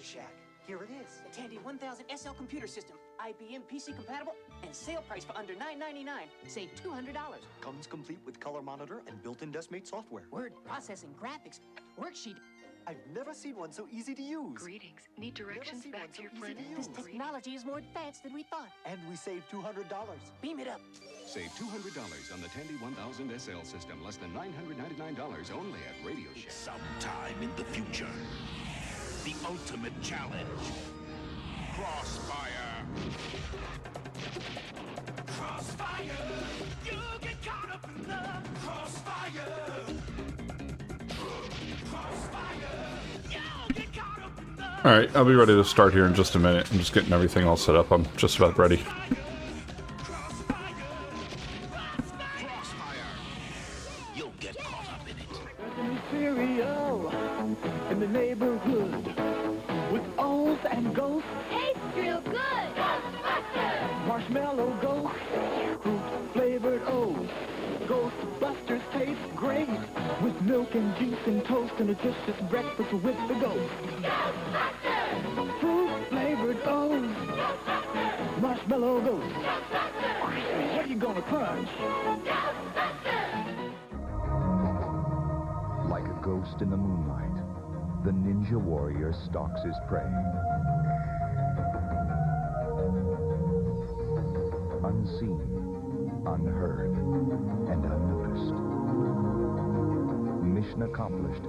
Shack. Here it is. The Tandy 1000 SL computer system. IBM PC compatible and sale price for under $9.99. Save $200. Comes complete with color monitor and built-in DeskMate software. Word processing, graphics, worksheet. I've never seen one so easy to use. Greetings. Need directions back to your friend? This technology is more advanced than we thought. And we saved $200. Beam it up. Save $200 on the Tandy 1000 SL system, less than $999 only at Radio Shack. Sometime in the future, the ultimate challenge. Crossfire. Crossfire. You get caught up in the crossfire. Crossfire. You get caught up in the... All right, I'll be ready to start here in just a minute. I'm just getting everything all set up. I'm just about ready. In the neighborhood with O's and ghosts. Tastes real good. Ghostbusters. Marshmallow ghosts, fruit flavored O's. Ghostbusters taste great with milk and juice and toast and a delicious breakfast with the ghosts. Ghostbusters. Fruit flavored O's. Ghostbusters. Marshmallow ghosts. Ghostbusters. What are you gonna crunch? Ghostbusters. Like a ghost in the moonlight, the ninja warrior stalks his prey. Unseen, unheard, and unnoticed. Mission accomplished.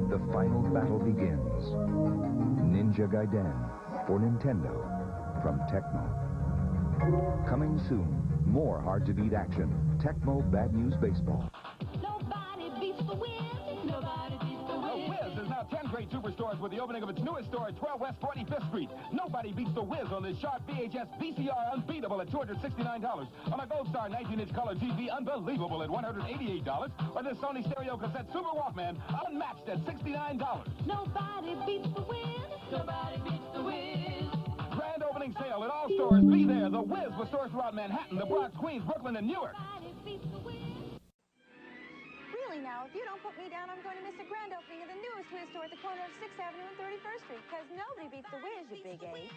The final battle begins. Ninja Gaiden for Nintendo from Tecmo. Coming soon, more hard-to-beat action. Tecmo Bad News Baseball. Nobody beats the Wiz. Nobody beats the Wiz. The Wiz is now 10 great superstores with the opening of its newest store at 12 West 45th Street. Nobody beats the Wiz on this sharp VHS VCR unbeatable at $269. On a Gold Star 19-inch color TV unbelievable at $188. Or this Sony stereo cassette Super Walkman unmatched at $69. Nobody beats the Wiz. Nobody beats the Wiz. Grand opening sale at all stores. Be there. The Wiz with stores throughout Manhattan, the Bronx, Queens, Brooklyn, and Newark. Nobody beats the Wiz. Really now, if you don't put me down, I'm going to miss the grand opening of the newest Wiz store at the corner of 6th Avenue and 31st Street, because nobody beats the Wiz, you big A.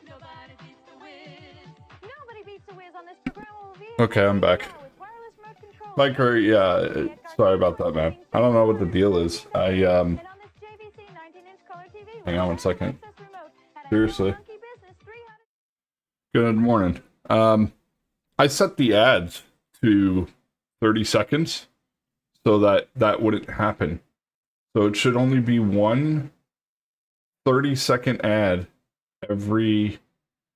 Nobody beats the Wiz. Nobody beats the Wiz on this programmable vehicle. Okay, I'm back. Biker, yeah, sorry about that, man. I don't know what the deal is. Hang on 1 second. Seriously. Good morning. I set the ads to 30 seconds so that wouldn't happen. So it should only be one 30-second ad every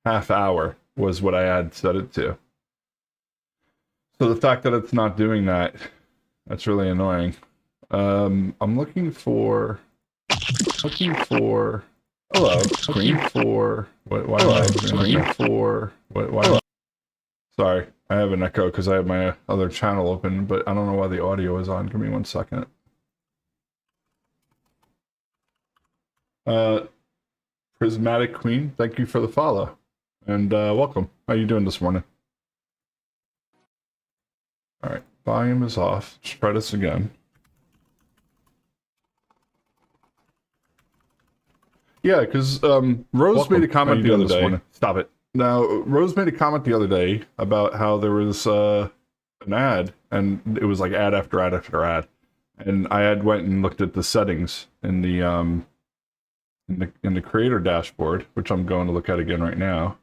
half hour was what I had set it to. So the fact that it's not doing that, that's really annoying. I'm looking for hello, screen for what? Why hello, screen for what? Why? Sorry, I have an echo because I have my other channel open, but I don't know why the audio is on. Give me 1 second. Prismatic Queen, thank you for the follow, and welcome. How you doing this morning? All right, volume is off. Let's try this again. Yeah, because Rose made a comment the other day. Stop it. Now, Rose made a comment the other day about how there was an ad, and it was like ad after ad after ad, and I had went and looked at the settings in the creator dashboard, which I'm going to look at again right now.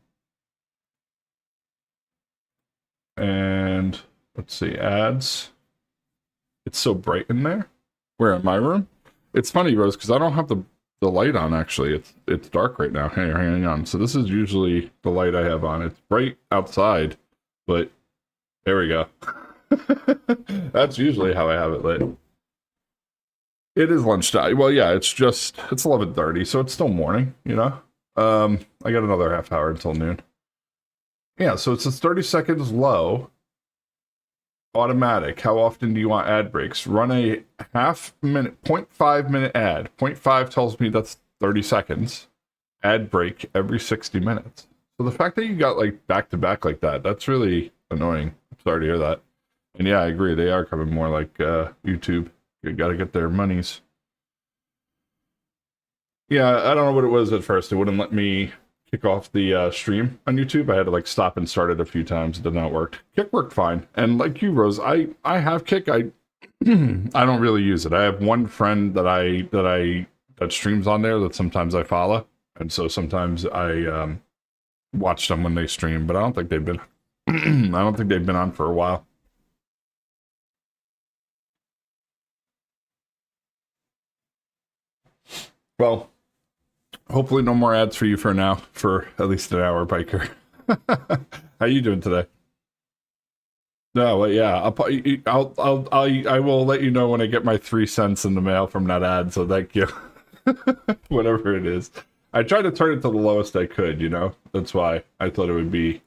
And let's see, ads. It's so bright in there. Where, in my room? It's funny, Rose, because I don't have the light on, actually. It's dark right now. Hey, hang on. So this is usually the light I have on. It's bright outside, but there we go. That's usually how I have it lit. It is lunchtime. Well, yeah, it's 11:30, so it's still morning, you know? I got another half hour until noon. Yeah, so it's 30 seconds low. Automatic. How often do you want ad breaks? Run a half minute, 0.5 minute ad. 0.5 tells me that's 30 seconds. Ad break every 60 minutes. So the fact that you got like back to back like that, that's really annoying. I'm sorry to hear that. And yeah, I agree. They are coming more like YouTube. You got to get their monies. Yeah, I don't know what it was at first. It wouldn't let me kick off the stream on YouTube. I had to like stop and start it a few times. It did not work. Kick worked fine. And like you, Rose, I have Kick. I I don't really use it. I have one friend that streams on there that sometimes I follow, and so sometimes I watch them when they stream. But I don't think they've been. I don't think they've been on for a while. Well, hopefully no more ads for you for now, for at least an hour, Biker. How you doing today? No, well, yeah, I will let you know when I get my 3 cents in the mail from that ad. So thank you, whatever it is. I tried to turn it to the lowest I could. You know, that's why I thought it would be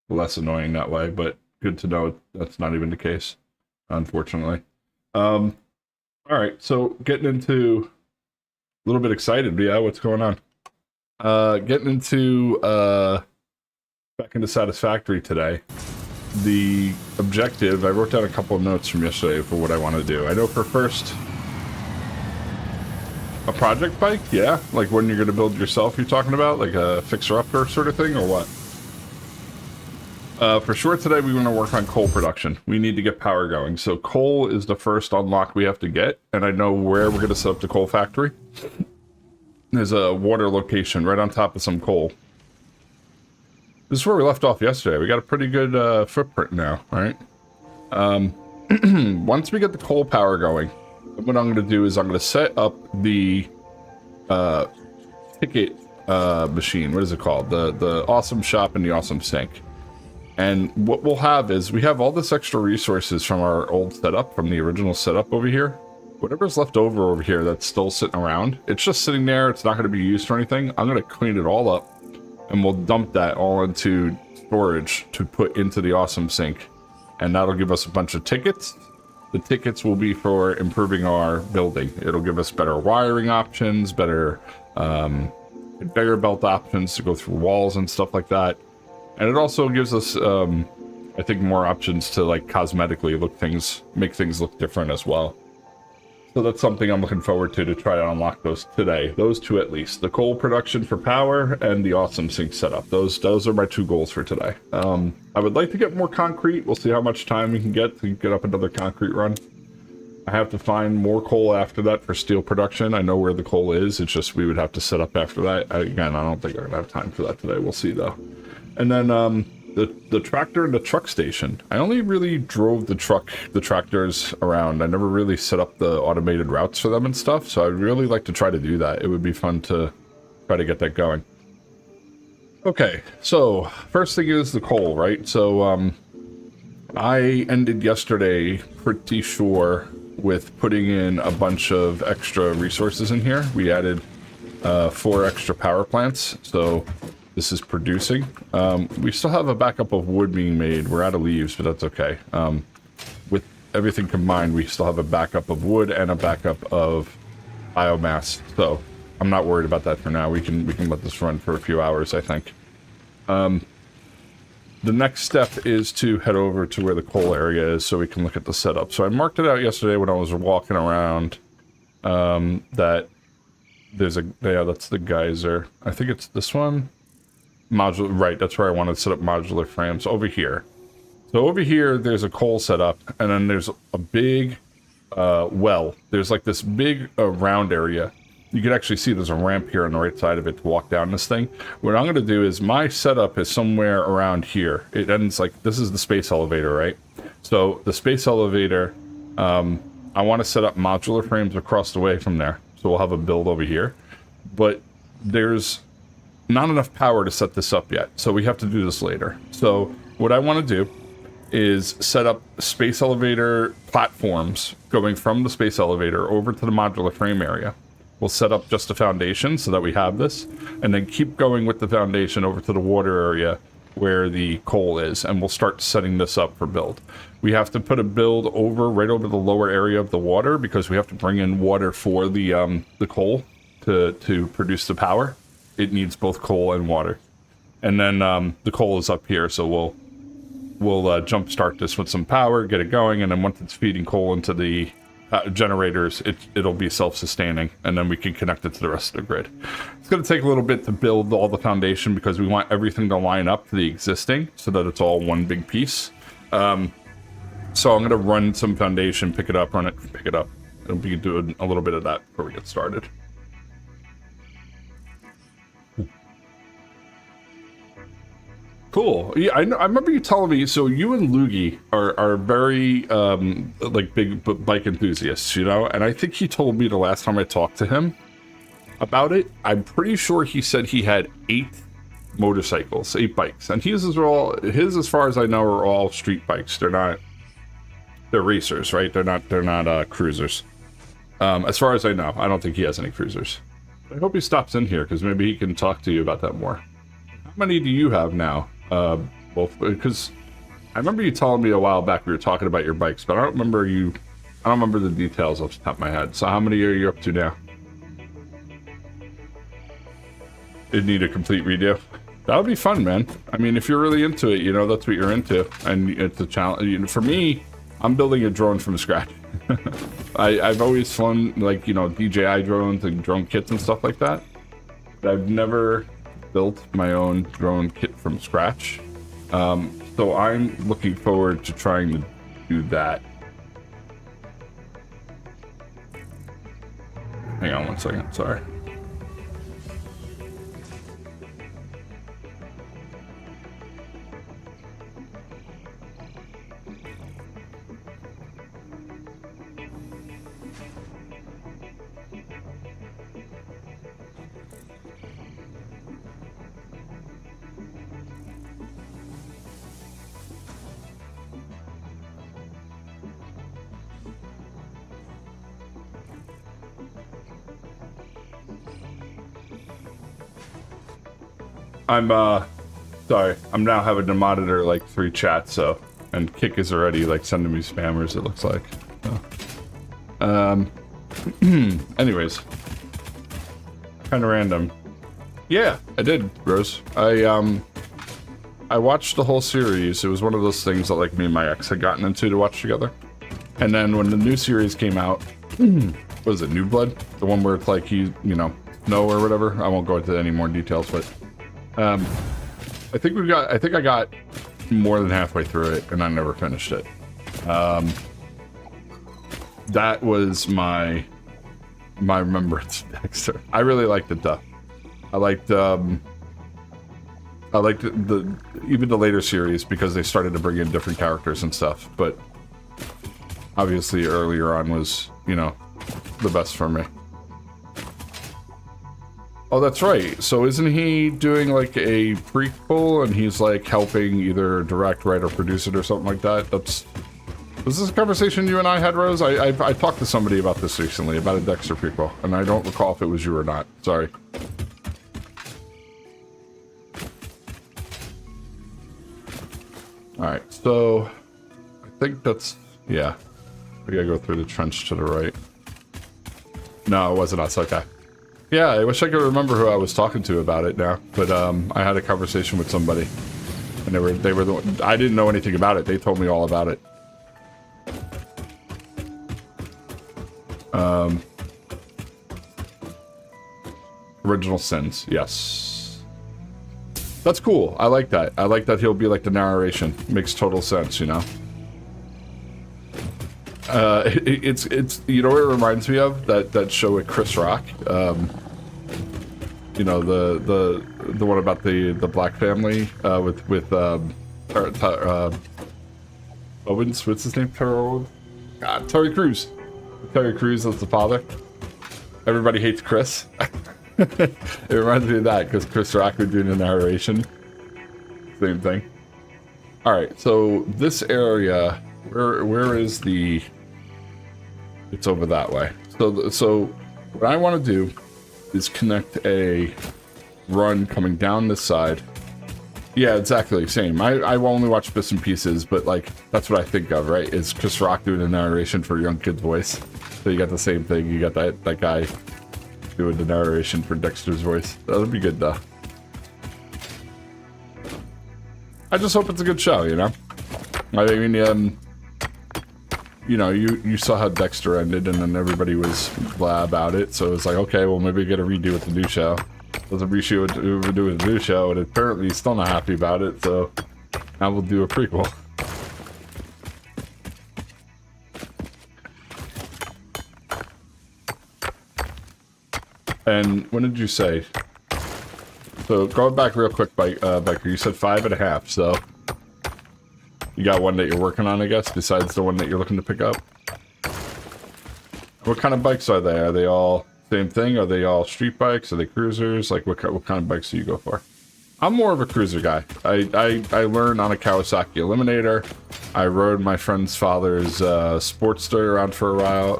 less annoying that way. But good to know that's not even the case, unfortunately. All right, so getting into a little bit excited. Yeah, what's going on? Getting into back into Satisfactory today. The objective, I wrote down a couple of notes from yesterday for what I want to do. I know for first, a project bike, yeah? Like when you're going to build yourself, you're talking about? Like a fixer-upper sort of thing, or what? For sure today, we want to work on coal production. We need to get power going. So coal is the first unlock we have to get, and I know where we're going to set up the coal factory. There's a water location right on top of some coal. This is where we left off yesterday. We got a pretty good footprint now, right? Once we get the coal power going, what I'm going to do is I'm going to set up the ticket machine. What is it called? The awesome shop and the awesome sink. And what we'll have is we have all this extra resources from our old setup, from the original setup over here. Whatever's left over here that's still sitting around, it's just sitting there. It's not going to be used for anything. I'm going to clean it all up. And we'll dump that all into storage to put into the awesome sink. And that'll give us a bunch of tickets. The tickets will be for improving our building. It'll give us better wiring options, better conveyor belt options to go through walls and stuff like that. And it also gives us, I think, more options to like cosmetically make things look different as well. So that's something I'm looking forward to try to unlock those today. Those two at least. The coal production for power and the awesome sink setup. Those are my 2 goals for today. I would like to get more concrete. We'll see how much time we can get to get up another concrete run. I have to find more coal after that for steel production. I know where the coal is. It's just we would have to set up after that. Again, I don't think I'm going to have time for that today. We'll see though. And then the tractor and the truck station. I only really drove the tractors around. I never really set up the automated routes for them and stuff, so I'd really like to try to do that. It would be fun to try to get that going. Okay, so first thing is the coal, right? So I ended yesterday pretty sure with putting in a bunch of extra resources in here. We added 4 extra power plants, so this is producing. We still have a backup of wood being made. We're out of leaves, but that's okay. With everything combined, we still have a backup of wood and a backup of biomass. So I'm not worried about that for now. We can let this run for a few hours, I think. The next step is to head over to where the coal area is so we can look at the setup. So I marked it out yesterday when I was walking around that there's that's the geyser. I think it's this one. Modular, right, that's where I want to set up modular frames, over here. So over here, there's a coal setup, and then there's a big well. There's like this big round area. You can actually see there's a ramp here on the right side of it to walk down this thing. What I'm going to do is my setup is somewhere around here. It ends like, this is the space elevator, right? So the space elevator, I want to set up modular frames across the way from there. So we'll have a build over here. But there's not enough power to set this up yet, so we have to do this later. So what I want to do is set up space elevator platforms going from the space elevator over to the modular frame area. We'll set up just a foundation so that we have this, and then keep going with the foundation over to the water area where the coal is, and we'll start setting this up for build. We have to put a build right over the lower area of the water because we have to bring in water for the coal to produce the power. It needs both coal and water. And then the coal is up here, so we'll jump start this with some power, get it going, and then once it's feeding coal into the generators, it'll be self-sustaining, and then we can connect it to the rest of the grid. It's going to take a little bit to build all the foundation because we want everything to line up to the existing so that it's all one big piece. So I'm going to run some foundation, pick it up, run it, pick it up, and we can do a little bit of that before we get started. Cool. Yeah, I remember you telling me. So you and Loogie are very like big bike enthusiasts, you know. And I think he told me the last time I talked to him about it. I'm pretty sure he said he had 8 motorcycles, 8 bikes, and his, as far as I know, are all street bikes. They're racers, right? They're not cruisers. As far as I know, I don't think he has any cruisers. I hope he stops in here because maybe he can talk to you about that more. How many do you have now? Well, because I remember you telling me a while back we were talking about your bikes, but I don't remember the details off the top of my head. So how many are you up to now? It'd need a complete redo. That would be fun, man. I mean, if you're really into it, you know, that's what you're into, and it's a challenge. For me, I'm building a drone from scratch. I've always flown, like, you know, DJI drones and drone kits and stuff like that, but I've never built my own drone kit from scratch. So I'm looking forward to trying to do that. Hang on one second, sorry. I'm sorry. I'm now having to monitor like 3 chats, so, and Kick is already like sending me spammers, it looks like. Anyways, kind of random. Yeah, I did, Rose. I watched the whole series. It was one of those things that like me and my ex had gotten into to watch together. And then when the new series came out, what was it, New Blood? The one where it's like he, you know, Snow or whatever. I won't go into any more details, but I think I got more than halfway through it, and I never finished it. That was my remembrance of Dexter. I really liked it though. I liked the even the later series because they started to bring in different characters and stuff. But obviously, earlier on was, you know, the best for me. Oh, that's right. So isn't he doing like a prequel and he's like helping either direct, write, or produce it or something like that? Was this a conversation you and I had, Rose? I talked to somebody about this recently, about a Dexter prequel, and I don't recall if it was you or not. Sorry. Alright, so I think that's, yeah. We gotta go through the trench to the right. No, it wasn't us, okay. Yeah, I wish I could remember who I was talking to about it now, but I had a conversation with somebody, and they were the one, I didn't know anything about it. They told me all about it. Original Sins, yes. That's cool. I like that. I like that he'll be like the narration. Makes total sense, you know. It's you know what it reminds me of? That show with Chris Rock. You know, the one about the black family with Owens, what's his name? Terry Crews. Terry Crews as the father. Everybody hates Chris. It reminds me of that because Chris Rock was doing the narration. Same thing. All right, so this area, where is the? It's over that way. So what I want to do is connect a run coming down this side. Yeah, exactly, same. I only watch bits and pieces, but like that's what I think of, right? Is Chris Rock doing the narration for a young kid's voice? So you got the same thing. You got that guy doing the narration for Dexter's voice. That would be good though. I just hope it's a good show, you know? I mean, you know, you saw how Dexter ended, and then everybody was blah about it. So it was like, okay, well, maybe get a redo with the new show. Let's redo with the new show, and apparently he's still not happy about it. So now we'll do a prequel. And when did you say? So going back real quick, Biker, you said 5.5. So you got one that you're working on, I guess, besides the one that you're looking to pick up. What kind of bikes are they? Are they all same thing? Are they all street bikes? Are they cruisers? Like what kind of bikes do you go for? I'm more of a cruiser guy. I learned on a Kawasaki Eliminator. I rode my friend's father's Sportster around for a while,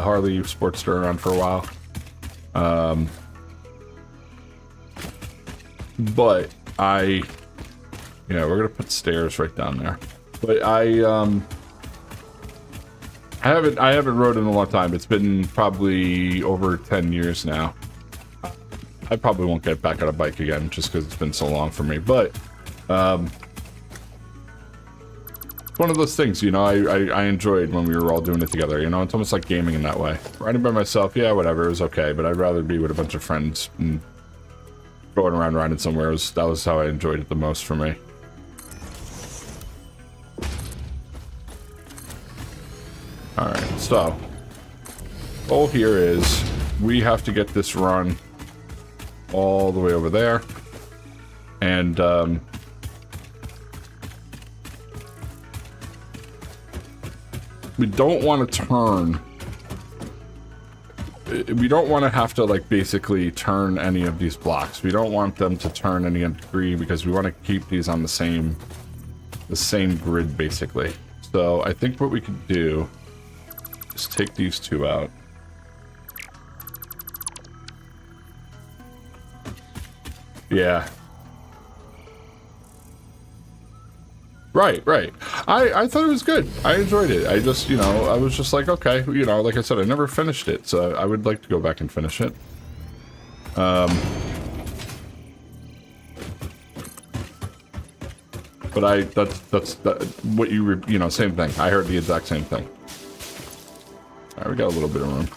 Harley Sportster around for a while. But yeah, we're gonna put stairs right down there. But I haven't rode in a long time. It's been probably over 10 years now. I probably won't get back on a bike again just because it's been so long for me. But it's one of those things, you know. I enjoyed when we were all doing it together. You know, it's almost like gaming in that way. Riding by myself, yeah, whatever, it was okay. But I'd rather be with a bunch of friends and going around riding somewhere. That was how I enjoyed it the most for me. Alright, so goal here is we have to get this run all the way over there, and we don't want to turn. We don't want to have to like basically turn any of these blocks. We don't want them to turn any degree because we want to keep these on the same grid basically. So I think what we could do is take these two out. Yeah. Right. I thought it was good. I enjoyed it. I just, you know, I was just like, okay, you know, like I said, I never finished it, so I would like to go back and finish it. But that's what you know, same thing. I heard the exact same thing. All right, we got a little bit of room.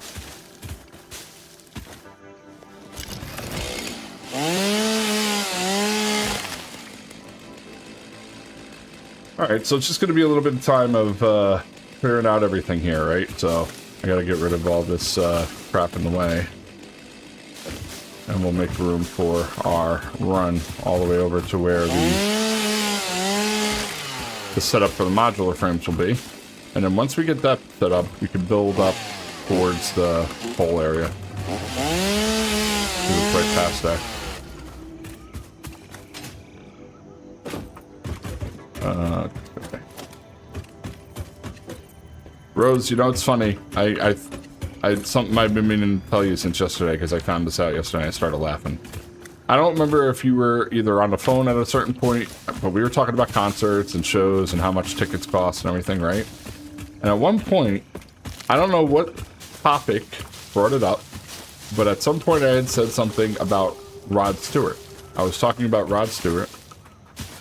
Alright, so it's just going to be a little bit of time of clearing out everything here, right? So I got to get rid of all this crap in the way. And we'll make room for our run all the way over to where the setup for the modular frames will be. And then once we get that set up, we can build up towards the whole area. It's right past there. Okay. Rose, you know, it's funny. I something I've been meaning to tell you since yesterday because I found this out yesterday and I started laughing. I don't remember if you were either on the phone at a certain point, but we were talking about concerts and shows and how much tickets cost and everything, right? And at one point, I don't know what topic brought it up, but at some point I had said something about Rod Stewart. I was talking about Rod Stewart.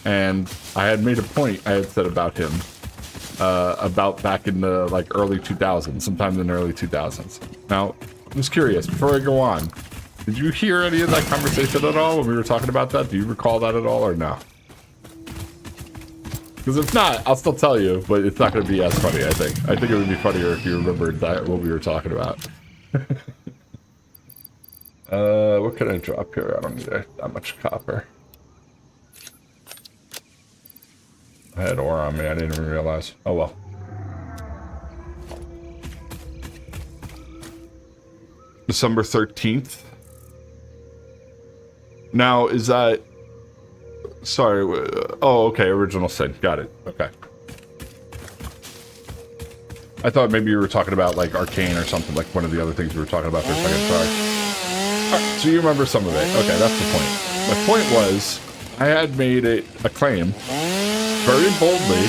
And I had made a point I had said about him, about back in the like early 2000s, sometime in the early 2000s. Now, I'm just curious, before I go on, did you hear any of that conversation at all when we were talking about that? Do you recall that at all or no? Because if not, I'll still tell you, but it's not going to be as funny, I think. I think it would be funnier if you remembered that, what we were talking about. What can I drop here? I don't need that much copper. I had ore on me, I didn't even realize. Oh well. December 13th. Now, is that... Sorry, oh, okay, Original Sin. Got it, okay. I thought maybe you were talking about, like, Arcane or something, like one of the other things we were talking about for a second, sorry. Alright, so you remember some of it. Okay, that's the point. My point was, I had made it a claim very boldly,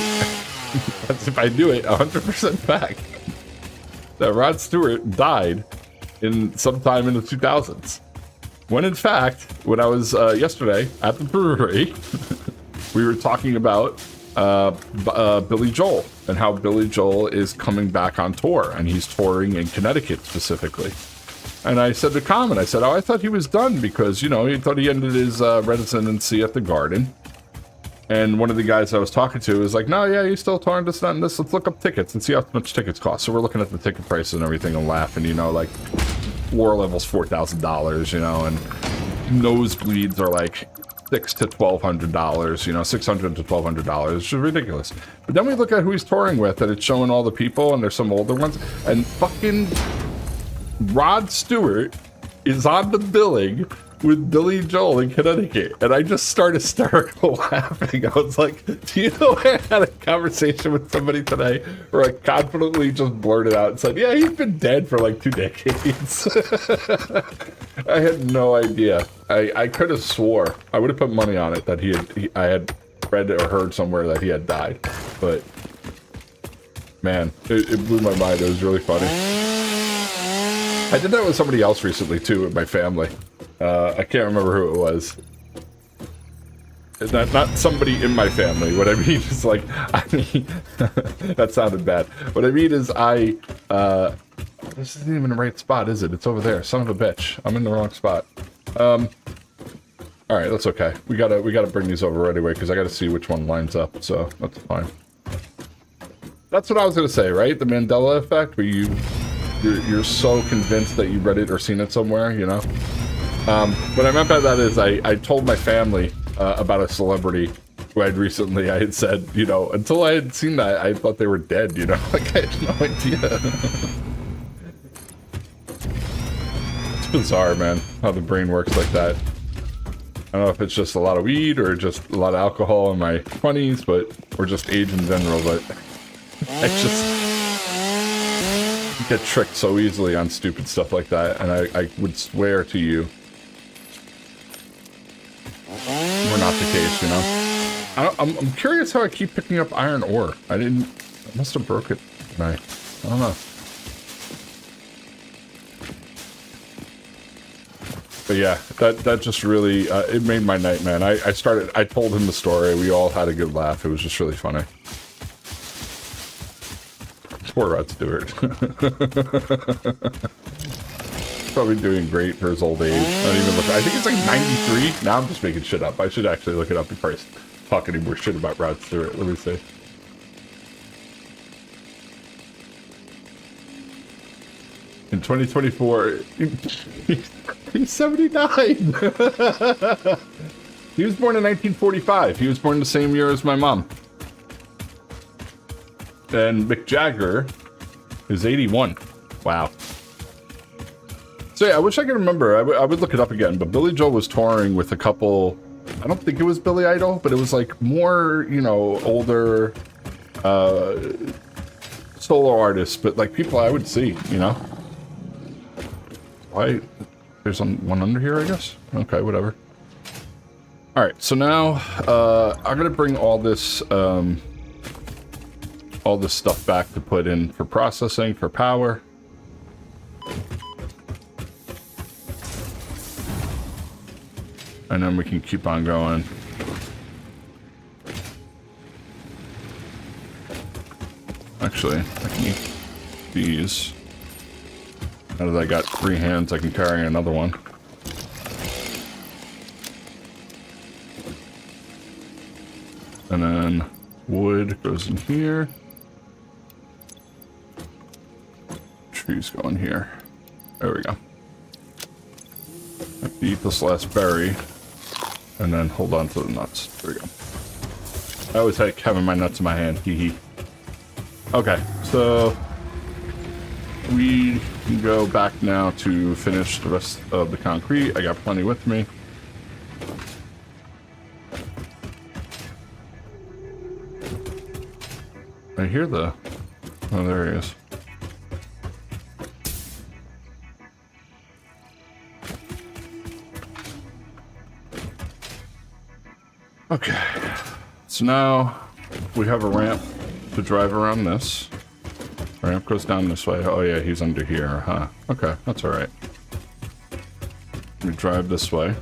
as if I knew it 100% fact, that Rod Stewart died in sometime in the 2000s. When in fact, when I was yesterday at the brewery, we were talking about Billy Joel and how Billy Joel is coming back on tour, and he's touring in Connecticut specifically. And I said to Common, I said, oh, I thought he was done because, you know, he thought he ended his residency at the Garden. And one of the guys I was talking to was like, no, yeah, he's still touring this, that, and this. Let's look up tickets and see how much tickets cost. So we're looking at the ticket prices and everything and laughing, you know, like floor level's $4,000, you know, and nosebleeds are like $600 to $1,200, you know, $600 to $1,200, which is ridiculous. But then we look at who he's touring with, and it's showing all the people, and there's some older ones, and fucking Rod Stewart is on the billing with Billy Joel in Connecticut, and I just started hysterical laughing. I was like, do you know I had a conversation with somebody today where I confidently just blurted out and said, yeah, he's been dead for like 2 decades. I had no idea. I could have swore, I would have put money on it that I had read or heard somewhere that he had died, but man, it blew my mind. It was really funny. I did that with somebody else recently too, with my family. I can't remember who it was. Not somebody in my family. What I mean is like, that sounded bad. What I mean is this isn't even the right spot, is it? It's over there. Son of a bitch. I'm in the wrong spot. All right, that's okay. We gotta bring these over right away because I gotta see which one lines up. So that's fine. That's what I was gonna say, right? The Mandela effect, where you're so convinced that you read it or seen it somewhere, you know? What I meant by that is I told my family about a celebrity who I had said, you know, until I had seen that, I thought they were dead, you know? Like, I had no idea. It's bizarre, man, how the brain works like that. I don't know if it's just a lot of weed or just a lot of alcohol in my 20s, or just age in general, but I just get tricked so easily on stupid stuff like that, and I would swear to you we're not the case, you know? I'm curious how I keep picking up iron ore. I must have broke it tonight. I don't know. But yeah, that just really, it made my night, man. I told him the story. We all had a good laugh. It was just really funny. Poor Rod Stewart. Probably doing great for his old age. I don't even look. I think it's like 93. Now I'm just making shit up. I should actually look it up before I talk any more shit about Rod Stewart. Let me see. In 2024, he's 79. He was born in 1945. He was born the same year as my mom. And Mick Jagger is 81. Wow. So yeah, I wish I could remember. I would look it up again. But Billy Joel was touring with a couple. I don't think it was Billy Idol, but it was like more, you know, older solo artists, but like people I would see, you know. Why? There's one under here, I guess. Okay, whatever. All right, so now I'm gonna bring all this stuff back to put in for processing, for power. And then we can keep on going. Actually, I can eat these. Now that I got 3 hands, I can carry another one. And then wood goes in here. Trees go in here. There we go. I have to eat this last berry. And then hold on to the nuts. There we go. I always like having my nuts in my hand. Hee hee. Okay, so we can go back now to finish the rest of the concrete. I got plenty with me. I hear the... Oh, there he is. Okay, so now we have a ramp to drive around this. Ramp goes down this way. Oh yeah, he's under here, huh? Okay, that's all right. We drive this way.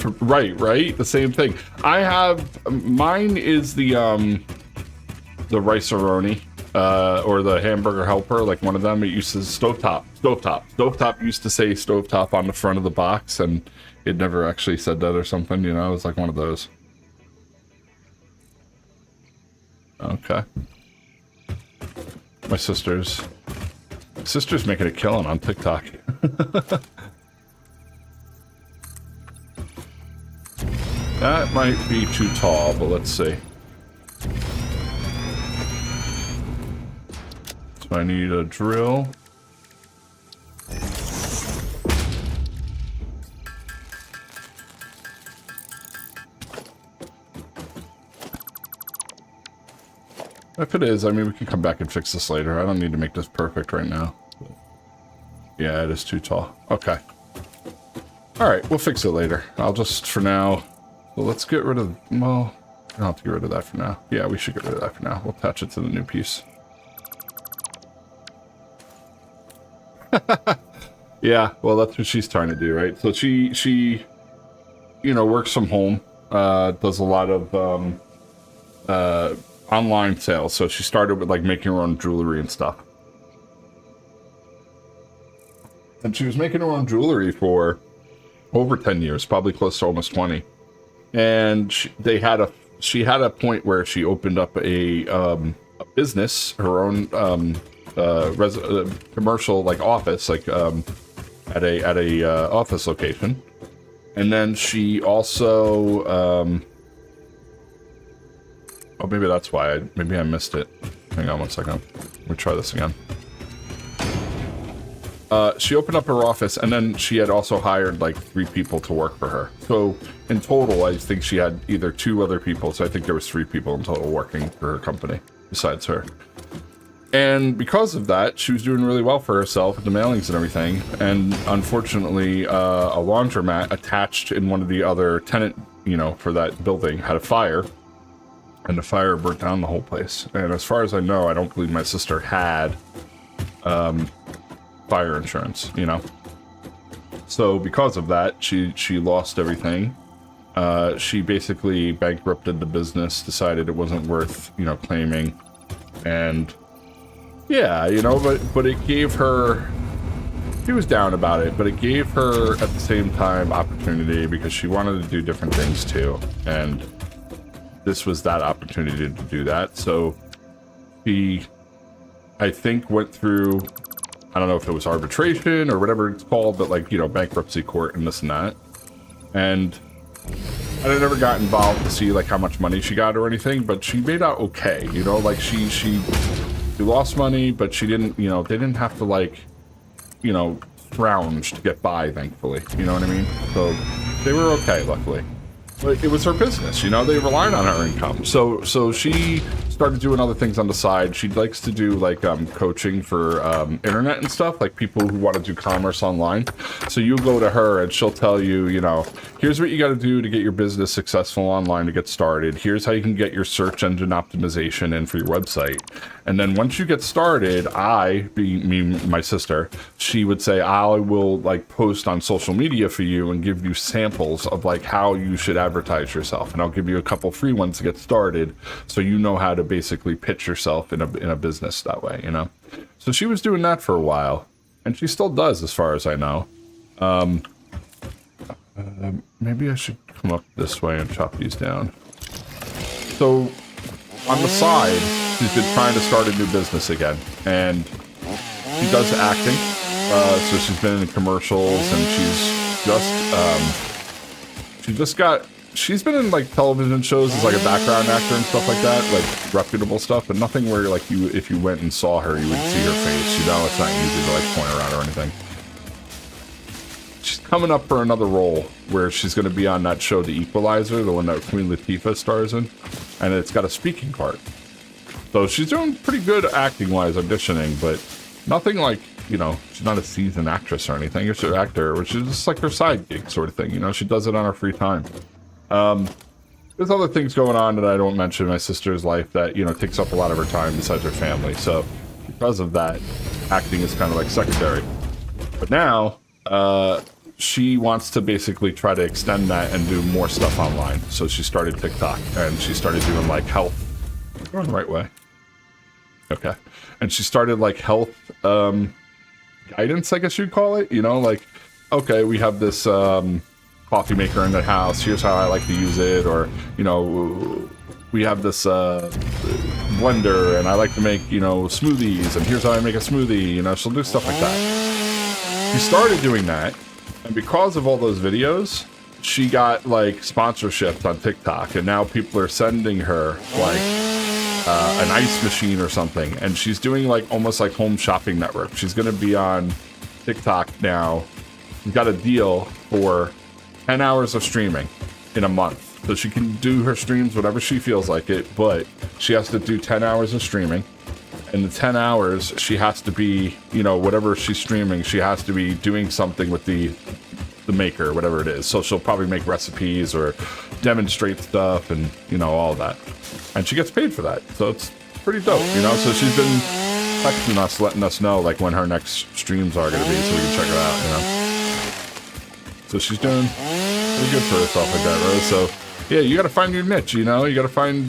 Right. The same thing. I have mine is the rice-a-roni, or the hamburger helper, like one of them. It used to stovetop used to say stovetop on the front of the box, and it never actually said that or something. You know, it was like one of those. Okay. My sister's making a killing on TikTok. That might be too tall, but let's see. So I need a drill. If it is, I mean, we can come back and fix this later. I don't need to make this perfect right now. Yeah, it is too tall. Okay. Alright, we'll fix it later. I'll just, for now... Well, let's get rid of... Well, I don't have to get rid of that for now. Yeah, we should get rid of that for now. We'll attach it to the new piece. Yeah, well, that's what she's trying to do, right? So she you know, works from home. Does a lot of online sales. So she started with, like, making her own jewelry and stuff. And she was making her own jewelry for over 10 years, probably close to almost 20. And she had a point where she opened up a business, her own commercial, like, office, like at a office location. And then she also oh, maybe that's why maybe I missed it. Hang on one second. Let me try this again. She opened up her office, and then she had also hired like 3 people to work for her. So in total, I think she had either 2 other people. So I think there was 3 people in total working for her company besides her. And because of that, she was doing really well for herself with the mailings and everything. And unfortunately, a laundromat attached in one of the other tenant, you know, for that building had a fire. And the fire burnt down the whole place. And as far as I know, I don't believe my sister had fire insurance, you know. So because of that, she lost everything. She basically bankrupted the business, decided it wasn't worth, you know, claiming. And yeah, you know, but it gave her, she was down about it, but it gave her at the same time opportunity because she wanted to do different things too. And this was that opportunity to do that. So she, I think, went through, I don't know if it was arbitration or whatever it's called, but like, you know, bankruptcy court and this and that. And I never got involved to see like how much money she got or anything, but she made out okay, you know, like she lost money, but she didn't, you know, they didn't have to like, you know, scrounge to get by, thankfully, you know what I mean? So they were okay, luckily. But it was her business, you know, they relied on her income. So she started doing other things on the side. She likes to do like coaching for internet and stuff, like people who want to do commerce online. So you go to her and she'll tell you, you know, here's what you got to do to get your business successful online to get started. Here's how you can get your search engine optimization in for your website. And then once you get started, my sister, she would say, I will like post on social media for you and give you samples of like how you should advertise yourself. And I'll give you a couple free ones to get started so you know how to basically pitch yourself in a business that way, you know? So she was doing that for a while, and she still does as far as I know. Maybe I should come up this way and chop these down. So on the side, she's been trying to start a new business again, and she does acting. So she's been in commercials, and she's been in like television shows as like a background actor and stuff like that, like reputable stuff, but nothing where like if you went and saw her, you would see her face, you know. It's not easy to like point around or anything. She's coming up for another role where she's going to be on that show, The Equalizer, the one that Queen Latifah stars in, and it's got a speaking part. So she's doing pretty good acting-wise, auditioning, but nothing like, you know, she's not a seasoned actress or anything. It's an actor, which is just like her side gig sort of thing, you know. She does it on her free time. There's other things going on that I don't mention in my sister's life that, you know, takes up a lot of her time besides her family. So because of that, acting is kind of like secondary. But now, she wants to basically try to extend that and do more stuff online. So she started TikTok, and she started doing like health. Going the right way. Okay. And she started like health guidance, I guess you'd call it. You know, like, okay, we have this coffee maker in the house. Here's how I like to use it. Or, you know, we have this blender, and I like to make, you know, smoothies, and here's how I make a smoothie. You know, she'll do stuff like that. She started doing that, and because of all those videos, she got like sponsorships on TikTok, and now people are sending her like an ice machine or something, and she's doing like almost like Home Shopping Network. She's going to be on TikTok now. She's got a deal for 10 hours of streaming in a month. So she can do her streams whatever she feels like it, but she has to do 10 hours of streaming. In the 10 hours, she has to be, you know, whatever she's streaming, she has to be doing something with the maker, whatever it is. So she'll probably make recipes or demonstrate stuff and, you know, all that. And she gets paid for that. So it's pretty dope, you know? So she's been texting us, letting us know, like, when her next streams are going to be so we can check it out, you know? So she's doing pretty good for herself like that, Rose. So, yeah, you got to find your niche, you know? You got to find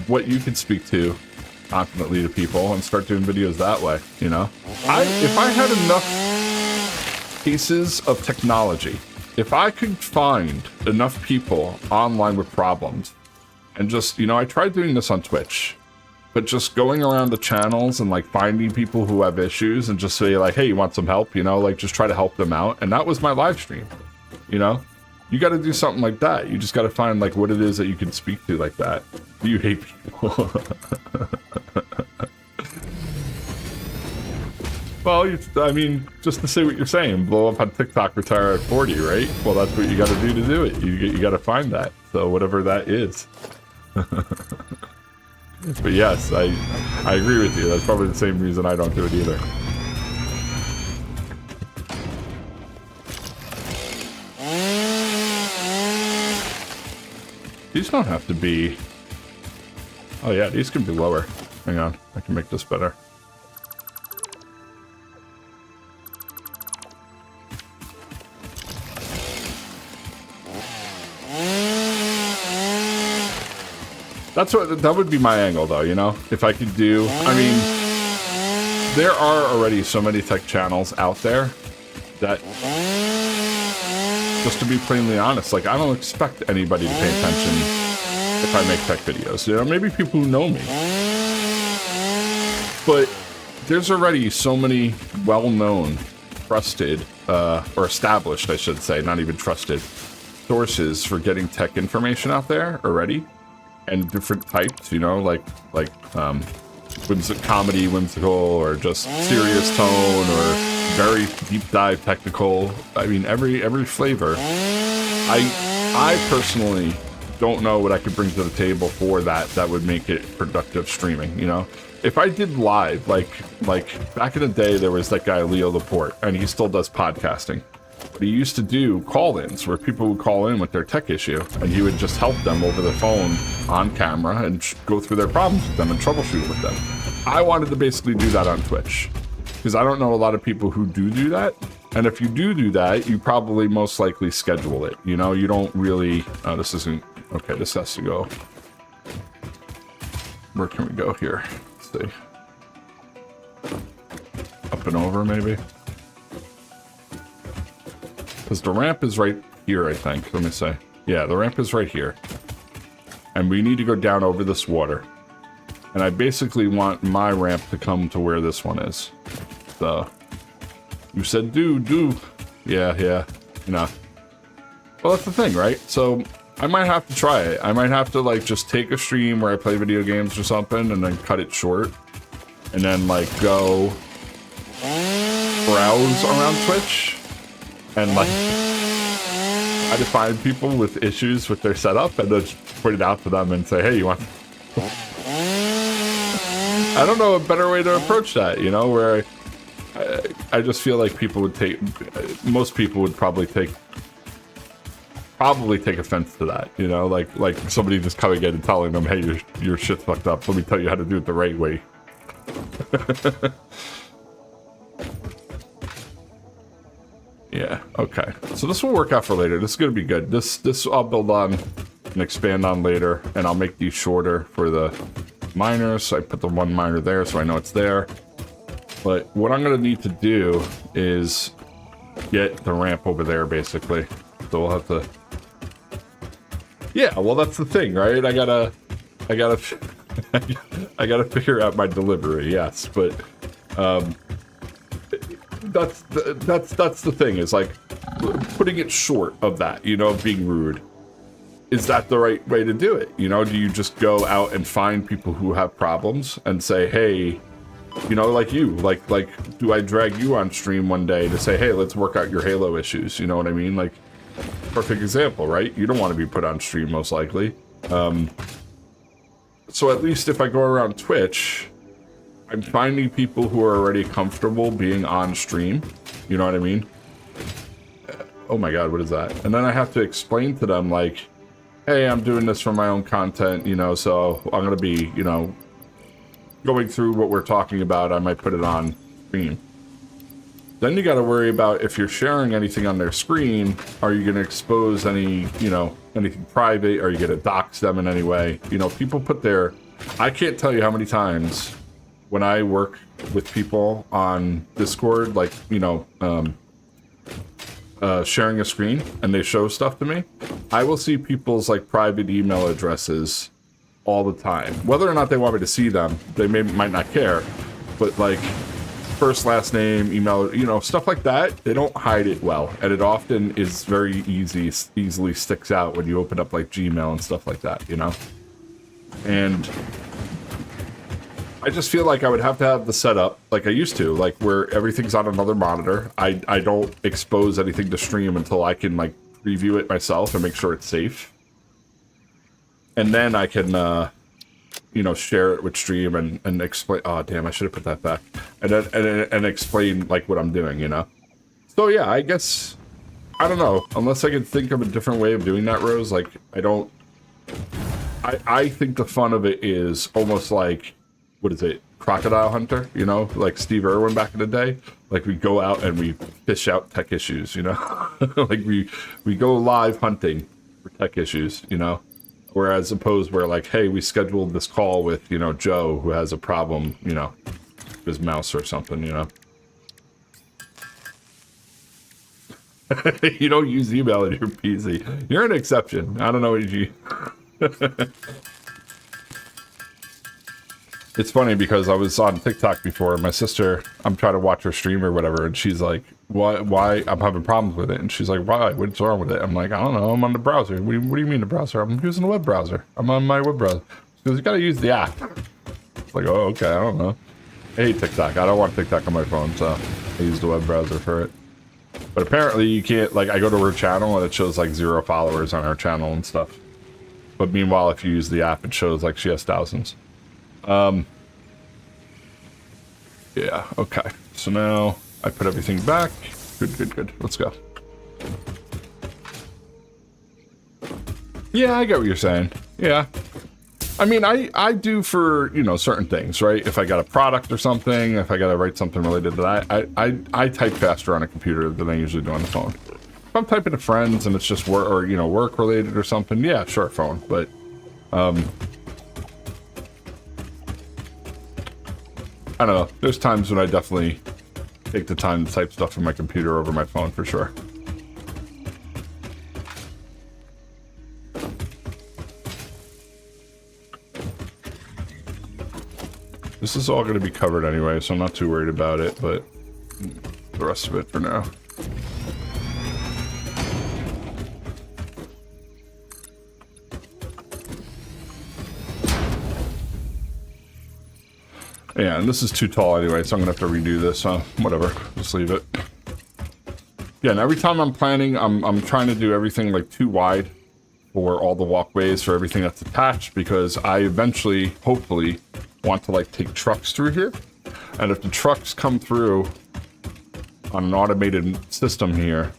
what you can speak to confidently to people and start doing videos that way, you know? If I had enough pieces of technology, if I could find enough people online with problems and just, you know, I tried doing this on Twitch, but just going around the channels and like finding people who have issues and just say like, hey, you want some help, you know, like just try to help them out. And that was my live stream, you know? You got to do something like that. You just got to find like what it is that you can speak to like that. Do you hate people? Well, I mean, just to say what you're saying, blow up on TikTok, retire at 40, right? Well, that's what you got to do it. You got to find that. So whatever that is. But yes, I agree with you. That's probably the same reason I don't do it either. These don't have to be... Oh yeah, these can be lower. Hang on, I can make this better. That would be my angle though, you know? If I could do... I mean, there are already so many tech channels out there that... Just to be plainly honest, like, I don't expect anybody to pay attention if I make tech videos. You know, maybe people who know me. But there's already so many well-known, trusted, or established, I should say, not even trusted, sources for getting tech information out there already. And different types, you know, like comedy, whimsical, or just serious tone, or very deep dive technical. I mean, every flavor. I personally don't know what I could bring to the table for that would make it productive streaming, you know? If I did live, like back in the day, there was that guy, Leo Laporte, and he still does podcasting. But he used to do call-ins where people would call in with their tech issue, and he would just help them over the phone on camera and go through their problems with them and troubleshoot with them. I wanted to basically do that on Twitch, because I don't know a lot of people who do that. And if you do that, you probably most likely schedule it. You know, you don't really... Oh, this isn't... Okay, this has to go... Where can we go here? Let's see. Up and over, maybe? Because the ramp is right here, I think. Let me say. Yeah, the ramp is right here. And we need to go down over this water. And I basically want my ramp to come to where this one is. So... You said do. Yeah. You know. Well, that's the thing, right? So, I might have to try it. I might have to, like, just take a stream where I play video games or something and then cut it short. And then, like, go browse around Twitch. And, like, try to find people with issues with their setup and then point it out to them and say, hey, you want... I don't know a better way to approach that, you know, where I just feel like people would most people would probably take offense to that, you know, like somebody just coming in and telling them, hey, your shit's fucked up. Let me tell you how to do it the right way. Yeah, okay. So this will work out for later. This is going to be good. This I'll build on and expand on later, and I'll make these shorter for the miners. So I put the one miner there so I know it's there. But what I'm going to need to do is get the ramp over there, basically. So we'll have to... Yeah, well, that's the thing, right? I gotta figure out my delivery, yes, but that's the thing, is like putting it short of that, you know, of being rude. Is that the right way to do it? You know, do you just go out and find people who have problems and say, hey, you know, like you, like do I drag you on stream one day to say, hey, let's work out your Halo issues? You know what I mean? Like, perfect example, right? You don't want to be put on stream, most likely. So at least if I go around Twitch, I'm finding people who are already comfortable being on stream. You know what I mean? Oh my god, what is that? And then I have to explain to them, like, hey, I'm doing this for my own content, you know, so I'm going to be, you know, going through what we're talking about. I might put it on stream. Then you got to worry about if you're sharing anything on their screen, are you going to expose any, you know, anything private? Are you going to dox them in any way? You know, people put their... I can't tell you how many times when I work with people on Discord, like, you know, sharing a screen and they show stuff to me, I will see people's, like, private email addresses all the time. Whether or not they want me to see them, they might not care, but, like... first, last name, email, you know, stuff like that, they don't hide it well, and it often is very easily sticks out when you open up like Gmail and stuff like that, you know. And I just feel like I would have to have the setup like I used to, like where everything's on another monitor. I don't expose anything to stream until I can like preview it myself and make sure it's safe, and then I can you know, share it with stream and explain. Oh damn, I should have put that back. And explain like what I'm doing, you know. So yeah, I guess I don't know. Unless I could think of a different way of doing that, Rose. Like I don't. I think the fun of it is almost like, what is it, Crocodile Hunter? You know, like Steve Irwin back in the day. Like we go out and we fish out tech issues. You know, like we go live hunting for tech issues. You know. Whereas opposed where like, hey, we scheduled this call with, you know, Joe who has a problem, you know, with his mouse or something, you know. You don't use email in your PC. You're an exception. I don't know what you... It's funny because I was on TikTok before, and my sister, I'm trying to watch her stream or whatever, and she's like, why I'm having problems with it? And she's like, why? What's wrong with it? I'm like, I don't know, I'm on the browser. What do you mean the browser? I'm using the web browser. I'm on my web browser. She goes, you gotta use the app. It's like, oh, okay, I don't know. I hate TikTok. I don't want TikTok on my phone, so I use the web browser for it. But apparently you can't, like, I go to her channel and it shows like 0 followers on her channel and stuff. But meanwhile, if you use the app, it shows like she has thousands. Yeah, okay. So now I put everything back. Good. Let's go. Yeah, I get what you're saying. Yeah. I mean, I do for, you know, certain things, right? If I got a product or something, if I got to write something related to that, I type faster on a computer than I usually do on the phone. If I'm typing to friends and it's just work or, you know, work related or something, yeah, sure, phone. But, I don't know. There's times when I definitely take the time to type stuff on my computer over my phone for sure. This is all going to be covered anyway, so I'm not too worried about it, but the rest of it for now. Yeah, and this is too tall anyway, so I'm gonna have to redo this, so whatever, just leave it. Yeah, and every time I'm planning, I'm trying to do everything like too wide for all the walkways, for everything that's attached, because I eventually, hopefully, want to like take trucks through here. And if the trucks come through on an automated system here,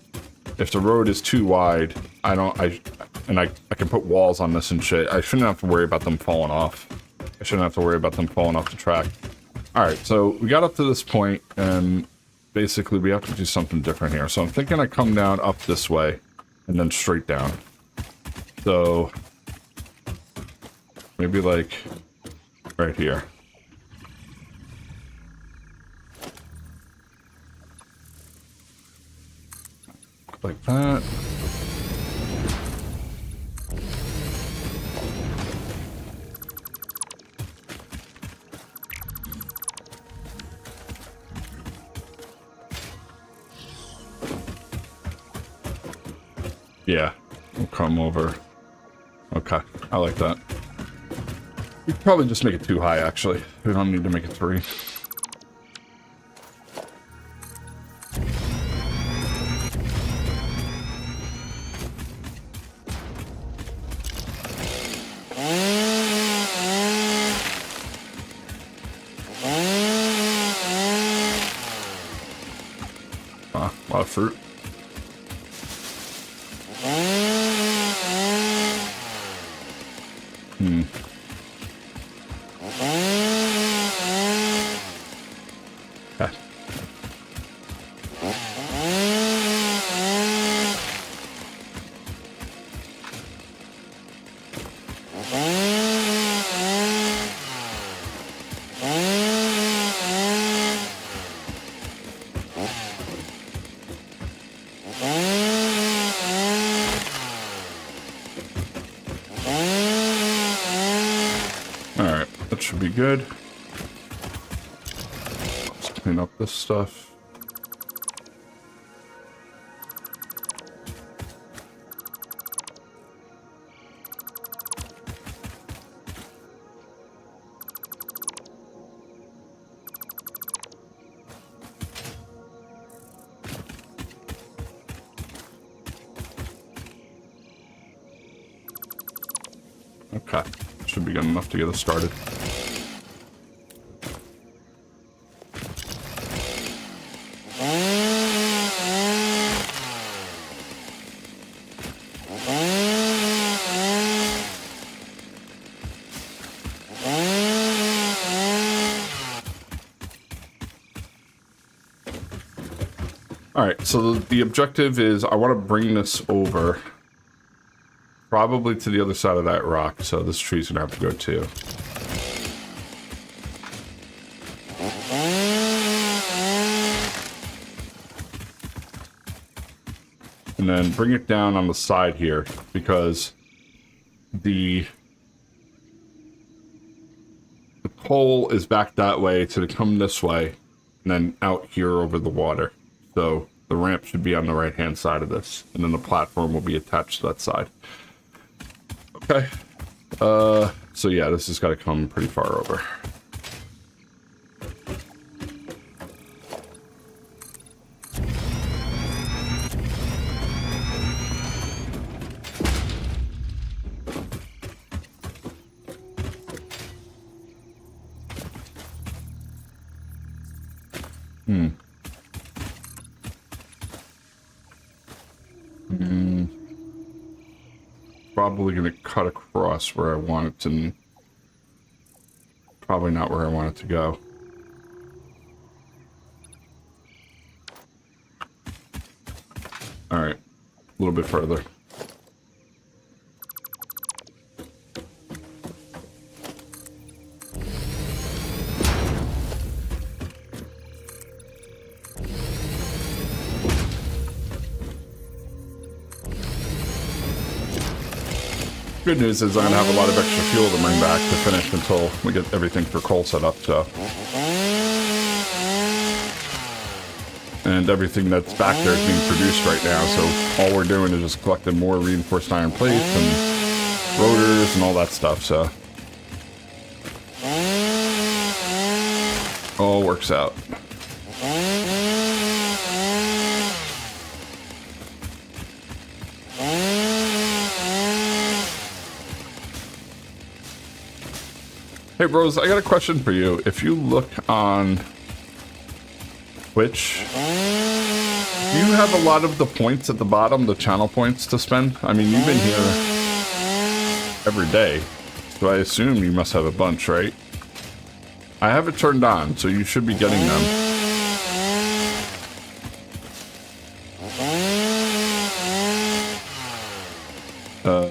if the road is too wide, I can put walls on this and shit, I shouldn't have to worry about them falling off. I shouldn't have to worry about them falling off the track. Alright, so we got up to this point, and basically we have to do something different here. So I'm thinking I come down up this way and then straight down. So maybe like right here. Like that. Yeah, we'll come over. Okay, I like that. We could probably just make it 2 high, actually. We don't need to make it 3. A lot of fruit. Okay. Alright, that should be good. Let's clean up this stuff. Okay, should be good enough to get us started. Alright, so the objective is I want to bring this over probably to the other side of that rock, so this tree's gonna have to go too. And then bring it down on the side here, because the pole is back that way to come this way, and then out here over the water. So the ramp should be on the right-hand side of this, and then the platform will be attached to that side. Okay. So yeah, this has got to come pretty far over. Probably going to cut across where I want it to. Probably not where I want it to go. Alright, a little bit further. Good news is I'm going to have a lot of extra fuel to bring back to finish until we get everything for coal set up, so. And everything that's back there is being produced right now, so all we're doing is just collecting more reinforced iron plates and rotors and all that stuff, so. All works out. Hey, Rose, I got a question for you. If you look on Twitch, do you have a lot of the points at the bottom, the channel points to spend? I mean, you've been here every day, so I assume you must have a bunch, right? I have it turned on, so you should be getting them.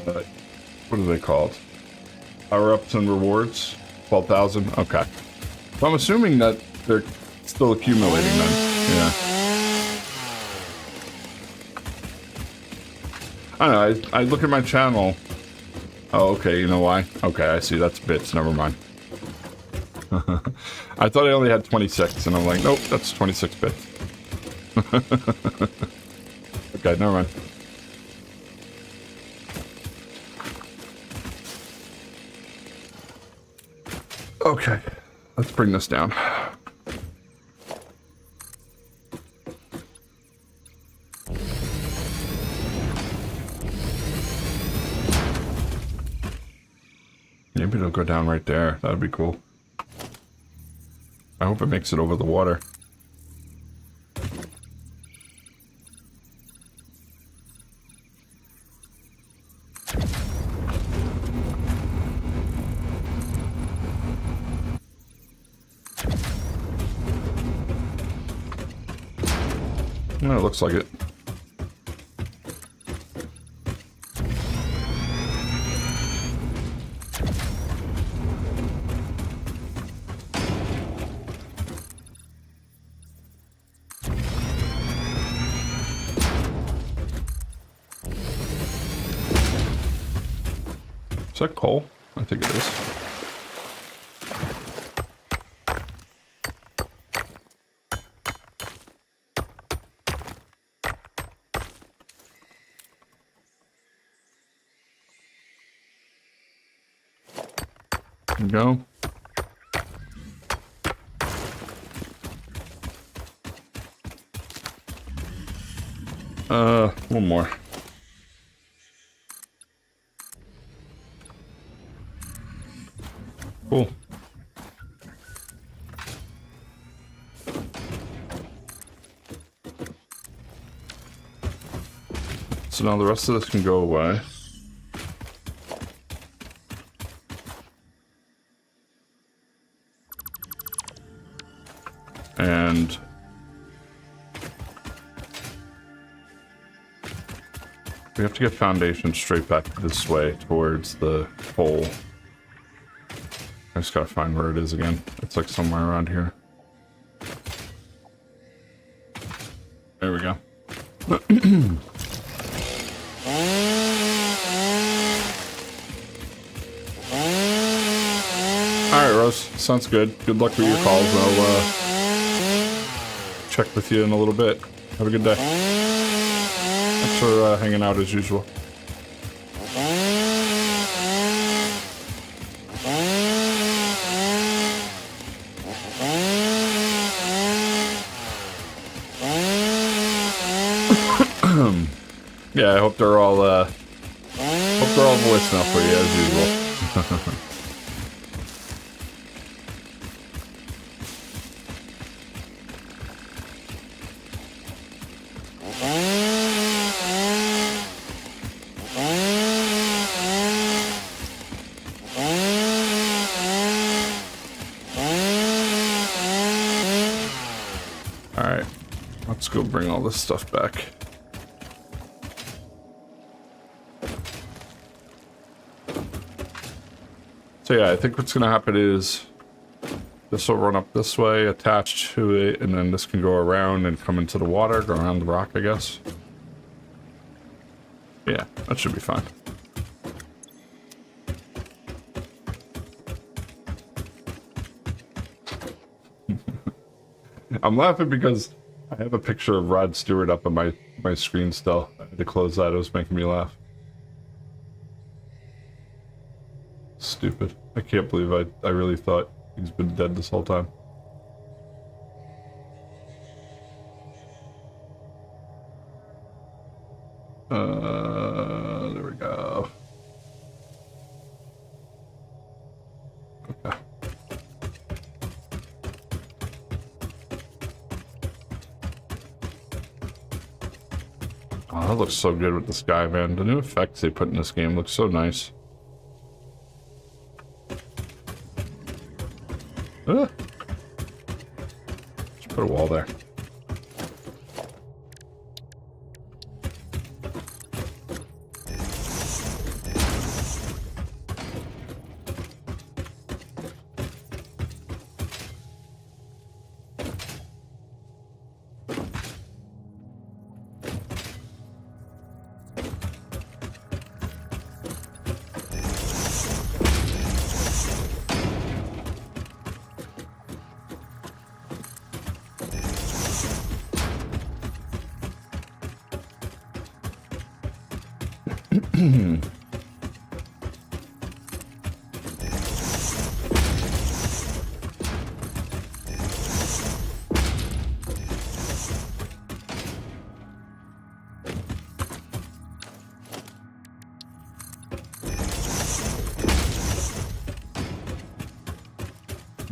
what are they called? Power-ups and rewards? 12,000? Okay. So I'm assuming that they're still accumulating then. Yeah. I don't know, I look at my channel. Oh, okay, you know why? Okay, I see, that's bits, never mind. I thought I only had 26, and I'm like, nope, that's 26 bits. Okay, never mind. Okay, let's bring this down. Maybe it'll go down right there. That would be cool. I hope it makes it over the water. Well, it looks like it. Is that coal? I think it is. There we go. One more. Cool. So now the rest of this can go away. And we have to get foundation straight back this way towards the hole. I just gotta find where it is again. It's like somewhere around here. There we go. Alright, Rose. Sounds good. Good luck with your calls. I'll check with you in a little bit. Have a good day. Thanks for hanging out as usual. Yeah, I hope they're all voicemail for you as usual. Alright, let's go bring all this stuff back. So yeah, I think what's going to happen is this will run up this way, attach to it, and then this can go around and come into the water, go around the rock, I guess. Yeah, that should be fine. I'm laughing because I have a picture of Rod Stewart up on my screen still. I had to close that, it was making me laugh. Stupid. I can't believe I really thought he's been dead this whole time. There we go. Okay. Oh, that looks so good with the sky, man. The new effects they put in this game look so nice. Just put a wall there. There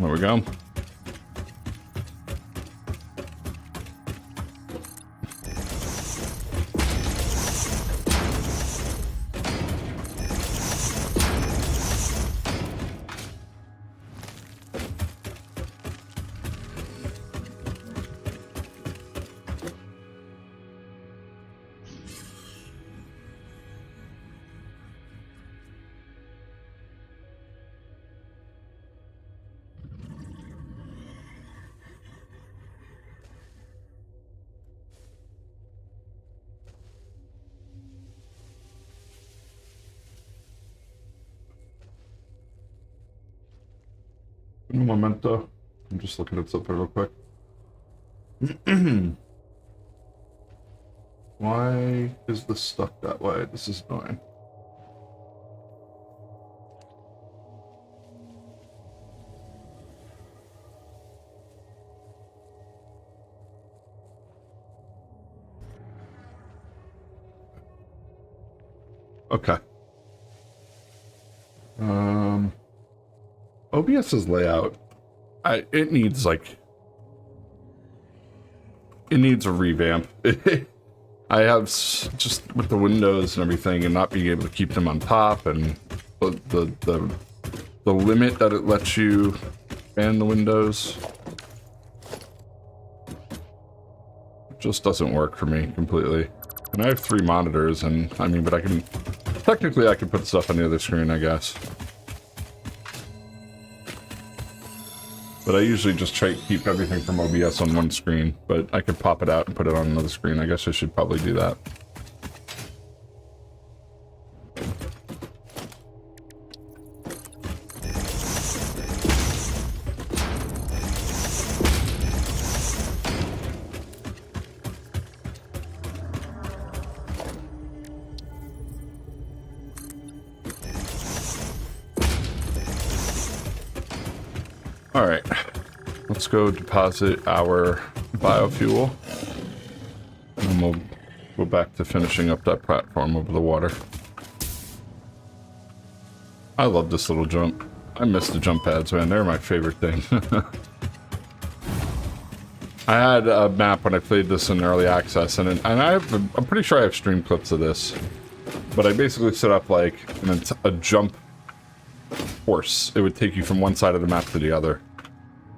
we go. Un momento. I'm just looking at something real quick. Why is this stuck that way? This is annoying. Okay. OBS's layout, it needs a revamp. I have just with the windows and everything, and not being able to keep them on top, and the limit that it lets you expand the windows just doesn't work for me completely. And I have 3 monitors, and I mean, but I can put stuff on the other screen, I guess. But I usually just try to keep everything from OBS on one screen, but I could pop it out and put it on another screen. I guess I should probably do that. Alright, let's go deposit our biofuel, and then we'll go back to finishing up that platform over the water. I love this little jump. I miss the jump pads, man. They're my favorite thing. I had a map when I played this in early access, and I'm pretty sure I have stream clips of this, but I basically set up like a jump course. It would take you from one side of the map to the other.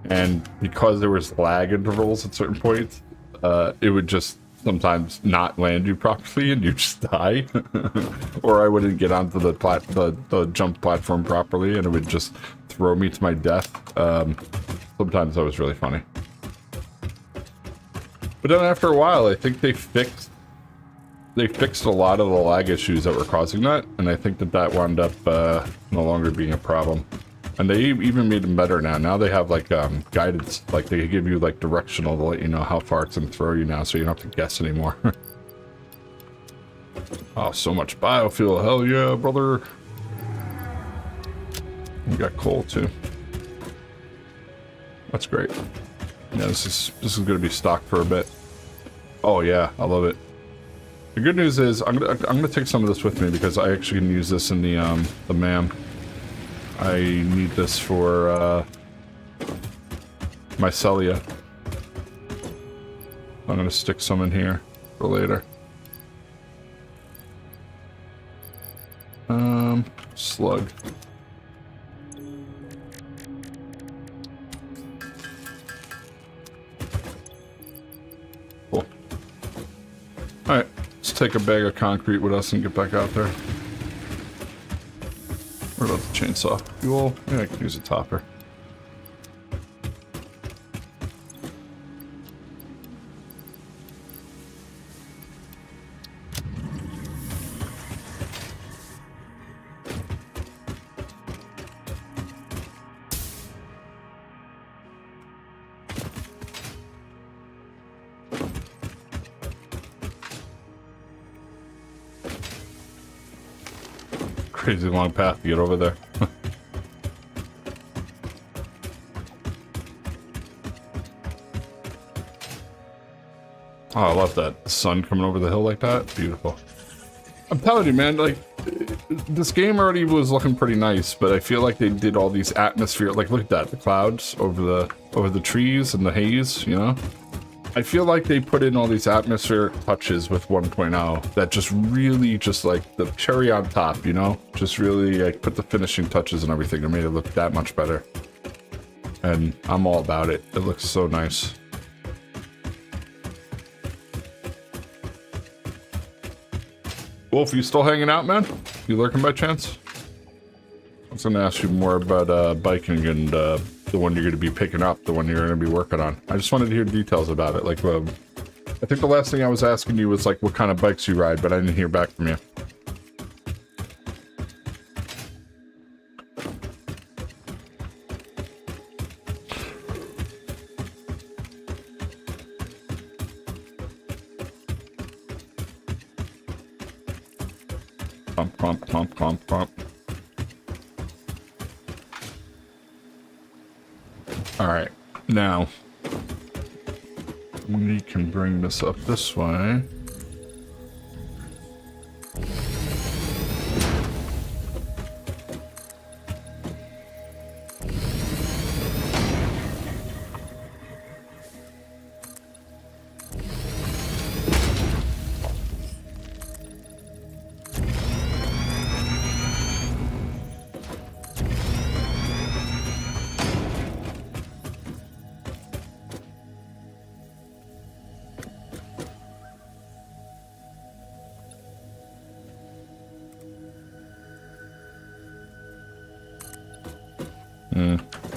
And because there was lag intervals at certain points, it would just sometimes not land you properly and you just die. Or I wouldn't get onto the jump platform properly and it would just throw me to my death. Sometimes that was really funny. But then after a while, I think they fixed a lot of the lag issues that were causing that, and I think that wound up no longer being a problem. And they even made them better now. Now they have like guidance, like they give you like directional to let you know how far it's gonna throw you now, so you don't have to guess anymore. Oh, so much biofuel! Hell yeah, brother! You got coal too. That's great. Yeah, this is gonna be stocked for a bit. Oh yeah, I love it. The good news is I'm gonna take some of this with me because I actually can use this in the MAM. I need this for my Celia. I'm gonna stick some in here for later. Slug. Cool. Alright, let's take a bag of concrete with us and get back out there. What about the chainsaw? Fuel? Yeah, I can use a topper. crazy long path to get over there. Oh, I love that sun coming over the hill like that. Beautiful. I'm telling you, man, like, this game already was looking pretty nice, but I feel like they did all these atmosphere, like, look at that, the clouds over the trees and the haze, you know? I feel like they put in all these atmospheric touches with 1.0 that just really, just like the cherry on top, you know? Just really, like, put the finishing touches and everything and made it look that much better. And I'm all about it. It looks so nice. Wolf, you still hanging out, man? You lurking by chance? I was going to ask you more about biking and the one you're going to be picking up, the one you're going to be working on. I just wanted to hear details about it. Like, I think the last thing I was asking you was like what kind of bikes you ride, but I didn't hear back from you. Pump. All right, now we can bring this up this way.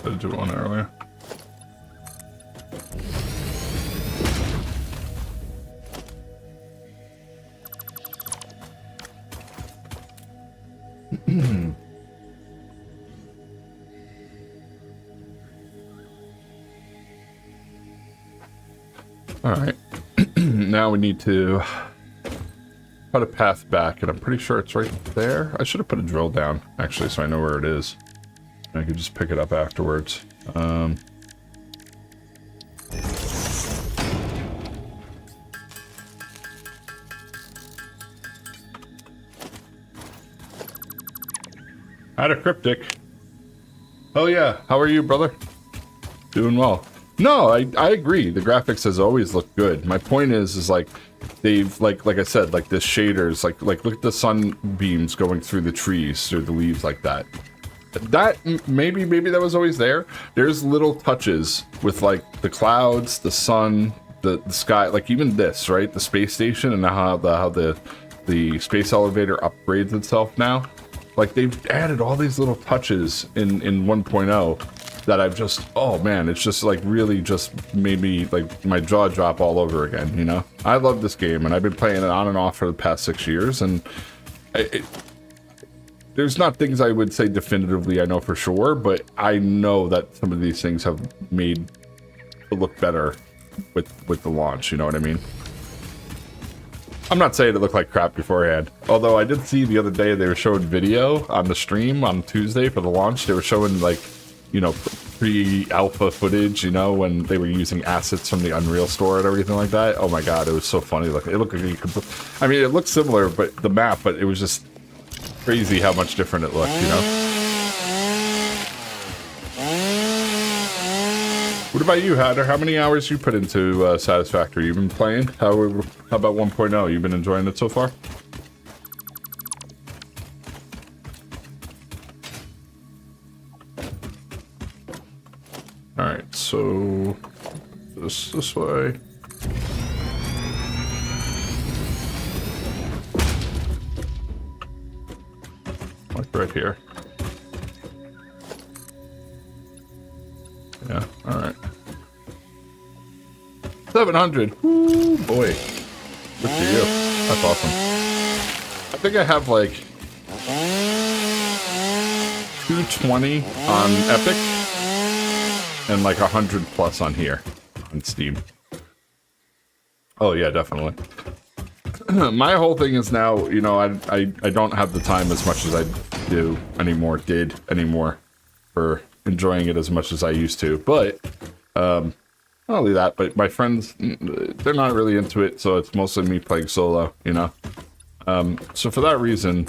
Did do one earlier. All right. Now we need to cut a path back, and I'm pretty sure it's right there. I should have put a drill down, actually, so I know where it is. I could just pick it up afterwards. I had a cryptic. Oh yeah, how are you, brother? Doing well. No, I agree. The graphics has always looked good. My point is like they've like I said, like the shaders, like look at the sunbeams going through the trees, through the leaves like that. That maybe that was always there. There's little touches with like the clouds, the sun, the sky, like even this, right? The space station and how the space elevator upgrades itself now. Like they've added all these little touches in 1.0 that I've just, oh man, it's just like really just made me like my jaw drop all over again, you know? I love this game and I've been playing it on and off for the past 6 years, and there's not things I would say definitively I know for sure, but I know that some of these things have made it look better with the launch, you know what I mean? I'm not saying it looked like crap beforehand, although I did see the other day they were showing video on the stream on Tuesday for the launch. They were showing like, you know, pre-alpha footage, you know, when they were using assets from the Unreal Store and everything like that. Oh my god, it was so funny. Like it looked like you could, I mean, it looked similar, but the map, but it was just crazy how much different it looked, you know? What about you, Hatter? How many hours you put into Satisfactory? You've been playing? How about 1.0? You've been enjoying it so far? Alright, so this way. Like right here. Yeah, alright. 700! Woo, boy. Good for you. That's awesome. I think I have like 220 on Epic and like 100 plus on here on Steam. Oh yeah, definitely. My whole thing is now, you know, I don't have the time as much as did anymore for enjoying it as much as I used to. But not only that, but my friends, they're not really into it, so it's mostly me playing solo, you know? So for that reason,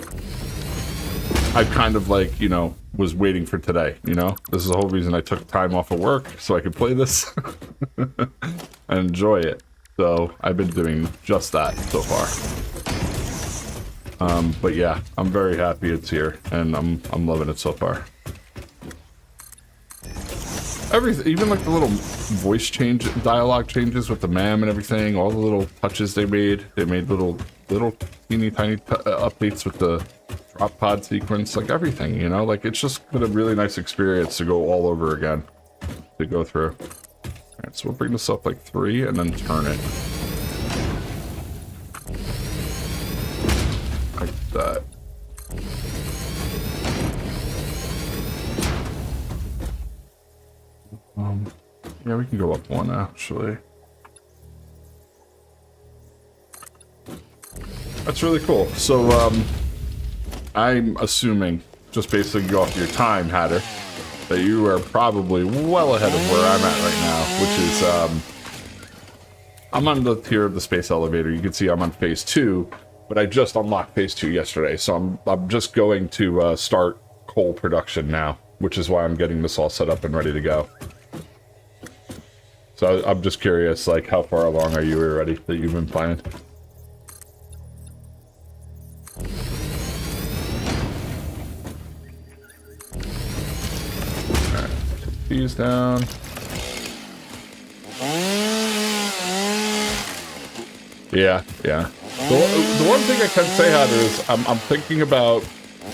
I kind of like, you know, was waiting for today, you know? This is the whole reason I took time off of work, so I could play this and enjoy it. So I've been doing just that so far. But yeah, I'm very happy it's here, and I'm loving it so far. Everything, even like the little voice change, dialogue changes with the ma'am and everything, all the little touches they made little teeny tiny updates with the drop pod sequence, like everything, you know, like it's just been a really nice experience to go all over again, to go through. Alright, so we'll bring this up like 3 and then turn it. Like that. Yeah, we can go up 1 actually. That's really cool. So, I'm assuming, just basing off your time, Hatter, that you are probably well ahead of where I'm at right now, which is, I'm on the tier of the space elevator. You can see I'm on phase 2, but I just unlocked phase 2 yesterday, so I'm just going to start coal production now, which is why I'm getting this all set up and ready to go. So I'm just curious, like, how far along are you already that you've been playing? Alright, put these down. Yeah. The one thing I can say, Hatter, is I'm thinking about,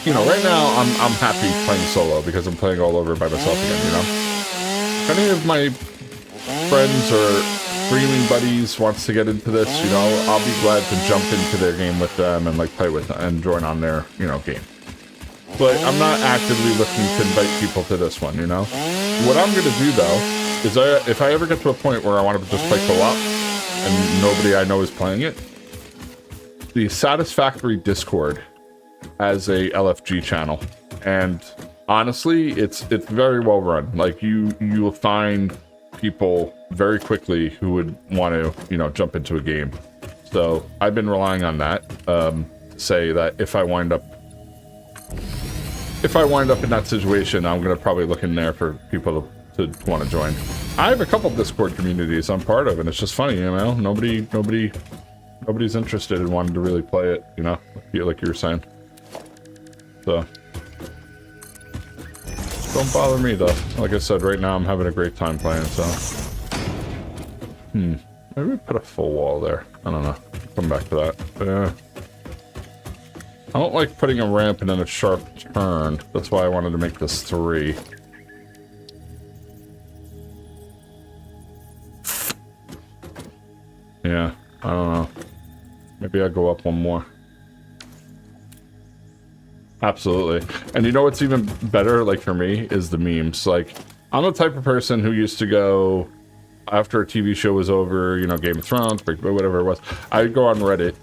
you know, right now I'm happy playing solo because I'm playing all over by myself again, you know? If any of my friends or streaming buddies wants to get into this, you know, I'll be glad to jump into their game with them and like play with them and join on their, you know, game. But I'm not actively looking to invite people to this one, you know? What I'm going to do, though, is if I ever get to a point where I want to just play co-op and nobody I know is playing it, the Satisfactory Discord has a LFG channel. And honestly, it's very well run. Like, you will find people very quickly who would want to, you know, jump into a game. So I've been relying on that to say that if I wind up in that situation, I'm gonna probably look in there for people to want to join. I have a couple Discord communities I'm part of, and it's just funny, you know, nobody's interested in wanting to really play it, you know, like you were saying. So don't bother me though. Like I said, right now I'm having a great time playing, so. Maybe we put a full wall there. I don't know. Come back to that. Yeah. I don't like putting a ramp and then a sharp turn. That's why I wanted to make this 3. Yeah, I don't know. Maybe I'll go up 1 more. Absolutely. And you know what's even better, like for me, is the memes. Like, I'm the type of person who used to go, after a TV show was over, you know, Game of Thrones, whatever it was, I'd go on Reddit,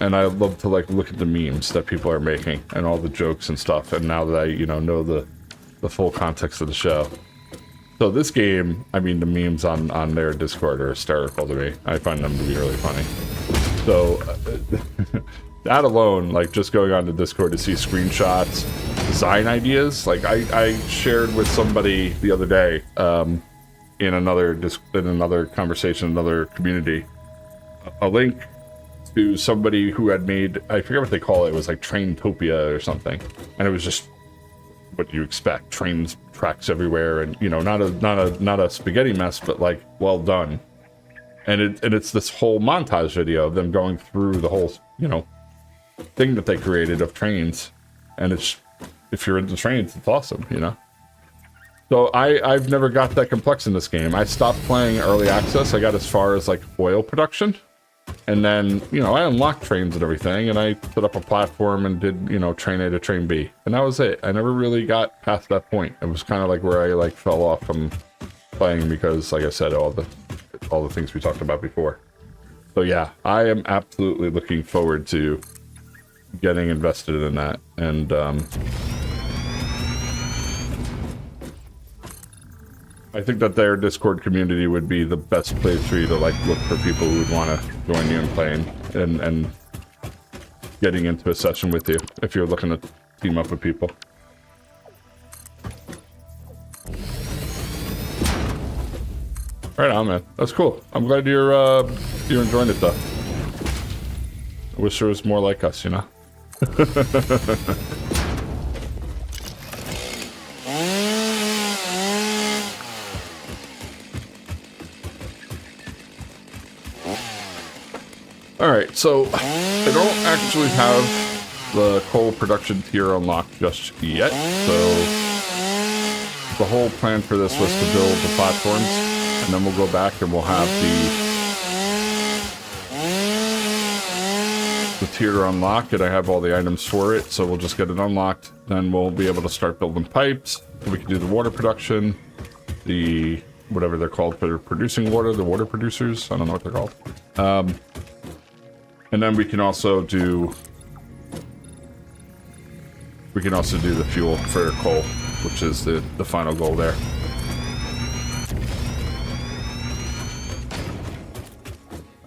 and I love to, like, look at the memes that people are making, and all the jokes and stuff, and now that I, you know the full context of the show. So this game, I mean, the memes on their Discord are hysterical to me. I find them to be really funny. So, that alone, like just going on to Discord to see screenshots, design ideas, like I shared with somebody the other day, in another conversation, another community, a link to somebody who had made, I forget what they call it, it was like Traintopia or something, and it was just what you expect, trains, tracks everywhere, and you know, not a spaghetti mess, but like well done. And it's this whole montage video of them going through the whole, you know, thing that they created of trains, and it's, if you're into trains, it's awesome, you know. So I've never got that complex in this game. I stopped playing early access. I got as far as like oil production, and then, you know, I unlocked trains and everything, and I put up a platform and did, you know, train A to train B, and that was it. I never really got past that point. It was kind of like where I like fell off from playing because, like I said, all the things we talked about before. So yeah, I am absolutely looking forward to getting invested in that, and I think that their Discord community would be the best place for you to like look for people who would want to join you in playing and getting into a session with you if you're looking to team up with people. Right on, man. That's cool. I'm glad you're enjoying it though. I wish there was more like us, you know. Alright, so I don't actually have the coal production tier unlocked just yet, so the whole plan for this was to build the platforms, and then we'll go back and we'll have the tier unlocked, and I have all the items for it, so we'll just get it unlocked, then we'll be able to start building pipes, we can do the water production, the whatever they're called for producing water, the water producers, I don't know what they're called. And then we can also do the fuel for coal, which is the final goal there.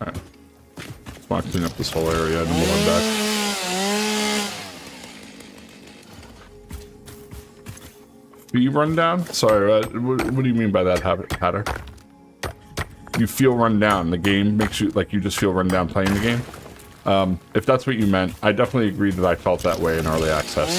Alright. Just want to clean up this whole area and we'll run back. Do you run down? Sorry, what do you mean by that, Hatter? You feel run down. The game makes you, like, you just feel run down playing the game? If that's what you meant, I definitely agree that I felt that way in early access.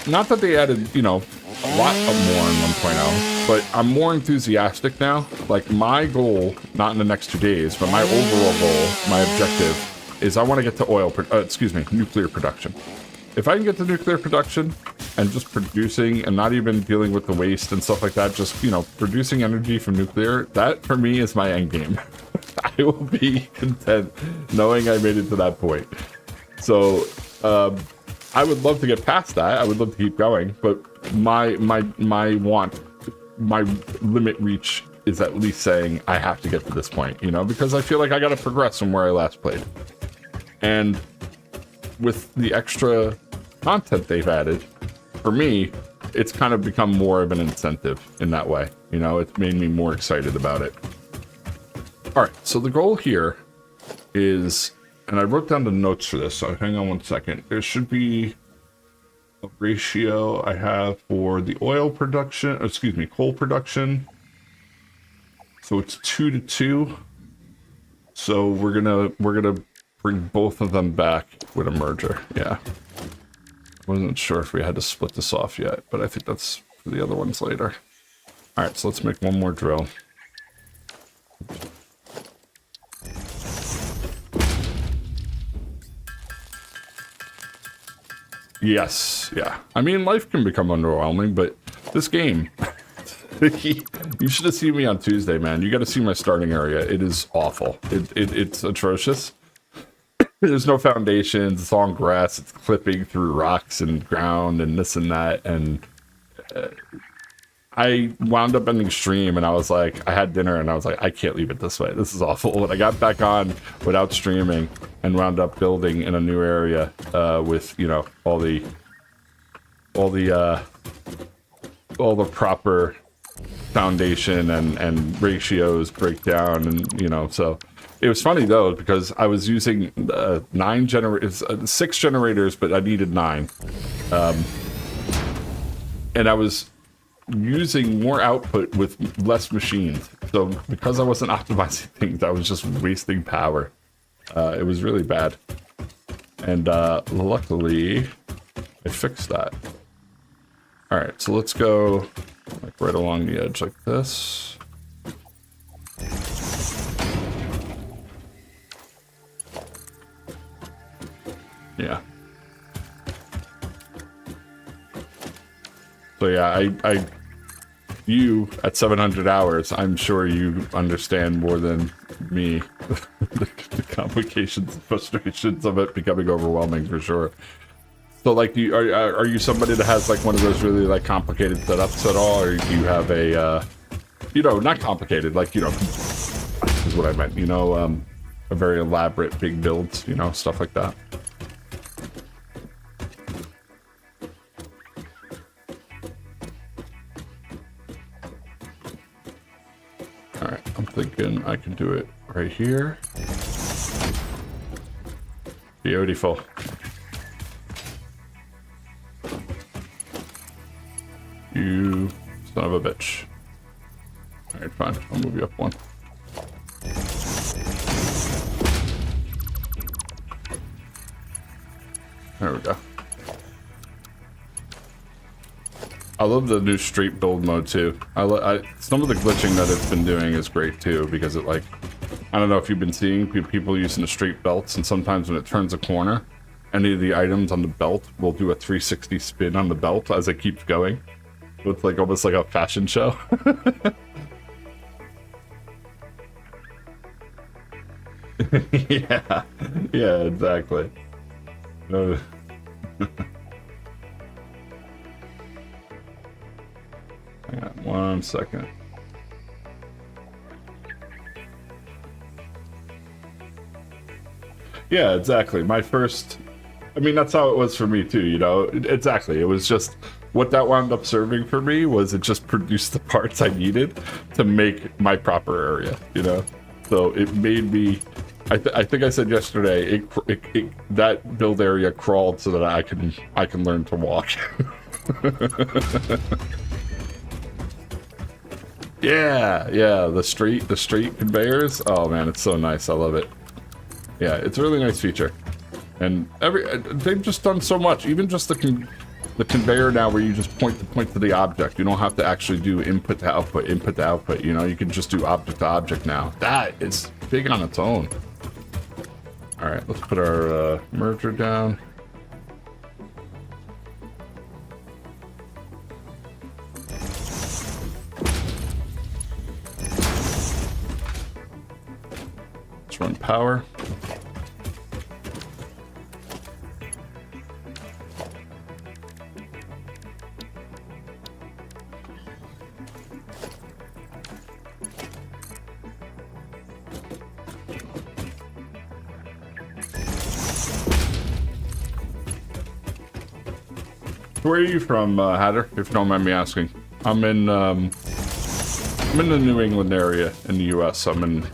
Not that they added, you know, a lot more in 1.0, but I'm more enthusiastic now. Like, my goal, not in the next 2 days, but my overall goal, my objective, is I want to get to nuclear production. If I can get to nuclear production and just producing and not even dealing with the waste and stuff like that, just, you know, producing energy from nuclear, that for me is my end game. I will be content knowing I made it to that point. So, I would love to get past that. I would love to keep going, but my limit reach is at least saying I have to get to this point, you know, because I feel like I got to progress from where I last played. And with the extra content they've added, for me, it's kind of become more of an incentive in that way. You know, it's made me more excited about it. All right, so the goal here is, and I wrote down the notes for this, so hang on one second. There should be a ratio I have for the oil production, coal production. So it's 2 to 2. So we're gonna bring both of them back with a merger. Yeah. Wasn't sure if we had to split this off yet, but I think that's for the other ones later. All right, so let's make one more drill. Yes, yeah. I mean, life can become underwhelming, but this game, you should have seen me on Tuesday, man. You got to see my starting area. It is awful. It's atrocious. There's no foundations. It's all on grass. It's clipping through rocks and ground and this and that. And I wound up ending stream, and I was like, I had dinner, and I was like, I can't leave it this way. This is awful. And I got back on without streaming and wound up building in a new area with, you know, all the proper foundation and ratios breakdown, and you know, so it was funny though because I was using 6 generators, but I needed 9, and I was using more output with less machines. So because I wasn't optimizing things, I was just wasting power. It was really bad, and luckily I fixed that. All right, so let's go like right along the edge like this. Yeah. So yeah, you at 700 hours, I'm sure you understand more than me the complications and frustrations of it becoming overwhelming for sure. So like, are you somebody that has like one of those really like complicated setups at all, or do you have a, you know, not complicated, like, you know, is what I meant, you know, a very elaborate big builds, you know, stuff like that. I can do it right here. Beautiful. You son of a bitch. Alright, fine. I'll move you up one. There we go. I love the new street build mode too. Some of the glitching that it's been doing is great too, because it like, I don't know if you've been seeing people using the street belts, and sometimes when it turns a corner, any of the items on the belt will do a 360 spin on the belt as it keeps going. So it's like almost like a fashion show. Yeah, exactly. No. Hang on 1 second. Yeah, exactly. My first... I mean, that's how it was for me too, you know? Exactly. It was just... What that wound up serving for me was it just produced the parts I needed to make my proper area, you know? So it made me... I think I said yesterday, that build area crawled so that I can learn to walk. Yeah, the street conveyors. Oh man, it's so nice. I love it. Yeah, it's a really nice feature. And they've just done so much. Even just the conveyor now, where you just point to the object. You don't have to actually do input to output. You know, you can just do object to object now. That is big on its own. All right, let's put our merger down. Let's run power. Where are you from, Hatter? If you don't mind me asking. I'm in the New England area in the U.S. I'm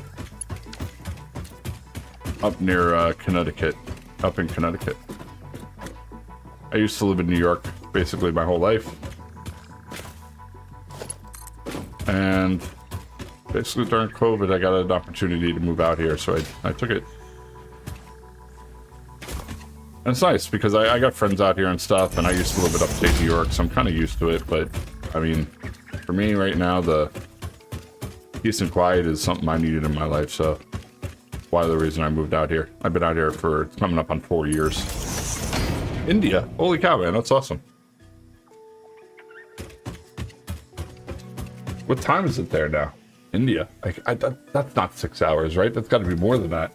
up near Connecticut, up in Connecticut. I used to live in New York basically my whole life, and basically during COVID, I got an opportunity to move out here, so I took it. And it's nice because I got friends out here and stuff, and I used to live in upstate New York, so I'm kind of used to it. But I mean, for me right now, the peace and quiet is something I needed in my life, so why the reason I moved out here. I've been out here for coming up on 4 years. India, holy cow, man, that's awesome. What time is it there now? India, that's not 6 hours, right? That's got to be more than that.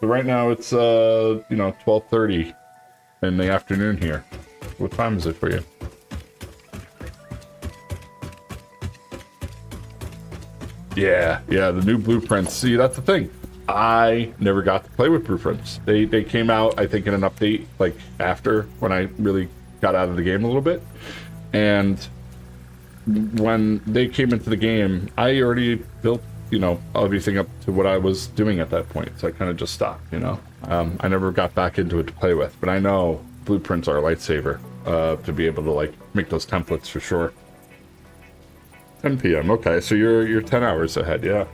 So right now it's, 12:30 in the afternoon here. What time is it for you? Yeah, the new blueprints. See, that's the thing. I never got to play with blueprints. They came out, I think, in an update, like, after, when I really got out of the game a little bit. And when they came into the game, I already built, everything up to what I was doing at that point. So I kind of just stopped, I never got back into it to play with, but I know blueprints are a lightsaber to be able to, like, make those templates for sure. 10 p.m. Okay, so you're 10 hours ahead, yeah.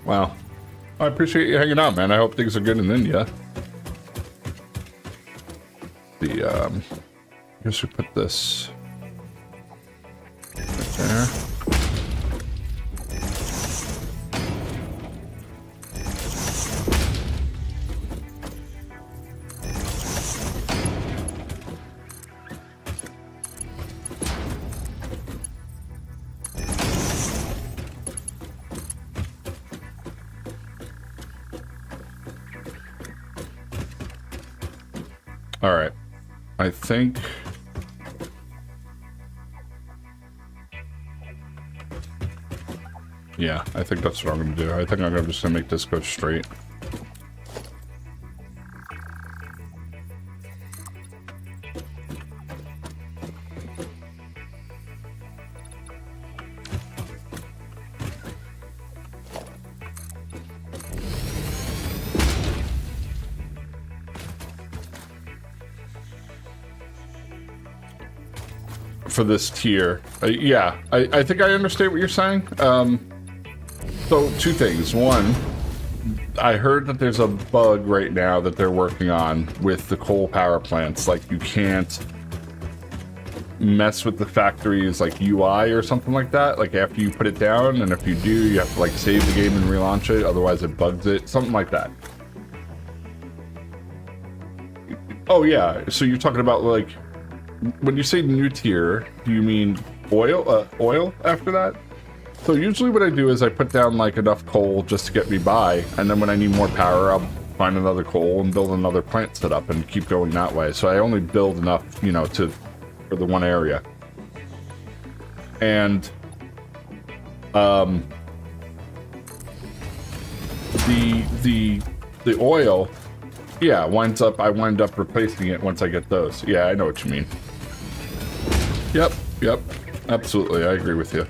Wow. I appreciate you hanging out, man. I hope things are good in India. I guess we put this right there. All right, I think I think that's what I'm gonna do. I think I'm just gonna make this go straight. for this tier. Yeah, I think I understand what you're saying. So two things. One, I heard that there's a bug right now that they're working on with the coal power plants. Like, you can't mess with the factory's like UI or something like that, like after you put it down, and if you do, you have to like save the game and relaunch it, otherwise it bugs it, something like that. Oh yeah, so you're talking about like, when you say new tier, do you mean oil after that? So usually what I do is I put down like enough coal just to get me by, and then when I need more power, I'll find another coal and build another plant set up and keep going that way. So I only build enough, you know, for the one area. And the oil, yeah, I wind up replacing it once I get those. Yeah, I know what you mean. Yep, absolutely, I agree with you.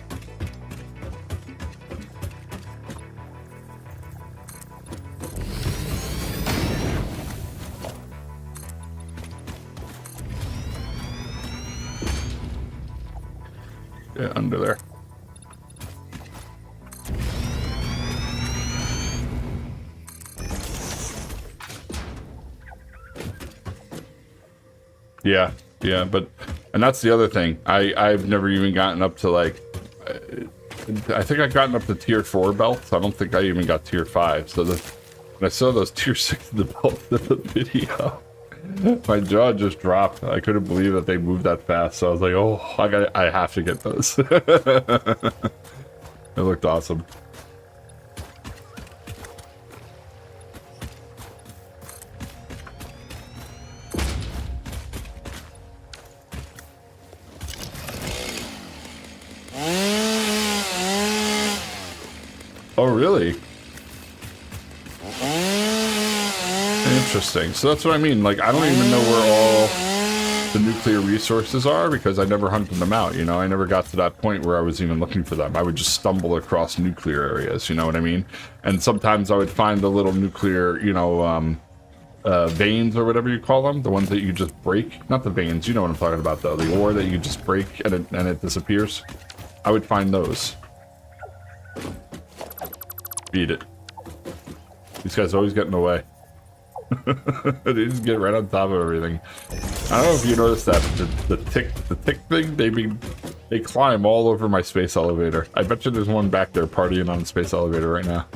Yeah, under there. Yeah, but, and that's the other thing. I've never even gotten up to like, I think I've gotten up to tier 4 belts. I don't think I even got tier 5. So when I saw those tier 6 the belts in the video, my jaw just dropped. I couldn't believe that they moved that fast. So I was like, oh, I have to get those. It looked awesome. Oh, really? Interesting. So that's what I mean. Like, I don't even know where all the nuclear resources are because I never hunted them out, you know? I never got to that point where I was even looking for them. I would just stumble across nuclear areas, you know what I mean? And sometimes I would find the little nuclear, you know, veins or whatever you call them. The ones that you just break. Not the veins, you know what I'm talking about, though. The ore that you just break and it disappears. I would find those. Beat it. These guys always get in the way. They just get right on top of everything. I don't know if you noticed that the tick thing. They climb all over my space elevator. I bet you there's one back there partying on the space elevator right now.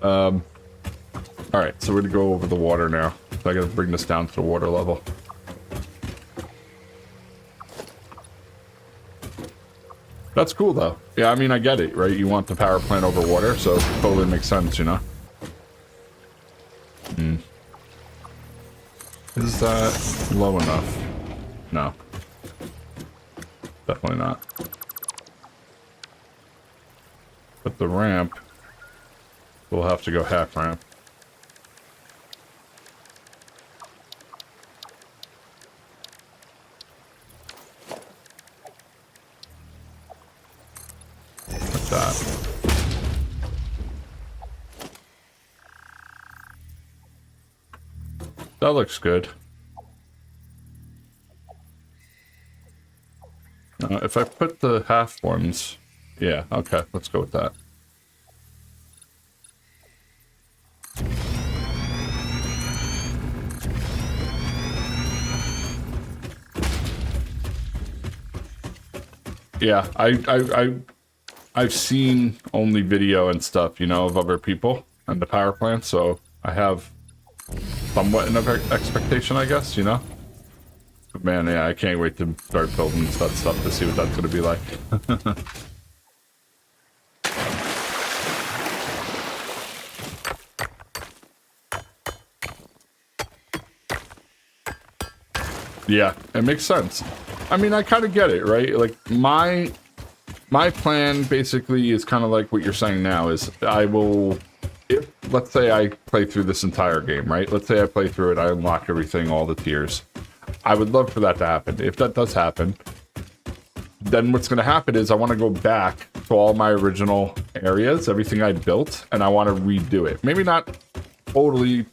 All right, so we're gonna go over the water now. So I gotta bring this down to the water level. That's cool though. Yeah, I mean, I get it, right? You want the power plant over water, so it totally makes sense, you know? Is that low enough? No. Definitely not. But the ramp, we'll have to go half ramp. Like that. That looks good. If I put the half ones, yeah, okay, let's go with that. Yeah, I've seen only video and stuff, you know, of other people and the power plant, so I have somewhat an expectation, I guess, you know? But man, yeah, I can't wait to start building that stuff to see what that's going to be like. Yeah, it makes sense. I mean, I kind of get it, right? Like, my plan basically is kind of like what you're saying now, is I will... If, let's say I play through this entire game, right? Let's say I play through it, I unlock everything, all the tiers. I would love for that to happen. If that does happen, then what's going to happen is I want to go back to all my original areas, everything I built, and I want to redo it. Maybe not totally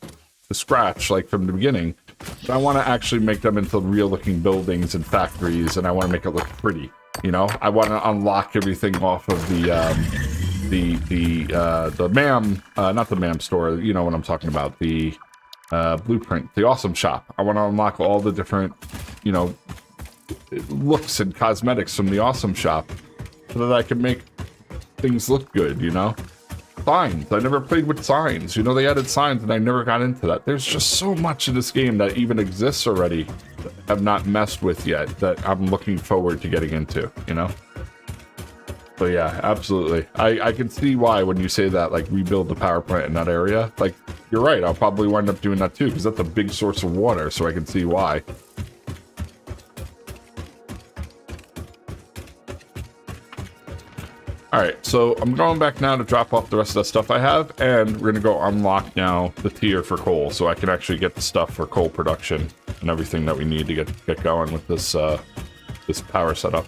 to scratch, like from the beginning, But I want to actually make them into real-looking buildings and factories, and I want to make it look pretty. You know, I want to unlock everything off of the MAM, not the MAM store. You know what I'm talking about? The Blueprint, the Awesome Shop. I want to unlock all the different, you know, looks and cosmetics from the Awesome Shop, so that I can make things look good. You know. Signs. I never played with signs. You know, they added signs and I never got into that. There's just so much in this game that even exists already that I have not messed with yet that I'm looking forward to getting into, you know? So yeah, absolutely. I can see why when you say that, like, rebuild the power plant in that area. Like, you're right. I'll probably wind up doing that too, because that's a big source of water, so I can see why. Alright, so I'm going back now to drop off the rest of the stuff I have, and we're going to go unlock now the tier for coal, so I can actually get the stuff for coal production and everything that we need to get going with this, this power setup.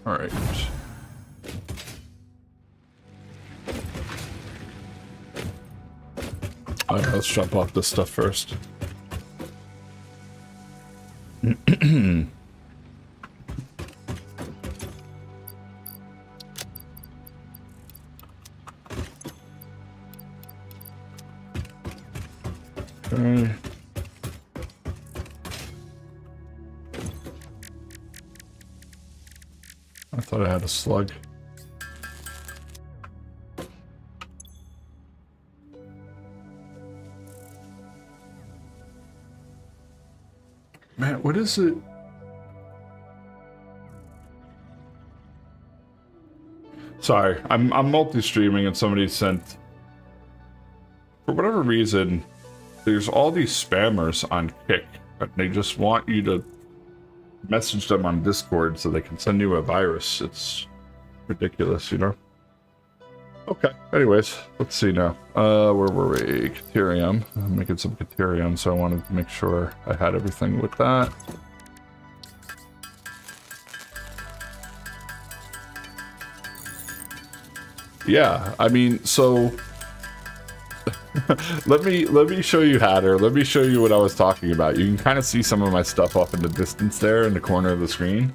Alright. Alright, let's jump off this stuff first. Okay. I thought I had a slug. Man, what is it? Sorry, I'm multi-streaming and somebody sent... For whatever reason, there's all these spammers on Kick, but they just want you to message them on Discord so they can send you a virus. It's ridiculous, you know? Okay, anyways, let's see now. Where were we? Caterium. I'm making some Caterium, so I wanted to make sure I had everything with that. Yeah, I mean, so... let me show you Hatter. Let me show you what I was talking about. You can kind of see some of my stuff off in the distance there in the corner of the screen.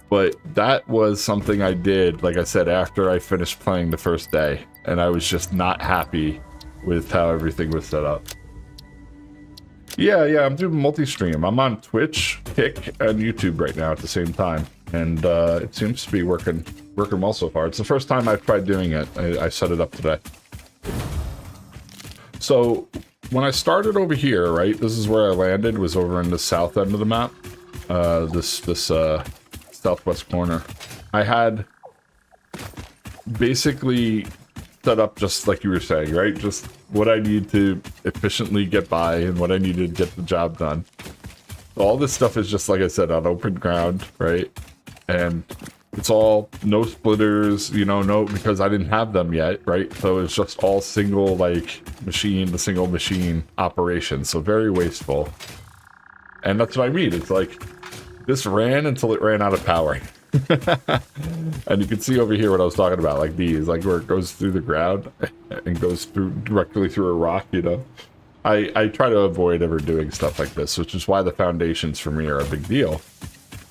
But that was something I did, like I said, after I finished playing the first day. And I was just not happy with how everything was set up. Yeah, I'm doing multi-stream. I'm on Twitch, Kick, and YouTube right now at the same time. And it seems to be working well so far. It's the first time I've tried doing it. I set it up today. So, when I started over here, right, this is where I landed, was over in the south end of the map. This southwest corner. I had basically set up just like you were saying, right? Just what I need to efficiently get by and what I needed to get the job done. All this stuff is just, like I said, on open ground, right? And it's all no splitters, you know, no, because I didn't have them yet, right? So it's just all single, like, single machine operation. So very wasteful. And that's what I mean. It's like, this ran until it ran out of power. And you can see over here what I was talking about, like these, like where it goes through the ground and goes through directly through a rock, you know? I try to avoid ever doing stuff like this, which is why the foundations for me are a big deal.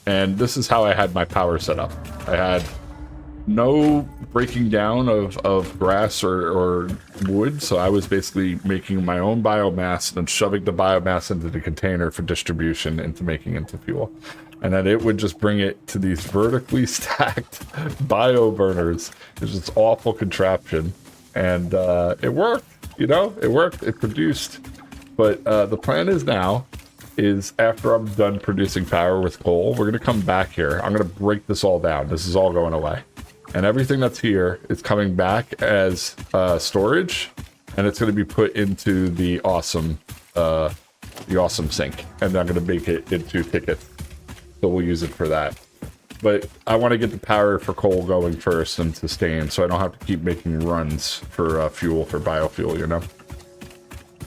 And this is how I had my power set up. I had no breaking down of grass or wood, so I was basically making my own biomass and then shoving the biomass into the container for distribution into making into fuel. And then it would just bring it to these vertically stacked bio burners. It's this awful contraption. And it worked, you know? It worked. It produced. But the plan is now, is after I'm done producing power with coal, we're going to come back here. I'm going to break this all down. This is all going away. And everything that's here is coming back as storage, and it's going to be put into the awesome sink. And I'm going to make it into tickets. So we'll use it for that. But I want to get the power for coal going first and sustain, so I don't have to keep making runs for fuel, for biofuel, you know?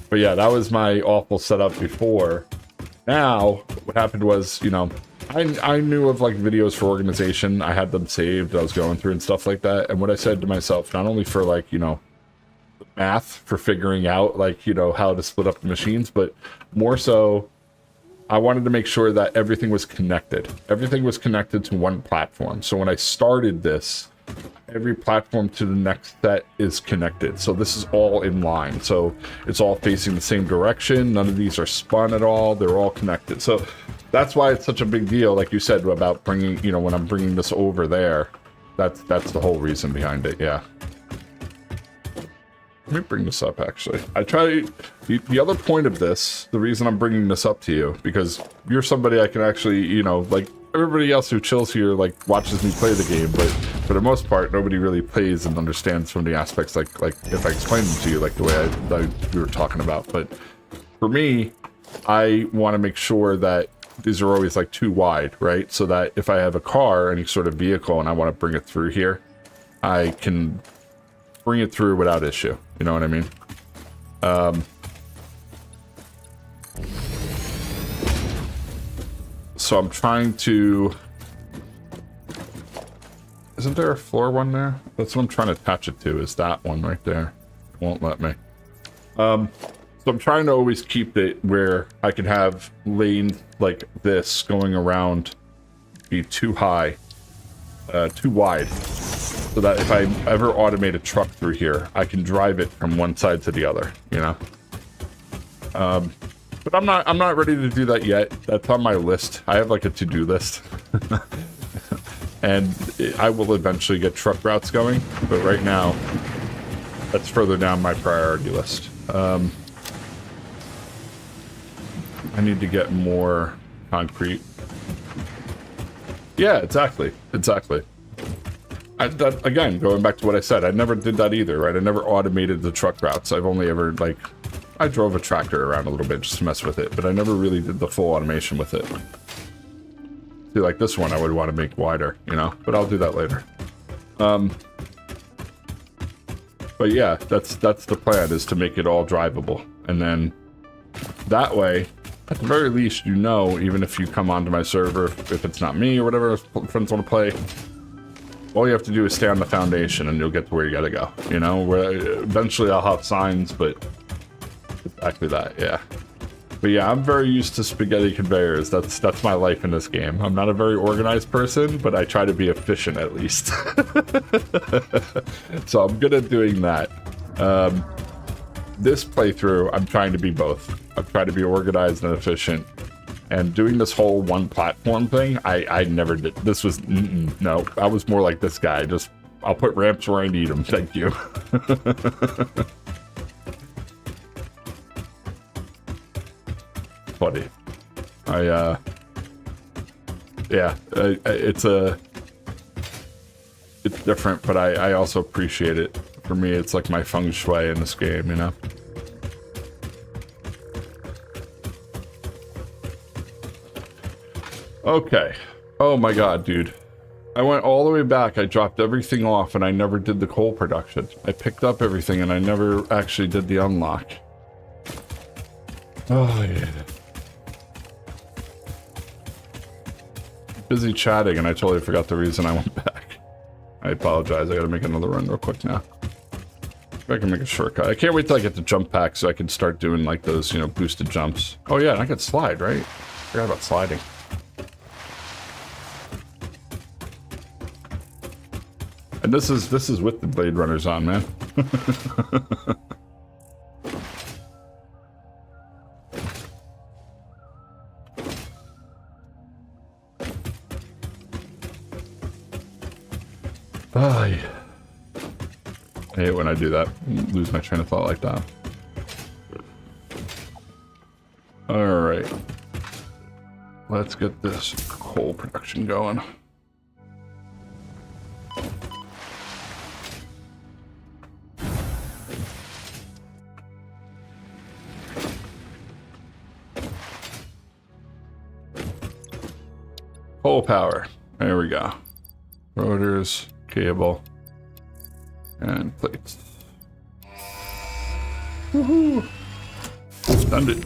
But yeah, that was my awful setup before. Now, what happened was, you know, I knew of like videos for organization. I had them saved. I was going through and stuff like that. And what I said to myself, not only for like, you know, math for figuring out like, you know, how to split up the machines, but more so I wanted to make sure that everything was connected. Everything was connected to one platform. So when I started this, every platform to the next set is connected. So this is all in line. So it's all facing the same direction. None of these are spun at all. They're all connected. So that's why it's such a big deal, like you said, about bringing, you know, when I'm bringing this over there, that's the whole reason behind it, yeah. Let me bring this up, actually. I try, the other point of this, the reason I'm bringing this up to you, because you're somebody I can actually, you know, like, everybody else who chills here, like, watches me play the game, but for the most part, nobody really plays and understands some of the aspects, like if I explain them to you, like the way we were talking about. But for me, I want to make sure that these are always like too wide, right? So that if I have a car, any sort of vehicle, and I want to bring it through here, I can bring it through without issue. You know what I mean? So I'm trying to... Isn't there a floor one there? That's what I'm trying to attach it to, is that one right there. It won't let me. So I'm trying to always keep it where I can have lanes like this going around be too high, too wide, so that if I ever automate a truck through here, I can drive it from one side to the other, you know? But I'm not ready to do that yet. That's on my list. I have like a to-do list. And I will eventually get truck routes going, but right now, that's further down my priority list. I need to get more concrete. Yeah, exactly. Again, going back to what I said, I never did that either, right? I never automated the truck routes. I've only ever, like, I drove a tractor around a little bit just to mess with it, but I never really did the full automation with it. See, like this one I would want to make wider, you know? But I'll do that later. But yeah, that's the plan, is to make it all drivable. And then that way, at the very least, you know, even if you come onto my server, if it's not me or whatever, if friends want to play, all you have to do is stay on the foundation and you'll get to where you gotta go. You know, where eventually I'll have signs, but exactly that, yeah. But yeah, I'm very used to spaghetti conveyors. That's my life in this game. I'm not a very organized person, but I try to be efficient at least. So I'm good at doing that. This playthrough, I'm trying to be both. I'm trying to be organized and efficient. And doing this whole one platform thing, I never did. This was, no, I was more like this guy. Just, I'll put ramps where I need them. Thank you. Funny. Yeah, it's different, but I also appreciate it. For me, it's like my feng shui in this game, you know? Okay. Oh my god, dude. I went all the way back, I dropped everything off, and I never did the coal production. I picked up everything, and I never actually did the unlock. Oh, yeah. Busy chatting, and I totally forgot the reason I went back. I apologize, I gotta make another run real quick now. I can make a shortcut. I can't wait till I get the jump pack so I can start doing like those, you know, boosted jumps. Oh yeah, and I could slide, right? Forgot about sliding. And this is with the Blade Runners on, man. Oh, yeah. I hate when I do that. Lose my train of thought like that. Alright. Let's get this coal production going. Coal power. There we go. Rotors, cable, and plates. Woohoo! Done it.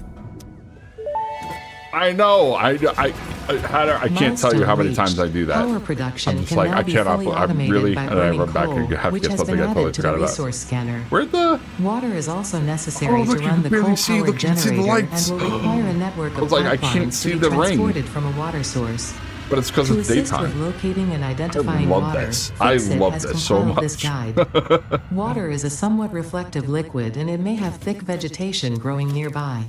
I know. I can't tell you how many times I do that. Power production I'm just can like, now I be cannot. fully I automated really. by And I burning run back coal, and have to which get has something been I totally added to the forgot about. resource scanner. Where'd the? Water is also necessary Oh, look, to you run can the barely coal-powered see. Look, you can see the generator lights. and will require a network I of was like, I pipelines can't see to be the ring. transported from a water source. But it's because To it's assist daytime. with locating and identifying love water, this. I Fixit love has this so compiled much. this guide. Water is a somewhat reflective liquid and it may have thick vegetation growing nearby.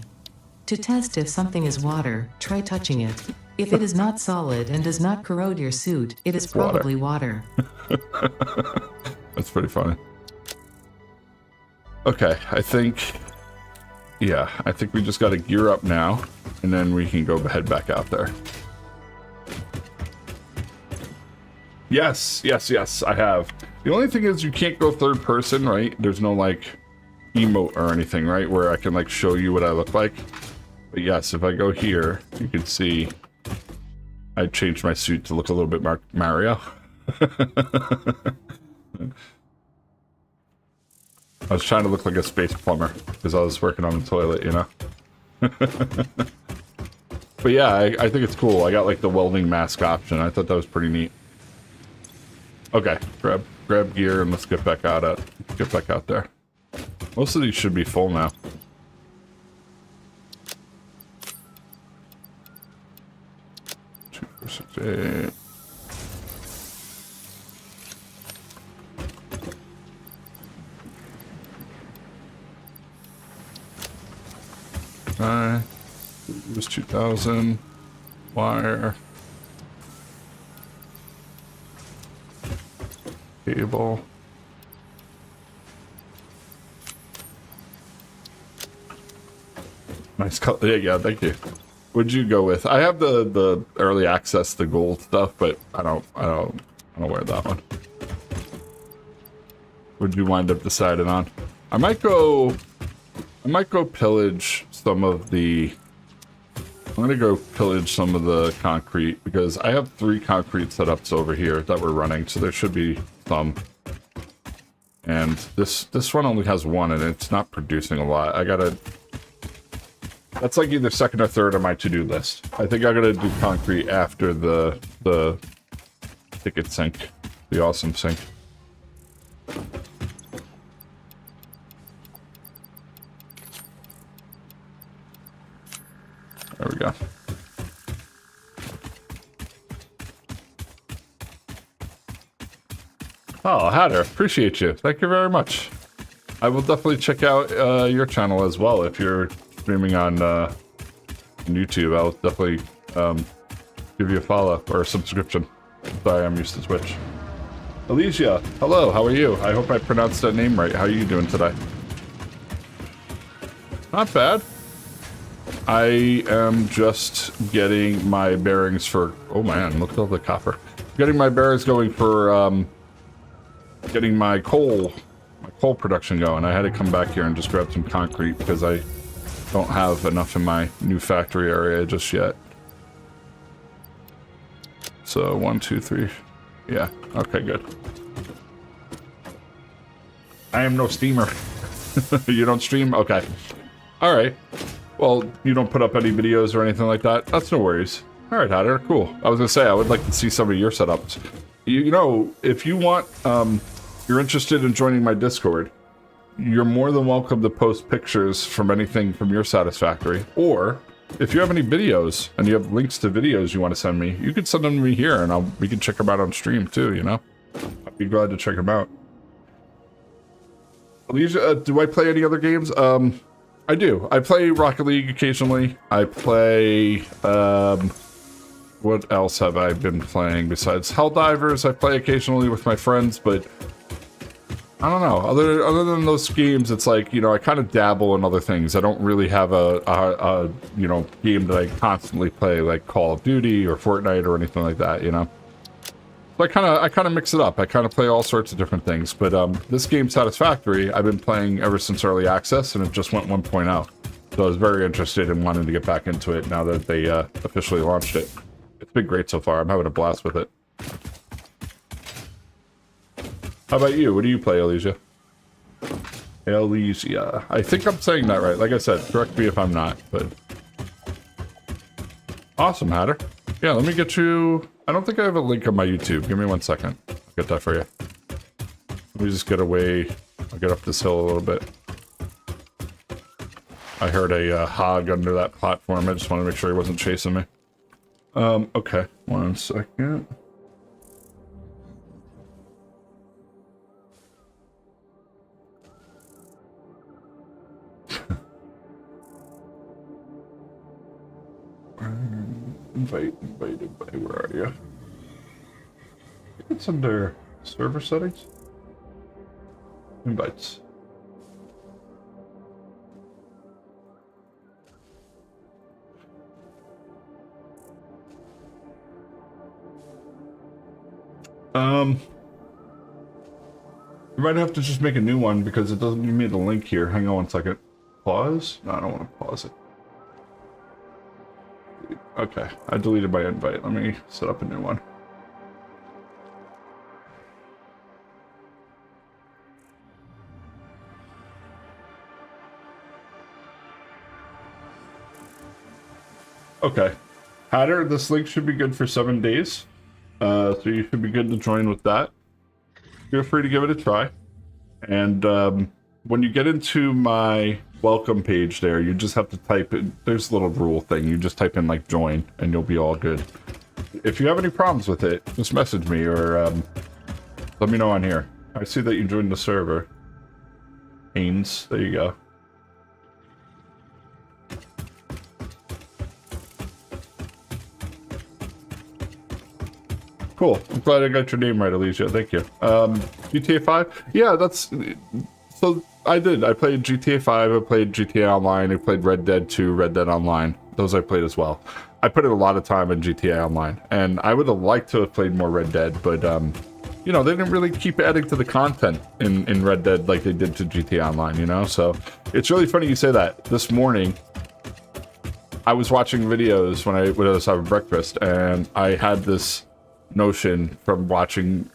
To test if something is water, try touching it. If it is not solid and does not corrode your suit, it is probably water. That's pretty funny. Okay, I think we just got to gear up now, and then we can go head back out there. Yes, I have. The only thing is you can't go third person, right? There's no, like, emote or anything, right? Where I can, like, show you what I look like. But yes, if I go here, you can see I changed my suit to look a little bit Mario. I was trying to look like a space plumber because I was working on the toilet, you know? But yeah, I think it's cool. I got like the welding mask option. I thought that was pretty neat. Okay, grab gear and let's get back out there. Most of these should be full now. 2, 4, 6, 8. It was 2,000 wire, cable, nice color. Yeah, thank you. What'd you go with? I have the early access, the gold stuff, but I don't wear that one. What'd you wind up deciding on? I might go pillage some of the... I'm gonna go pillage some of the concrete because I have 3 concrete setups over here that we're running, so there should be some. And this one only has 1 and it's not producing a lot. That's like either second or third on my to-do list. I think I gotta do concrete after the ticket sink, the awesome sink. There we go. Oh, Hatter, appreciate you. Thank you very much. I will definitely check out your channel as well if you're streaming on YouTube. I'll definitely give you a follow or a subscription. Sorry, I'm used to Twitch. Alicia, hello, how are you? I hope I pronounced that name right. How are you doing today? Not bad. I am just getting my bearings for... Oh man, look at all the copper. Getting my bearings going for getting my coal production going. I had to come back here and just grab some concrete because I don't have enough in my new factory area just yet. So 1, 2, 3. Yeah, okay, good. I am no steamer. You don't stream? Okay. All right. Well, you don't put up any videos or anything like that? That's no worries. All right, Hatter, cool. I was gonna say, I would like to see some of your setups. You know, if you want, you're interested in joining my Discord, you're more than welcome to post pictures from anything from your Satisfactory. Or, if you have any videos, and you have links to videos you want to send me, you can send them to me here, and we can check them out on stream too, you know? I'd be glad to check them out. Alicia, do I play any other games? I do. I play Rocket League occasionally. I play, what else have I been playing besides Helldivers? I play occasionally with my friends, but I don't know. Other than those games, it's like, you know, I kind of dabble in other things. I don't really have a you know, game that I constantly play, like Call of Duty or Fortnite or anything like that, you know? So I kind of mix it up. I kind of play all sorts of different things. But this game, Satisfactory, I've been playing ever since early access, and it just went 1.0. So I was very interested in wanting to get back into it now that they officially launched it. It's been great so far. I'm having a blast with it. How about you? What do you play, Elysia? Elysia. I think I'm saying that right. Like I said, correct me if I'm not, but... Awesome, Hatter. Yeah, let me get you... I don't think I have a link on my YouTube. Give me 1 second. I'll get that for you. Let me just get away. I'll get up this hill a little bit. I heard a hog under that platform. I just want to make sure he wasn't chasing me. Okay. 1 second. Invite. Where are you? It's under server settings. Invites. You might have to just make a new one because it doesn't give me the link here. Hang on 1 second. Pause? No, I don't want to pause it. Okay, I deleted my invite. Let me set up a new one. Okay. Hatter, this link should be good for 7 days. So you should be good to join with that. Feel free to give it a try. And when you get into my welcome page there, you just have to type in, there's a little rule thing. You just type in like join and you'll be all good. If you have any problems with it, just message me or let me know on here. I see that you joined the server. Haynes, there you go. Cool. I'm glad I got your name right, Elysia. Thank you. GTA 5? Yeah, that's... So, I did. I played GTA 5, I played GTA Online, I played Red Dead 2, Red Dead Online. Those I played as well. I put in a lot of time in GTA Online, and I would have liked to have played more Red Dead, but, you know, they didn't really keep adding to the content in Red Dead like they did to GTA Online, you know? So, it's really funny you say that. This morning, I was watching videos when I was having breakfast, and I had this notion from watching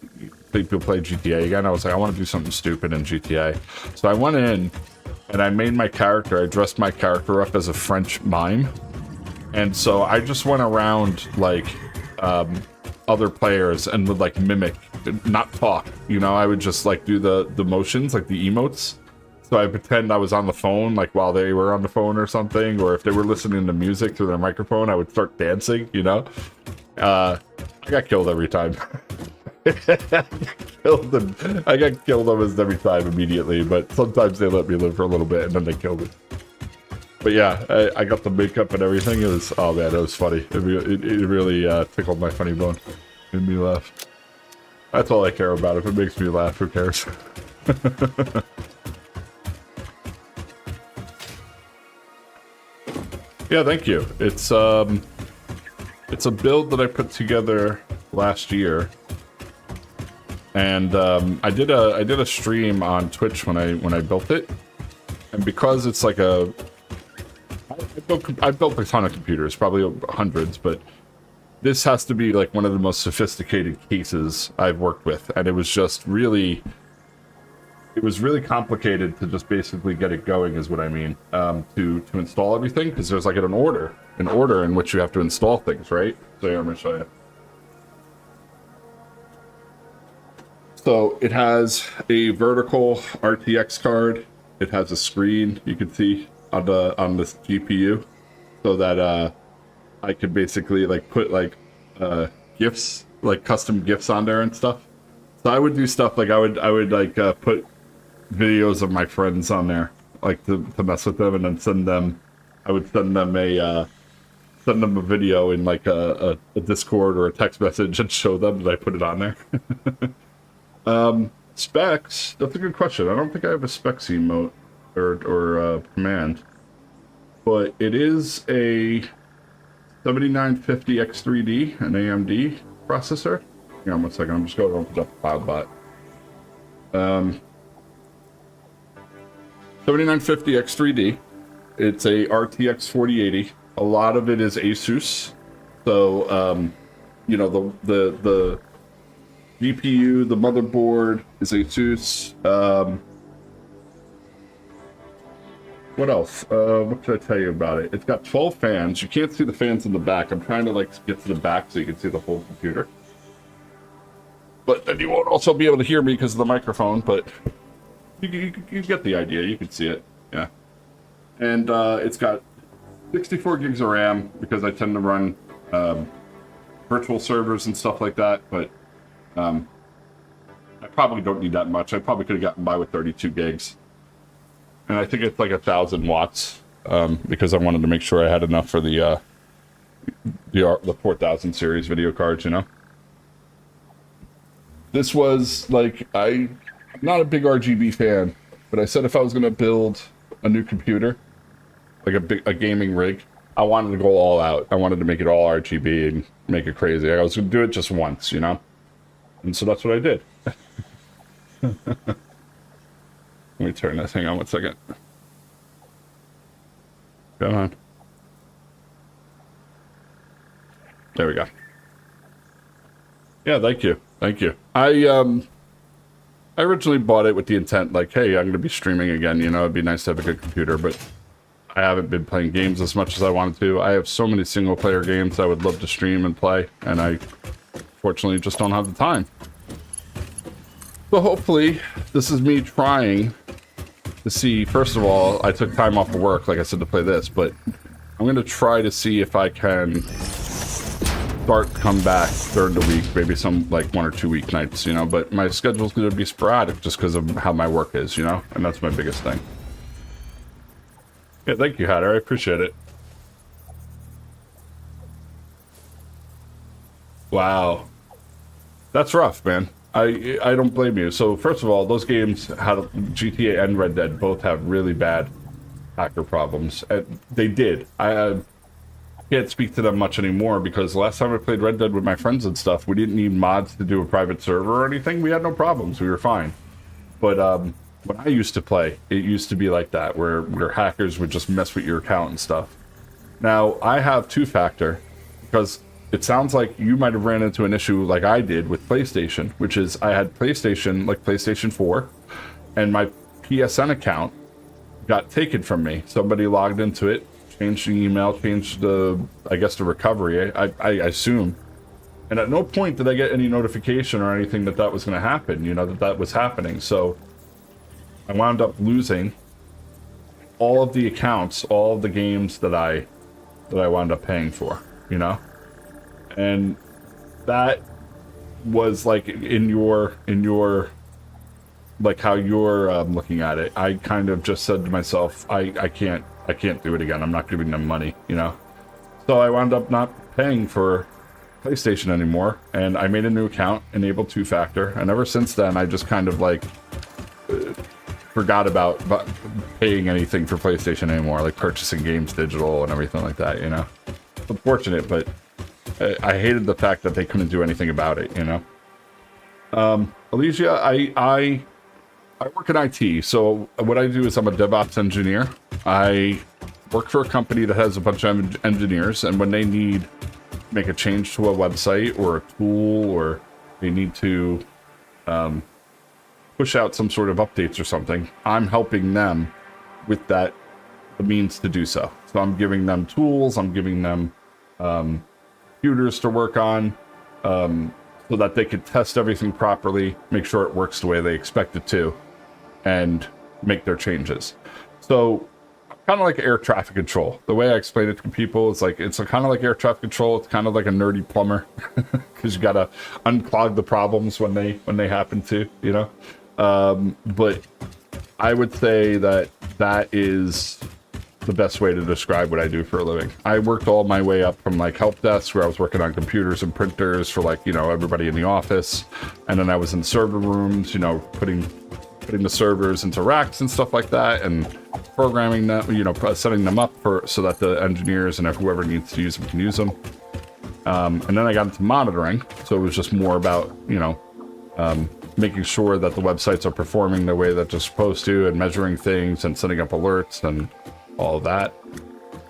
people play GTA again. I was like, I want to do something stupid in GTA. So I went in and I made my character, I dressed my character up as a French mime. And so I just went around like other players and would like mimic, not talk, you know, I would just like do the motions, like the emotes. So I pretend I was on the phone, like while they were on the phone or something, or if they were listening to music through their microphone, I would start dancing, you know? I got killed every time. I got killed almost every time immediately, but sometimes they let me live for a little bit and then they killed me. But yeah, I got the makeup and everything. It was, oh man, it was funny. It really tickled my funny bone. Made me laugh. That's all I care about. If it makes me laugh, who cares? Yeah, thank you. It's a build that I put together last year, and I did a stream on Twitch when I built it, and because it's like I built a ton of computers, probably hundreds, but this has to be like one of the most sophisticated cases I've worked with, and it was just really. It was really complicated to just basically get it going, is what I mean, to install everything, because there's like an order in which you have to install things, right? So yeah, I'm going to show you. So it has a vertical RTX card. It has a screen you can see on this GPU, so that I could basically like put like GIFs, like custom GIFs on there and stuff. So I would do stuff like I would like put videos of my friends on there, like to mess with them, and then send them. I would send them a video in like a Discord or a text message and show them that I put it on there. Specs. That's a good question. I don't think I have a specs emote or command, but it is a 7950X3D, an AMD processor. Hang on 1 second. I'm just going to open up CloudBot. 7950X3D. It's a RTX 4080. A lot of it is Asus. So, you know, the GPU, the motherboard is Asus. What else? What should I tell you about it? It's got 12 fans. You can't see the fans in the back. I'm trying to like get to the back so you can see the whole computer. But then you won't also be able to hear me because of the microphone, but you get the idea. You can see it. Yeah. And it's got 64 gigs of RAM because I tend to run virtual servers and stuff like that, but I probably don't need that much. I probably could have gotten by with 32 gigs. And I think it's like 1,000 watts because I wanted to make sure I had enough for the 4000 series video cards, you know? This was like, I'm not a big RGB fan, but I said if I was going to build a new computer, like a gaming rig, I wanted to go all out. I wanted to make it all RGB and make it crazy. I was going to do it just once, you know? And so that's what I did. Let me turn that thing on 1 second. Come on. There we go. Yeah, thank you. Thank you. I originally bought it with the intent, like, hey, I'm going to be streaming again, you know, it'd be nice to have a good computer, but I haven't been playing games as much as I wanted to. I have so many single-player games I would love to stream and play, and I, fortunately, just don't have the time. So hopefully, this is me trying to see, first of all, I took time off of work, like I said, to play this, but I'm going to try to see if I can start to come back during the week, maybe some, like, 1 or 2 weeknights, you know, but my schedule's going to be sporadic just because of how my work is, you know, and that's my biggest thing. Yeah, thank you, Hatter, I appreciate it. Wow. That's rough, man. I don't blame you. So first of all, those games had GTA and Red Dead both have really bad hacker problems. And they did. I can't speak to them much anymore because last time I played Red Dead with my friends and stuff, we didn't need mods to do a private server or anything. We had no problems. We were fine. But when I used to play, it used to be like that, where hackers would just mess with your account and stuff. Now, I have two-factor because it sounds like you might have ran into an issue like I did with PlayStation, which is I had PlayStation, like PlayStation 4, and my PSN account got taken from me. Somebody logged into it, changed the email, changed the, I guess, the recovery, I assume. And at no point did I get any notification or anything that that was going to happen, you know, that was happening. So I wound up losing all of the accounts, all of the games that I wound up paying for, you know? And that was like in your like how you're looking at it. I kind of just said to myself, I can't do it again. I'm not giving them money, you know. So I wound up not paying for PlayStation anymore, and I made a new account, enabled two-factor, and ever since then I just kind of like forgot about paying anything for PlayStation anymore, like purchasing games digital and everything like that, you know. It's unfortunate, but I hated the fact that they couldn't do anything about it, you know. Alicia, I work in IT, so what I do is I'm a DevOps engineer. I work for a company that has a bunch of engineers, and when they need to make a change to a website or a tool, or they need to push out some sort of updates or something, I'm helping them with that, the means to do so. So I'm giving them tools, I'm giving them computers to work on, so that they could test everything properly, make sure it works the way they expect it to, and make their changes. So kind of like air traffic control. The way I explain it to people is like, it's kind of like air traffic control. It's kind of like a nerdy plumber because you got to unclog the problems when they happen to, you know. But I would say that is the best way to describe what I do for a living. I worked all my way up from like help desk, where I was working on computers and printers for, like, you know, everybody in the office, and then I was in server rooms, you know, putting the servers into racks and stuff like that, and programming them, you know, setting them up so that the engineers and whoever needs to use them can use them. And then I got into monitoring, so it was just more about, you know, making sure that the websites are performing the way that they're supposed to, and measuring things and setting up alerts and all of that.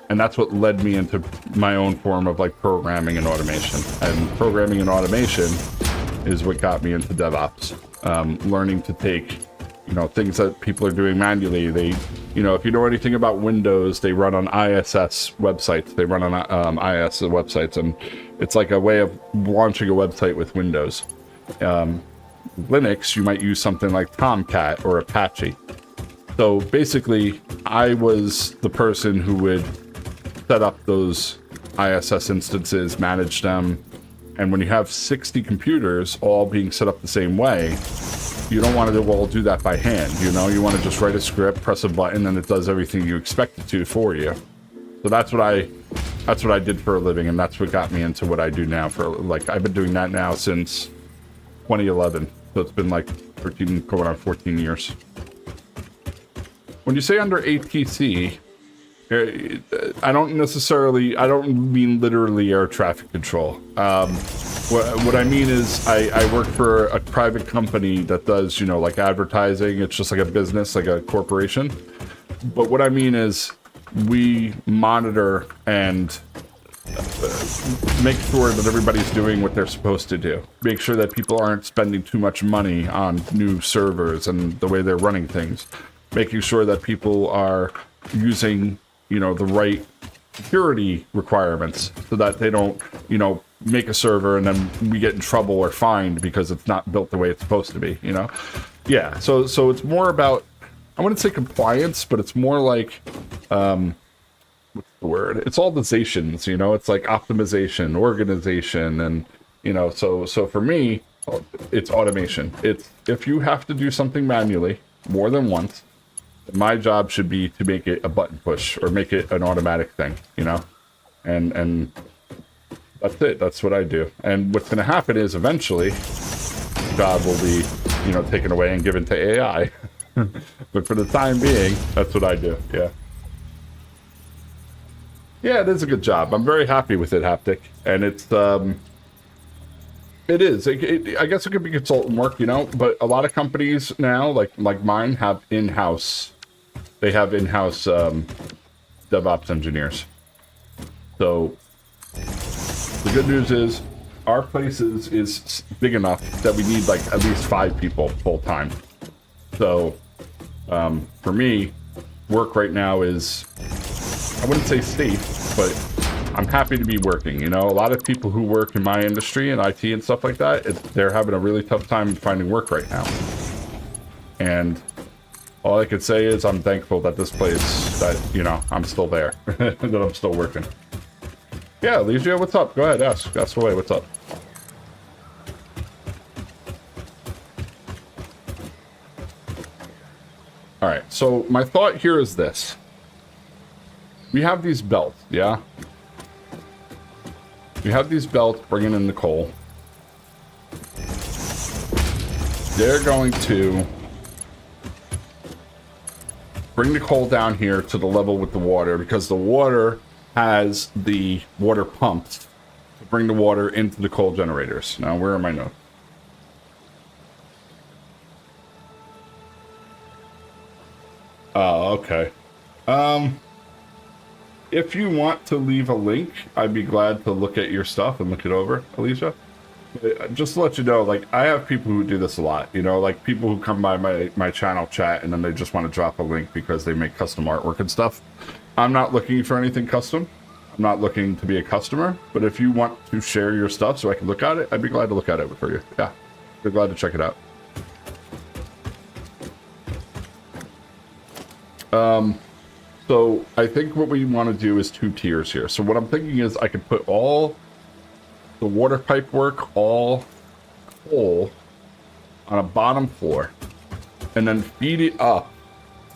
And that's what led me into my own form of like programming and automation. And programming and automation is what got me into DevOps. Learning to take, things that people are doing manually. They, if you know anything about Windows, they run on ISS websites. They run on IIS websites, and it's like a way of launching a website with Windows. Linux, you might use something like Tomcat or Apache. So basically, I was the person who would set up those ISS instances, manage them, and when you have 60 computers all being set up the same way, you don't want to all do that by hand. You want to just write a script, press a button, and it does everything you expect it to for you. So that's what I did for a living, and that's what got me into what I do now. I've been doing that now since 2011. So it's been like 13, going on 14 years. When you say under ATC, I don't mean literally air traffic control. What I mean is I work for a private company that does, like advertising. It's just like a business, like a corporation. But what I mean is we monitor and make sure that everybody's doing what they're supposed to do. Make sure that people aren't spending too much money on new servers and the way they're running things. Making sure that people are using, the right security requirements so that they don't, make a server and then we get in trouble or fined because it's not built the way it's supposed to be, Yeah, so it's more about, I wouldn't say compliance, but it's more like, what's the word? It's all the zations, it's like optimization, organization, and, so for me, it's automation. It's, if you have to do something manually more than once, my job should be to make it a button push or make it an automatic thing, and that's it. That's what I do. And what's going to happen is eventually the job will be, taken away and given to AI. But for the time being, that's what I do. Yeah. Yeah, it is a good job. I'm very happy with it, Haptic. And it's, it is. I guess it could be consultant work, but a lot of companies now, like mine, have in-house. They have in-house DevOps engineers. So the good news is our place is big enough that we need like at least 5 people full time. So for me, work right now is, I wouldn't say safe, but I'm happy to be working. A lot of people who work in my industry and IT and stuff like that, they're having a really tough time finding work right now. And all I could say is I'm thankful that this place, that, I'm still there, that I'm still working. Yeah, Legia, what's up? Go ahead, ask away, what's up? All right, so my thought here is this. We have these belts, yeah? We have these belts bringing in the coal. They're going to bring the coal down here to the level with the water because the water has the water pumps to bring the water into the coal generators. Now, where are my notes? Oh, okay. If you want to leave a link, I'd be glad to look at your stuff and look it over, Alicia. But just to let you know, like, I have people who do this a lot, like people who come by my channel chat and then they just want to drop a link because they make custom artwork and stuff. I'm not looking for anything custom. I'm not looking to be a customer, but if you want to share your stuff so I can look at it, I'd be glad to look at it for you. Yeah, be glad to check it out. So I think what we want to do is 2 tiers here. So what I'm thinking is I could put all the water pipe work, all coal on a bottom floor and then feed it up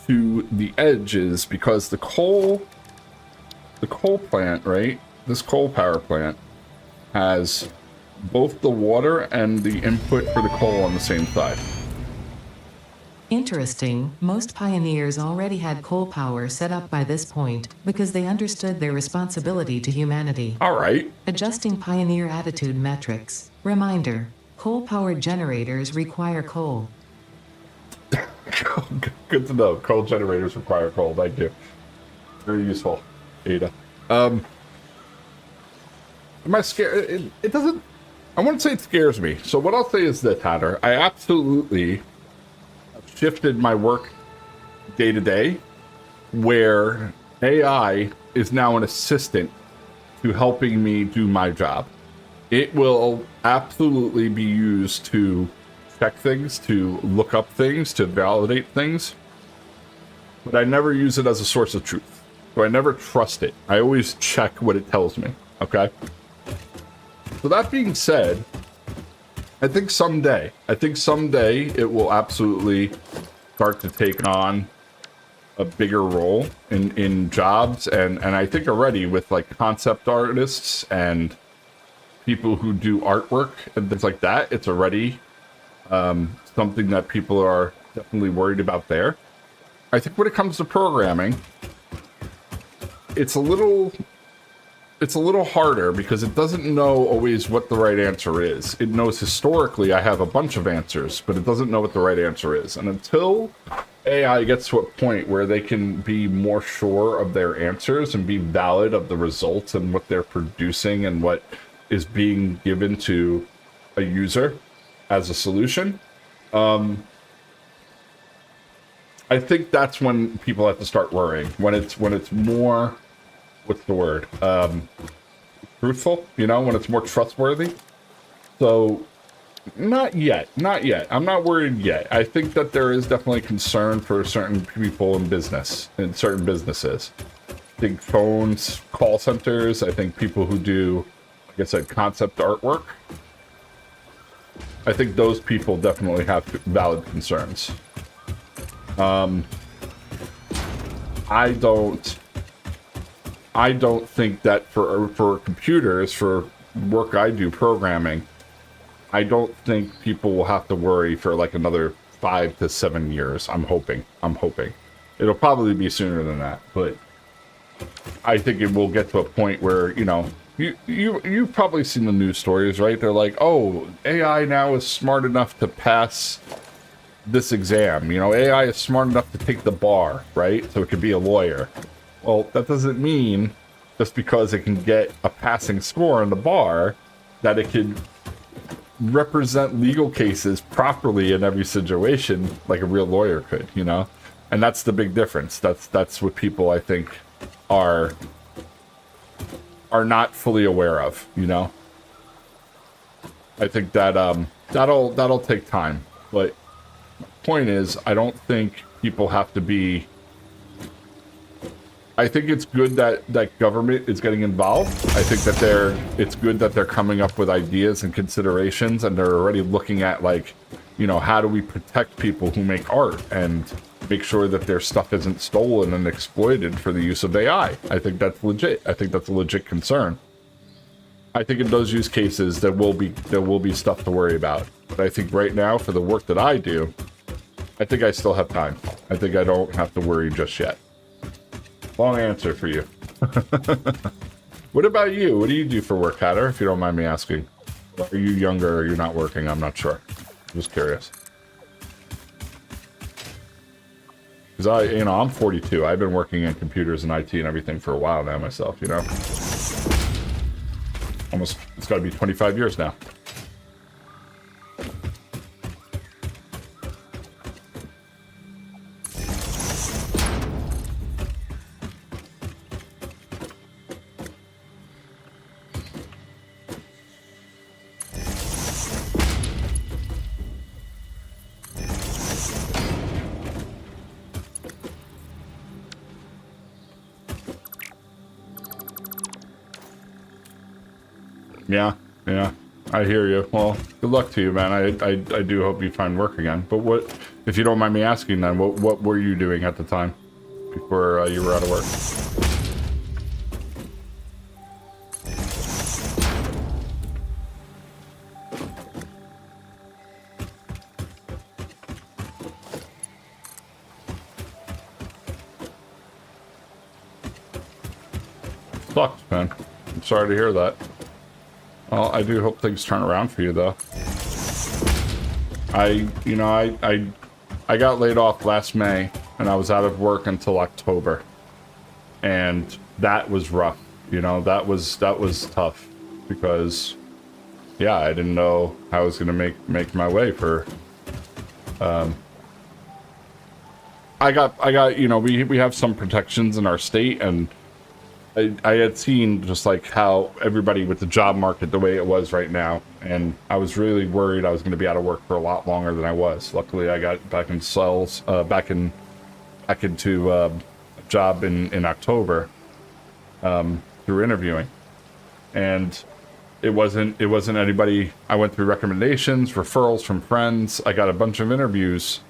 to the edges because the coal plant, right? This coal power plant has both the water and the input for the coal on the same side. Interesting, most pioneers already had coal power set up by this point because they understood their responsibility to humanity. All right. Adjusting pioneer attitude metrics. Reminder, coal-powered generators require coal. Good to know. Coal generators require coal. Thank you. Very useful, Ada. Am I scared? It doesn't... I wouldn't say it scares me. So what I'll say is this, Hatter. I absolutely shifted my work day to day where AI is now an assistant to helping me do my job. It will absolutely be used to check things, to look up things, to validate things. But I never use it as a source of truth. So I never trust it. I always check what it tells me, okay? So that being said, I think someday it will absolutely start to take on a bigger role in jobs. And I think already with like concept artists and people who do artwork and things like that, it's already something that people are definitely worried about there. I think when it comes to programming, it's a little harder because it doesn't know always what the right answer is. It knows historically I have a bunch of answers, but it doesn't know what the right answer is. And until AI gets to a point where they can be more sure of their answers and be valid of the results and what they're producing and what is being given to a user as a solution, I think that's when people have to start worrying. When it's more, what's the word? Truthful, you know, when it's more trustworthy. So not yet. I'm not worried yet. I think that there is definitely concern for certain people in business, in certain businesses. I think phones, call centers, I think people who do, like I said, concept artwork. I think those people definitely have valid concerns. I don't think that for computers, for work I do programming, I don't think people will have to worry for like another 5 to 7 years. I'm hoping. It'll probably be sooner than that, but I think it will get to a point where, you know, you've probably seen the news stories, right? They're like, oh, AI now is smart enough to pass this exam. You know, AI is smart enough to take the bar, right? So it could be a lawyer. Well, that doesn't mean just because it can get a passing score on the bar that it can represent legal cases properly in every situation like a real lawyer could, you know? And that's the big difference. That's what people, I think, are not fully aware of, you know? I think that that'll take time. But point is, I don't think people have to be. I think it's good that government is getting involved. I think that it's good that they're coming up with ideas and considerations, and they're already looking at, like, you know, how do we protect people who make art and make sure that their stuff isn't stolen and exploited for the use of AI. I think that's legit. I think that's a legit concern. I think in those use cases there will be stuff to worry about. But I think right now, for the work that I do, I think I still have time. I think I don't have to worry just yet. Long answer for you. What about you? What do you do for work, Hatter, if you don't mind me asking? Are you younger or are you not working? I'm not sure. Just curious. Because I'm 42. I've been working in computers and IT and everything for a while now myself, you know? Almost, it's got to be 25 years now. Yeah, I hear you. Well, good luck to you, man. I do hope you find work again. But what, if you don't mind me asking then, what were you doing at the time before you were out of work? Sucks, man. I'm sorry to hear that. Well, I do hope things turn around for you, though. I got laid off last May, and I was out of work until October, and that was rough. You know, that was tough because, yeah, I didn't know how I was gonna make my way for. I got, you know, we have some protections in our state, and I had seen just like how everybody with the job market the way it was right now, and I was really worried I was going to be out of work for a lot longer than I was. Luckily, I got back in sales, back into a job in October through interviewing, and it wasn't anybody. I went through recommendations, referrals from friends. I got a bunch of interviews.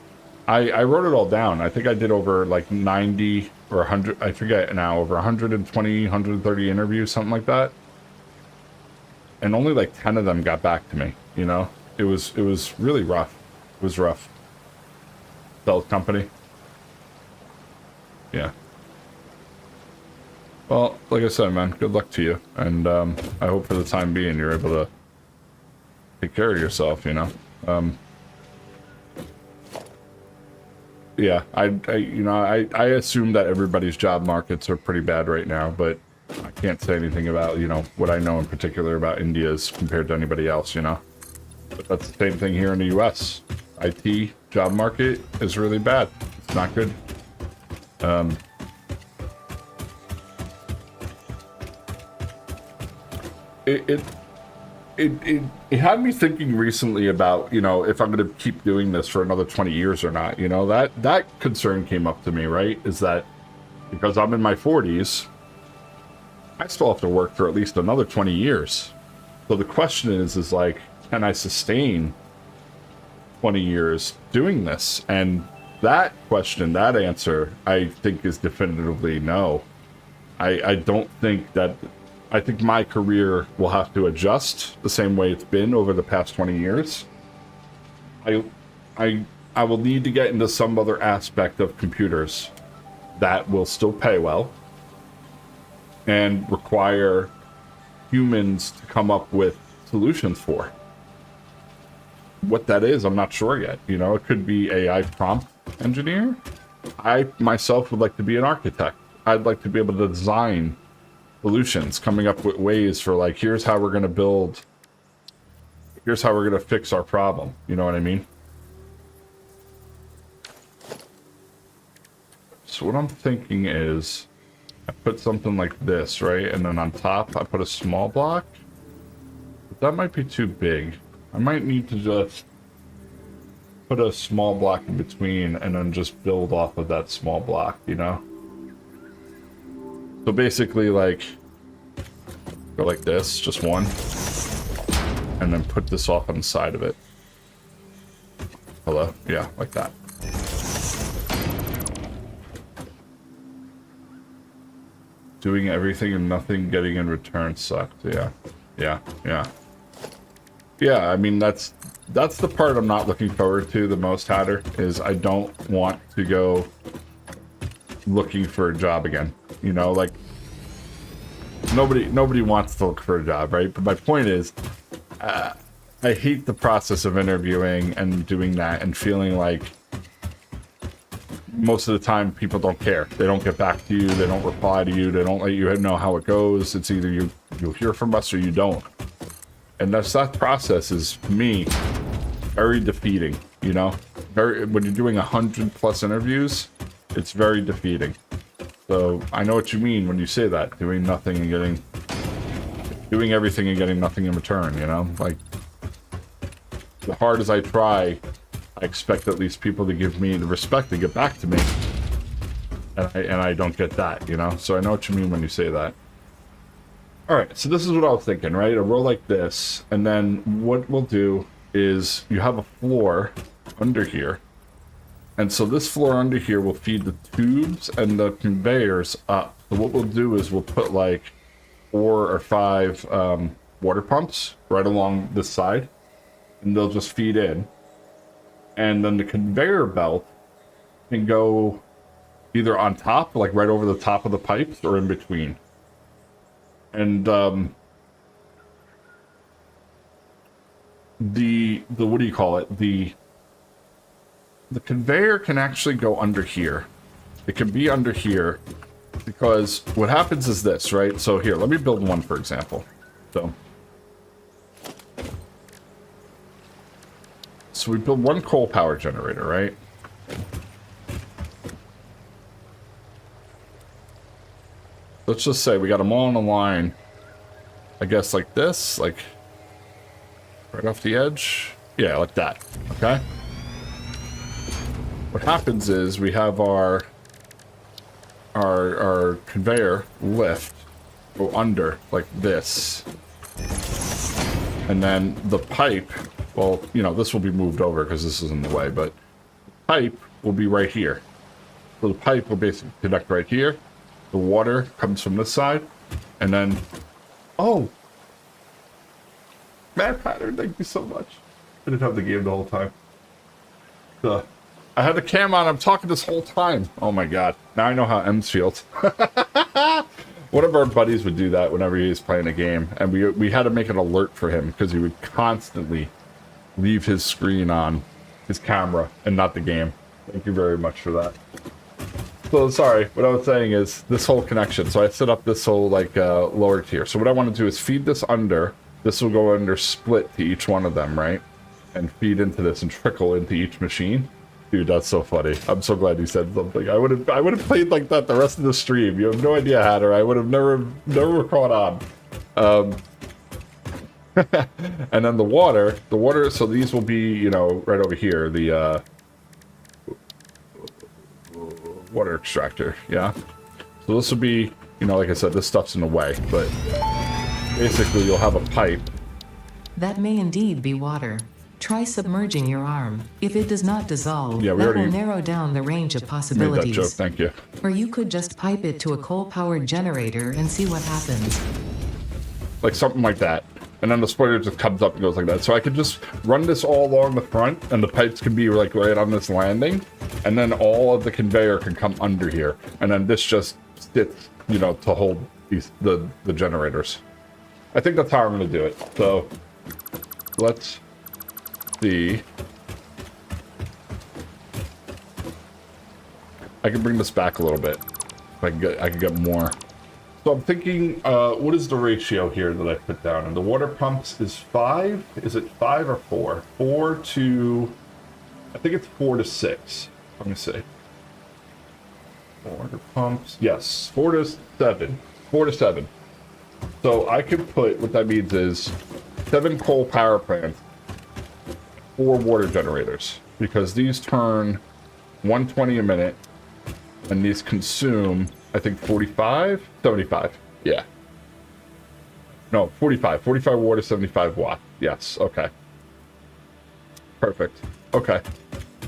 I wrote it all down. I think I did over like 90 or 100, I forget now, over 120, 130 interviews, something like that. And only like 10 of them got back to me, you know? It was really rough. It was rough. Sales company. Yeah. Well, like I said, man, good luck to you. And I hope for the time being you're able to take care of yourself, you know? Yeah, I assume that everybody's job markets are pretty bad right now, but I can't say anything about, you know, what I know in particular about India's compared to anybody else, you know. But that's the same thing here in the U.S. IT job market is really bad. It's not good. It had me thinking recently about, you know, if I'm going to keep doing this for another 20 years or not. You know, that concern came up to me, right? Is that because I'm in my 40s, I still have to work for at least another 20 years. So the question is like, can I sustain 20 years doing this? And that question, that answer, I think is definitively no. I don't think that... I think my career will have to adjust the same way it's been over the past 20 years. I will need to get into some other aspect of computers that will still pay well and require humans to come up with solutions for. What that is, I'm not sure yet. You know, it could be AI prompt engineer. I myself would like to be an architect. I'd like to be able to design solutions, coming up with ways for like, here's how we're going to build, here's how we're going to fix our problem. You know what I mean? So what I'm thinking is I put something like this, right? And then on top, I put a small block. But that might be too big. I might need to just put a small block in between and then just build off of that small block, you know? So basically, like, go like this, just one, and then put this off on the side of it. Hello? Yeah, like that. Doing everything and nothing getting in return sucked. Yeah. Yeah, I mean, that's the part I'm not looking forward to the most, Hatter, is I don't want to go looking for a job again. You know, like, nobody wants to look for a job, right? But my point is, I hate the process of interviewing and doing that and feeling like most of the time people don't care. They don't get back to you. They don't reply to you. They don't let you know how it goes. It's either you'll hear from us or you don't. And that process is, to me, very defeating, you know? When you're doing 100+ interviews, it's very defeating. So I know what you mean when you say that, doing everything and getting nothing in return, you know? Like, as hard as I try, I expect at least people to give me the respect to get back to me. And I don't get that, you know? So I know what you mean when you say that. Alright, so this is what I was thinking, right? A row like this, and then what we'll do is you have a floor under here. And so this floor under here will feed the tubes and the conveyors up. So what we'll do is we'll put like 4 or 5 water pumps right along this side, and they'll just feed in. And then the conveyor belt can go either on top, like right over the top of the pipes, or in between. And the what do you call it? The conveyor can actually go under here. It can be under here because what happens is this, right? So here, let me build one, for example. So So we build one coal power generator, right? Let's just say we got them all on a line. I guess like this, like right off the edge. Yeah, like that. Okay. What happens is we have our conveyor lift go under like this, and then the pipe. Well, you know, this will be moved over because this is in the way, but pipe will be right here. So the pipe will basically connect right here. The water comes from this side, and then, oh, Mad Pattern, thank you so much. I didn't have the game the whole time. I had the cam on. I'm talking this whole time. Oh my god! Now I know how Ems feels. One of our buddies would do that whenever he was playing a game, and we had to make an alert for him because he would constantly leave his screen on, his camera, and not the game. Thank you very much for that. So sorry, what I was saying is this whole connection. So I set up this whole like lower tier. So what I want to do is feed this under. This will go under split to each one of them, right? And feed into this and trickle into each machine. Dude, that's so funny. I'm so glad you said something. I would have played like that the rest of the stream. You have no idea, Hatter. I would have never caught on. And then the water, so these will be, you know, right over here, the water extractor, yeah? So this will be, you know, like I said, this stuff's in the way, but basically you'll have a pipe. That may indeed be water. Try submerging your arm. If it does not dissolve, Yeah, that will narrow down the range of possibilities. Made that joke, thank you. Or you could just pipe it to a coal-powered generator and see what happens. Like something like that. And then the splitter just comes up and goes like that. So I could just run this all along the front, and the pipes can be like right on this landing, and then all of the conveyor can come under here. And then this just sits, you know, to hold these the generators. I think that's how I'm going to do it. So let's see. I can bring this back a little bit. I can get more. So I'm thinking, what is the ratio here that I put down? And the water pumps is 5. Is it 5 or 4? 4 to, I think it's 4 to 6. Let me see. Water pumps, yes, 4 to 7. 4 to 7. So I could put, what that means is 7 coal power plants, 4 water generators, because these turn 120 a minute, and these consume, I think 45? 75. Yeah. No, 45. 45 water, 75 watt. Yes, okay. Perfect. Okay.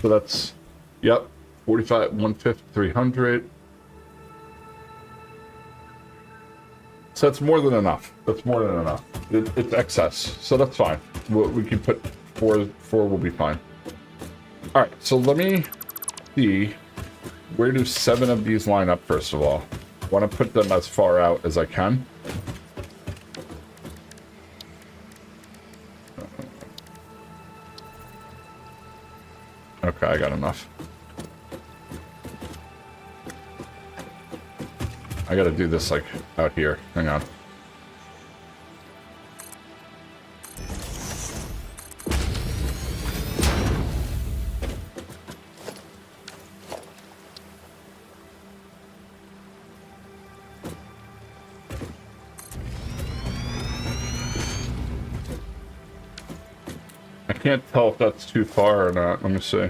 So that's, yep, 45, 150, 300. So that's more than enough. That's more than enough. It's excess, so that's fine. We can put 4 will be fine. All right, so let me see. Where do 7 of these line up, first of all? I want to put them as far out as I can. Okay, I got enough. I gotta do this, like, out here. Hang on. I can't tell if that's too far or not. Let me see.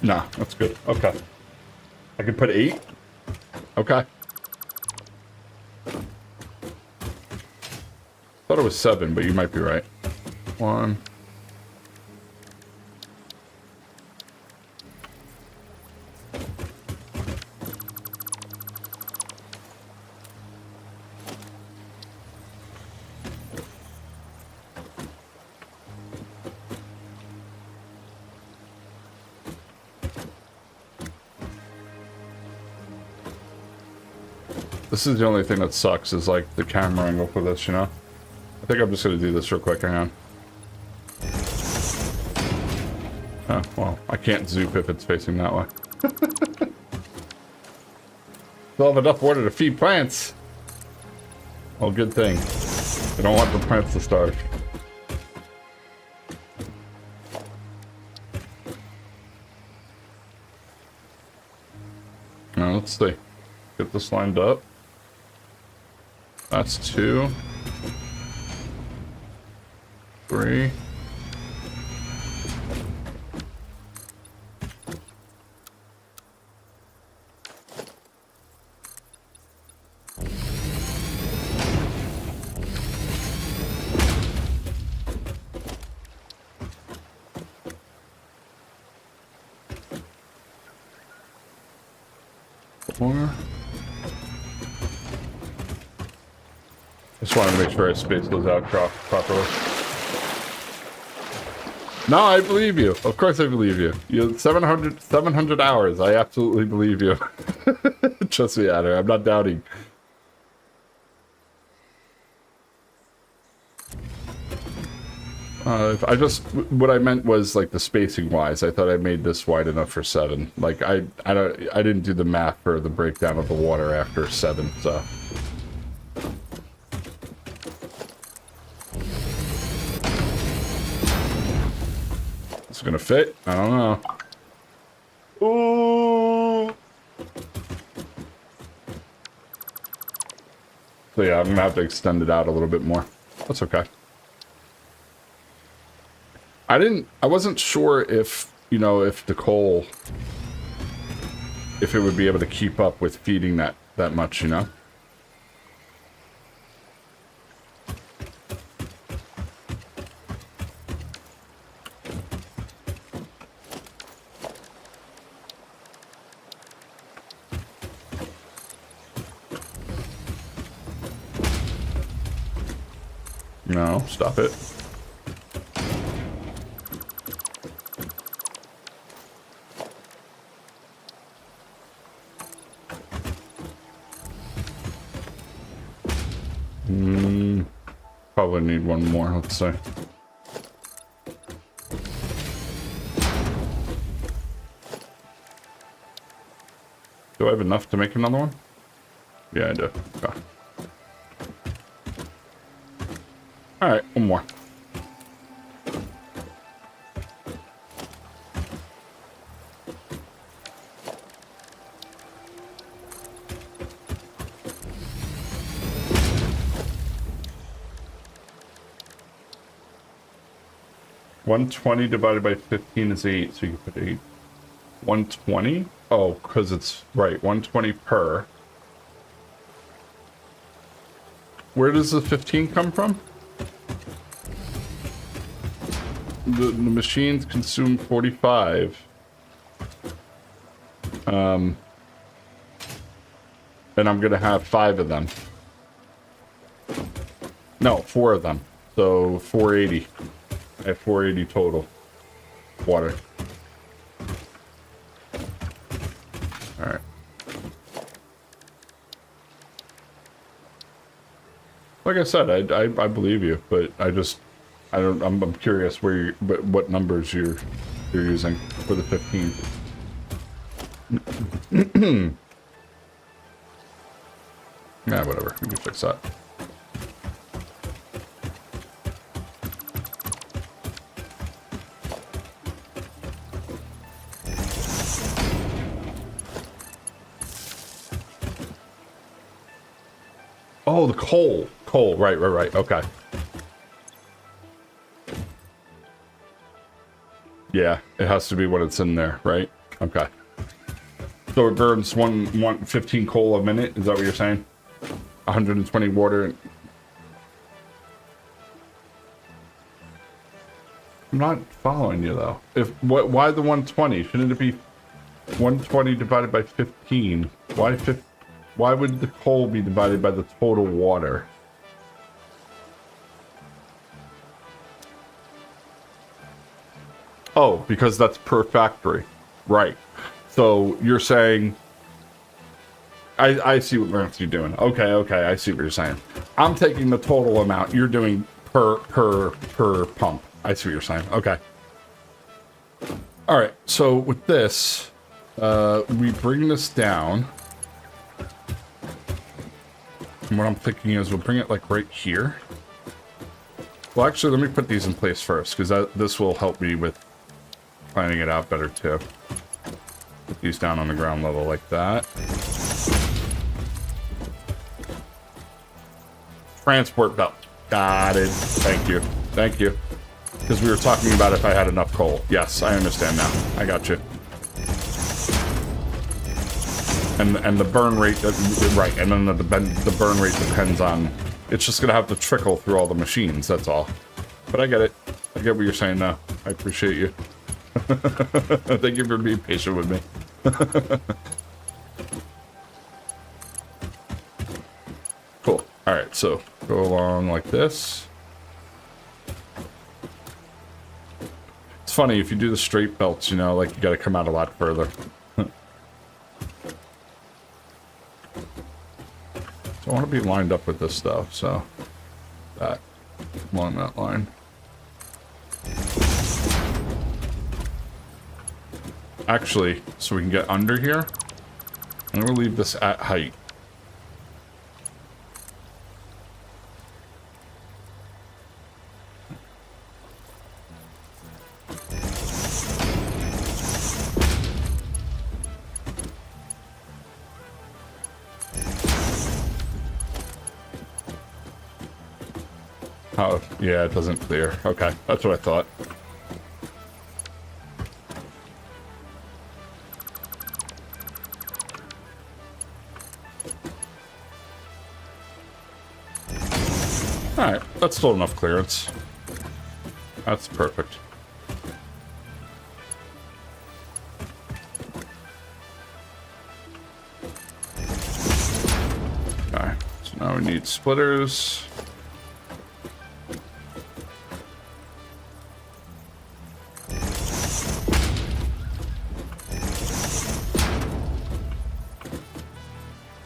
Nah, that's good. Okay. I can put 8. Okay. Thought it was 7, but you might be right. 1. This is the only thing that sucks, is like the camera angle for this, you know? I think I'm just gonna do this real quick, hang on. Oh, well, I can't zoop if it's facing that way. Still have enough water to feed plants! Well, good thing. I don't want the plants to starve. let's see. Get this lined up. That's 2. 3. More. Just want to make sure I space those out properly. No, I believe you. Of course I believe you. You have 700 hours. I absolutely believe you. Trust me, Adder. I'm not doubting. What I meant was like the spacing wise. I thought I made this wide enough for 7. Like I didn't do the math for the breakdown of the water after 7. So it's gonna fit. I don't know. Ooh. So yeah, I'm gonna have to extend it out a little bit more. That's okay. I wasn't sure if, you know, if the coal, if it would be able to keep up with feeding that much, you know? No, stop it. Probably need one more, let's see. Do I have enough to make another one? Yeah, I do. Okay. Alright, one more. $120 divided by 15 is 8, so you can put 8. 120? Oh, because it's, right, 120 per. Where does the 15 come from? The machines consume 45. And I'm going to have 5 of them. No, 4 of them. So 480. I have 480 total. Water. Alright. Like I said, I believe you, but I'm curious where what numbers you're using for the 15. Yeah, whatever. We can fix that. Oh, the coal. Coal, right, okay. Yeah, it has to be when it's in there, right? Okay. So it burns 15 coal a minute, is that what you're saying? 120 water. I'm not following you though. Why the 120? Shouldn't it be 120 divided by 15? Why would the coal be divided by the total water? Oh, because that's per factory. Right. So you're saying... I see what math you're doing. Okay, I see what you're saying. I'm taking the total amount. You're doing per pump. I see what you're saying. Okay. Alright, so with this, we bring this down. And what I'm thinking is we'll bring it like right here. Well, actually, let me put these in place first, because this will help me with planning it out better too. Put these down on the ground level like that. Transport belt. Got it. Thank you. Thank you. Because we were talking about if I had enough coal. Yes, I understand now. I got you. And the burn rate, right, and then the burn rate depends on, it's just going to have to trickle through all the machines, that's all. But I get it. I get what you're saying now. I appreciate you. Thank you for being patient with me. Cool. Alright, so go along like this. It's funny, if you do the straight belts, you know, like you got to come out a lot further. I want to be lined up with this stuff, so that along that line. Actually, so we can get under here, I'm going to leave this at height. Oh, yeah, it doesn't clear. Okay, that's what I thought. Alright, that's still enough clearance. That's perfect. Okay, so now we need splitters.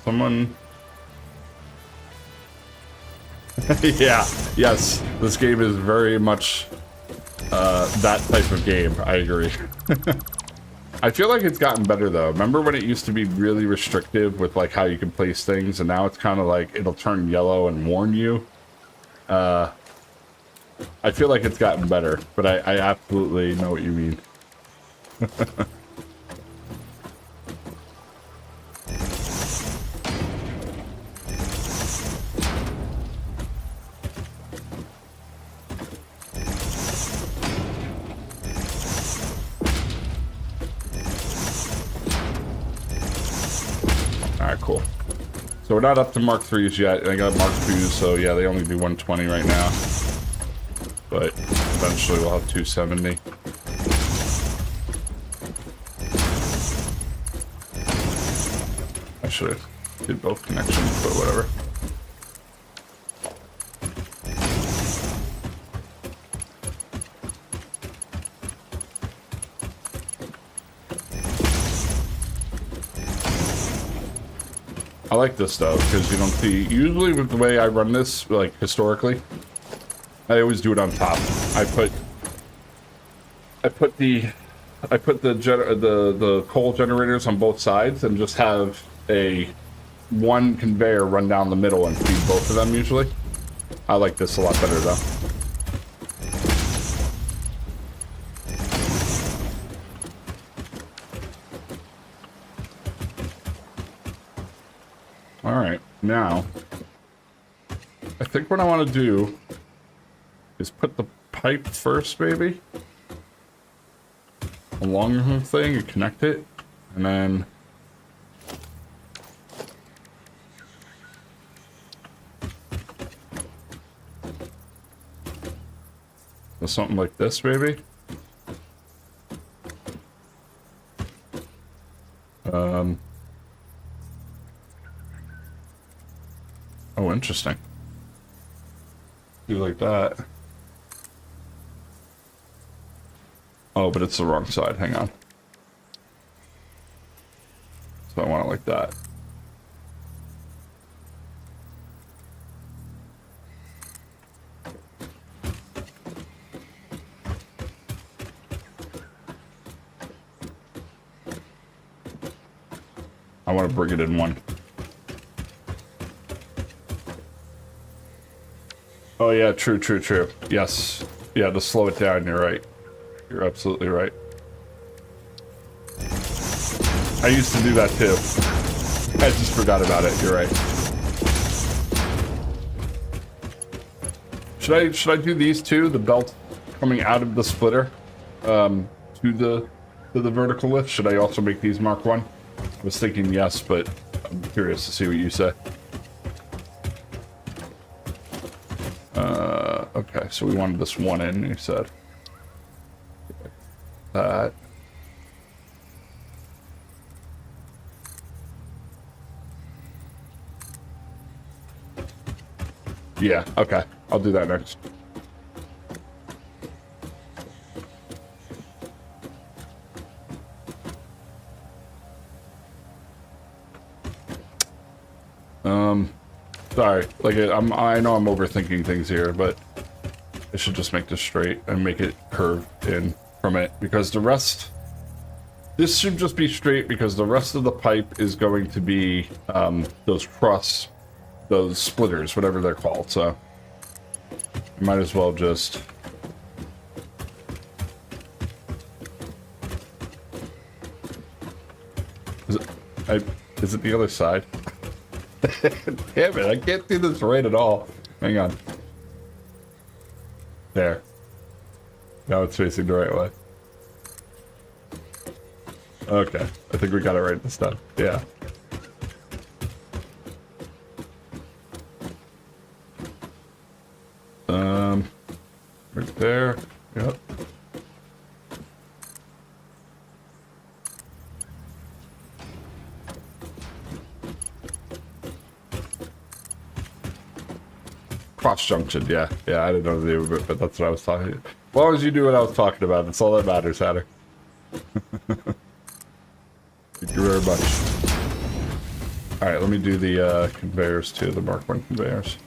Someone... yeah, yes, this game is very much that type of game, I agree. I feel like it's gotten better though. Remember when it used to be really restrictive with like how you can place things, and now it's kind of like it'll turn yellow and warn you? I feel like it's gotten better, but I absolutely know what you mean. Cool. So we're not up to Mark 3s yet. I got Mark 2s, so yeah, they only do 120 right now. But eventually we'll have 270. I should have did both connections, but whatever. I like this though, because you don't see, usually with the way I run this, like historically, I always do it on top. I put the coal generators on both sides and just have one conveyor run down the middle and feed both of them usually. I like this a lot better though. Alright, now, I think what I want to do is put the pipe first, maybe, along the whole thing and connect it, and then something like this, maybe. Oh, interesting. Do like that. Oh, but it's the wrong side. Hang on. So I want it like that. I want to bring it in one. Oh yeah, true. Yes. Yeah, to slow it down, you're right. You're absolutely right. I used to do that too. I just forgot about it, you're right. Should I do these two? The belt coming out of the splitter to the vertical lift. Should I also make these Mark 1? I was thinking yes, but I'm curious to see what you say. Okay, so we wanted this one in, you said. That. Yeah, okay. I'll do that next. Sorry. Like, I know I'm overthinking things here, but I should just make this straight and make it curve in from it, because the rest... This should just be straight, because the rest of the pipe is going to be those truss, those splitters, whatever they're called, so... I might as well just... Is it the other side? Damn it, I can't do this right at all. Hang on. There. Now it's facing the right way. Okay, I think we got it right this time. Yeah. Right there. Yep. Cross junction, yeah. Yeah, I didn't know the name of it, but that's what I was talking about. As long as you do what I was talking about, that's all that matters, Hatter. Thank you very much. Alright, let me do the conveyors too, the Mark 1 conveyors.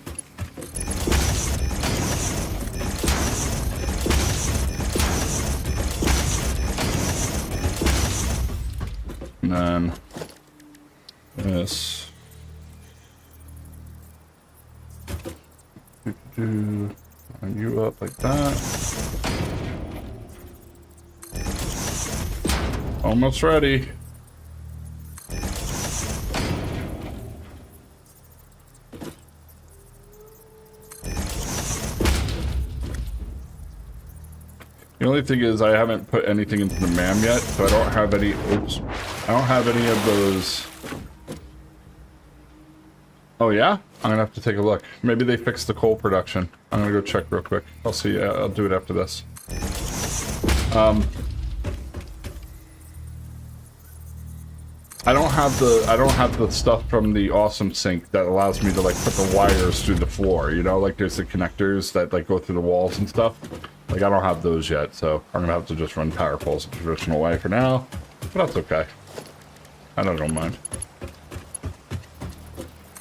And then this. Line you up like that. Almost ready. The only thing is I haven't put anything into the MAM yet, so I don't have any, oops, I don't have any of those. Oh yeah? I'm gonna have to take a look. Maybe they fixed the coal production. I'm gonna go check real quick. I'll see, I'll do it after this. I don't have the stuff from the awesome sink that allows me to like put the wires through the floor, you know, like there's the connectors that like go through the walls and stuff. Like I don't have those yet, so I'm gonna have to just run power poles the traditional way for now. But that's okay. I don't mind.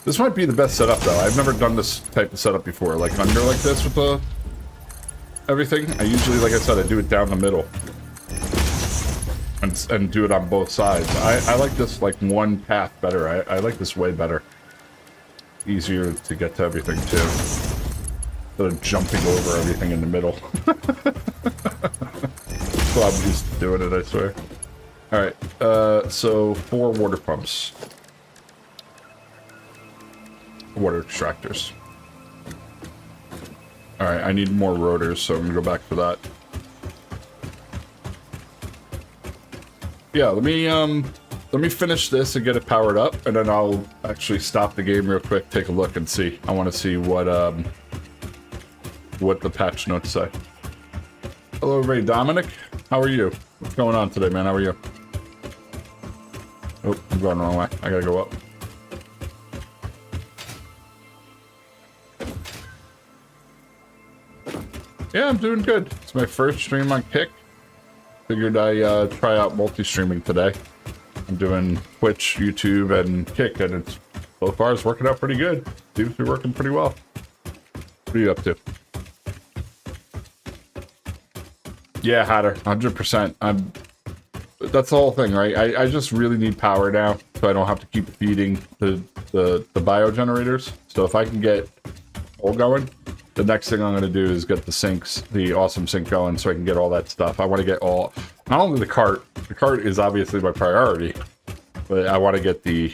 This might be the best setup though. I've never done this type of setup before, like under like this with the everything. I usually, like I said, I do it down the middle. And do it on both sides. I like this like one path better. I like this way better. Easier to get to everything too. Instead of jumping over everything in the middle. Well, I'm used to doing it, I swear. Alright, so 4 water pumps. Water extractors. Alright, I need more rotors, so I'm gonna go back for that. Yeah, let me finish this and get it powered up, and then I'll actually stop the game real quick, take a look and see. I want to see what the patch notes say. Hello everybody, Dominic. How are you? What's going on today, man? How are you? Oh, I'm going the wrong way. I gotta go up. Yeah, I'm doing good. It's my first stream on Kick. Figured I try out multi-streaming today. I'm doing Twitch, YouTube, and Kick, and it's so far it's working out pretty good. Seems to be working pretty well. What are you up to? Yeah, Hatter, 100%. That's the whole thing, right? I just really need power now, so I don't have to keep feeding the bio generators. So if I can get coal going, the next thing I'm going to do is get the sinks, the awesome sink going, so I can get all that stuff. I want to get all, not only the cart is obviously my priority, but I want to get the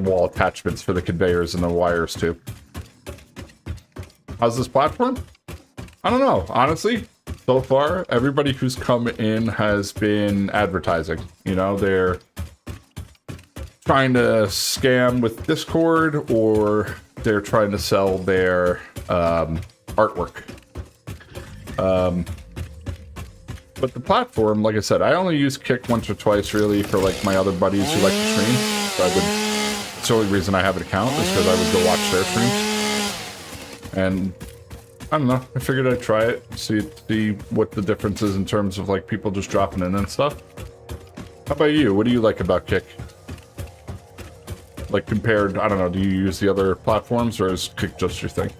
wall attachments for the conveyors and the wires too. How's this platform? I don't know. Honestly, so far, everybody who's come in has been advertising. You know, they're trying to scam with Discord, or they're trying to sell their artwork. But the platform, like I said, I only use Kick once or twice, really, for like my other buddies who like to stream. So it's the only reason I have an account is because I would go watch their streams. And I don't know. I figured I'd try it, see what the difference is in terms of like people just dropping in and stuff. How about you? What do you like about Kick? Like compared, I don't know, do you use the other platforms, or is Kick just your thing?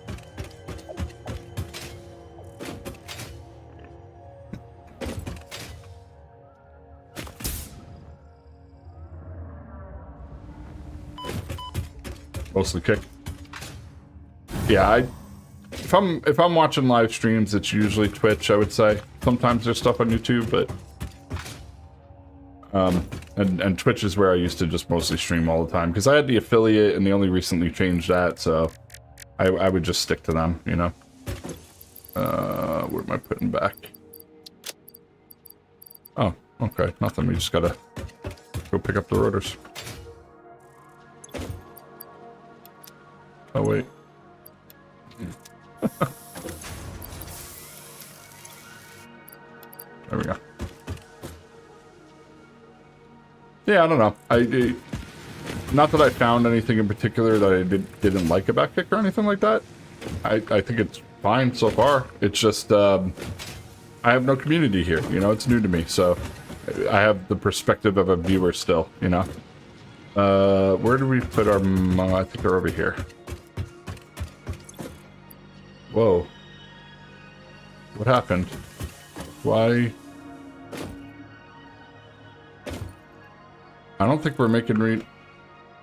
Mostly Kick. Yeah, if I'm watching live streams, it's usually Twitch, I would say. Sometimes there's stuff on YouTube, but and Twitch is where I used to just mostly stream all the time, because I had the affiliate and they only recently changed that, so I would just stick to them, you know. What am I putting back? Oh, okay, nothing. We just gotta go pick up the rotors. Oh, wait. There we go. Yeah, I don't know. Not that I found anything in particular that I didn't like about Kick or anything like that. I think it's fine so far. It's just, I have no community here, you know? It's new to me, so I have the perspective of a viewer still, you know? Where do we put our... I think they're over here. Whoa. What happened? Why? I don't think we're making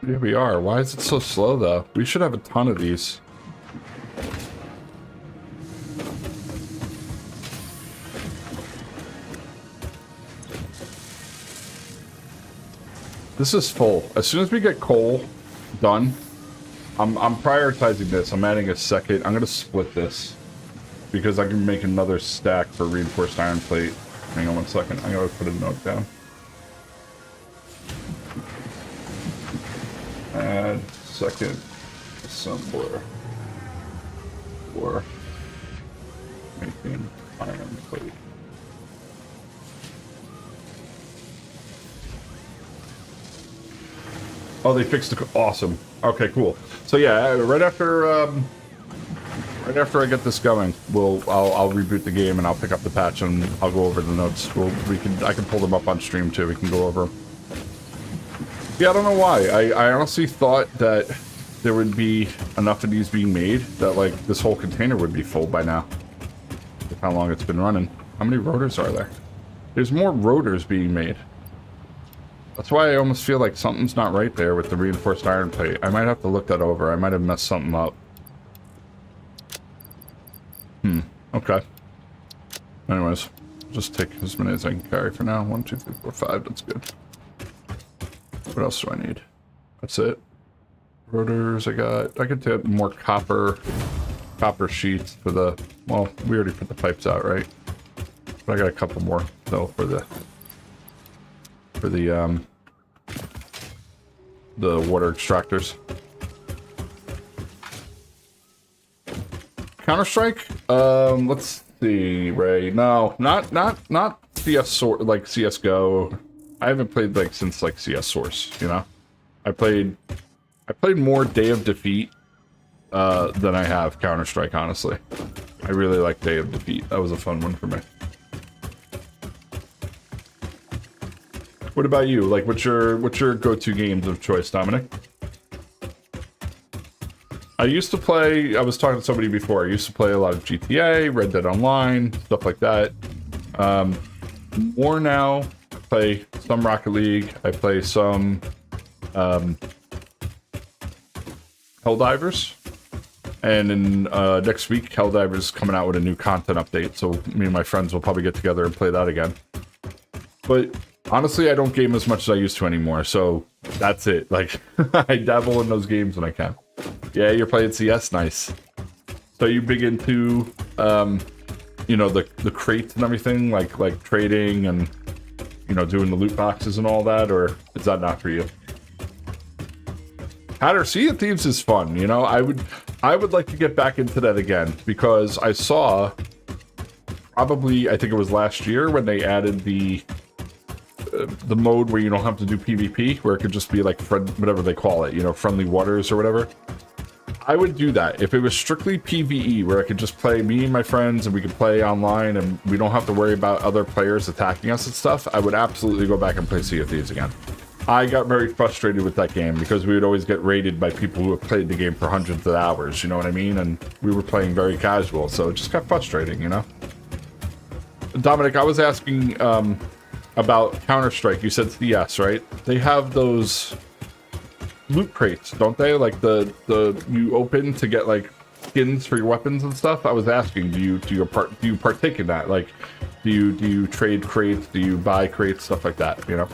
Yeah, we are. Why is it so slow, though? We should have a ton of these. This is full. As soon as we get coal done, I'm prioritizing this. I'm adding a second. I'm going to split this because I can make another stack for reinforced iron plate. Hang on one second. I'm going to put a note down. Add second assembler for making iron plate. Oh, they fixed the... Awesome. Okay, cool. So yeah, right after I get this going, I'll reboot the game and I'll pick up the patch and I'll go over the notes. I can pull them up on stream too. We can go over them. Yeah, I don't know why. I honestly thought that there would be enough of these being made that like this whole container would be full by now. With how long it's been running. How many rotors are there? There's more rotors being made. That's why I almost feel like something's not right there with the reinforced iron plate. I might have to look that over. I might have messed something up. Okay. Anyways, just take as many as I can carry for now. 1, 2, 3, 4, 5. That's good. What else do I need? That's it. Rotors, I could get more copper sheets for the... Well, we already put the pipes out, right? But I got a couple more, though, for the water extractors. Counter-Strike? Let's see, Ray. No, not CS like CS:GO. I haven't played like since like CS Source, you know? I played more Day of Defeat than I have Counter-Strike, honestly. I really like Day of Defeat. That was a fun one for me. What about you? Like, what's your go-to games of choice, Dominic? I used to play... I was talking to somebody before. I used to play a lot of GTA, Red Dead Online, stuff like that. More now. I play some Rocket League. I play some Helldivers. And in next week, Helldivers is coming out with a new content update. So me and my friends will probably get together and play that again. But... honestly, I don't game as much as I used to anymore, so that's it. Like, I dabble in those games when I can. Yeah, you're playing CS? Nice. So are you big into, you know, the crates and everything, like trading and, you know, doing the loot boxes and all that, or is that not for you? Hatter, Sea of Thieves is fun, you know. I would like to get back into that again because I saw probably, I think it was last year when they added the mode where you don't have to do PvP, where it could just be like whatever they call it, you know, friendly waters or whatever. I would do that if it was strictly PvE, where I could just play me and my friends and we could play online and we don't have to worry about other players attacking us and stuff. I would absolutely go back and play Sea of Thieves again. I got very frustrated with that game because we would always get raided by people who have played the game for hundreds of hours, you know what I mean? And we were playing very casual, so it just got frustrating, you know? Dominic, I was asking about Counter-Strike. You said CS, right? They have those loot crates, don't they? Like the you open to get like skins for your weapons and stuff. I was asking, do you partake in that? Like, do you trade crates? Do you buy crates? Stuff like that, you know?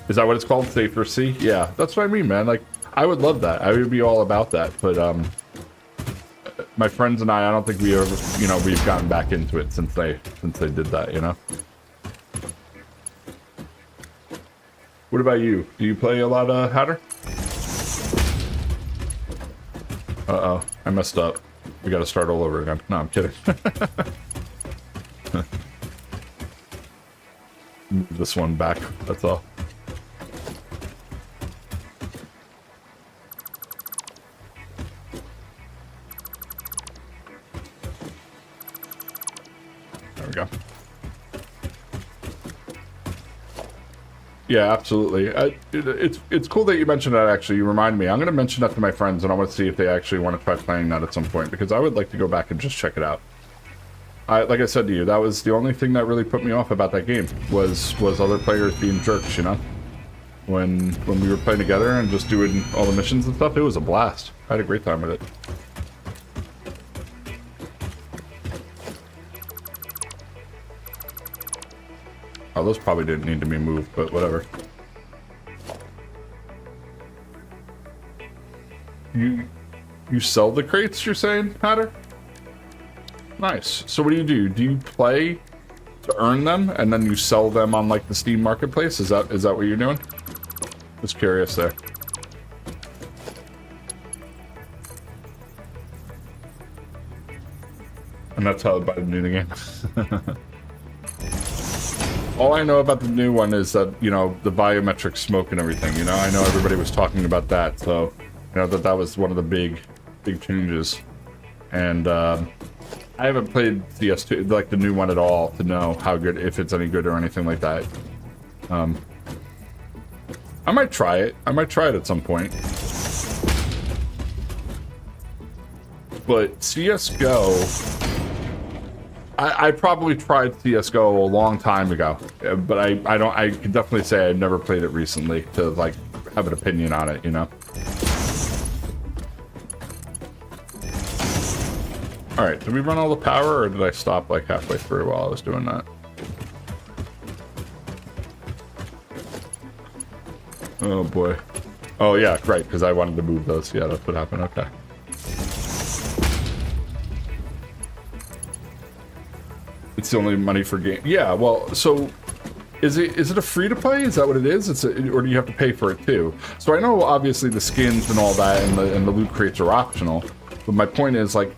Is that what it's called? Safer Sea? Yeah, that's what I mean, man. Like, I would love that. I would be all about that. But my friends and I don't think we ever, you know, we've gotten back into it since they did that, you know. What about you? Do you play a lot of Hatter? Uh-oh, I messed up. We gotta start all over again. No, I'm kidding. Move this one back, that's all. There we go. Yeah, absolutely. It's cool that you mentioned that, actually. You remind me. I'm going to mention that to my friends, and I want to see if they actually want to try playing that at some point, because I would like to go back and just check it out. Like I said to you, that was the only thing that really put me off about that game, was other players being jerks, you know? When we were playing together and just doing all the missions and stuff, it was a blast. I had a great time with it. Oh, those probably didn't need to be moved, but whatever. You sell the crates, you're saying, Hatter? Nice. So what do? Do you play to earn them, and then you sell them on, like, the Steam Marketplace? Is that what you're doing? Just curious there. And that's how I buy the new game. All I know about the new one is that, you know, the biometric smoke and everything, you know? I know everybody was talking about that, so, you know, that was one of the big changes. And, I haven't played CS2, like, the new one at all, to know how good, if it's any good or anything like that. I might try it. I might try it at some point. But CSGO... I probably tried CSGO a long time ago, but I can definitely say I've never played it recently to, like, have an opinion on it, you know? Alright, did we run all the power, or did I stop, like, halfway through while I was doing that? Oh, boy. Oh, yeah, right, because I wanted to move those. Yeah, that's what happened. Okay. It's the only money for game. Yeah, well, so is it a free to play? Is that what it is? Or do you have to pay for it too? So I know obviously the skins and all that and the loot crates are optional, but my point is, like,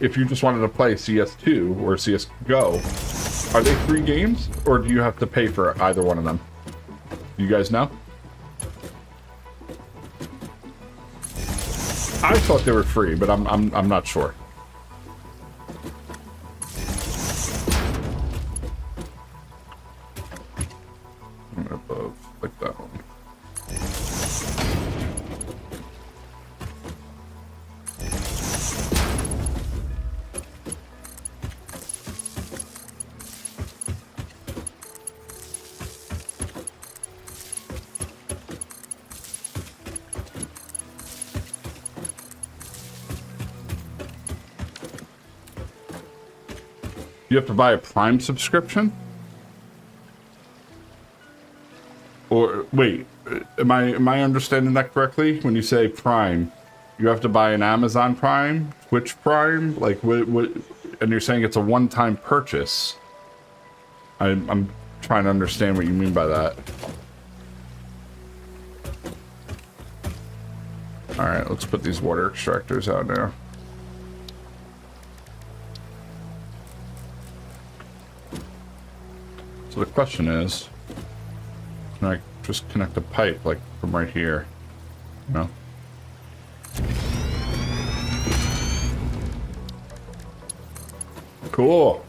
if you just wanted to play CS2 or CSGO, are they free games, or do you have to pay for either one of them? You guys know? I thought they were free, but I'm not sure. Above, like that one. You have to buy a Prime subscription? Or wait, am I understanding that correctly? When you say Prime, you have to buy an Amazon Prime Twitch Prime? Like, what? And you're saying it's a one-time purchase. I'm trying to understand what you mean by that. All right, let's put these water extractors out now. So the question is, can I just connect a pipe, like, from right here? No? Cool.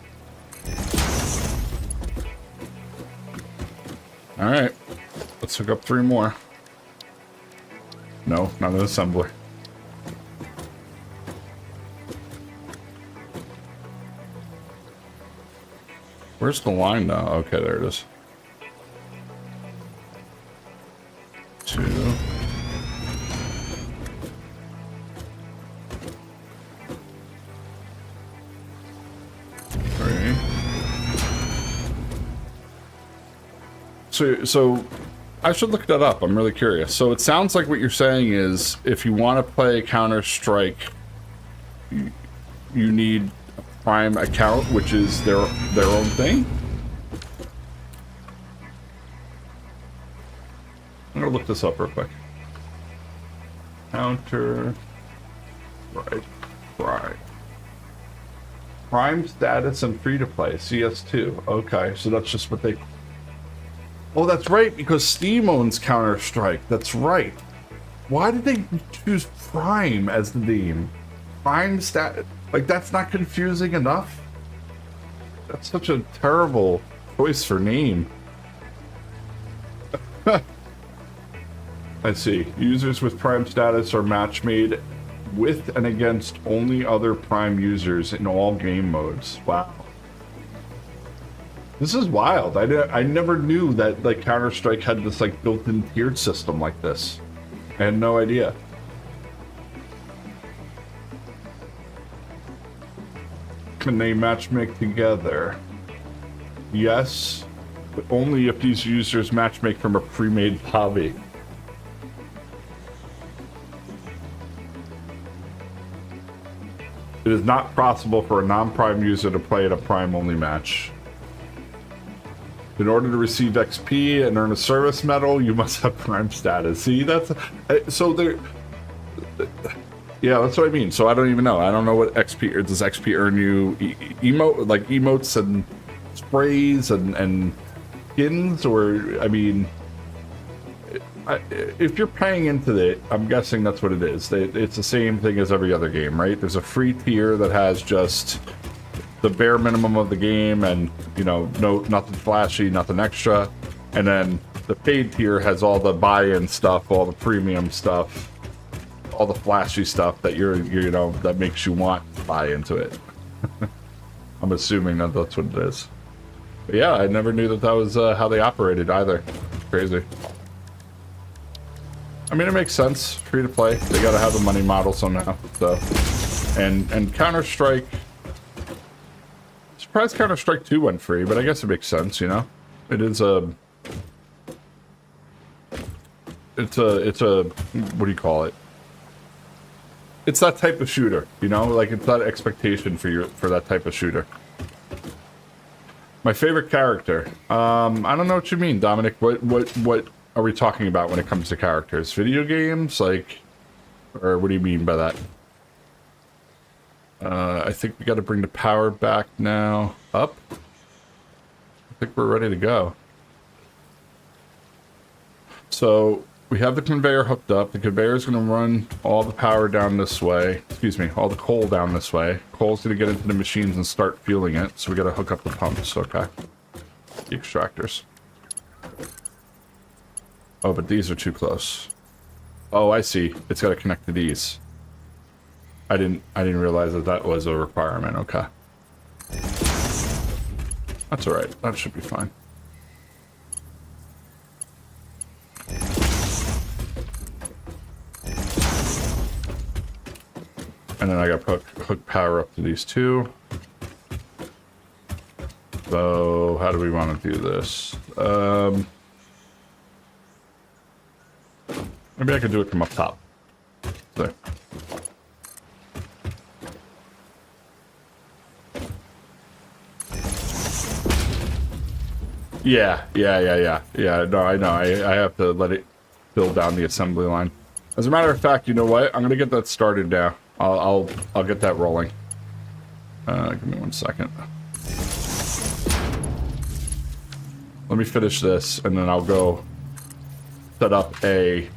Alright. Let's hook up 3 more. No, not an assembler. Where's the line now? Okay, there it is. 2. 3. So I should look that up. I'm really curious. So it sounds like what you're saying is if you want to play Counter-Strike, you need a Prime account, which is their own thing. I'm gonna look this up real quick. Right. Prime status and free to play, CS2. Okay, so that's just what they. Oh, that's right, because Steam owns Counter-Strike. That's right. Why did they choose Prime as the name? Prime stat. Like, that's not confusing enough? That's such a terrible choice for name. I see. Users with Prime status are match made with and against only other Prime users in all game modes. Wow. This is wild. I never knew that like Counter-Strike had this like built-in tiered system like this. I had no idea. Can they matchmake together? Yes, but only if these users matchmake from a pre-made lobby. It is not possible for a non-Prime user to play in a Prime-only match. In order to receive XP and earn a service medal, you must have Prime status. See, that's... So there... Yeah, that's what I mean. So I don't even know. I don't know what XP... Or does XP earn you emotes and sprays and skins? Or, I mean... if you're paying into it, I'm guessing that's what it is. It's the same thing as every other game, right? There's a free tier that has just the bare minimum of the game and, you know, nothing flashy, nothing extra. And then the paid tier has all the buy-in stuff, all the premium stuff, all the flashy stuff that you know, that makes you want to buy into it. I'm assuming that that's what it is. But yeah, I never knew that was how they operated either. Crazy. I mean, it makes sense. Free to play. They gotta have a money model somehow. So, and Counter-Strike. Surprised Counter-Strike 2 went free, but I guess it makes sense. You know, it is a. It's a. What do you call it? It's that type of shooter. You know, like it's that expectation for that type of shooter. My favorite character. I don't know what you mean, Dominic. What are we talking about when it comes to characters? Video games, like, or what do you mean by that? I think we got to bring the power back now. Up. I think we're ready to go. So we have the conveyor hooked up. The conveyor is going to run all the power down this way. Excuse me, all the coal down this way. Coal's going to get into the machines and start fueling it. So we got to hook up the pumps. Okay. The extractors. Oh, but these are too close. Oh, I see. It's got to connect to these. I didn't realize that was a requirement. Okay. That's all right. That should be fine. And then I got hook power up to these two. So how do we want to do this? Maybe I could do it from up top. There. Yeah. No, I know. I have to let it build down the assembly line. As a matter of fact, you know what? I'm gonna get that started now. I'll get that rolling. Give me 1 second. Let me finish this, and then I'll go set up a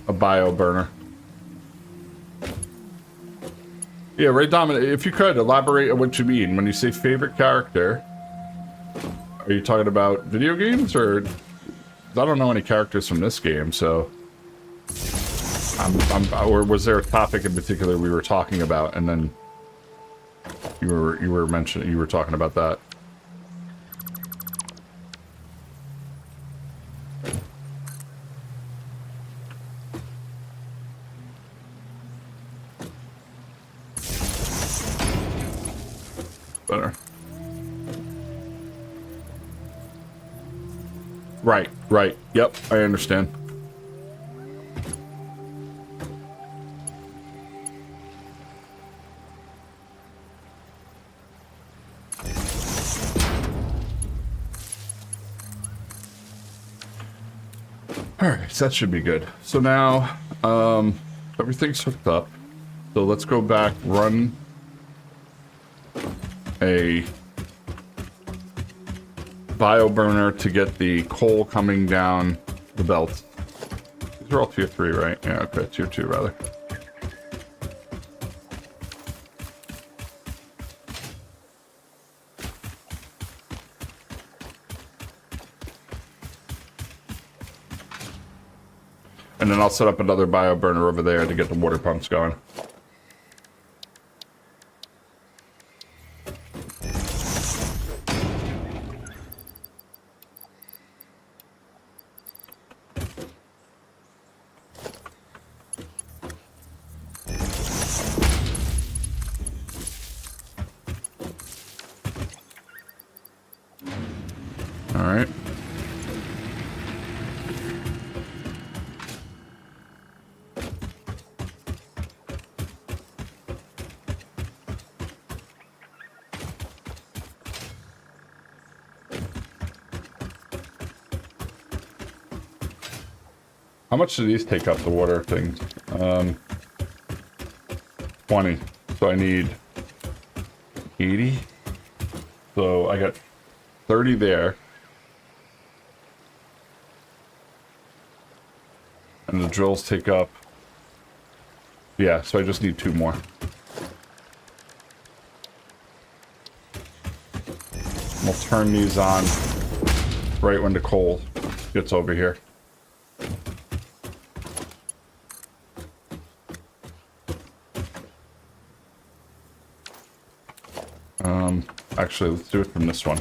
bio burner. Yeah, Ray Dominic, if you could elaborate on what you mean when you say favorite character. Are you talking about video games, or? 'Cause I don't know any characters from this game, so. Or was there a topic in particular we were talking about, and then you were talking about that? Better. Right. Yep, I understand. Alright, so that should be good. So now, everything's hooked up. So let's go back, run a bio burner to get the coal coming down the belt. These are all tier 3, right? Yeah, okay, tier 2 rather. And then I'll set up another bio burner over there to get the water pumps going. All right. How much do these take up, the water things? 20. So I need 80. So I got 30 there. And the drills take up... Yeah, so I just need 2 more. We'll turn these on right when the coal gets over here. Actually, let's do it from this one.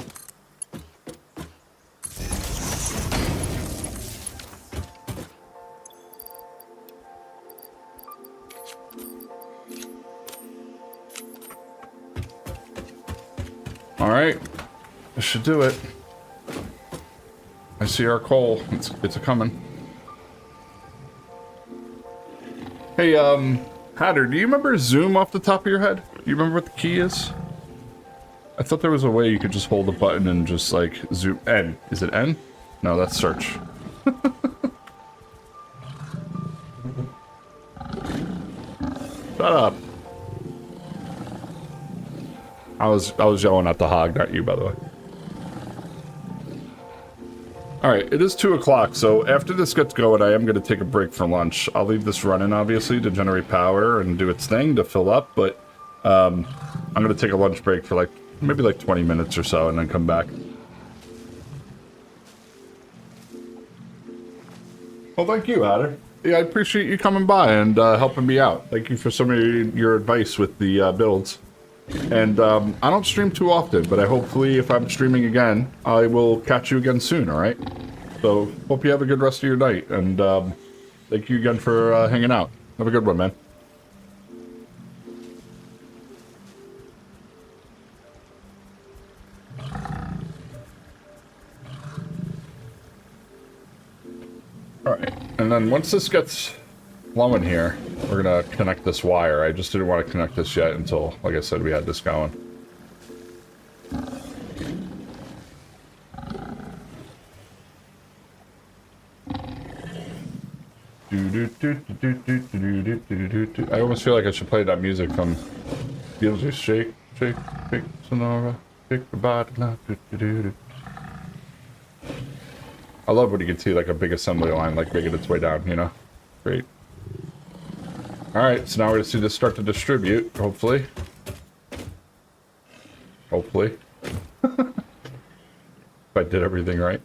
All right, this should do it. I see our coal. It's a coming. Hey, Hatter, do you remember Zoom off the top of your head? Do you remember what the key is? I thought there was a way you could just hold the button and just like zoom. N. Is it N? No, that's search. Shut up. I was yelling at the hog, not you, by the way. Alright, it is 2 o'clock, so after this gets going, I am going to take a break for lunch. I'll leave this running, obviously, to generate power and do its thing to fill up, but I'm going to take a lunch break for like maybe like 20 minutes or so and then come back. Well, thank you, Hatter. Yeah, I appreciate you coming by and helping me out. Thank you for some of your advice with the builds. And I don't stream too often, but hopefully if I'm streaming again, I will catch you again soon, alright? So, hope you have a good rest of your night, and thank you again for hanging out. Have a good one, man. Alright, and then once this gets flowing here, we're gonna connect this wire. I just didn't want to connect this yet until, like I said, we had this going. I almost feel like I should play that music from Beetlejuice. Shake, shake, shake, Sonora, shake your body. I love when you can see like a big assembly line like making its way down, you know? Great. Alright, so now we're going to see this start to distribute, hopefully. Hopefully. If I did everything right.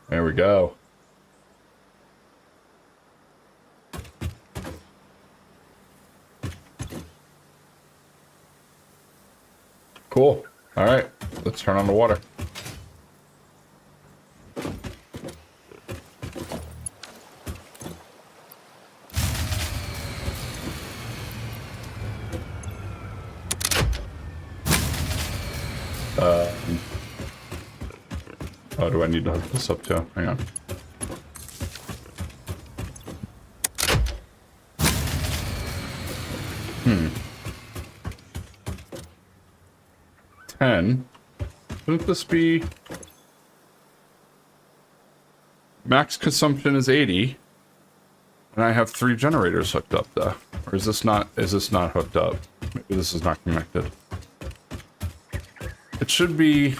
There we go. Cool. Alright, let's turn on the water. Oh, do I need to hook this up too? Hang on. Hmm. 10. Shouldn't this be... Max consumption is 80. And I have 3 generators hooked up though. Or is this not hooked up? Maybe this is not connected. It should be...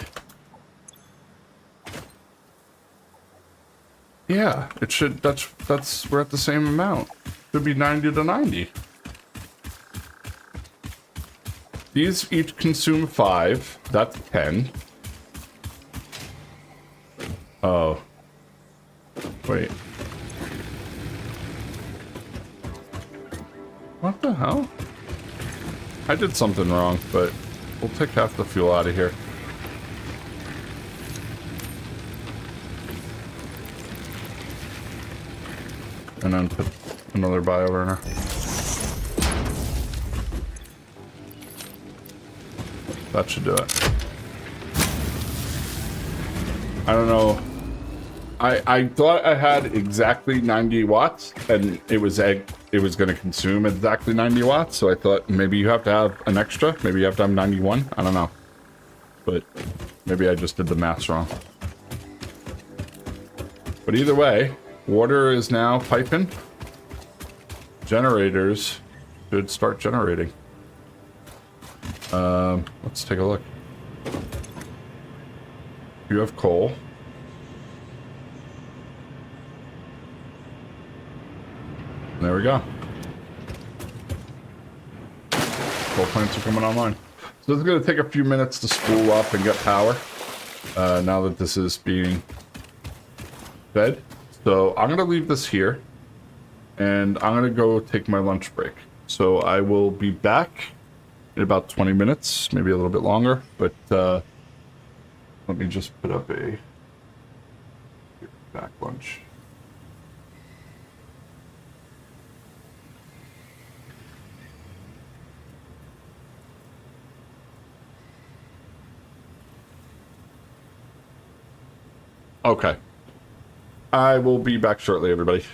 Yeah, it should, that's, we're at the same amount. Should be 90 to 90. These each consume 5. That's 10. Oh. Wait. What the hell? I did something wrong, but we'll take half the fuel out of here. And then put another bioburner. That should do it. I don't know. I thought I had exactly 90 watts, and it was going to consume exactly 90 watts. So I thought maybe you have to have an extra. Maybe you have to have 91. I don't know. But maybe I just did the math wrong. But either way, water is now piping. Generators should start generating. Let's take a look. You have coal. There we go. Coal plants are coming online. So this is going to take a few minutes to spool up and get power. Now that this is being fed. So I'm going to leave this here. And I'm going to go take my lunch break. So I will be back in about 20 minutes, maybe a little bit longer. But let me just put up a back lunch. Okay. I will be back shortly, everybody.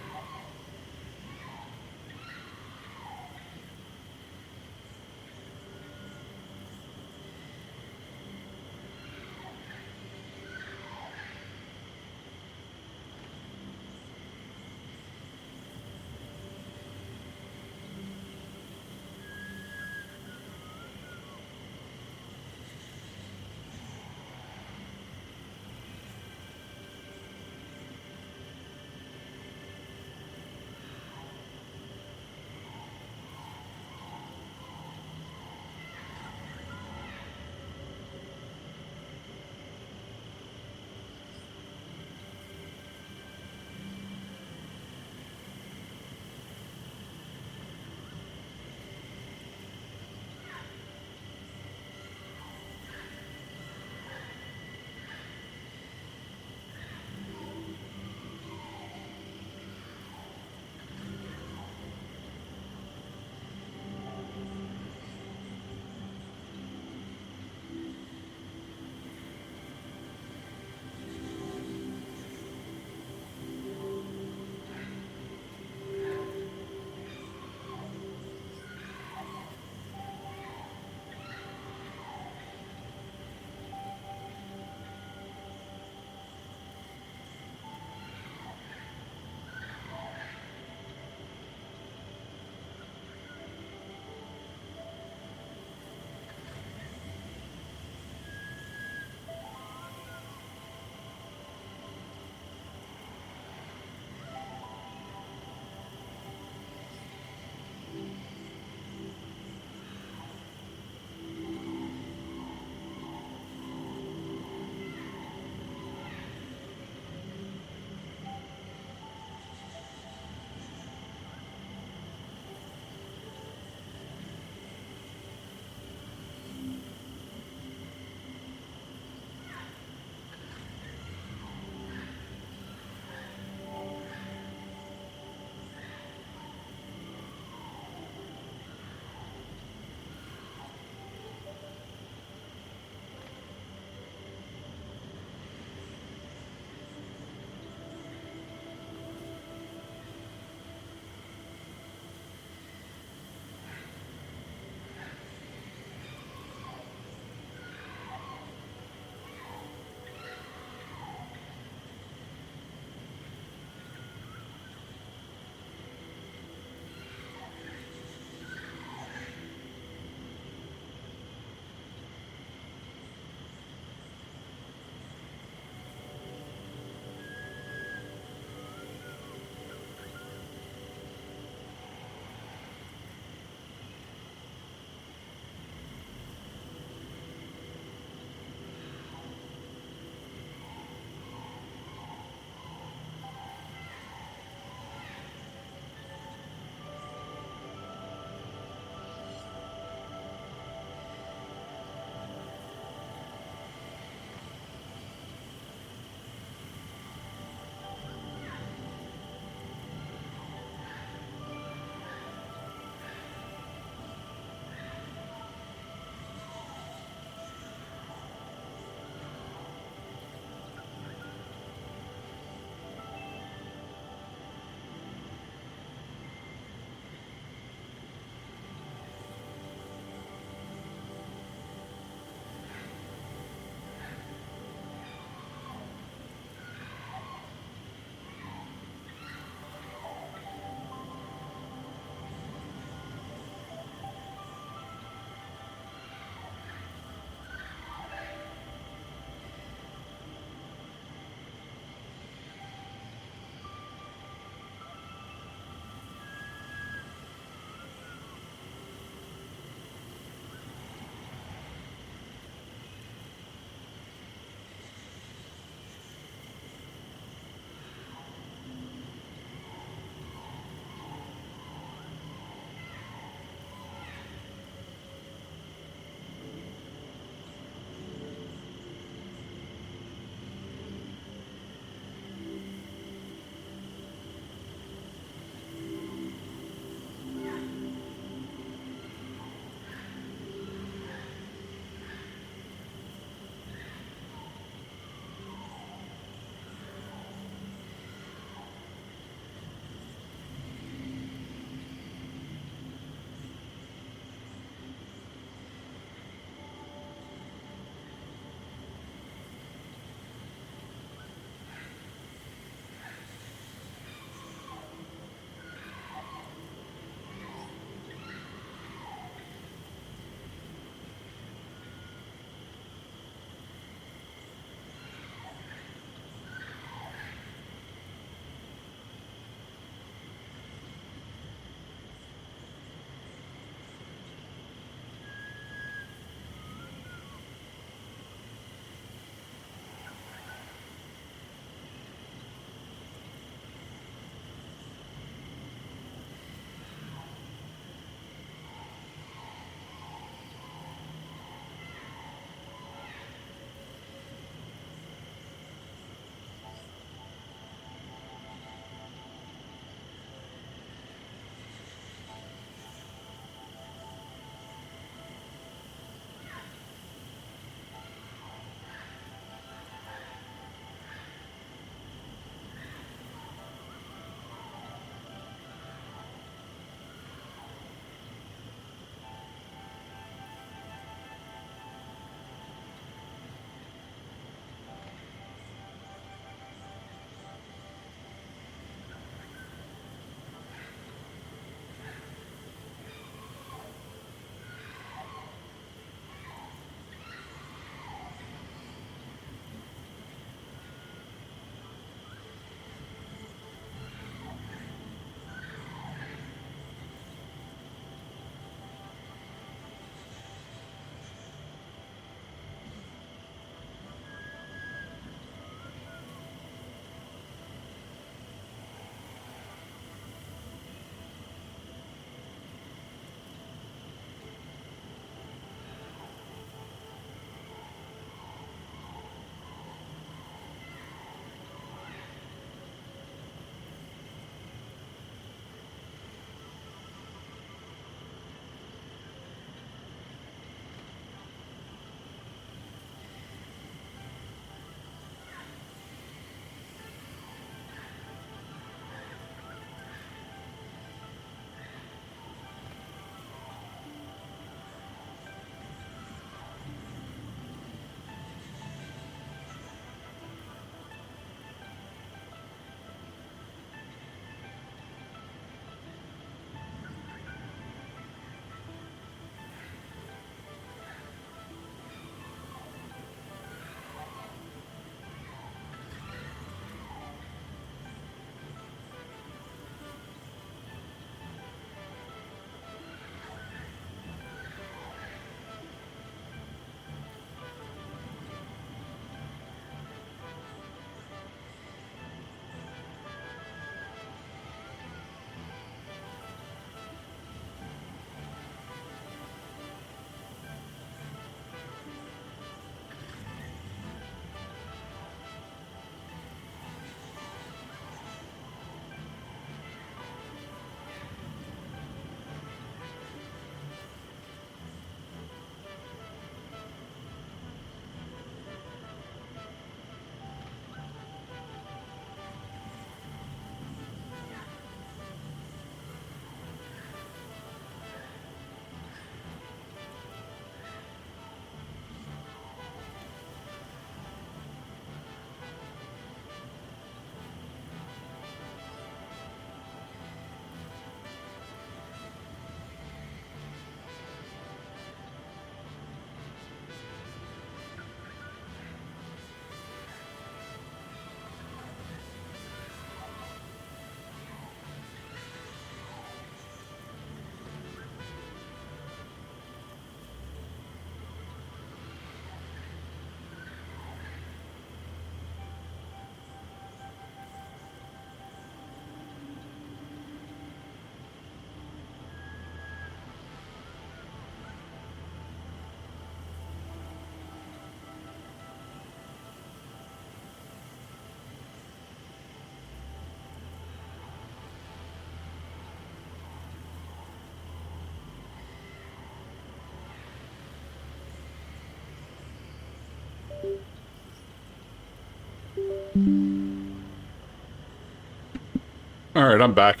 All right, I'm back.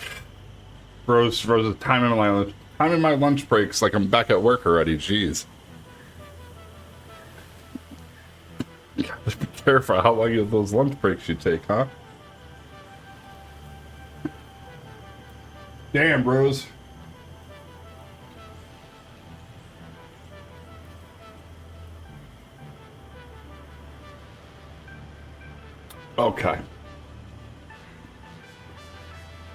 Rose is timing my lunch breaks like I'm back at work already. Jeez. Gotta be careful how long those lunch breaks you take, huh? Damn, bros. Okay.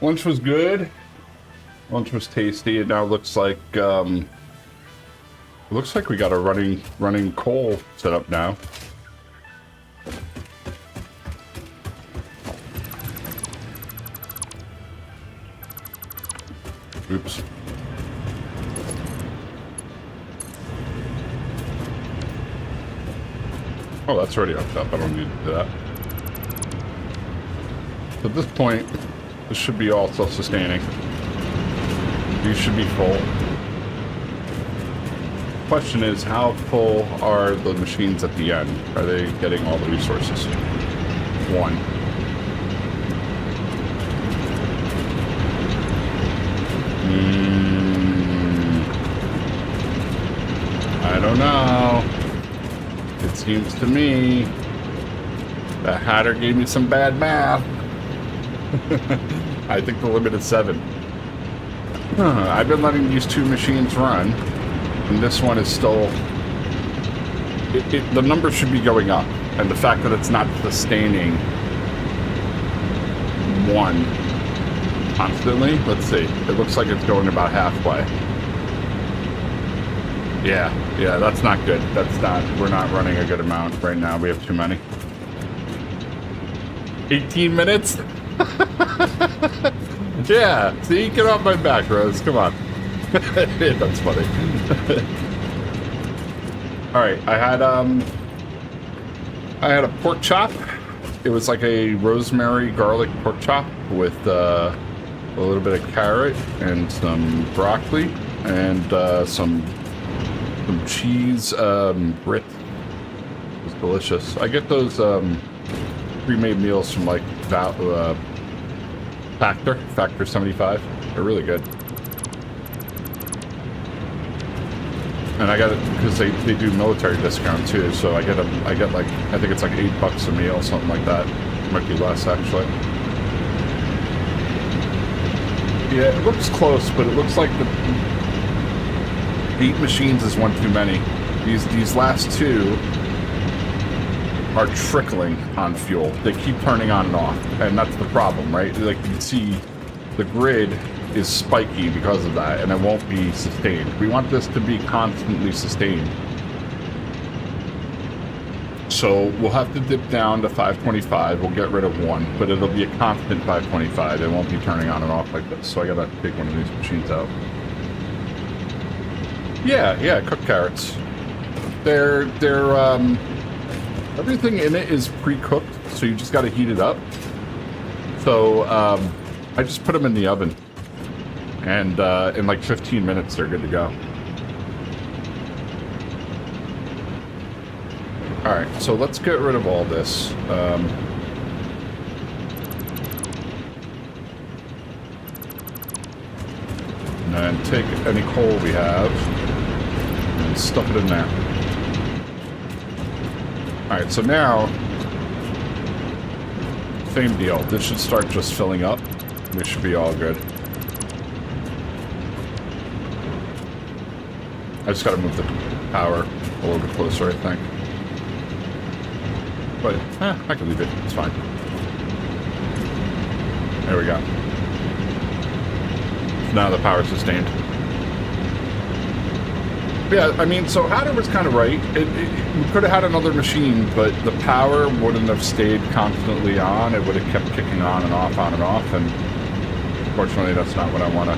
Lunch was good. Lunch was tasty. It now looks like we got a running coal set up now. Oops. Oh, that's already hooked up. I don't need to do that. At this point, this should be all self-sustaining. These should be full. Question is, how full are the machines at the end? Are they getting all the resources? One. I don't know. It seems to me the Hatter gave me some bad math. I think the limit is 7. I've been letting these 2 machines run, and this one is still... the number should be going up, and the fact that it's not sustaining 1 constantly, let's see, it looks like it's going about halfway. Yeah, that's not good. We're not running a good amount right now. We have too many. 18 minutes? Yeah, see, get off my back, Rose. Come on. That's funny. All right, I had a pork chop. It was like a rosemary garlic pork chop with a little bit of carrot and some broccoli and some cheese Brit. It was delicious. I get those pre-made meals from like Factor 75. They're really good. And I got it because they do military discount too, so I get like, I think it's like $8 a meal, something like that. Might be less actually. Yeah, it looks close, but it looks like the 8 machines is one too many. These last 2 are trickling on fuel. They keep turning on and off, and that's the problem, right? Like you can see, the grid is spiky because of that, and it won't be sustained. We want this to be constantly sustained. So we'll have to dip down to 525. We'll get rid of 1, but it'll be a constant 525. It won't be turning on and off like this. So I gotta take one of these machines out. Yeah, cooked carrots. They're everything in it is pre-cooked, so you just got to heat it up. So I just put them in the oven, and in like 15 minutes they're good to go. All right, so let's get rid of all this. And then take any coal we have and stuff it in there. Alright, so now, same deal. This should start just filling up. We should be all good. I just gotta move the power a little bit closer, I think. But, I can leave it. It's fine. There we go. Now the power's sustained. Yeah, I mean, so Hatter was kind of right. We could have had another machine, but the power wouldn't have stayed constantly on. It would have kept kicking on and off, and unfortunately, that's not what I want to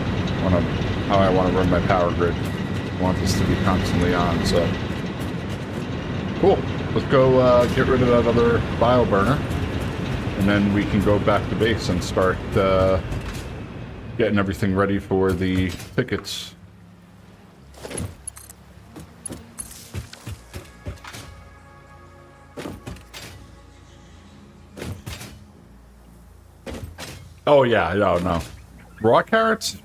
how I want to run my power grid. I want this to be constantly on. So, cool. Let's go get rid of that other bio burner, and then we can go back to base and start getting everything ready for the tickets. Oh, yeah, no. Raw carrots?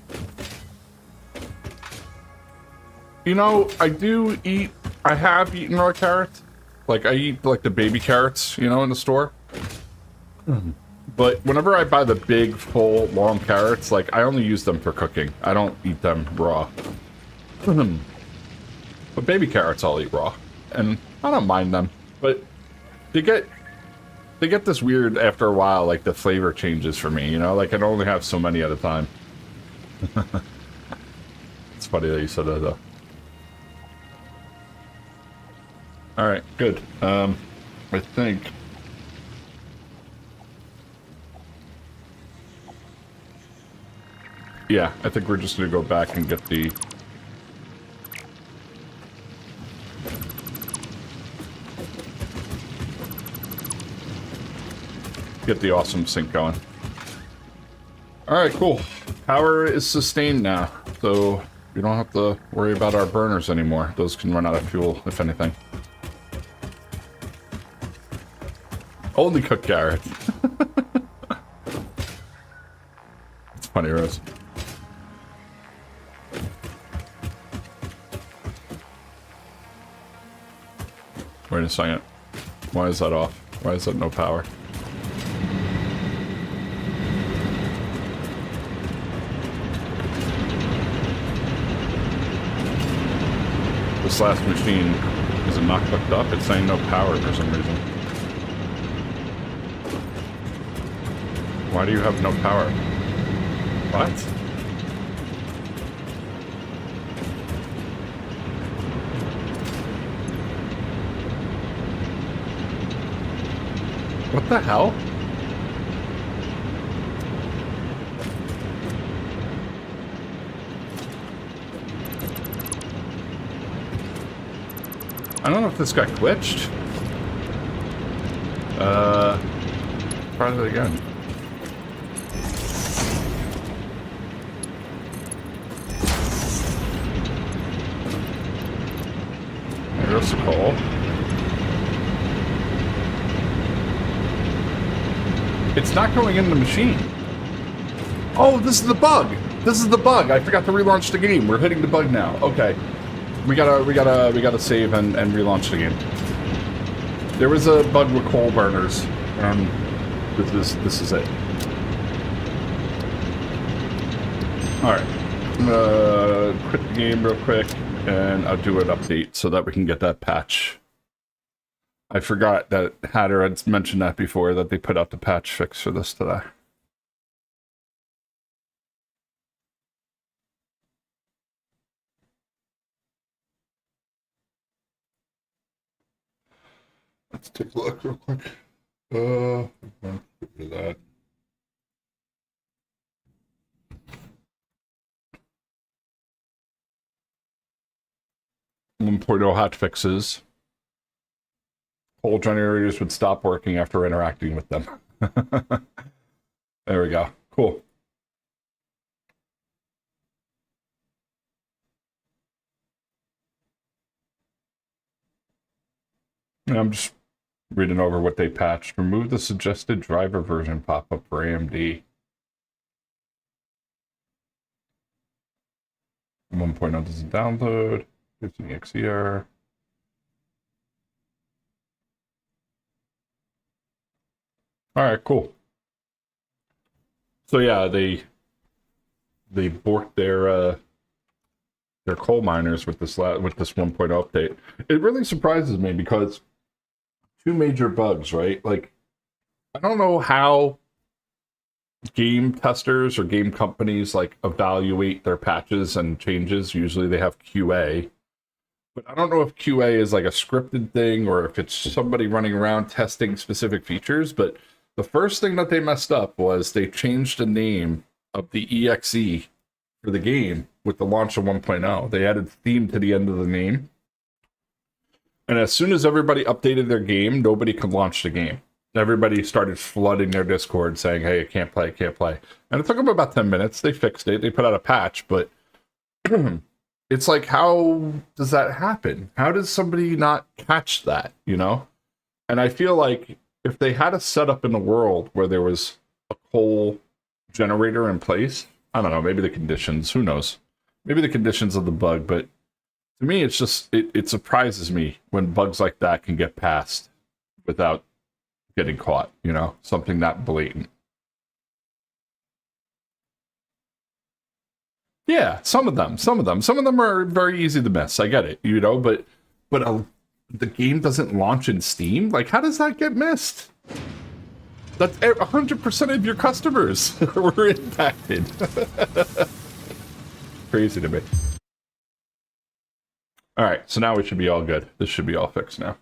You know, I have eaten raw carrots. Like, I eat, like, the baby carrots, you know, in the store. But whenever I buy the big, full, long carrots, like, I only use them for cooking. I don't eat them raw. But baby carrots I'll eat raw. And I don't mind them. But they get this weird, after a while, like, the flavor changes for me, you know? Like, I can only have so many at a time. It's funny that you said that, though. Alright, good. I think... Yeah, I think we're just gonna go back and get the... Get the awesome sink going. Alright, cool. Power is sustained now, so we don't have to worry about our burners anymore. Those can run out of fuel, if anything. Only cooked carrots. It's funny, Rose. Wait a second. Why is that off? Why is that no power? This last machine, is it not hooked up? It's saying no power for some reason. Why do you have no power? What? What the hell? I don't know if this got glitched. Try that again. There goes the coal. It's not going in the machine. Oh, this is the bug. This is the bug. I forgot to relaunch the game. We're hitting the bug now. Okay. We gotta save and relaunch the game. There was a bug with coal burners. This is it. Alright. I'm gonna quit the game real quick and I'll do an update so that we can get that patch. I forgot that Hatter had mentioned that before, that they put out the patch fix for this today. Let's take a look real quick. Do that. Hot fixes. Coal generators would stop working after interacting with them. There we go. Cool. And I'm just reading over what they patched. Remove the suggested driver version pop-up for AMD. 1.0 doesn't download. 15exe error. Alright, cool. So yeah, they borked their coal miners with this 1.0 update. It really surprises me because two major bugs, right? Like, I don't know how game testers or game companies like evaluate their patches and changes. Usually they have QA. But I don't know if QA is like a scripted thing or if it's somebody running around testing specific features, but the first thing that they messed up was they changed the name of the EXE for the game with the launch of 1.0. They added theme to the end of the name. And as soon as everybody updated their game, nobody could launch the game. Everybody started flooding their Discord saying, hey, I can't play, I can't play. And it took them about 10 minutes. They fixed it. They put out a patch, but it's like, how does that happen? How does somebody not catch that, you know? And I feel like if they had a setup in the world where there was a coal generator in place. I don't know, maybe the conditions, who knows? Maybe the conditions of the bug, but to me, it's just, it surprises me when bugs like that can get passed without getting caught, you know? Something that blatant. Yeah, some of them are very easy to miss. I get it, you know, but the game doesn't launch in Steam? Like, how does that get missed? That's 100% of your customers were impacted. Crazy to me. All right, so now we should be all good. This should be all fixed now.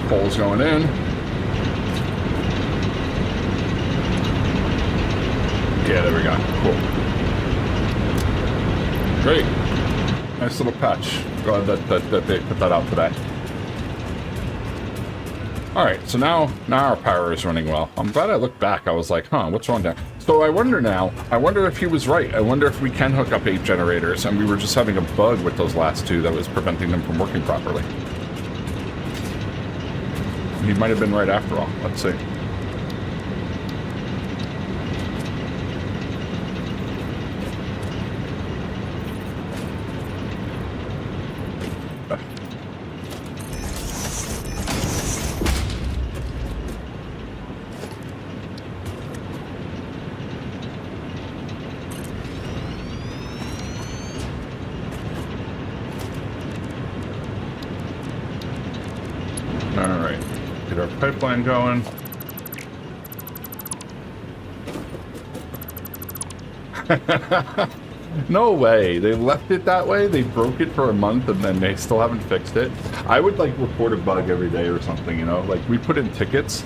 Pole's going in. Yeah, there we go. Cool. Great. Nice little patch. Glad that they put that out today. Alright, so now our power is running well. I'm glad I looked back. I was like, huh, what's wrong there? So I wonder if he was right. I wonder if we can hook up 8 generators and we were just having a bug with those last 2 that was preventing them from working properly. He might have been right after all. Let's see. Pipeline going. No way. They left it that way? They broke it for a month and then they still haven't fixed it? I would like report a bug every day or something, you know? Like we put in tickets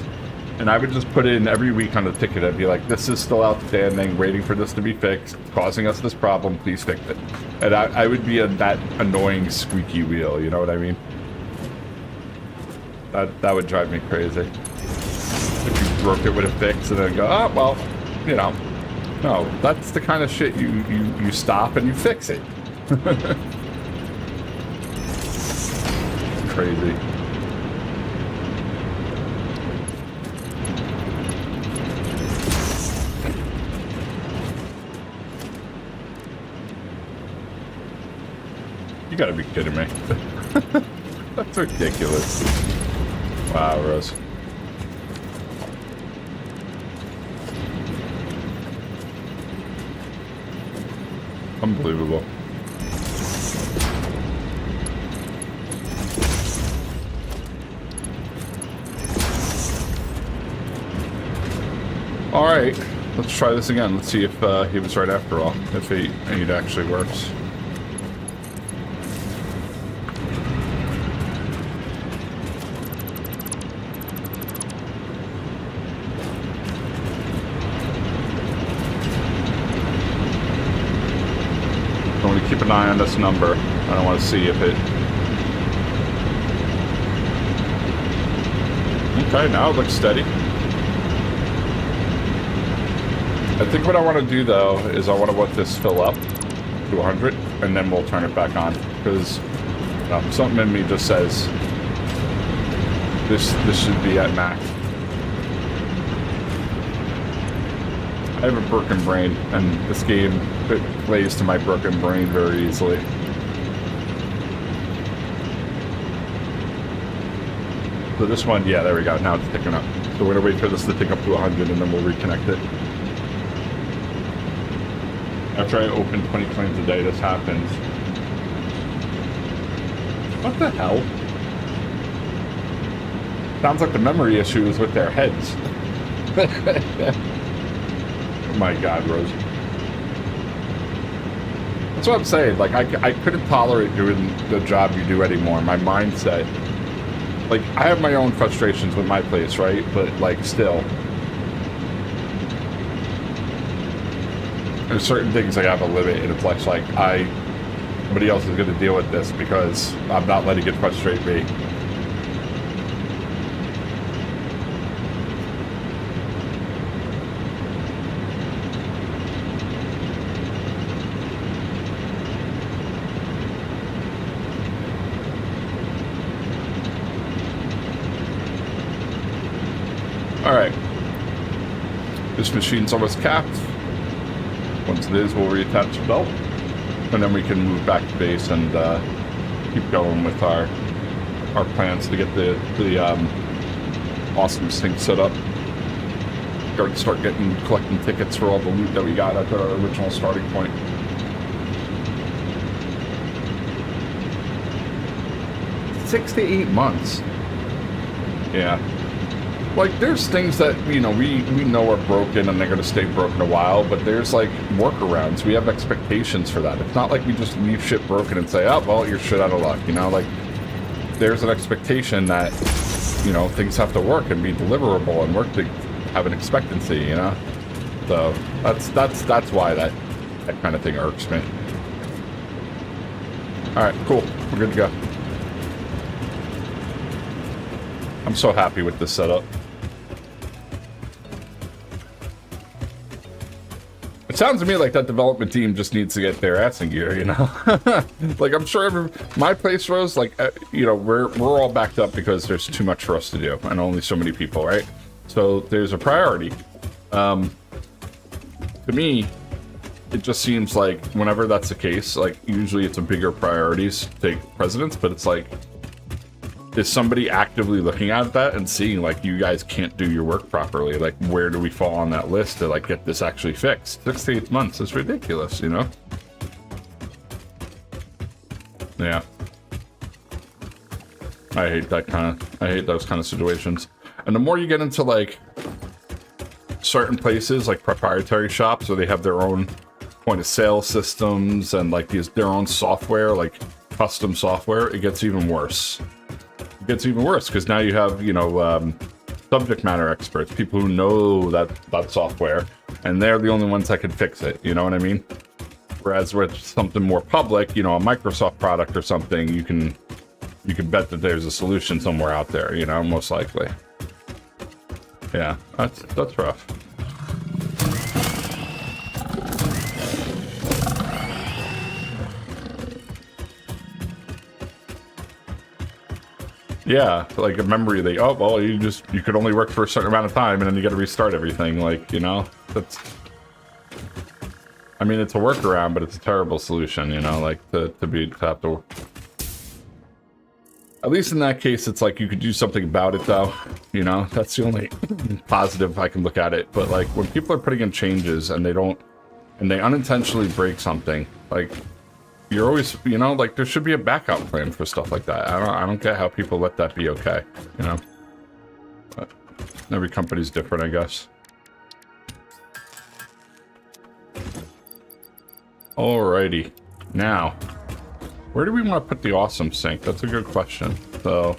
and I would just put in every week on the ticket. I'd be like, this is still outstanding, waiting for this to be fixed, causing us this problem, please fix it. And I would be that annoying squeaky wheel, you know what I mean? That would drive me crazy. If you broke it with a fix and then go, oh, well, you know. No, that's the kind of shit you stop and you fix it. Crazy. You gotta be kidding me. That's ridiculous. Wow, Rose. Unbelievable. All right, let's try this again. Let's see if he was right after all. If it actually works. Keep an eye on this number. I don't want to see if it... Okay, now it looks steady. I think what I want to do, though, is I want to let this fill up to 100, and then we'll turn it back on. Because something in me just says this should be at max. I have a broken brain, and this game plays to my broken brain very easily. So this one, yeah, there we go. Now it's ticking up. So we're gonna wait for this to tick up to 100, and then we'll reconnect it. After I open 20 claims a day, this happens. What the hell? Sounds like the memory issue is with their heads. My God, Rose. That's what I'm saying. Like, I couldn't tolerate doing the job you do anymore. My mindset. Like, I have my own frustrations with my place, right? But, like, still. There's certain things I have a limit, and it's like somebody else is going to deal with this because I'm not letting it frustrate me. This machine's almost capped. Once it is, we'll reattach the belt. And then we can move back to base and keep going with our plans to get the awesome sync set up. Start collecting tickets for all the loot that we got at our original starting point. Six to 8 months. Yeah. Like, there's things that, you know, we know are broken and they're going to stay broken a while, but there's, like, workarounds. We have expectations for that. It's not like we just leave shit broken and say, oh, well, you're shit out of luck, you know? Like, there's an expectation that, you know, things have to work and be deliverable and work to have an expectancy, you know? So, that's why that kind of thing irks me. Alright, cool. We're good to go. I'm so happy with this setup. It sounds to me like that development team just needs to get their ass in gear, you know? Like, I'm sure my place, Rose, like, you know, we're all backed up because there's too much for us to do and only so many people, right? So there's a priority. To me, it just seems like whenever that's the case, like, usually it's a bigger priorities take precedence, but it's like, is somebody actively looking at that and seeing, like, you guys can't do your work properly? Like, where do we fall on that list to, like, get this actually fixed? 6 to 8 months is ridiculous, you know? Yeah. I hate those kind of situations. And the more you get into, like, certain places, like proprietary shops, where they have their own point of sale systems and, like, their own software, like custom software, it gets even worse. Gets even worse because now you have, you know, subject matter experts, people who know that software, and they're the only ones that can fix it, you know what I mean? Whereas with something more public, you know, a Microsoft product or something, you can bet that there's a solution somewhere out there, you know, most likely. Yeah, that's rough. Yeah, like a memory, oh, well, you could only work for a certain amount of time and then you gotta restart everything, like, you know? I mean, it's a workaround, but it's a terrible solution, you know, like, to have to... At least in that case, it's like you could do something about it, though, you know? That's the only positive I can look at it, but, like, when people are putting in changes and they unintentionally break something, like... You're always, you know, like, there should be a backup plan for stuff like that. I don't get how people let that be okay, you know? But every company's different, I guess. Alrighty. Now, where do we want to put the awesome sink? That's a good question. So...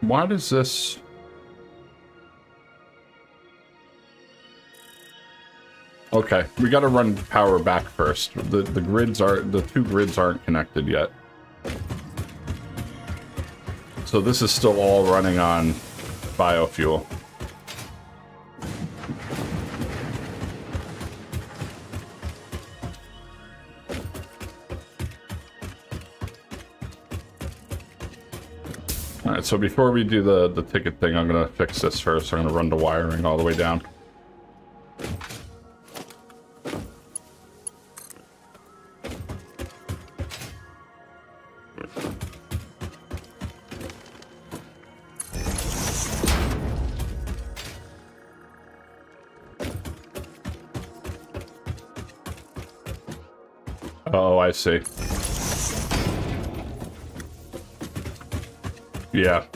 Why does this... Okay, we gotta run power back first. The two grids aren't connected yet. So this is still all running on biofuel. Alright, so before we do the ticket thing, I'm gonna fix this first. I'm gonna run the wiring all the way down. Oh, I see. Yeah.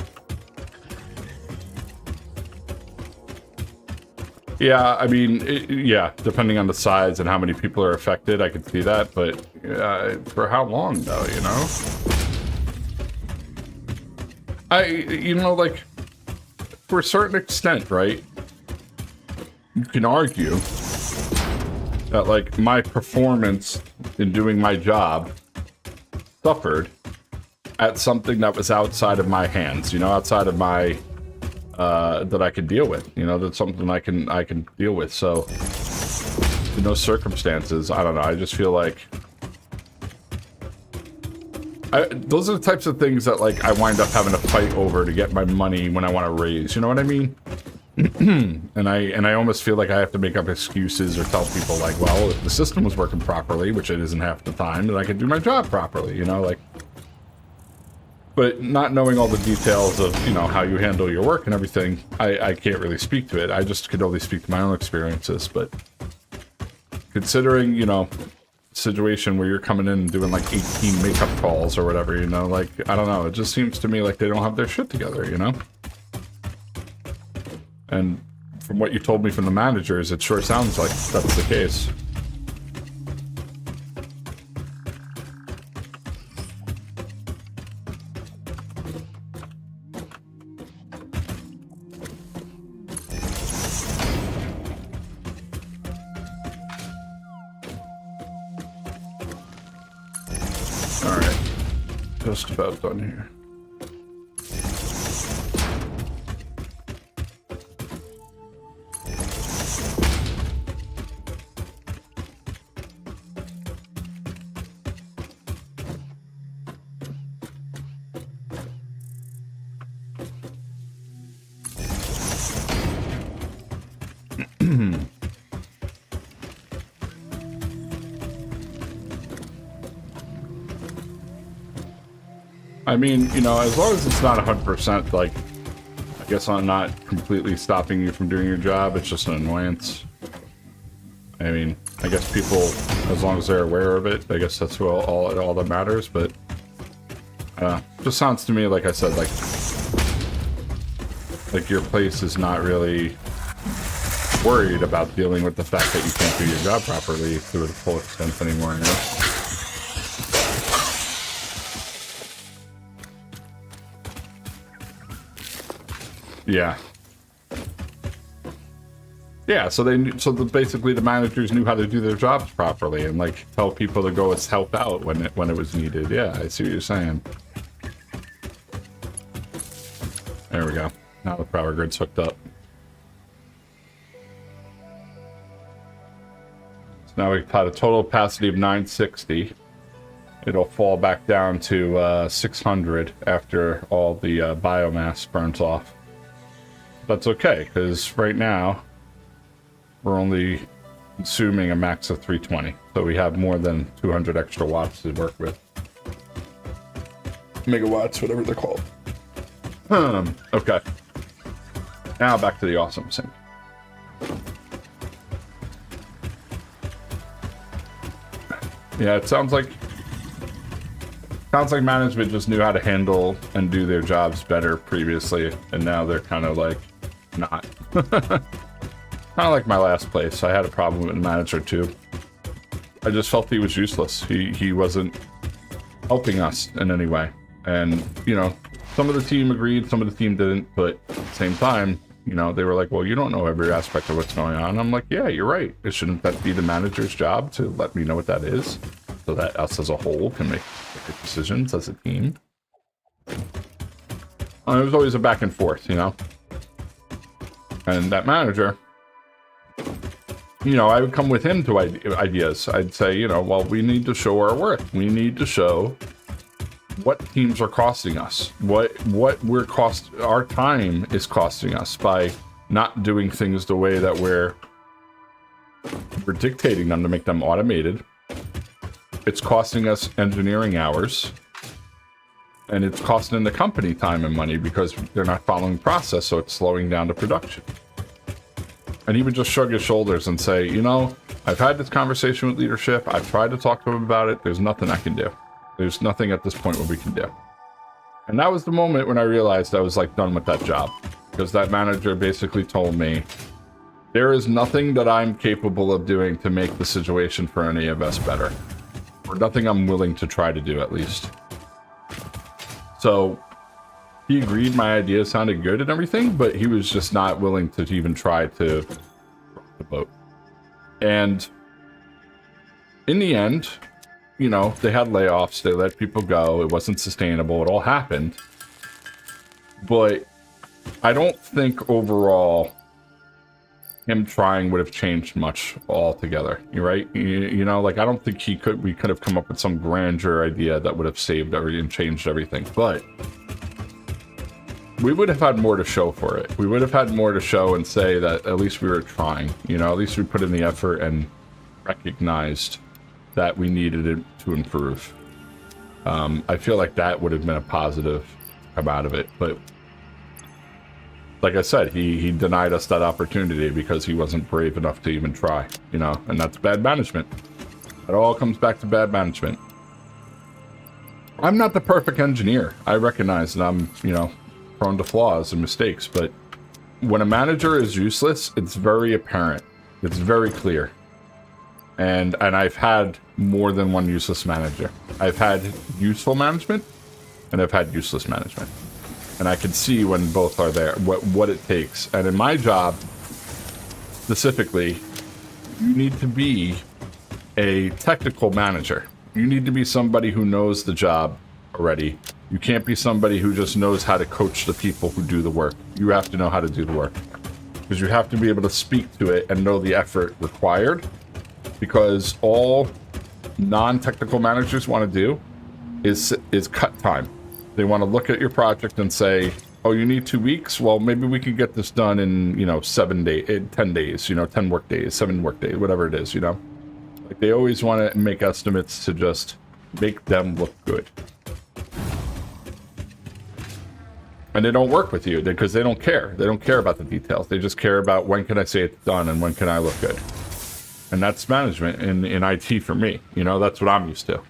Yeah, I mean, yeah, depending on the size and how many people are affected, I could see that, but for how long, though, you know? You know, like, for a certain extent, right, you can argue that, like, my performance in doing my job suffered at something that was outside of my hands, you know, outside of my, that I could deal with, you know, that's something I can deal with. So in those circumstances, I don't know, I just feel like those are the types of things that like I wind up having to fight over to get my money when I want to raise. You know what I mean? and I almost feel like I have to make up excuses or tell people like, well, if the system was working properly, which it isn't half the time, then I could do my job properly. You know, like. But not knowing all the details of, you know, how you handle your work and everything, I can't really speak to it. I just could only speak to my own experiences. But considering, you know, situation where you're coming in and doing like 18 makeup calls or whatever, you know, like, I don't know. It just seems to me like they don't have their shit together, you know? And from what you told me from the managers, it sure sounds like that's the case. Just about done here. I mean, you know, as long as it's not 100%, like, I guess I'm not completely stopping you from doing your job, it's just an annoyance. I mean, I guess people, as long as they're aware of it, I guess that's all that matters, but, just sounds to me, like I said, like your place is not really worried about dealing with the fact that you can't do your job properly to the full extent anymore, you know? Yeah. Yeah, so basically the managers knew how to do their jobs properly and like tell people to go help out when it was needed. Yeah, I see what you're saying. There we go. Now the power grid's hooked up. So now we've had a total capacity of 960. It'll fall back down to 600 after all the biomass burns off. That's okay, because right now we're only consuming a max of 320, so we have more than 200 extra watts to work with. Megawatts, whatever they're called. Okay. Now back to the awesome sink. Yeah, it sounds like management just knew how to handle and do their jobs better previously, and now they're kind of like not. Kind of like my last place. I had a problem with the manager too. I just felt he was useless. He wasn't helping us in any way. And, you know, some of the team agreed, some of the team didn't, but at the same time, you know, they were like, well, you don't know every aspect of what's going on. I'm like, yeah, you're right. Shouldn't that be the manager's job to let me know what that is so that us as a whole can make decisions as a team? It was always a back and forth, you know? And that manager, you know, I would come with him to ideas. I'd say, you know, well, we need to show our worth. We need to show what teams are costing us, what our time is costing us by not doing things the way that we're dictating them to make them automated. It's costing us engineering hours, and it's costing the company time and money because they're not following process, so it's slowing down the production. And he would just shrug his shoulders and say, you know, I've had this conversation with leadership. I've tried to talk to him about it. There's nothing I can do. There's nothing at this point what we can do. And that was the moment when I realized I was like done with that job, because that manager basically told me, there is nothing that I'm capable of doing to make the situation for any of us better, or nothing I'm willing to try to do, at least. So he agreed my idea sounded good and everything, but he was just not willing to even try to rock the boat. And in the end, you know, they had layoffs, they let people go, it wasn't sustainable, it all happened. But I don't think overall him trying would have changed much altogether. You're right. You know, like I don't think we could have come up with some grandeur idea that would have saved everything, changed everything. But we would have had more to show for it. We would have had more to show and say that at least we were trying. You know, at least we put in the effort and recognized that we needed it to improve. I feel like that would have been a positive come out of it, but like I said, he denied us that opportunity because he wasn't brave enough to even try, you know, and that's bad management. It all comes back to bad management. I'm not the perfect engineer. I recognize that I'm, you know, prone to flaws and mistakes, but when a manager is useless, it's very apparent. It's very clear. And I've had more than one useless manager. I've had useful management, and I've had useless management. And I can see when both are there, what it takes. And in my job, specifically, you need to be a technical manager. You need to be somebody who knows the job already. You can't be somebody who just knows how to coach the people who do the work. You have to know how to do the work. Because you have to be able to speak to it and know the effort required. Because all non-technical managers want to do is cut time. They want to look at your project and say, oh, you need 2 weeks? Well, maybe we could get this done in, you know, 7 days, 10 days, you know, 10 work days, 7 work days, whatever it is, you know? Like, they always want to make estimates to just make them look good. And they don't work with you because they don't care. They don't care about the details. They just care about when can I say it's done and when can I look good. And that's management in IT for me. You know, that's what I'm used to.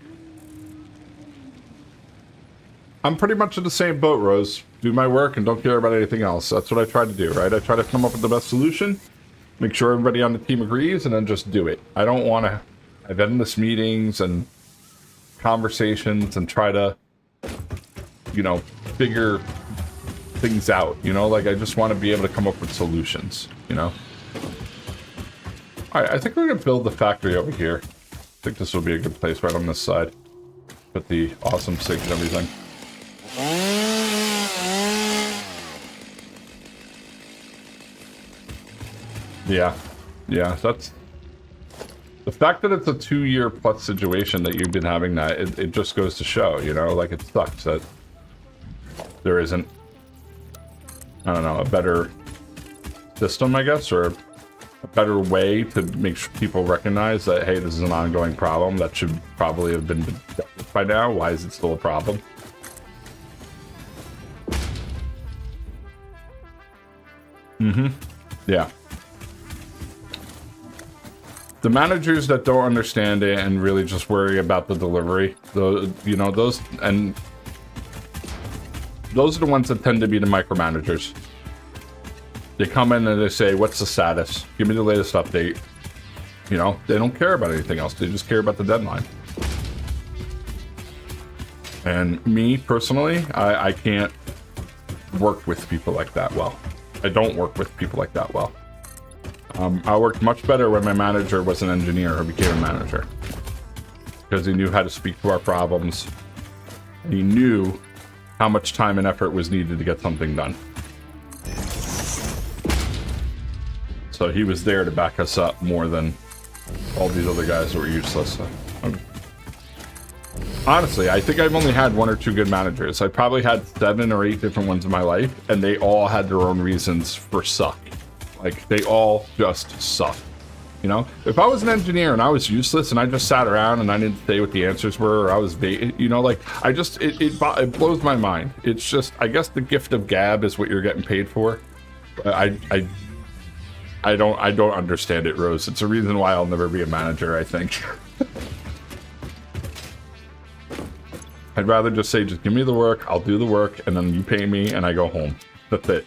I'm pretty much in the same boat, Rose. Do my work and don't care about anything else. That's what I try to do, right? I try to come up with the best solution, make sure everybody on the team agrees, and then just do it. I don't want to have endless meetings and conversations and try to, you know, figure things out, you know? Like, I just want to be able to come up with solutions, you know? Alright, I think we're going to build the factory over here. I think this will be a good place right on this side. Put the awesome sink and everything. Yeah, that's... The fact that it's a 2-year plus situation that you've been having that, it just goes to show, you know? Like, it sucks that there isn't, I don't know, a better system, I guess, or a better way to make sure people recognize that, hey, this is an ongoing problem that should probably have been dealt with by now. Why is it still a problem? Yeah. The managers that don't understand it and really just worry about the delivery, those are the ones that tend to be the micromanagers. They come in and they say, what's the status? Give me the latest update. You know, they don't care about anything else. They just care about the deadline. And me, personally, I can't work with people like that well. I don't work with people like that well. I worked much better when my manager was an engineer or became a manager. Because he knew how to speak to our problems. He knew how much time and effort was needed to get something done. So he was there to back us up more than all these other guys that were useless. Honestly, I think I've only had 1 or 2 good managers. I probably had 7 or 8 different ones in my life, and they all had their own reasons for suck. Like, they all just suck. You know? If I was an engineer and I was useless and I just sat around and I didn't say what the answers were, or I was, you know, like, it blows my mind. It's just, I guess the gift of gab is what you're getting paid for. I don't understand it, Rose. It's a reason why I'll never be a manager, I think. I'd rather just say, just give me the work, I'll do the work, and then you pay me, and I go home. That's it.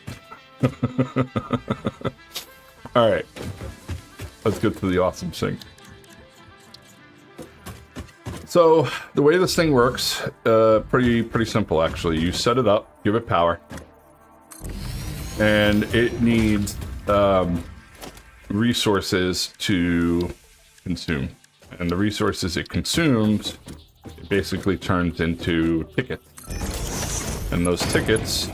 Alright. Let's get to the awesome sink. So, the way this thing works, pretty simple, actually. You set it up, give it power, and it needs resources to consume. And the resources it consumes, it basically turns into tickets. And those tickets,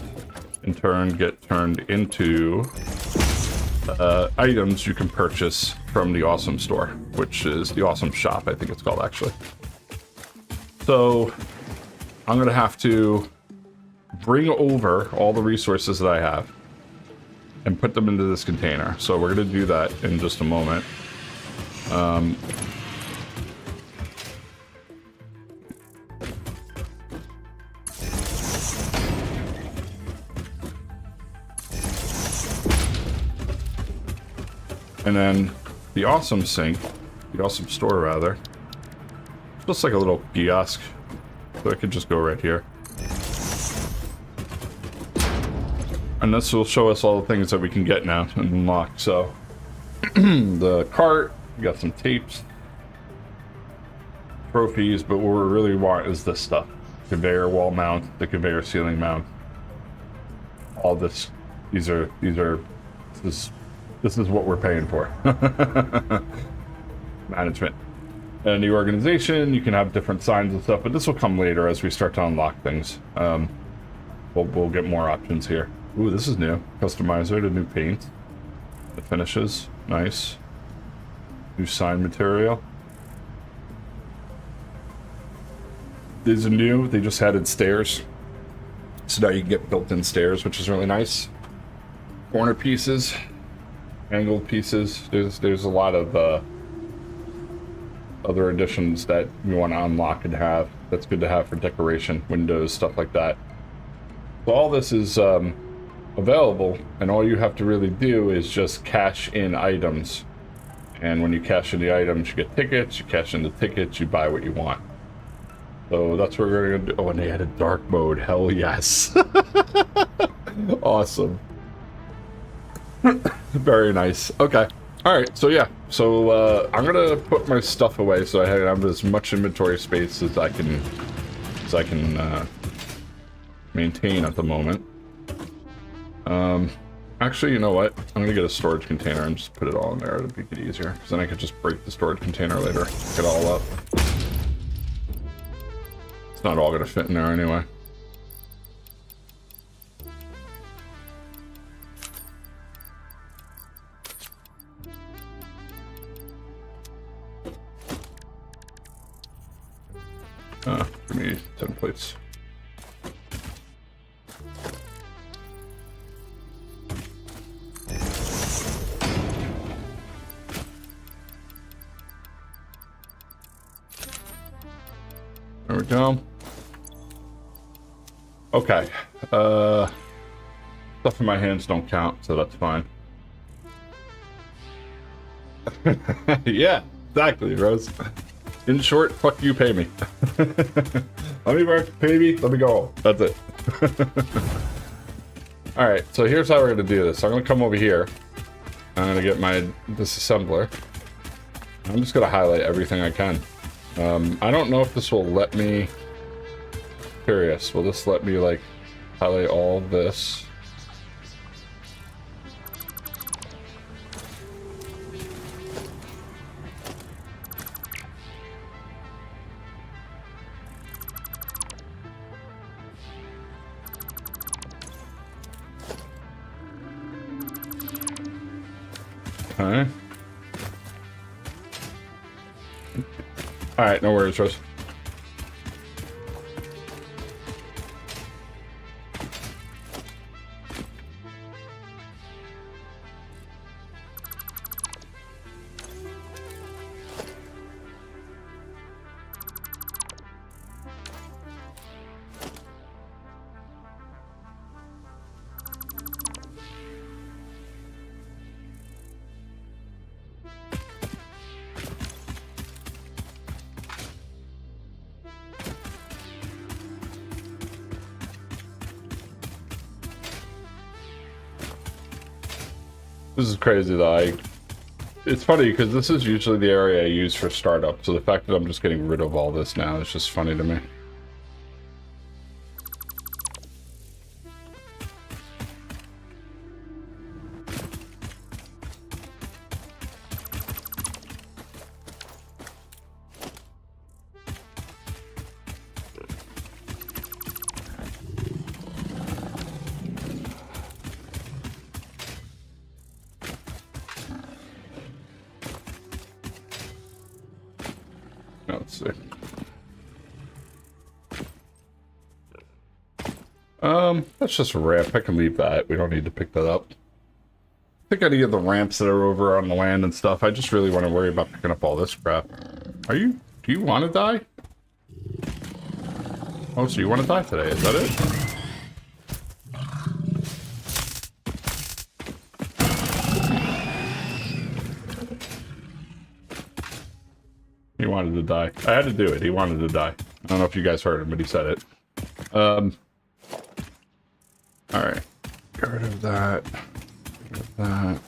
in turn, get turned into items you can purchase from the Awesome Store, which is the Awesome Shop, I think it's called, actually. So I'm going to have to bring over all the resources that I have and put them into this container. So we're going to do that in just a moment. And then the Awesome Sink, the Awesome Store rather, just like a little kiosk. So I could just go right here. And this will show us all the things that we can get now and unlock. So the cart, we got some tapes, trophies, but what we really want is this stuff. Conveyor wall mount, the conveyor ceiling mount. All this, this is what we're paying for. Management. And the organization, you can have different signs and stuff, but this will come later as we start to unlock things. We'll get more options here. Ooh, this is new. Customizer to new paint. The finishes. Nice. New sign material. These are new. They just added stairs. So now you can get built-in stairs, which is really nice. Corner pieces. Angled pieces. There's a lot of other additions that you want to unlock and have. That's good to have for decoration, windows, stuff like that. So all this is available, and all you have to really do is just cash in items. And when you cash in the items, you get tickets. You cash in the tickets, you buy what you want. So that's what we're gonna do. Oh, and they added dark mode. Hell yes. Awesome. Very nice. Okay. All right. So yeah. So I'm gonna put my stuff away so I have as much inventory space as I can maintain at the moment. Actually, you know what? I'm gonna get a storage container and just put it all in there to make it easier. Because then I could just break the storage container later. Pick it all up. It's not all gonna fit in there anyway. Give me 10 plates. There we go. Okay. Stuff in my hands don't count, so that's fine. Yeah, exactly, Rose. In short, fuck you, pay me. Let me work, pay me, let me go home. That's it. Alright, so here's how we're going to do this. I'm going to come over here. I'm going to get my disassembler. I'm just going to highlight everything I can. I don't know if this will let me... Curious, will this let me, like, highlight all this? Okay. Alright, no worries, Rose. This is crazy though. It's funny because this is usually the area I use for startup, so the fact that I'm just getting rid of all this now is just funny to me. Let's see. That's just a ramp. I can leave that. We don't need to pick that up. Pick any of the ramps that are over on the land and stuff. I just really want to worry about picking up all this crap. Do you want to die? Oh, so you want to die today? Is that it? He wanted to die. I had to do it. He wanted to die. I don't know if you guys heard him, but he said it. Alright. Get rid of that. Get rid of that.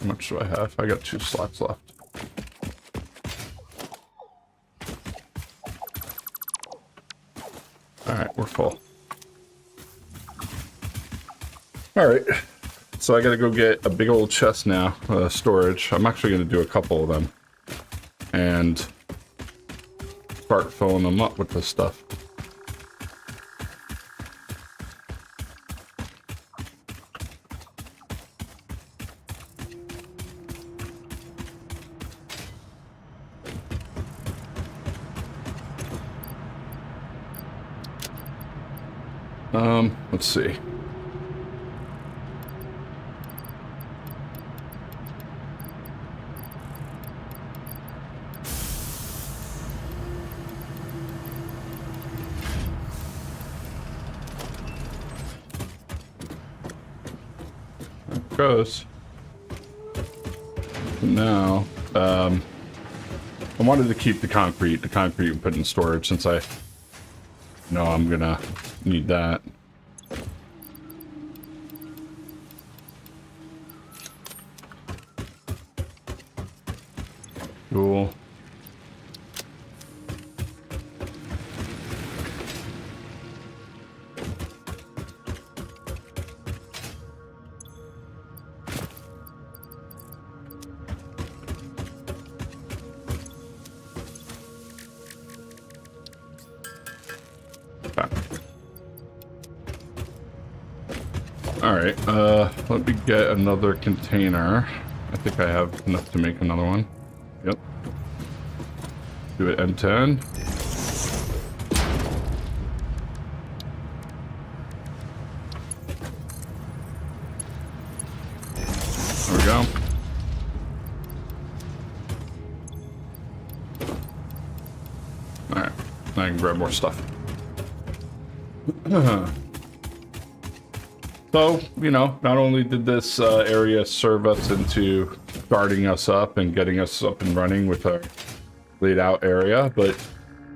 How much do I have? I got 2 slots left. Alright, we're full. Alright, so I gotta go get a big old chest now, storage. I'm actually gonna do a couple of them. And start filling them up with this stuff. Let's see. Goes. Now, I wanted to keep the concrete and put in storage since I know I'm gonna need that. Cool. Alright, let me get another container. I think I have enough to make another one. Yep. Do it end to end. There we go. Alright, now I can grab more stuff. So, you know, not only did this area serve us into starting us up and getting us up and running with our laid out area, but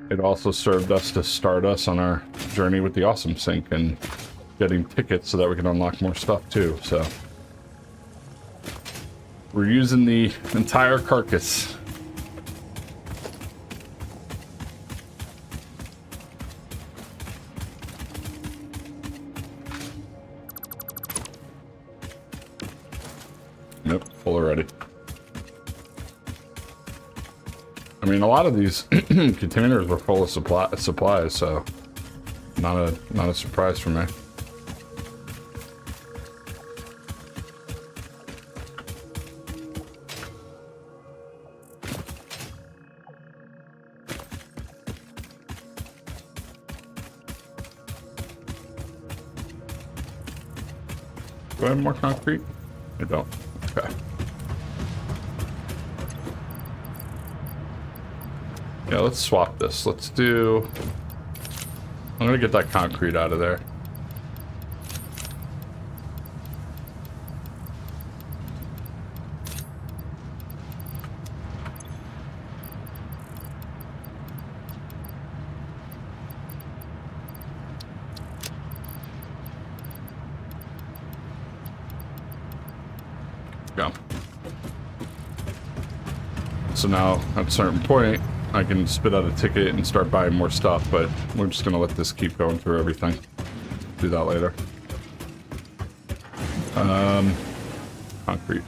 it also served us to start us on our journey with the Awesome Sink and getting tickets so that we can unlock more stuff too. So we're using the entire carcass. Yep, full already. I mean, a lot of these containers were full of supplies, so not a surprise for me. Do I have more concrete? I don't. Okay. Yeah, let's swap this. Let's do... I'm gonna get that concrete out of there. Go. So now, at a certain point, I can spit out a ticket and start buying more stuff, but we're just gonna let this keep going through everything. Do that later. Concrete.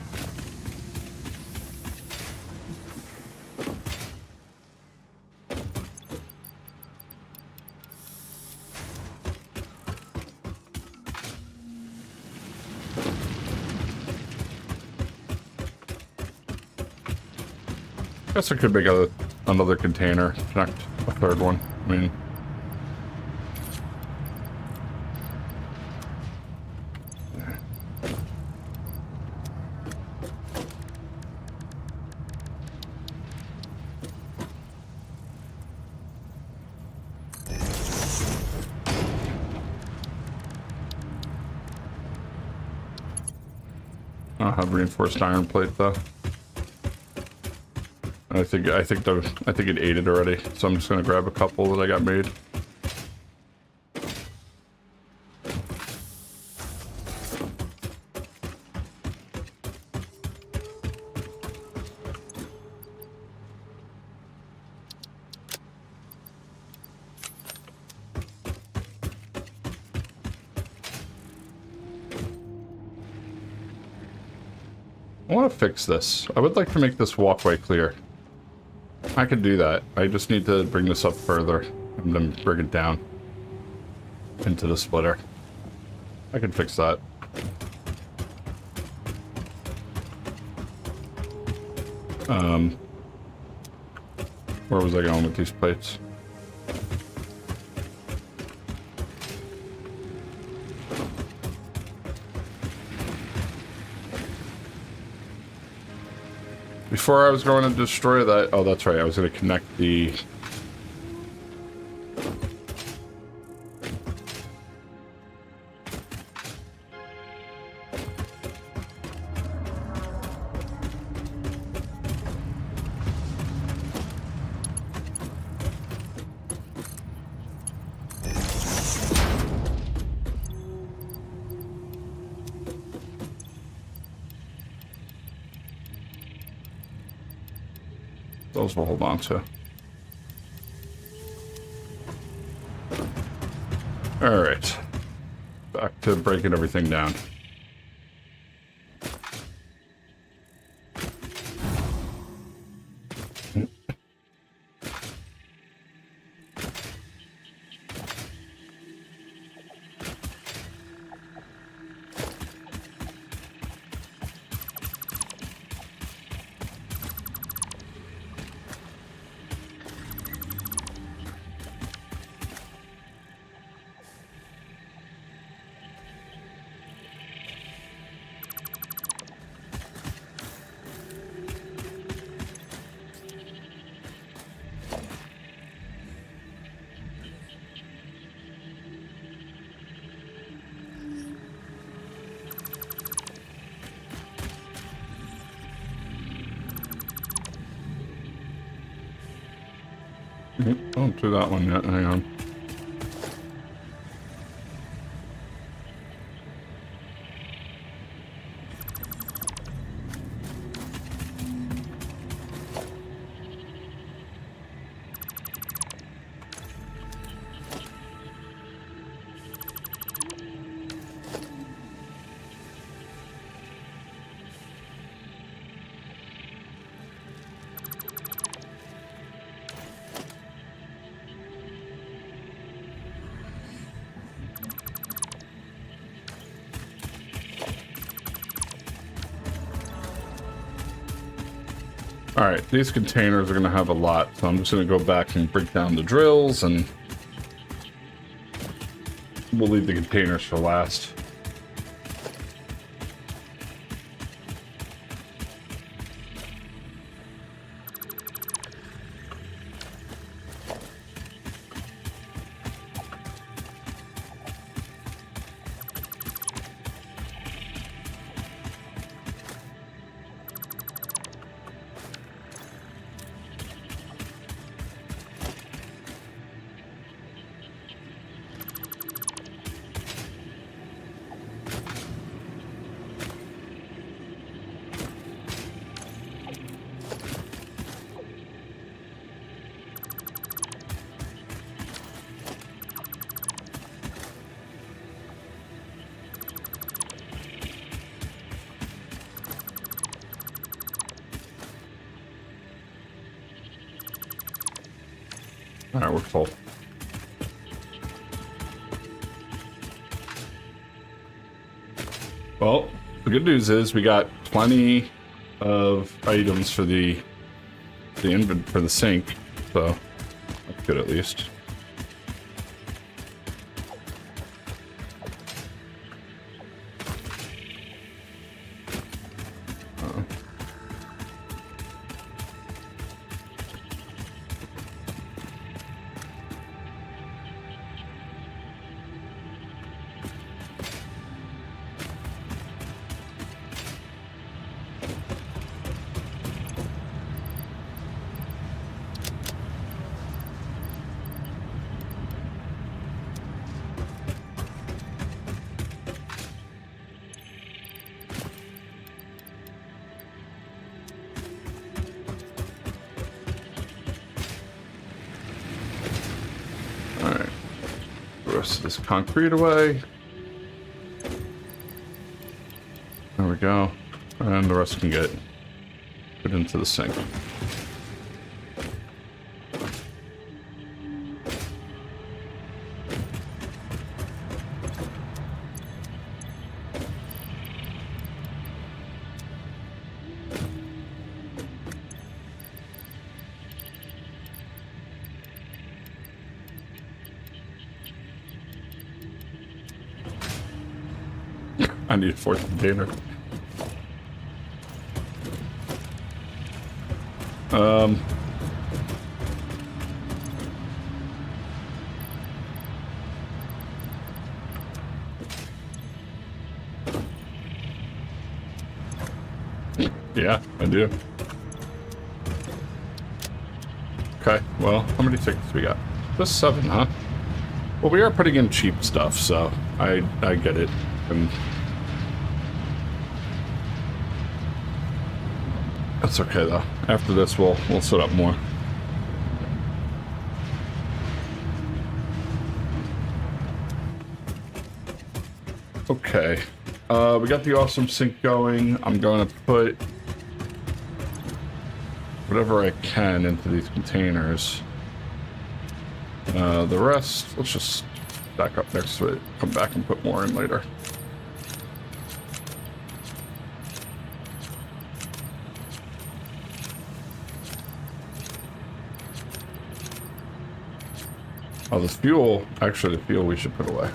Guess I could make another container, connect a third one. I mean, I'll have reinforced iron plate though. I think it ate it already, so I'm just gonna grab a couple that I got made. I want to fix this. I would like to make this walkway clear. I could do that. I just need to bring this up further and then bring it down into the splitter. I can fix that. Where was I going with these plates? Before I was going to destroy that... Oh, that's right. I was going to connect the... Those we'll hold on to. Alright. Back to breaking everything down. Don't do that one yet. Hang on. Alright, these containers are going to have a lot, so I'm just going to go back and break down the drills, and we'll leave the containers for last. Alright, we're full. Well, the good news is we got plenty of items for the the invent for the sink, so that's good at least. This concrete away. There we go. And the rest can get put into the sink. I need a fourth container. Yeah, I do. Okay, well, how many tickets we got? Just 7, huh? Well, we are putting in cheap stuff, so I get it. And that's okay though. After this, we'll set up more. Okay, we got the awesome sink going. I'm going to put whatever I can into these containers. The rest, let's just back up next to it. Come back and put more in later. Oh, the fuel, actually the fuel we should put away.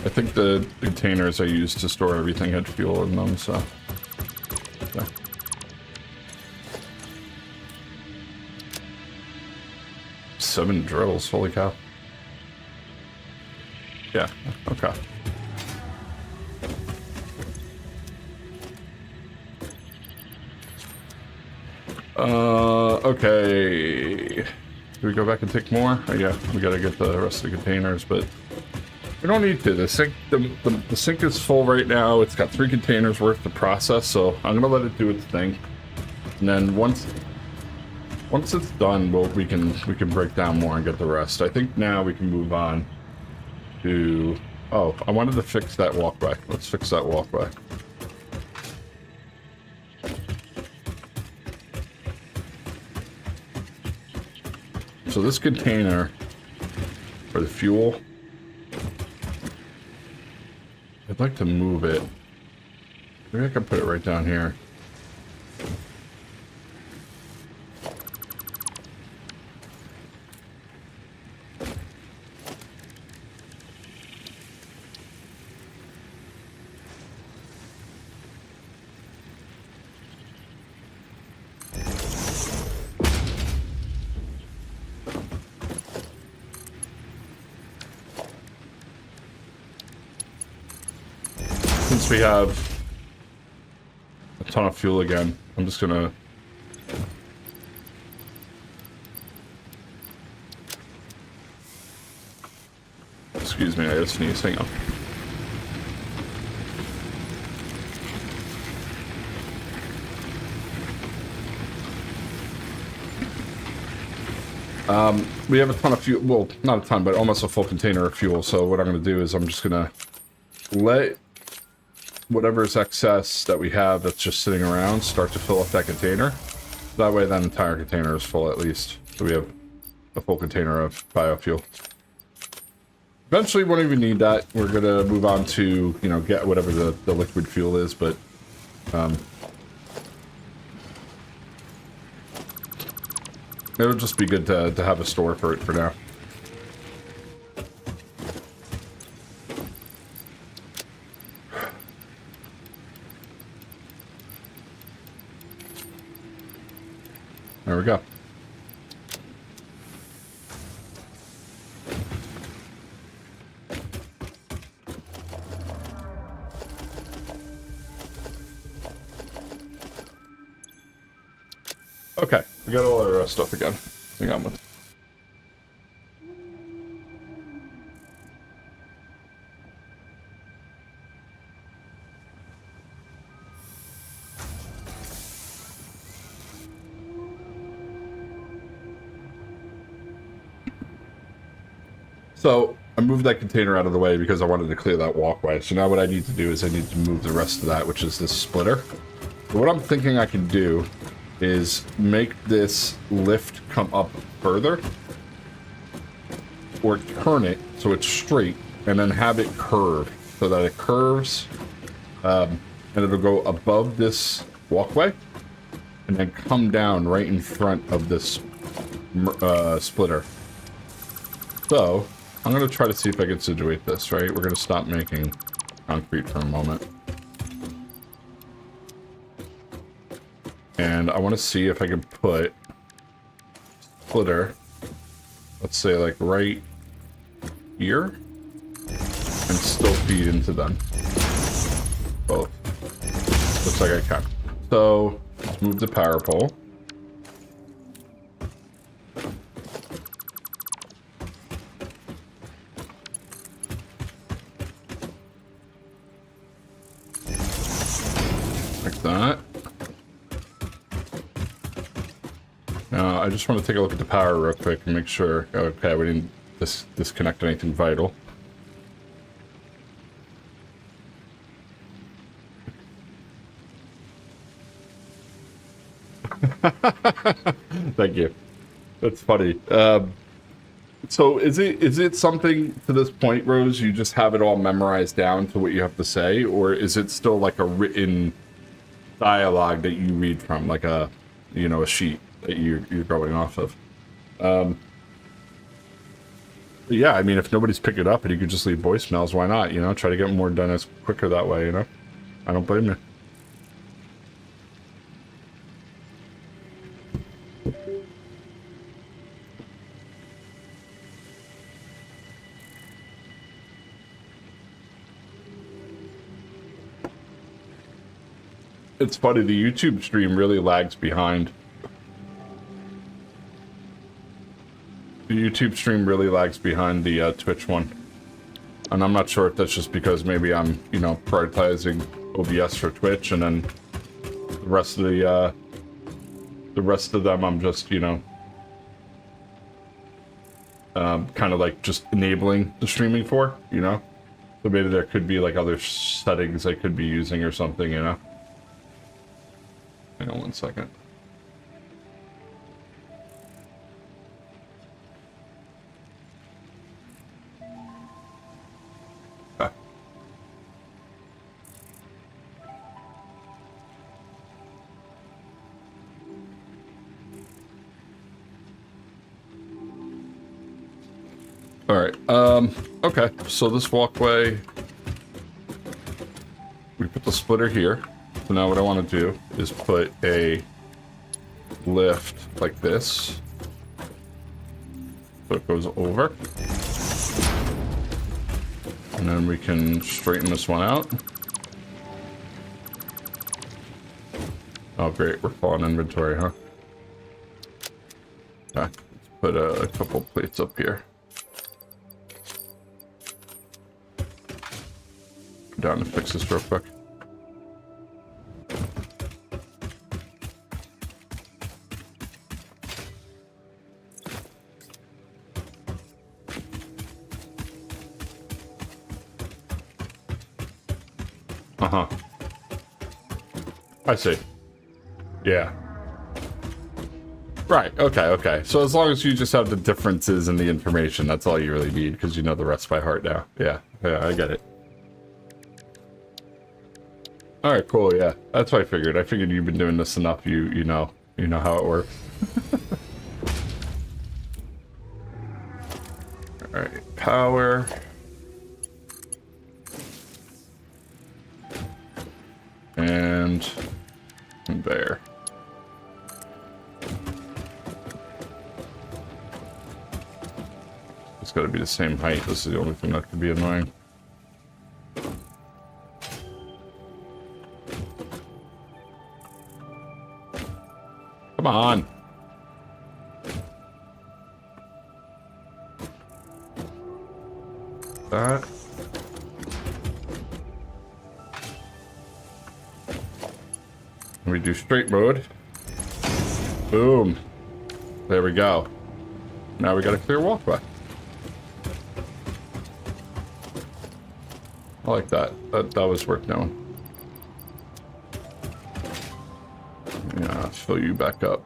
I think the containers I used to store everything had fuel in them, so. Yeah. Seven drills, holy cow. Yeah, okay. Okay. Do we go back and take more? Oh, yeah, we gotta get the rest of the containers, but we don't need to. The sink, the sink is full right now. It's got 3 containers worth to process, so I'm gonna let it do its thing. And then once it's done, we can break down more and get the rest. I think now we can move on to. Oh, I wanted to fix that walkway. Let's fix that walkway. So this container for the fuel, I'd like to move it. Maybe I can put it right down here. Since we have a ton of fuel again, I'm just gonna excuse me, I gotta sneeze, hang on. We have a ton of fuel, well, not a ton, but almost a full container of fuel, so what I'm gonna do is I'm just gonna let whatever's excess that we have that's just sitting around, start to fill up that container. That way that entire container is full at least. So we have a full container of biofuel. Eventually won't even need that. We're gonna move on to, you know, get whatever the liquid fuel is, but it'll just be good to have a store for it for now. There we go. Okay, we got all our stuff again. Hang on with. So I moved that container out of the way because I wanted to clear that walkway. So now what I need to do is I need to move the rest of that, which is this splitter. So what I'm thinking I can do is make this lift come up further, or turn it so it's straight, and then have it curve so that it curves, and it'll go above this walkway and then come down right in front of this splitter. So I'm going to try to see if I can situate this, right? We're going to stop making concrete for a moment. And I want to see if I can put splitter, let's say like right here, and still feed into them. Both. Looks like I can. So let's move the power pole. Like that. Now, I just want to take a look at the power real quick and make sure, okay, we didn't disconnect anything vital. Thank you. That's funny. So is it something to this point, Rose, you just have it all memorized down to what you have to say, or is it still like a written dialogue that you read from, like a, you know, a sheet that you're going off of? Yeah, I mean, if nobody's picked it up and you could just leave voicemails, why not? You know, try to get more done as quicker that way, you know? I don't blame you. It's funny, the YouTube stream really lags behind. The YouTube stream really lags behind the Twitch one. And I'm not sure if that's just because maybe I'm, you know, prioritizing OBS for Twitch, and then the rest of them I'm just, you know, kind of like just enabling the streaming for, you know? So maybe there could be like other settings I could be using or something, you know? Hang on one second. Ah. All right. Okay. So this walkway, we put the splitter here. So now what I want to do is put a lift like this, so it goes over, and then we can straighten this one out. Oh great, we're full on inventory, huh? Okay, let's put a couple plates up here. Go down and fix this real quick. Uh-huh. I see. Yeah. Right, okay. So as long as you just have the differences in the information, that's all you really need, because you know the rest by heart now. Yeah, I get it. Alright, cool, yeah. That's what I figured. I figured you've been doing this enough, you know how it works. Alright, power. And there. It's got to be the same height. This is the only thing that could be annoying. Come on. That. We do straight mode. Boom. There we go. Now we got a clear walkway. I like that. That was worth knowing. Yeah, I'll fill you back up.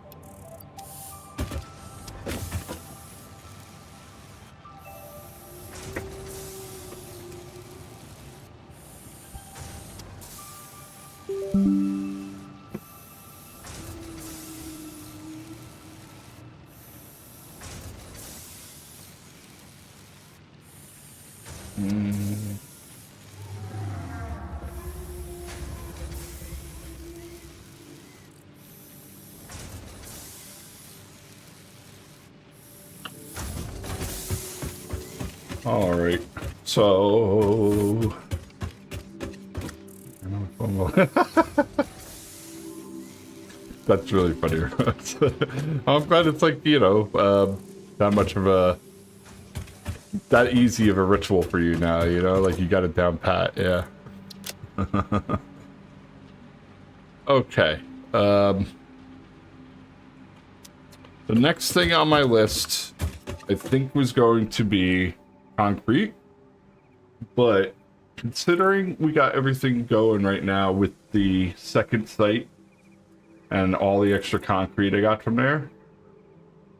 All right, so that's really funny. I'm glad it's like, you know, that much of a that easy of a ritual for you now. You know, like you got it down pat. Yeah. Okay. The next thing on my list, I think, was going to be concrete, but considering we got everything going right now with the second site and all the extra concrete I got from there,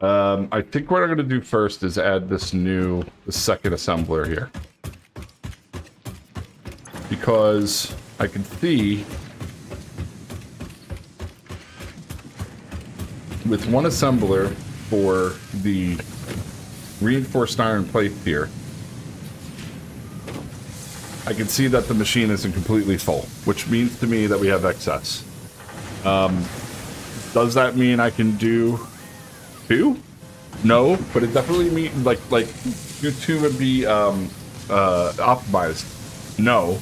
I think what I'm going to do first is add the second assembler here, because I can see with one assembler for the reinforced iron plate here, I can see that the machine isn't completely full, which means to me that we have excess. Does that mean I can do two? No, but it definitely means like your two would be optimized. No,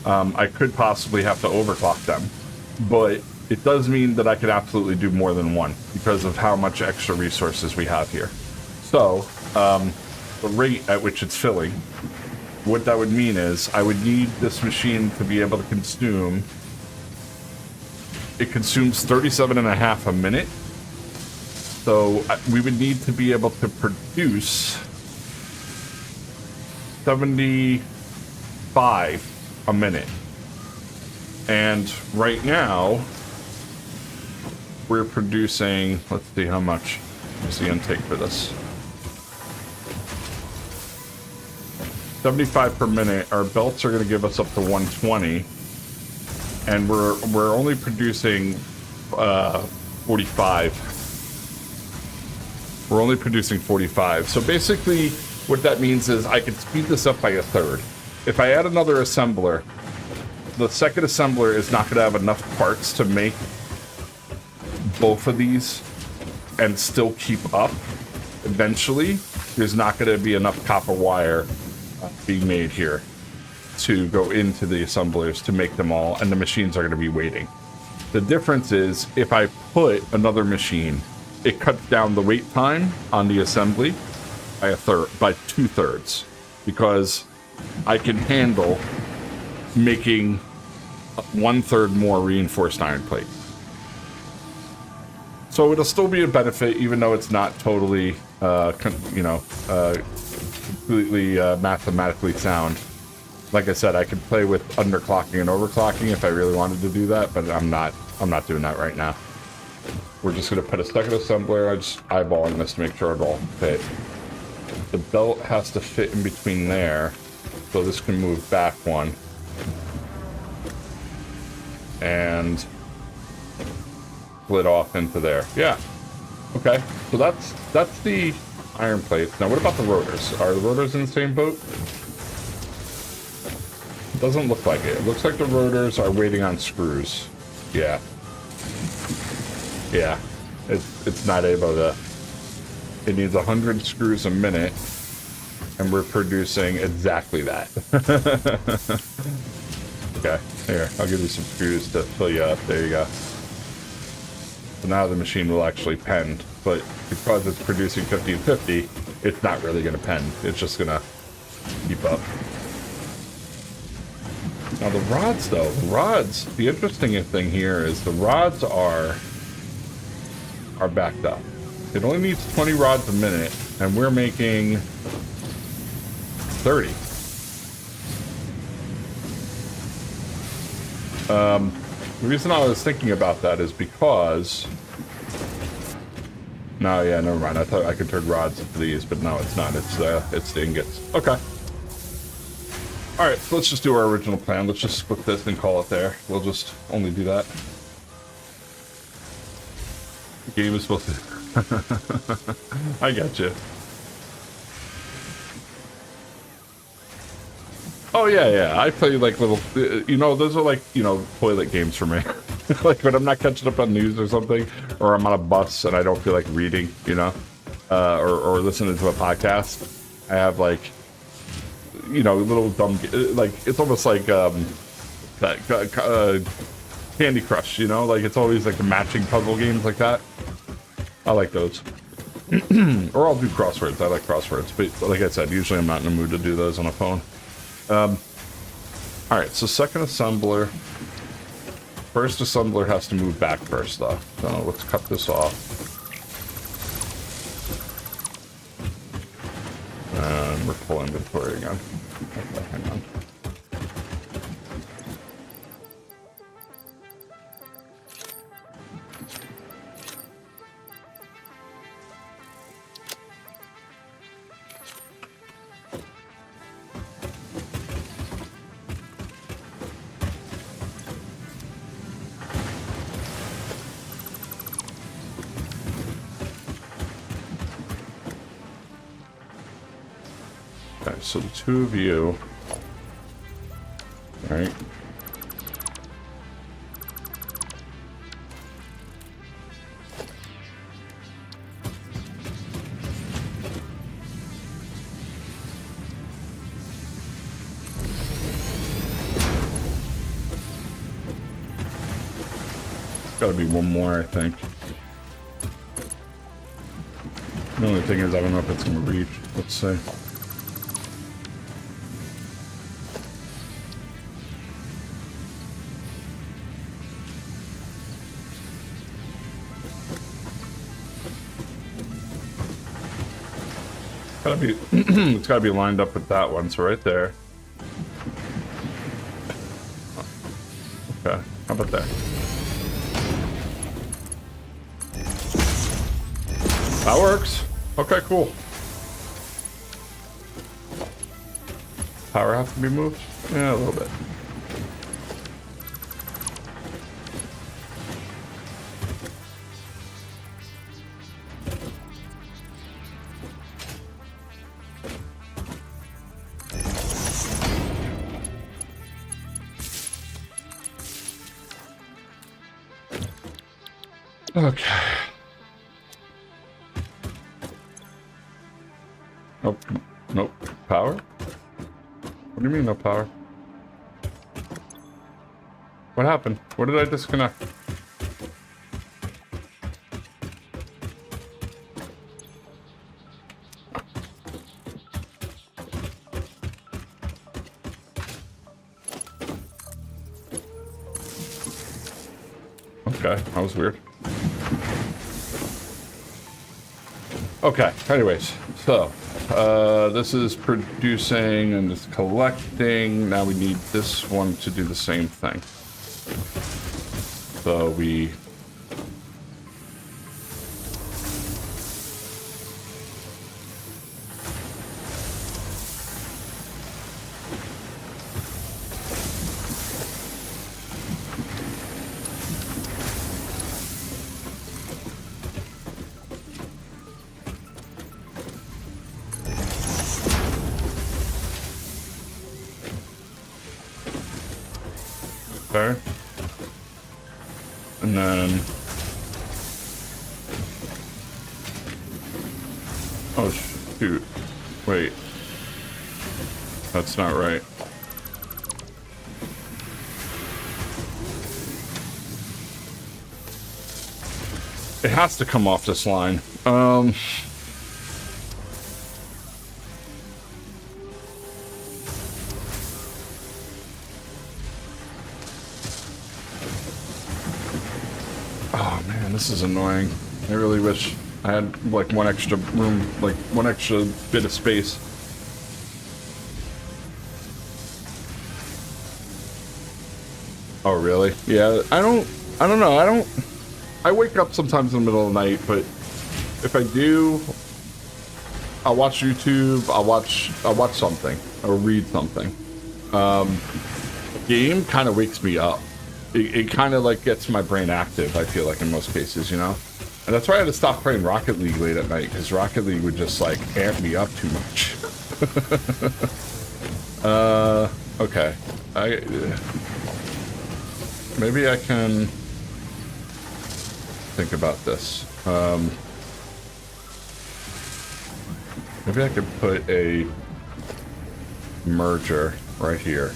I could possibly have to overclock them, but it does mean that I could absolutely do more than one because of how much extra resources we have here. So, the rate at which it's filling, what that would mean is I would need this machine to be able to consume. It consumes 37.5 a minute. So we would need to be able to produce 75 a minute. And right now, we're producing, let's see how much is the intake for this. 75 per minute. Our belts are going to give us up to 120, and we're only producing 45. We're only producing 45. So basically, what that means is I can speed this up by a third. If I add another assembler, the second assembler is not going to have enough parts to make both of these and still keep up. Eventually, there's not going to be enough copper wire being made here to go into the assemblers to make them all, and the machines are going to be waiting. The difference is if I put another machine, it cuts down the wait time on the assembly by by 2/3, because I can handle making 1/3 more reinforced iron plate. So it'll still be a benefit, even though it's not totally, completely mathematically sound. Like I said, I could play with underclocking and overclocking if I really wanted to do that, but I'm not doing that right now. We're just going to put a second assembler. I'm just eyeballing this to make sure it all fit. The belt has to fit in between there, so this can move back one. And split off into there. Yeah. Okay. So that's the iron plates. Now what about the rotors? Are the rotors in the same boat? Doesn't look like it. It looks like the rotors are waiting on screws. Yeah. Yeah. It's not able to. It needs 100 screws a minute, and we're producing exactly that. Okay. Here, I'll give you some screws to fill you up. There you go. So now the machine will actually pen, but because it's producing 1550, it's not really going to pen. It's just going to keep up. Now the rods, though, the interesting thing here is the rods are backed up. It only needs 20 rods a minute, and we're making 30. The reason I was thinking about that is because... No, yeah, never mind. I thought I could turn rods into these, but no, it's not. It's the ingots. Okay. Alright, so let's just do our original plan. Let's just split this and call it there. We'll just only do that. The game is supposed to... I got you. Oh, yeah. I play, like, little... You know, those are, like, you know, toilet games for me. Like, when I'm not catching up on news or something, or I'm on a bus and I don't feel like reading, you know, or listening to a podcast, I have, like, you know, little dumb... Like, it's almost like, Candy Crush, you know? Like, it's always, like, the matching puzzle games like that. I like those. Or I'll do crosswords. I like crosswords. But, like I said, usually I'm not in the mood to do those on a phone. Alright, so second assembler. First assembler has to move back first, though. So let's cut this off. And we're full inventory again. Okay, hang on. So the two of you, right? Gotta be one more, I think. The only thing is, I don't know if it's gonna reach. Let's see. It's gotta be lined up with that one, so right there. Okay, how about that? That works. Okay, cool. Power has to be moved? Yeah, a little bit. Okay. Nope. Nope. Power? What do you mean no power? What happened? What did I disconnect? Okay, that was weird. Okay, anyways, so This is producing and it's collecting. Now we need this one to do the same thing. So we... Okay. And then... Oh, shoot. Wait. That's not right. It has to come off this line. Oh man, this is annoying. I really wish I had like one extra room, like one extra bit of space. Oh really? Yeah, I don't know. I wake up sometimes in the middle of the night, but if I do, I'll watch YouTube, I'll watch something, or read something. Game kind of wakes me up. It kind of like gets my brain active, I feel like, in most cases, you know? And that's why I had to stop playing Rocket League late at night, because Rocket League would just like amp me up too much. Okay. Maybe I can think about this. Maybe I could put a merger right here.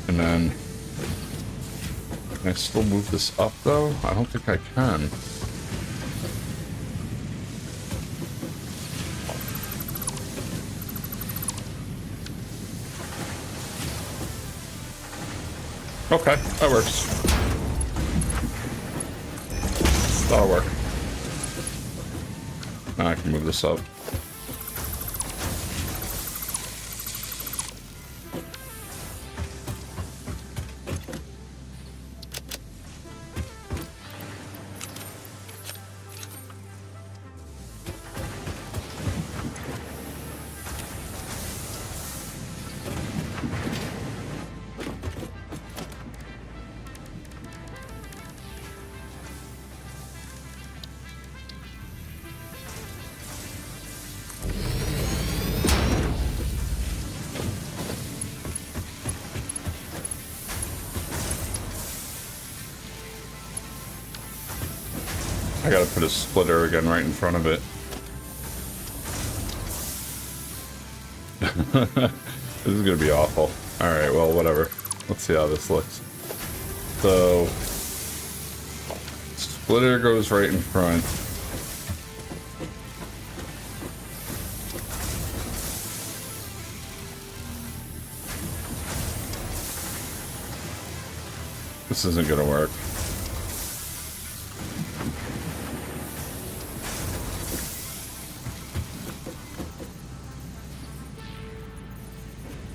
And then, can I still move this up though? I don't think I can. Okay, that works. That'll work. Now I can move this up. I gotta put a splitter again right in front of it. This is gonna be awful. Alright, well, whatever. Let's see how this looks. So, splitter goes right in front. This isn't gonna work.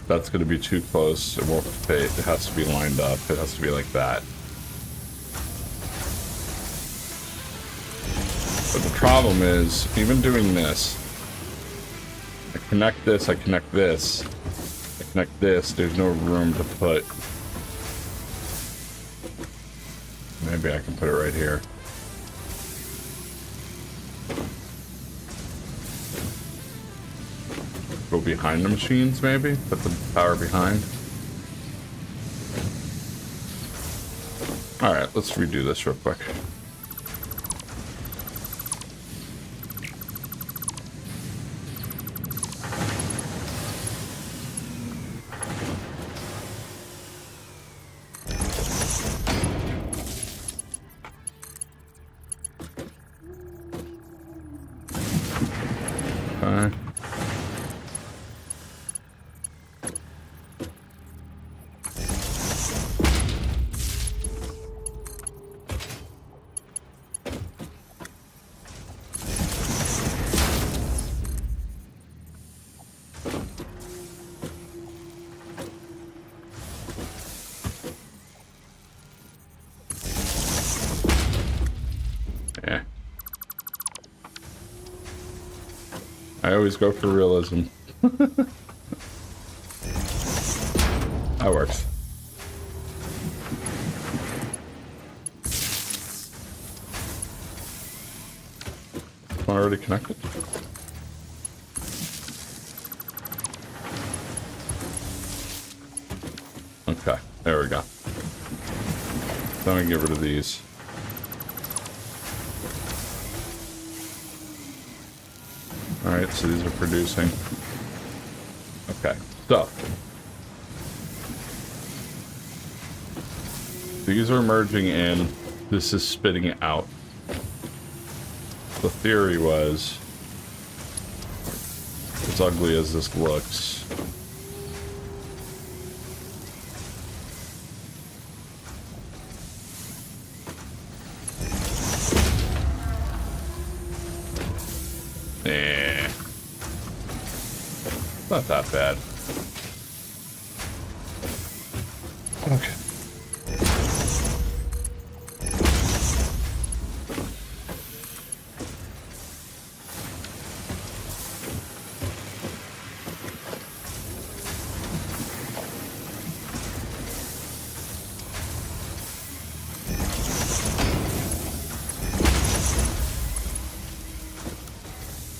That's going to be too close. It won't fit. It has to be lined up. It has to be like that. But the problem is, even doing this, I connect this, I connect this, I connect this, there's no room to put. Maybe I can put it right here. Go behind the machines, maybe? Put the power behind. Alright, let's redo this real quick. Okay. Yeah. I always go for realism. That works. Am I already connected? Okay, there we go. Then we can get rid of these. Alright, so these are producing. Okay, so. These are merging in. This is spitting it out. The theory was, as ugly as this looks, not that bad. Okay.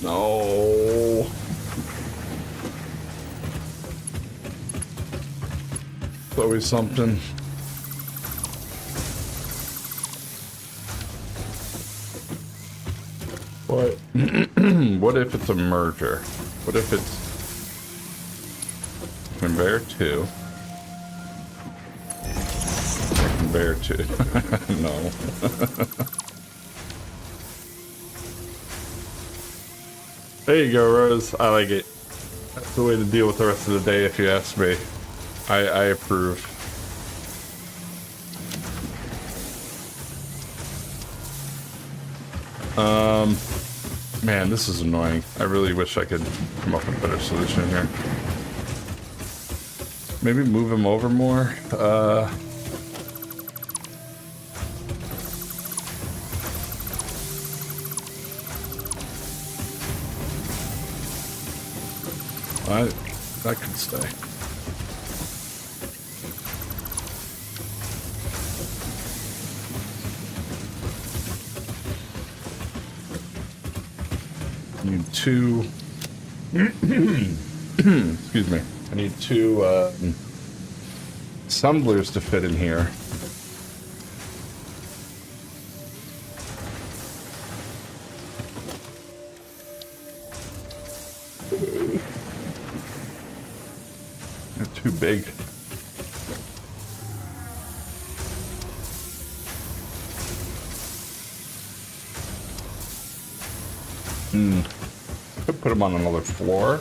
No. It's always something. What? What if it's a merger? What if it's conveyor 2? Conveyor 2. No. There you go, Rose. I like it. That's the way to deal with the rest of the day, if you ask me. I approve. Man, this is annoying. I really wish I could come up with a better solution here. Maybe move him over more. That could stay. I need two. Excuse me. I need two assemblers to fit in here. Too big. Could put him on another floor.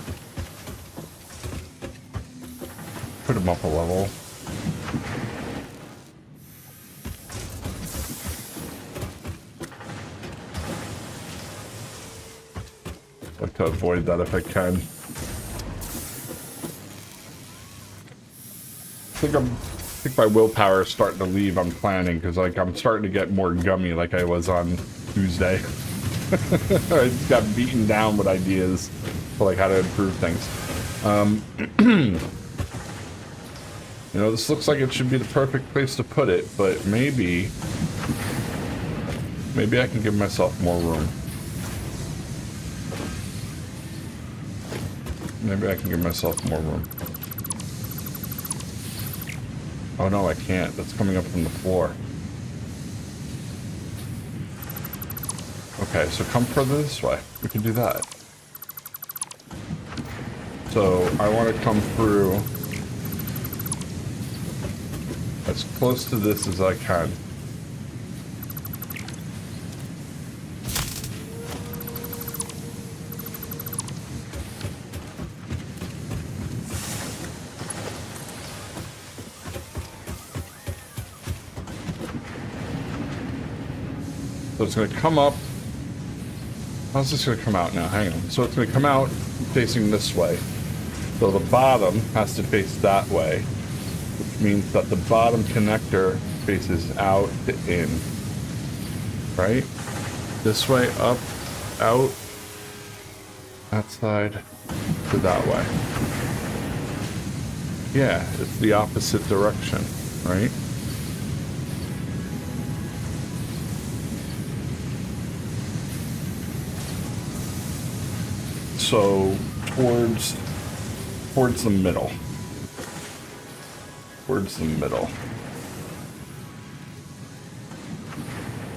Put him up a level. I'd like to avoid that if I can. I think my willpower is starting to leave. I'm planning because like I'm starting to get more gummy like I was on Tuesday. I just got beaten down with ideas for like how to improve things. You know, this looks like it should be the perfect place to put it, but maybe I can give myself more room. Maybe I can give myself more room. Oh no, I can't. That's coming up from the floor. Okay, so come further this way. We can do that. So I want to come through as close to this as I can. So it's going to come up. How's this going to come out now? Hang on. So it's going to come out facing this way. So the bottom has to face that way, which means that the bottom connector faces out to in. Right? This way, up, out, that side to that way. Yeah, it's the opposite direction, right? So towards the middle. Towards the middle.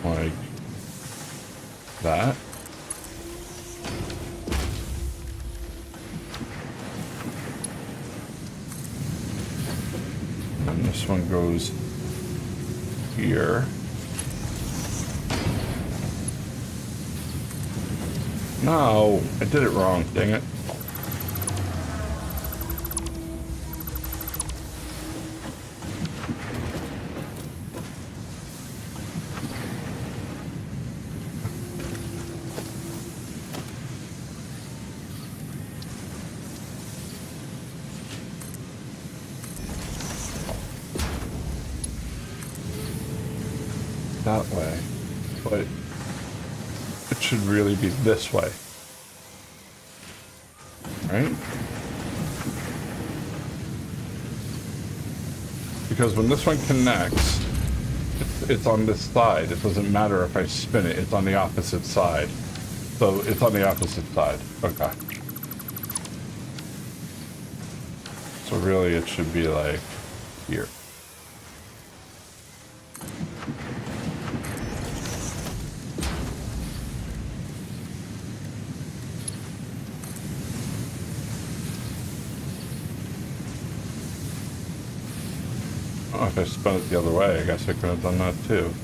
Like that. And this one goes here. No, I did it wrong, dang it. That way, but it should really be this way, right? Because when this one connects, it's on this side. It doesn't matter if I spin it, it's on the opposite side. So it's on the opposite side. Okay. So really it should be like here. Oh, if I spun it the other way, I guess I could have done that too.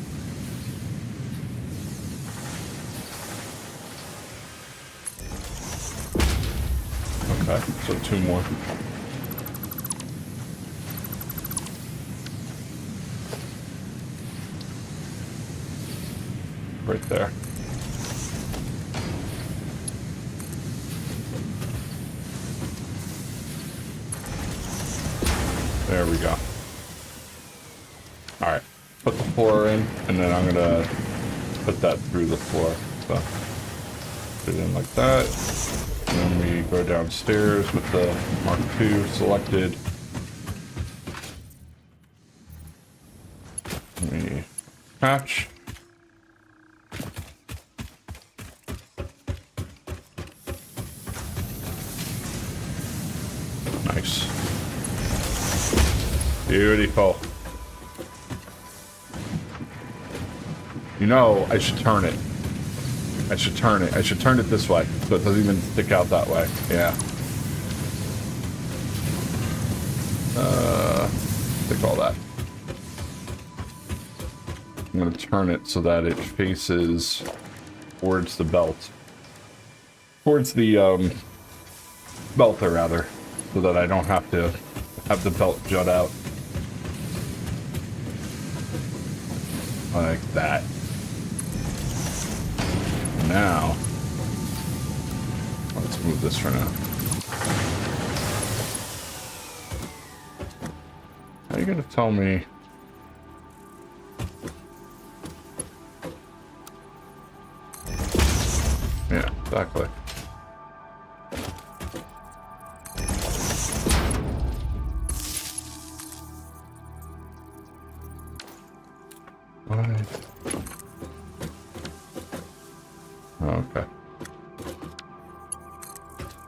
Okay, so 2 more. Right there. There we go. Alright, put the floor in, and then I'm gonna put that through the floor. So, put it in like that. And then we go downstairs with the Mark II selected. Let me patch. Nice. Beautiful. You know, I should turn it. I should turn it. I should turn it this way, so it doesn't even stick out that way. Yeah. Stick all that. I'm gonna turn it so that it faces towards the belt. Towards the, belter, rather. So that I don't have to have the belt jut out. Like that. Now, let's move this for now. How are you gonna tell me? Yeah, exactly. Okay.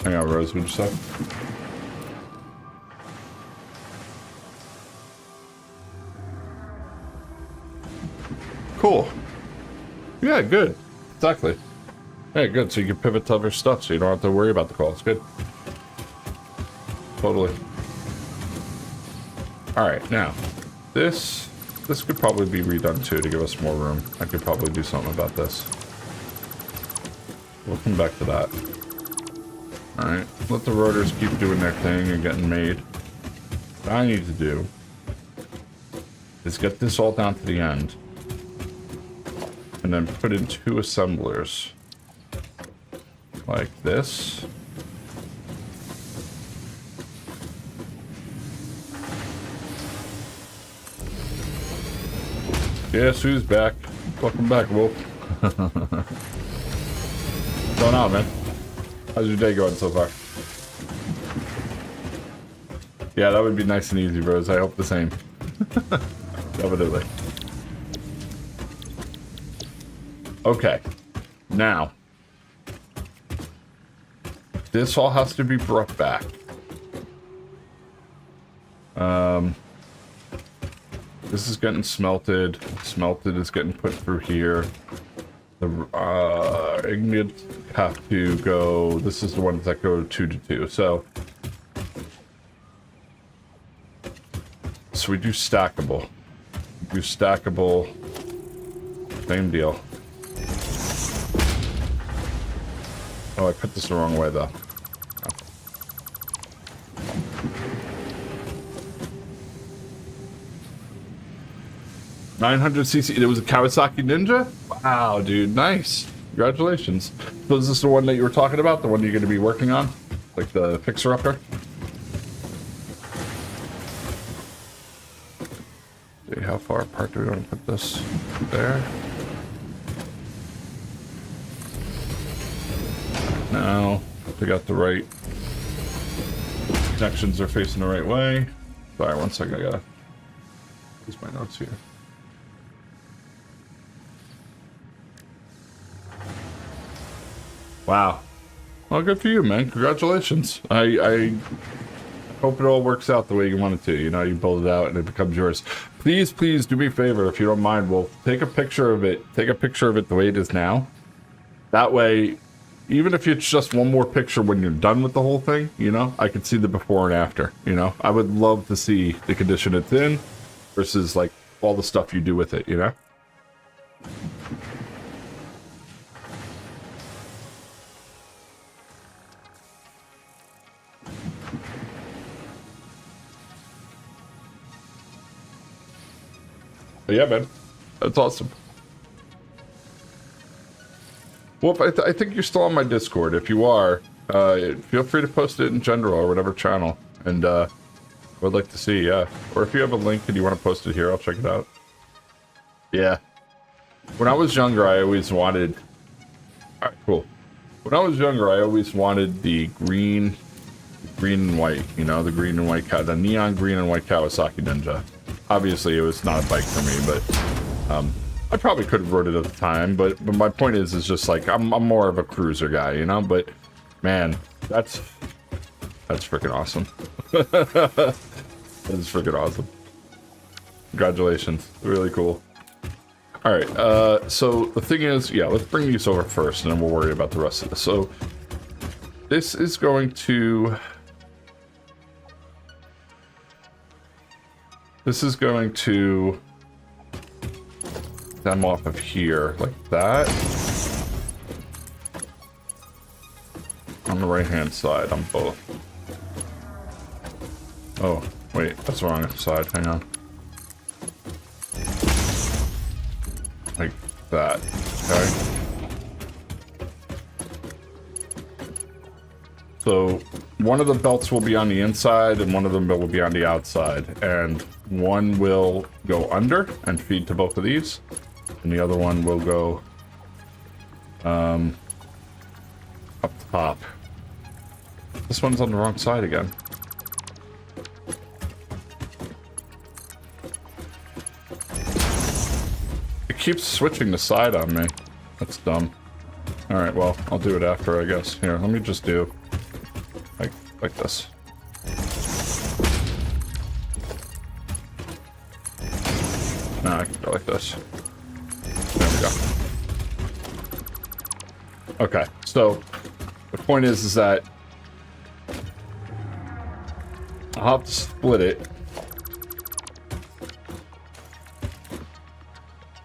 Hang on, Rose, what'd you say? Cool. Yeah, good. Exactly. Yeah, good. So you can pivot to other stuff, so you don't have to worry about the call. It's good. Totally. Alright, now, this could probably be redone too to give us more room. I could probably do something about this. We'll come back to that. Alright, let the rotors keep doing their thing and getting made. What I need to do is get this all down to the end. and then put in 2 assemblers. Like this. Guess who's back? Welcome back, Wolf. What's going on, man? How's your day going so far? Yeah, that would be nice and easy, bros. I hope the same. Definitely. Okay. Now. This all has to be brought back. This is getting smelted. Smelted is getting put through here. The ingots have to go. This is the ones that go 2 to 2. So we do stackable. Do stackable. Same deal. Oh, I put this the wrong way though. 900cc. It was a Kawasaki Ninja? Wow, dude. Nice. Congratulations. So is this the one that you were talking about? The one you're going to be working on? Like the fixer-upper? See, how far apart do we want to put this? There. Now, we got the right connections are facing the right way. Sorry, one second. I gotta use my notes here. Wow. Well, good for you, man. Congratulations. I hope it all works out the way you want it to. You know, you build it out and it becomes yours. Please, please do me a favor, if you don't mind, Wolf. Take a picture of it. Take a picture of it the way it is now. That way, even if it's just one more picture when you're done with the whole thing, you know, I can see the before and after, you know. I would love to see the condition it's in versus, like, all the stuff you do with it, you know. But yeah, man, that's awesome. Well, I think you're still on my Discord. If you are, feel free to post it in general or whatever channel. And I would like to see, yeah. Or if you have a link and you want to post it here, I'll check it out. Yeah. When I was younger, I always wanted... Alright, cool. When I was younger, I always wanted the green and white, you know, the green and white, the neon green and white Kawasaki Ninja. Obviously, it was not a bike for me, but I probably could have rode it at the time. But my point is just like I'm more of a cruiser guy, you know. But man, that's freaking awesome. That is freaking awesome. Congratulations, really cool. All right, so the thing is, yeah, let's bring these over first, and then we'll worry about the rest of this. So this is going to. This is going to stem off of here, like that. On the right-hand side, on both. Oh, wait, that's the wrong side, hang on. Like that, okay? So, one of the belts will be on the inside, and one of them will be on the outside, and one will go under and feed to both of these, and the other one will go up top. This one's on the wrong side again. It keeps switching the side on me. That's dumb. Alright, well, I'll do it after, I guess. Here, let me just do like this. Nah, I can go like this. There we go. Okay, so the point is that I'll have to split it.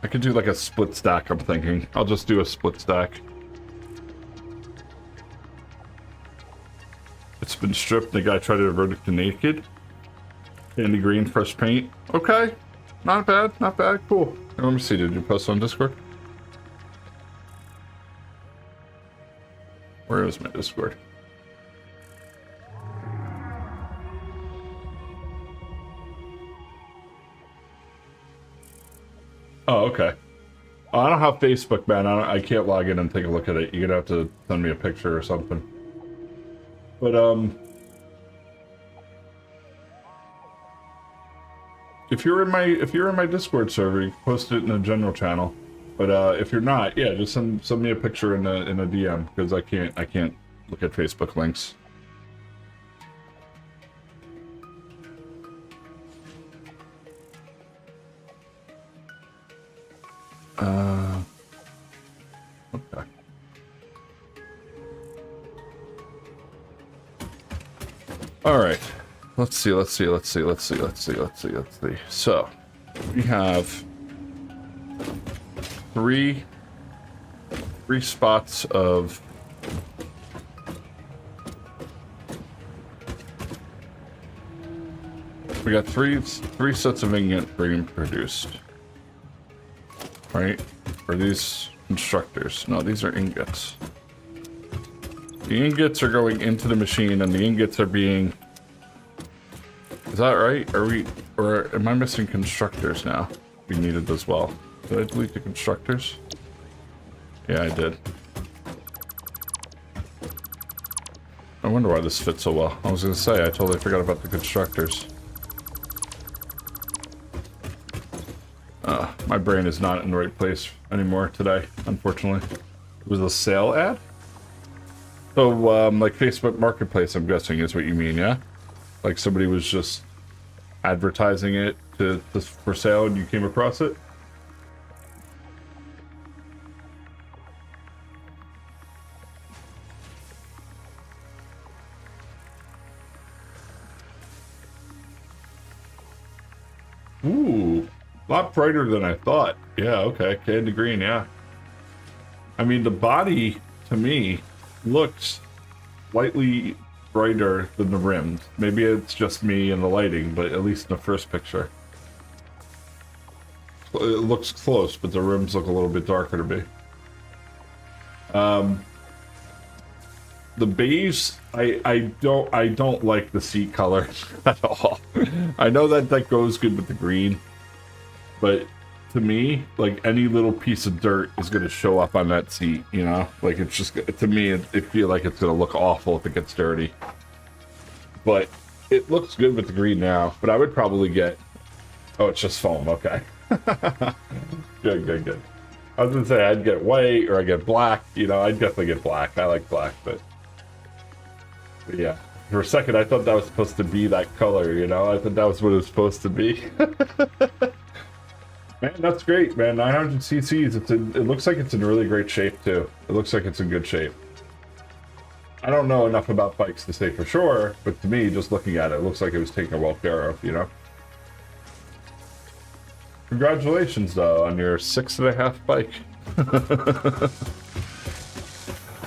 I could do like a split stack, I'm thinking. I'll just do a split stack. It's been stripped. The guy tried to revert it to naked. Candy green, fresh paint. Okay. Not bad, not bad. Cool. Let me see, did you post on Discord? Where is my Discord? Oh, okay. Oh, I don't have Facebook, man. I can't log in and take a look at it. You're gonna have to send me a picture or something. But if you're in my Discord server, you can post it in a general channel. But if you're not, yeah, just send me a picture in a DM because I can't look at Facebook links. Okay. All right. Let's see. So, we have three spots of we got three sets of ingot being produced. Right? Are these constructors? No, these are ingots. The ingots are going into the machine and the ingots are being... Is that right? Or am I missing constructors now? We needed as well. Did I delete the constructors? Yeah, I did. I wonder why this fits so well. I was gonna say, I totally forgot about the constructors. My brain is not in the right place anymore today, unfortunately. It was a sale ad? So, like Facebook Marketplace, I'm guessing is what you mean, yeah? Like somebody was just advertising it for sale and you came across it? Ooh, a lot brighter than I thought. Yeah, okay, candy green, yeah. I mean, the body, to me, looks slightly brighter than the rims. Maybe it's just me and the lighting, but at least in the first picture. It looks close, but the rims look a little bit darker to me. The beige, I don't like the seat color at all. I know that goes good with the green, but to me, like any little piece of dirt is gonna show up on that seat, you know? Like it's just, to me, it feels like it's gonna look awful if it gets dirty. But it looks good with the green now, but I would probably get, oh, it's just foam, okay. Good. I was gonna say I'd get white or I'd get black, you know, I'd definitely get black. I like black, but yeah. For a second, I thought that was supposed to be that color, you know? I thought that was what it was supposed to be. Man, that's great, man. 900 cc's. It looks like it's in really great shape, too. It looks like it's in good shape. I don't know enough about bikes to say for sure, but to me, just looking at it, it looks like it was taken well care of, you know? Congratulations, though, on your 6.5 bike.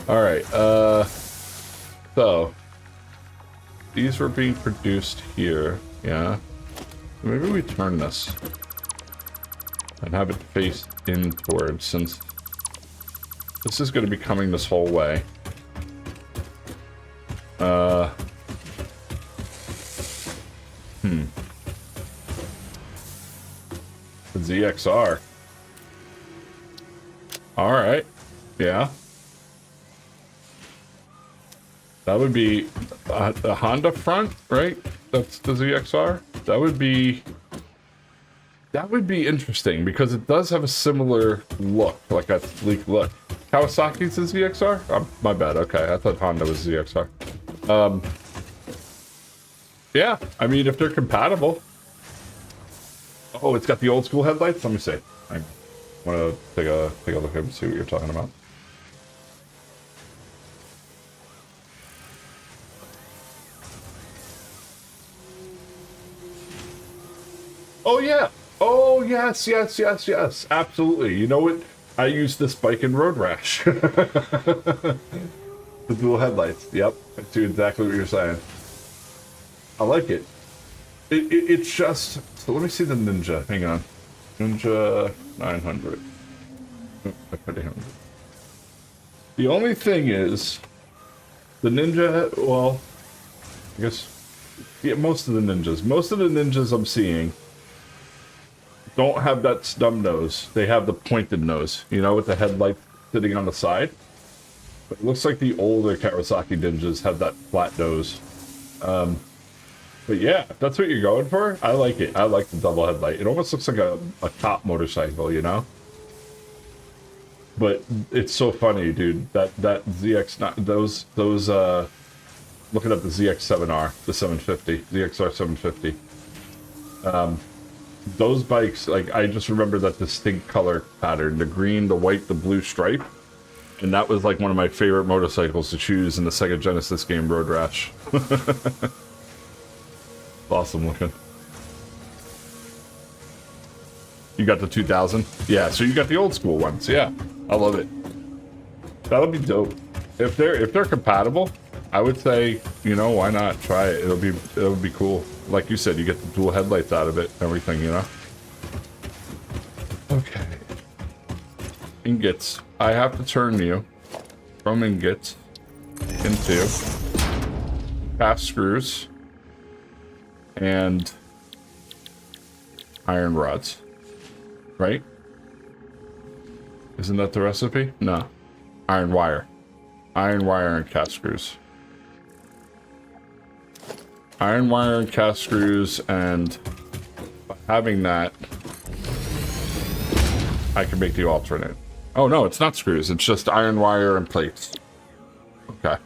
Alright, so... These were being produced here, yeah? Maybe we turn this. And have it face inward, since... This is going to be coming this whole way. The ZXR. Alright. Yeah. That would be the Honda front, right? That's the ZXR. That would be interesting because it does have a similar look, like a sleek look. Kawasaki's the ZXR? Oh, my bad. Okay, I thought Honda was ZXR. Yeah, I mean, if they're compatible. Oh, it's got the old school headlights? Let me see. I want to take a look and see what you're talking about. Oh, yeah. Oh, yes. Absolutely. You know what? I used this bike in Road Rash. The dual headlights. Yep. I see exactly what you're saying. I like it. It's just... So let me see the Ninja. Hang on. Ninja 900. The only thing is, The Ninja, well, I guess, yeah, most of the ninjas I'm seeing don't have that stub nose. They have the pointed nose, you know, with the headlight sitting on the side. But it looks like the older Kawasaki ninjas have that flat nose. But yeah, if that's what you're going for, I like it. I like the double headlight. It almost looks like a top motorcycle, you know? But it's so funny, dude. That ZX, those looking at the ZX7R, the 750, ZXR 750. Those bikes, like, I just remember that distinct color pattern, the green, the white, the blue stripe. And that was like one of my favorite motorcycles to choose in the Sega Genesis game Road Rash. Awesome looking. You got the 2000? Yeah, so you got the old school ones. Yeah, I love it. That'll be dope. If they're compatible, I would say, you know, why not try it? It'll be cool. Like you said, you get the dual headlights out of it, everything, you know. Okay. Ingots. I have to turn you from ingots into cast screws and iron rods, right? Isn't that the recipe? No. Iron wire and cast screws. Iron wire and cast screws, and by having that, I can make the alternate. Oh no, it's not screws, it's just iron wire and plates. Okay.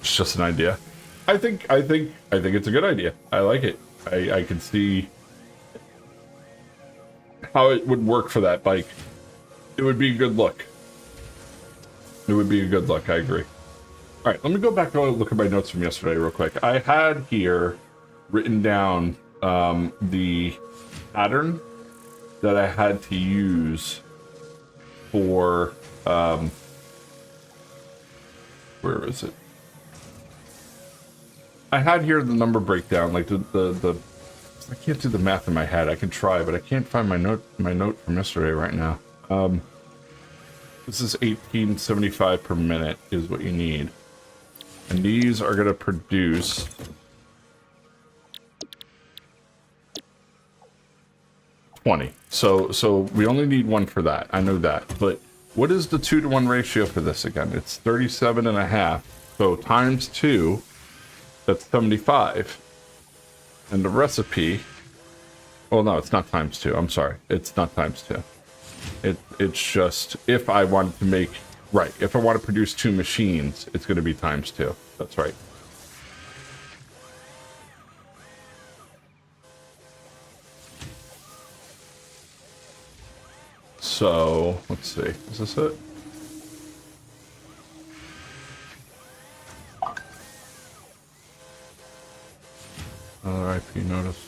It's just an idea. I think it's a good idea. I like it. I can see how it would work for that bike. It would be a good look. It would be a good look, I agree. Alright, let me go back and look at my notes from yesterday real quick. I had here written down the pattern that I had to use for where is it? I had here the number breakdown, like the I can't do the math in my head. I can try, but I can't find my note from yesterday right now. This is 1875 per minute is what you need. And these are going to produce 20. So we only need one for that. I know that. But what is the 2-to-1 ratio for this again? It's 37.5. So times 2, that's 75. And the recipe, well, no, it's not times 2. I'm sorry. It's not times 2. It's just, if I wanted to make, right, if I want to produce 2 machines, it's going to be times 2. That's right. So, let's see. Is this it? Another IP notice.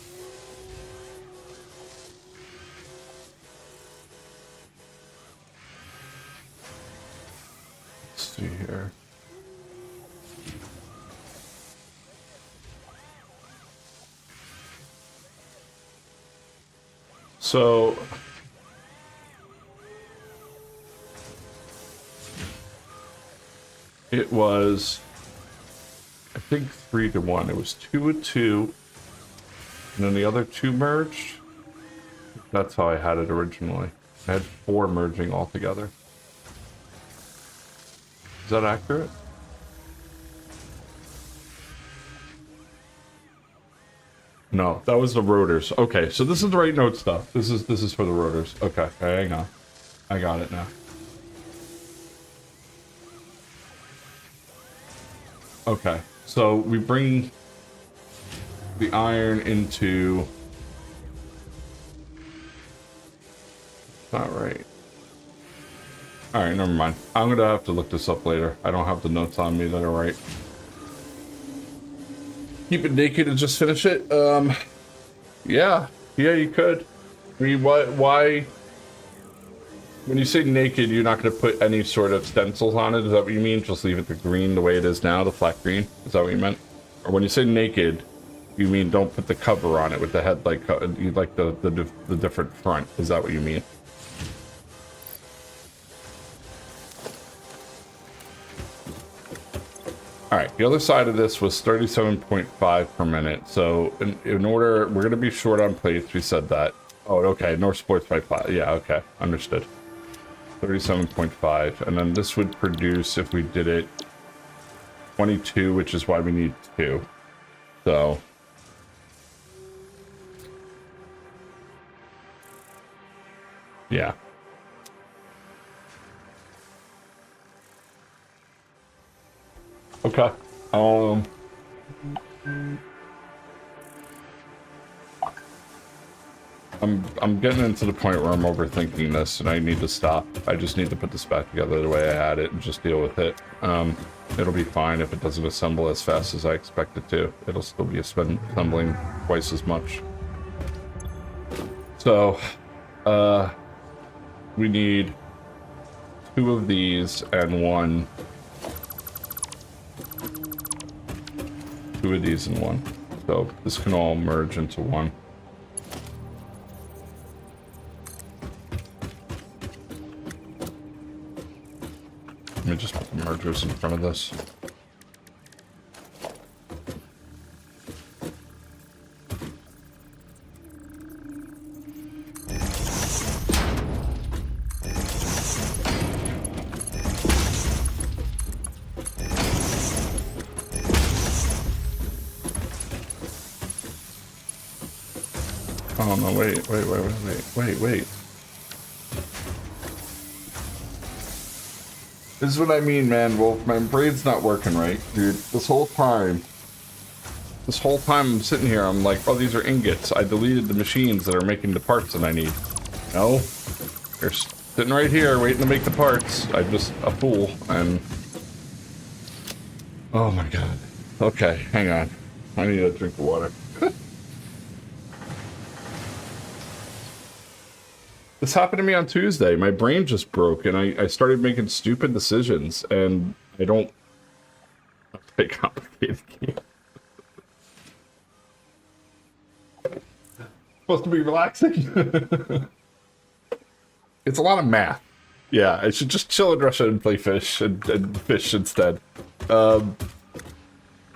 Let's see here. So it was, I think 3-to-1. It was 2-to-2, and then the other 2 merged. That's how I had it originally. I had 4 merging all together. Is that accurate? No, that was the rotors. Okay, so this is the right note stuff. This is for the rotors. Okay, hang on. I got it now. Okay, so we bring the iron into... Not right. Alright, never mind. I'm gonna have to look this up later. I don't have the notes on me that are right. Keep it naked and just finish it? Yeah, you could. I mean, why... When you say naked, you're not going to put any sort of stencils on it? Is that what you mean? Just leave it the green the way it is now, the flat green? Is that what you meant? Or when you say naked, you mean don't put the cover on it with the headlight cover? You like the different front? Is that what you mean? the other side of this was 37.5 per minute. So in order, we're going to be short on plates. We said that. Oh, okay. North Sports by 5. Yeah, okay. Understood. 37.5. And then this would produce, if we did it, 22, which is why we need 2. So... yeah. Okay. I'm getting into the point where I'm overthinking this and I need to stop. I just need to put this back together the way I had it and just deal with it. It'll be fine if it doesn't assemble as fast as I expect it to. It'll still be assembling twice as much. So, we need 2 of these and 1. 2 of these and 1. So this can all merge into 1. Let me just put the mergers in front of this. Oh no, wait. This is what I mean, man. Well, my brain's not working right, dude. This whole time I'm sitting here, I'm like, oh, these are ingots. I deleted the machines that are making the parts that I need. No, they're sitting right here waiting to make the parts. I'm just a fool, and... oh my god. Okay, hang on. I need a drink of water. This happened to me on Tuesday. My brain just broke, and I started making stupid decisions, and I don't play complicated games. Supposed to be relaxing. It's a lot of math. Yeah, I should just chill in Russia and play fish and fish instead.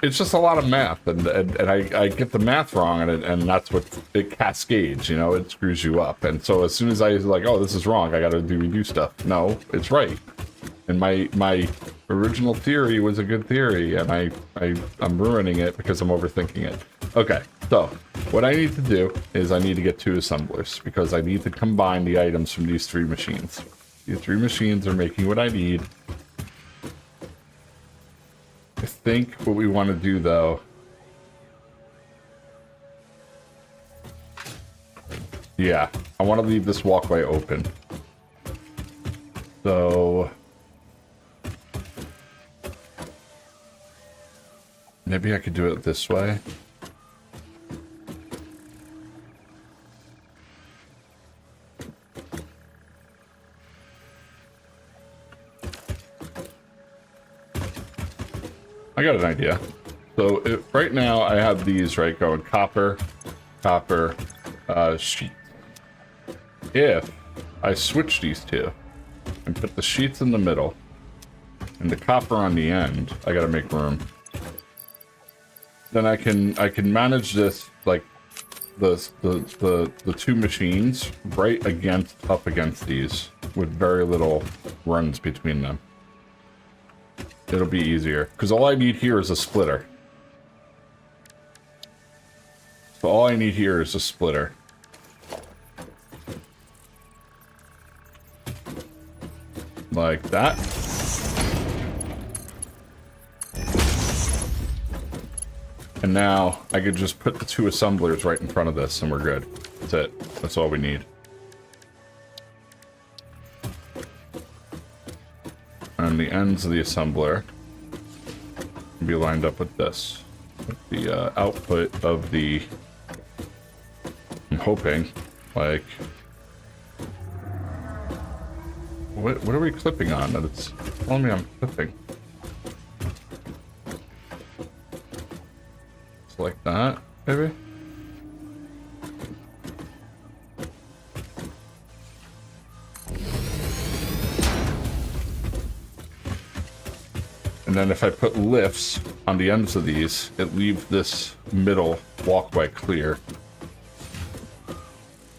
It's just a lot of math, and I get the math wrong, and that's what it cascades, you know, it screws you up. And so as soon as I was like, oh, this is wrong, I gotta redo stuff. No, it's right. And my original theory was a good theory, and I'm ruining it because I'm overthinking it. Okay, so what I need to do is I need to get 2 assemblers, because I need to combine the items from these 3 machines. These 3 machines are making what I need. I think what we want to do, though... yeah, I want to leave this walkway open. So... maybe I could do it this way. I got an idea. So right now I have these, right, going copper, sheet. If I switch these 2 and put the sheets in the middle and the copper on the end, I gotta make room. Then I can manage this like the 2 machines right up against these with very little runs between them. It'll be easier, because all I need here is a splitter. So all I need here is a splitter. Like that. And now I could just put the 2 assemblers right in front of this and we're good. That's it. That's all we need. And the ends of the assembler can be lined up with this. With the output of the... I'm hoping, like... What are we clipping on? That it's telling me I'm clipping. It's like that, maybe? And And then if I put lifts on the ends of these, it leaves this middle walkway clear.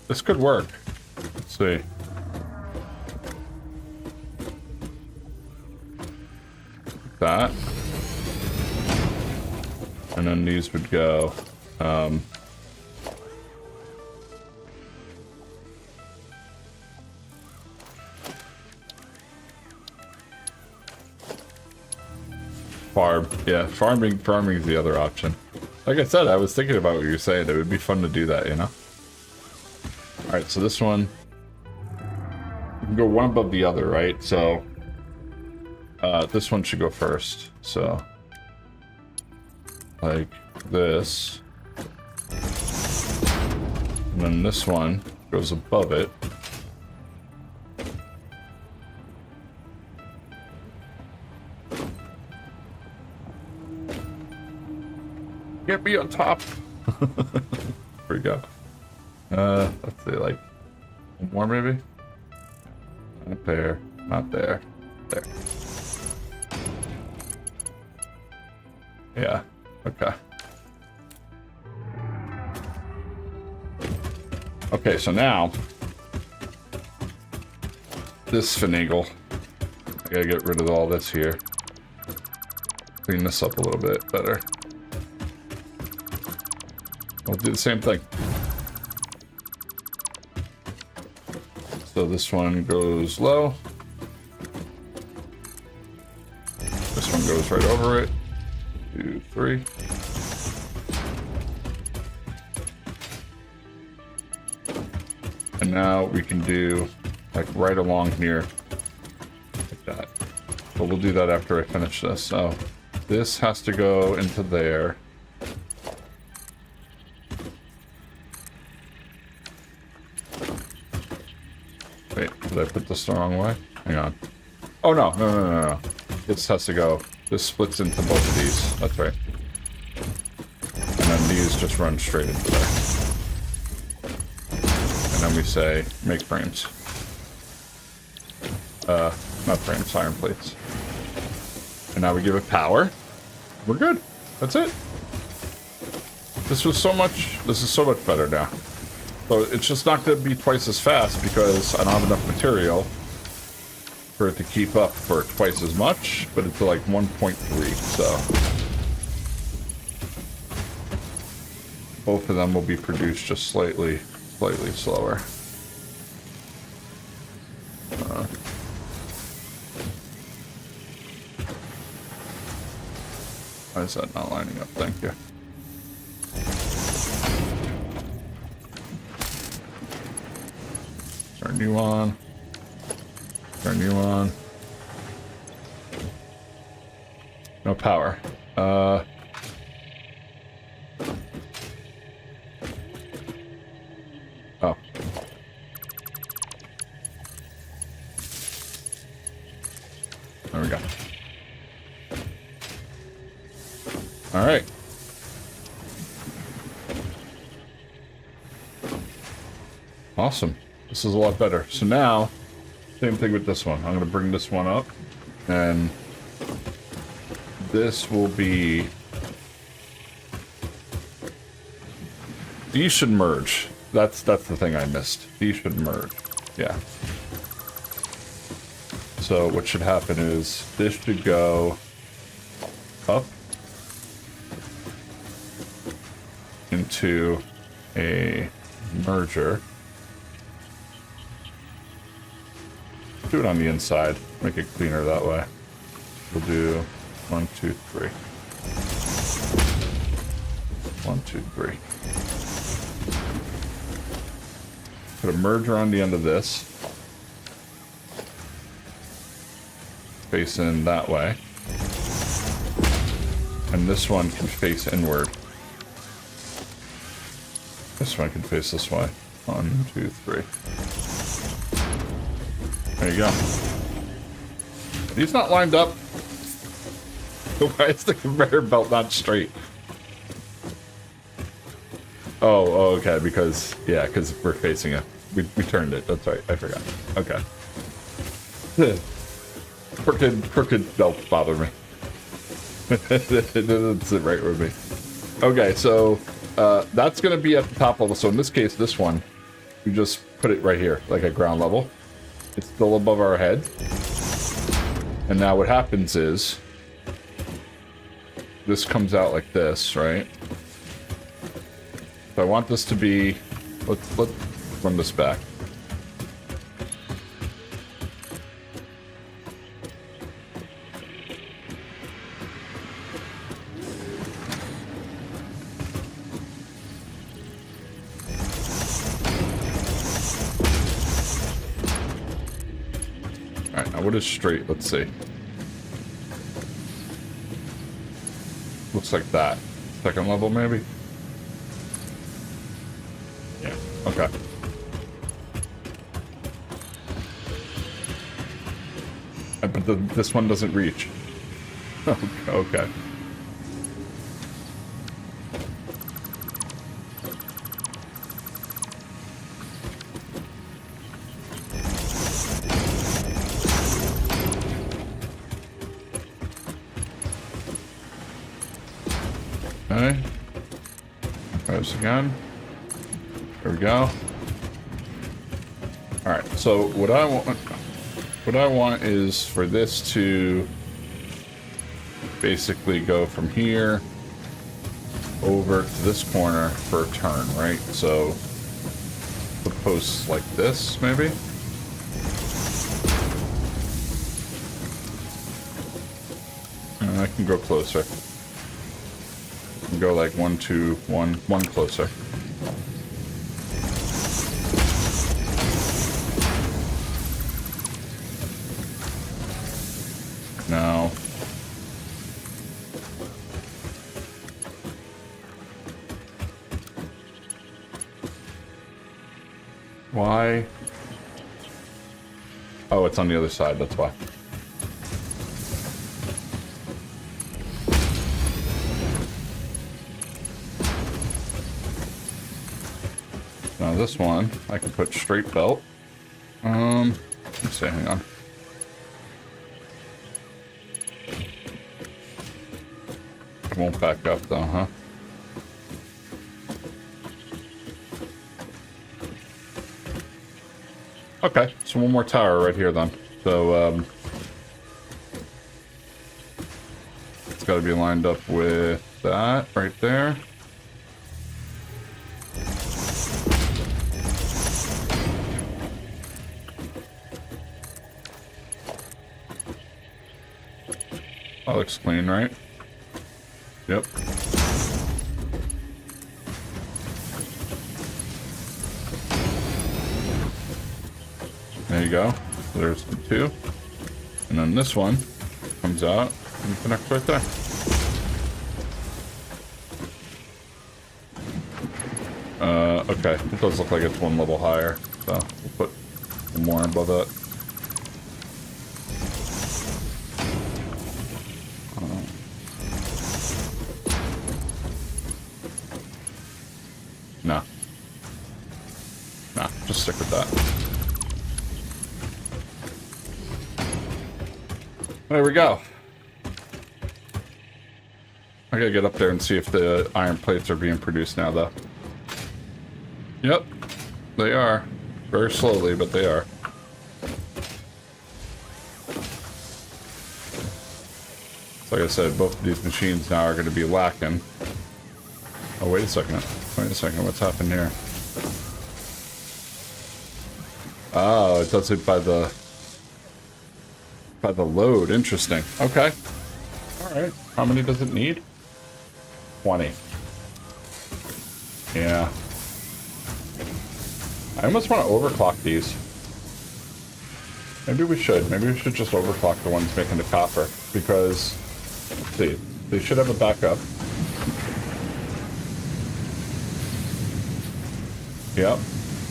This could work. Let's see. That. And then these would go, farm. Yeah, farming is the other option. Like I said, I was thinking about what you were saying. It would be fun to do that, you know? Alright, so this one, you can go one above the other, right? So, this one should go first. So, like this. And then this one goes above it. Get me on top. There we go. Let's see, like one more maybe. Not there. Not there. There. Yeah. Okay. Okay, so now this finagle. I gotta get rid of all this here. Clean this up a little bit better. We'll do the same thing. So this one goes low. This one goes right over it. 2, 3. And now we can do like right along here. Like that. But we'll do that after I finish this. So this has to go into there. Wait, did I put this the wrong way? Hang on. Oh, no. This has to go. This splits into both of these. That's right. And then these just run straight into there. And then we say, make frames. Not frames, iron plates. And now we give it power. We're good. That's it. This is so much better now. So it's just not going to be twice as fast because I don't have enough material for it to keep up for twice as much, but it's like 1.3, so both of them will be produced just slightly slower. Why is that not lining up? Thank you. Turn you on. Turn you on. No power. Oh. There we go. All right. Awesome. This is a lot better. So now, same thing with this one. I'm going to bring this one up, and this will be... These should merge. That's the thing I missed. These should merge. Yeah. So what should happen is this should go up into a merger. Do it on the inside. Make it cleaner that way. We'll do 1, 2, 3. 1, 2, 3. Put a merger on the end of this. Face in that way. And this one can face inward. This one can face this way. 1, 2, 3. There you go. He's not lined up. Why is the conveyor belt not straight? Oh, okay, because we're facing it. We turned it. That's right. I forgot. Okay. Crooked belts bother me. It doesn't sit right with me. Okay, so that's going to be at the top level. So in this case, this one, we just put it right here, like at ground level. It's still above our head. And now what happens is this comes out like this, right? So I want this to be, let's run this back. Alright, now what is straight? Let's see. Looks like that. Second level, maybe? Yeah, okay. But this one doesn't reach. Okay. Okay. Try this again. There we go. Alright, so what I want is for this to basically go from here over to this corner for a turn, right? So the posts like this, maybe? And I can go closer. Go like 1, 2, 1, 1 closer. Now, why? Oh, it's on the other side, that's why. Now this one, I can put straight belt. Let's see, hang on. It won't back up though, huh? Okay, so one more tower right here then. So, it's gotta be lined up with that right there. That looks clean, right? Yep. There you go. So there's the two. And then this one comes out and connects right there. Okay. It does look like it's one level higher. So we'll put one more above it. No. Nah, just stick with that. There we go. I gotta get up there and see if the iron plates are being produced now, though. Yep, they are. Very slowly, but they are. Like I said, both of these machines now are going to be lacking. Oh, wait a second. Wait a second, what's happened here? Oh, it does it by the load. Interesting. Okay. Alright. How many does it need? 20. Yeah. I almost want to overclock these. Maybe we should. Maybe we should just overclock the ones making the copper. Because, let's see, they should have a backup. Yep.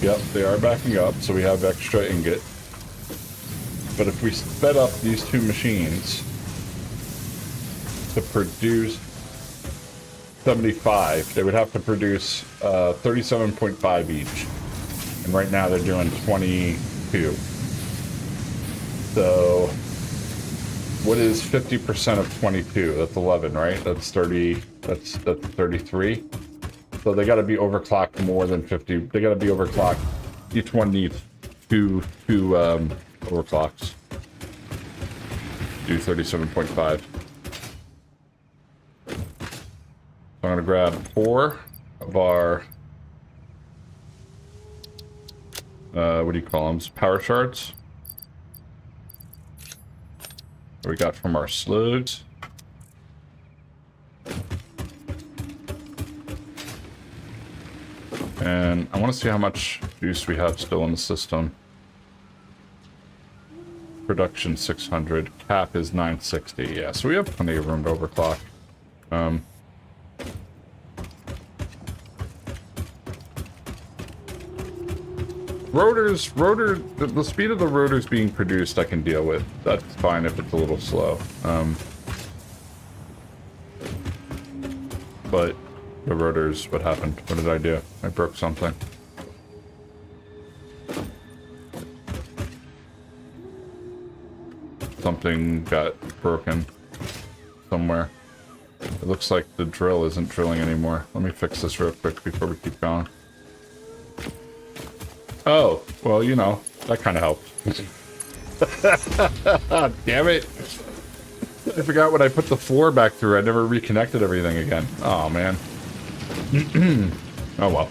Yep, they are backing up, so we have extra ingot. But if we sped up these two machines to produce 75, they would have to produce 37.5 each. And right now they're doing 22. So what is 50% of 22? That's 11, right? That's 30. That's 33. So they got to be overclocked more than 50. They got to be overclocked. Each one needs two overclocks. Do 37.5. So I'm gonna grab 4 of our what do you call them? Power shards. That we got from our slugs. And I want to see how much juice we have still in the system. Production 600. Cap is 960. Yeah, so we have plenty of room to overclock. The speed of the rotors being produced I can deal with. That's fine if it's a little slow. But the rotors, what happened? What did I do? I broke something. Something got broken somewhere. It looks like the drill isn't drilling anymore. Let me fix this real quick before we keep going. Oh, well, you know, that kind of helped. Damn it. I forgot when I put the 4 back through, I never reconnected everything again. Oh, man. Oh, well.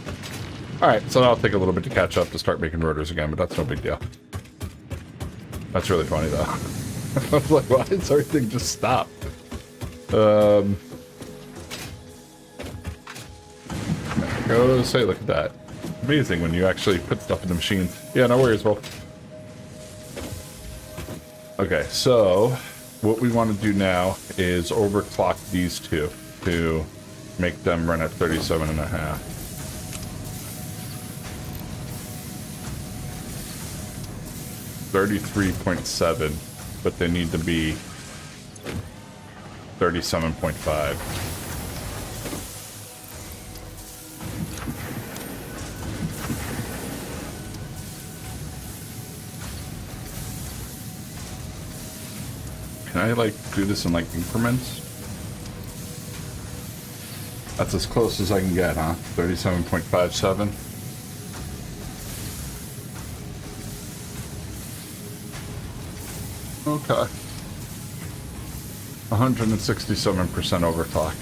Alright, so that'll take a little bit to catch up to start making rotors again, but that's no big deal. That's really funny, though. I was like, why does everything just stop? There it goes. Hey, look at that. Amazing when you actually put stuff in the machines. Yeah, no worries, Wolf. Okay, so what we want to do now is overclock these two to make them run at 37.5. $33.7, but they need to be 37.5. Can I, like, do this in, like, increments? That's as close as I can get, huh? 37.57. Okay. 167% overclock.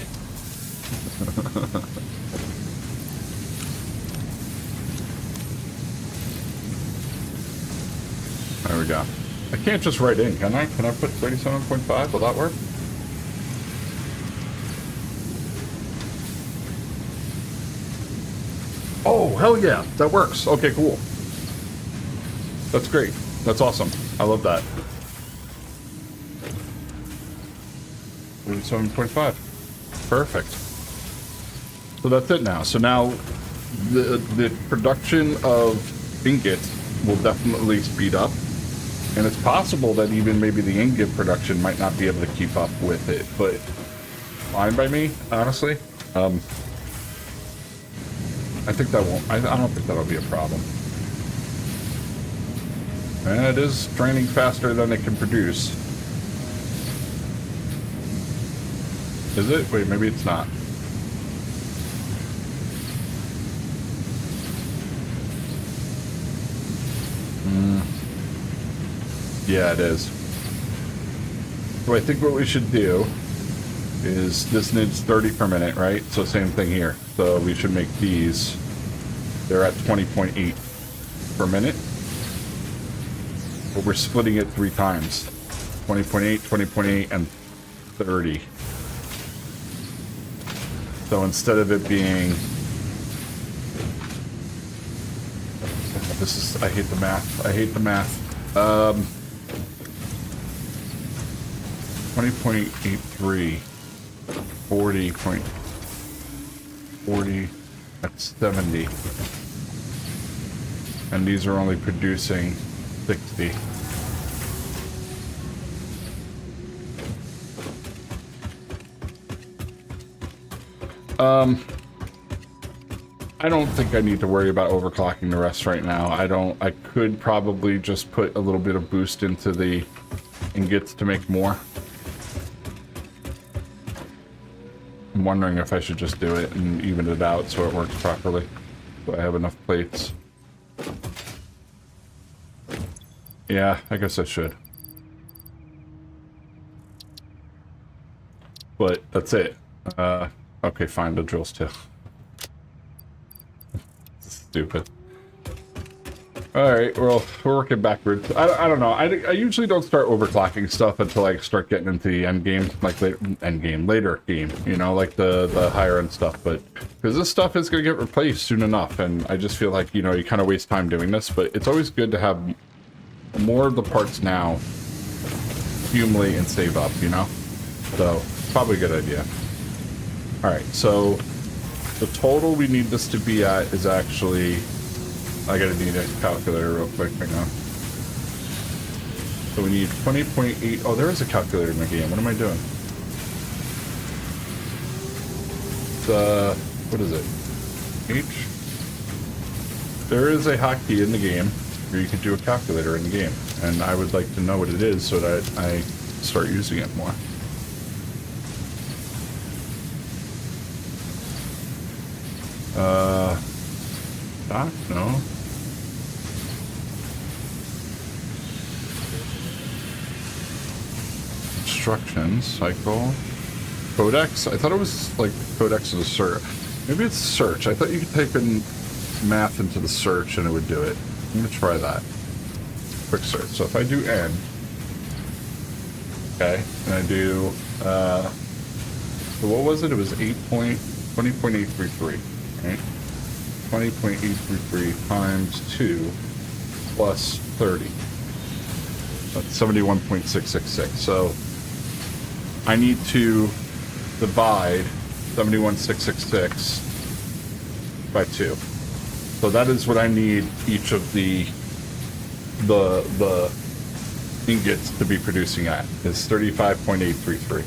There we go. I can't just write in, can I? Can I put 37.5? Will that work? Oh, hell yeah. That works. Okay, cool. That's great. That's awesome. I love that. 37.5. Perfect. So that's it now. So now the production of ingots will definitely speed up. And it's possible that even maybe the ingot production might not be able to keep up with it, but fine by me, honestly. I think that won't, I don't think that'll be a problem. And it is draining faster than it can produce. Is it? Wait, maybe it's not. Yeah, it is. So I think what we should do is this needs 30 per minute, right? So same thing here. So we should make these, they're at 20.8 per minute. But we're splitting it 3 times. 20.8, 20.8, and 30. So instead of it being... This is... I hate the math. I hate the math. 20.83, 40.40, that's 70. And these are only producing 60. I don't think I need to worry about overclocking the rest right now. I could probably just put a little bit of boost into the ingots to make more. I'm wondering if I should just do it and even it out so it works properly. So I have enough plates. Yeah, I guess I should. But that's it. Okay, fine, the drills too. Stupid. Alright, well, we're working backwards. I don't know. I usually don't start overclocking stuff until I start getting into the end game, like later game, you know, like the higher end stuff. But because this stuff is going to get replaced soon enough, and I just feel like, you know, you kind of waste time doing this, but it's always good to have more of the parts now, accumulate and save up, you know? So, probably a good idea. Alright, so the total we need this to be at is actually... I gotta need a calculator real quick, hang on. So we need 20.8... Oh, there is a calculator in the game. What am I doing? It's, what is it? H? There is a hotkey in the game where you can do a calculator in the game. And I would like to know what it is so that I start using it more. No. Instructions, cycle, codex. I thought it was like codex is a search. Maybe it's search. I thought you could type in math into the search and it would do it. I'm gonna try that. Quick search. So if I do N, okay, and I do, so what was it? It was 20.833, right? 20.833 times 2 plus 30. That's 71.666. So I need to divide 71.666 by 2. So that is what I need each of the ingots to be producing at, is 35.833.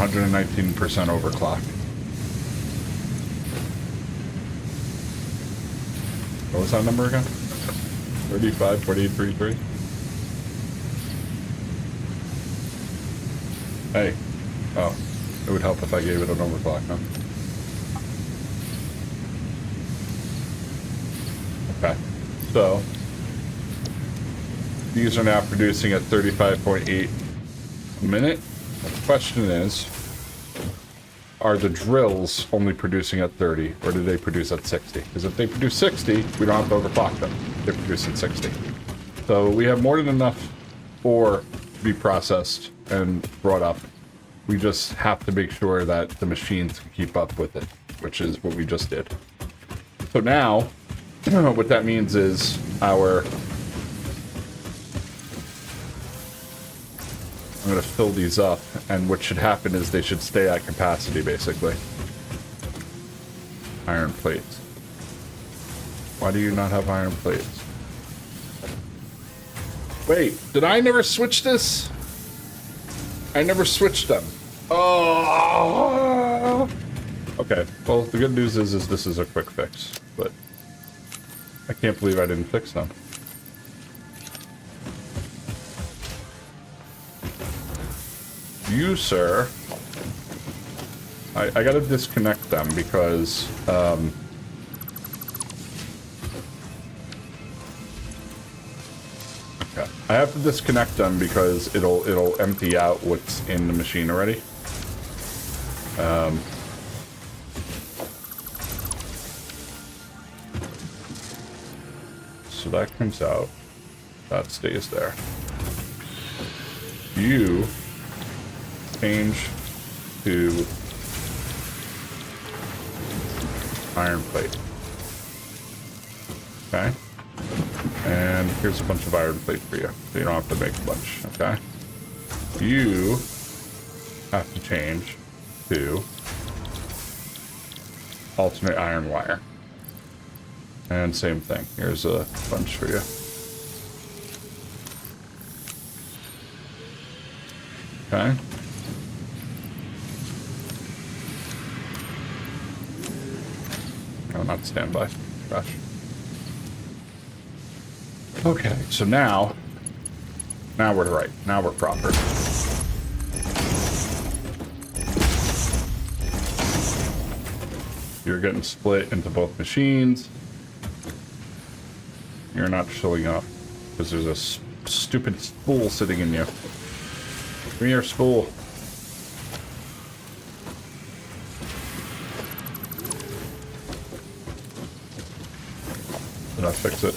%19% overclock. What was that number again? 35.833. Hey. Oh. It would help if I gave it an overclock, huh? Okay. So these are now producing at 35.8 a minute. The question is, are the drills only producing at 30, or do they produce at 60? Because if they produce 60, we don't have to overclock them. They produce at 60. So we have more than enough ore to be processed and brought up. We just have to make sure that the machines can keep up with it, which is what we just did. So now, what that means is our... I'm going to fill these up, and what should happen is they should stay at capacity, basically. Iron plates. Why do you not have iron plates? Wait, did I never switch this? I never switched them. Oh! Okay, well, the good news is this is a quick fix, but I can't believe I didn't fix them. You, sir, I gotta disconnect them because, okay. I have to disconnect them because it'll empty out what's in the machine already. So that comes out, that stays there. You change to iron plate. Okay. And here's a bunch of iron plate for you, so you don't have to make a bunch, okay? You have to change to alternate iron wire. And same thing. Here's a bunch for you. Okay. not standby. Gosh. Okay, so now we're right. Now we're proper. You're getting split into both machines. You're not showing up because there's a stupid spool sitting in you. Give me your spool. Did I fix it?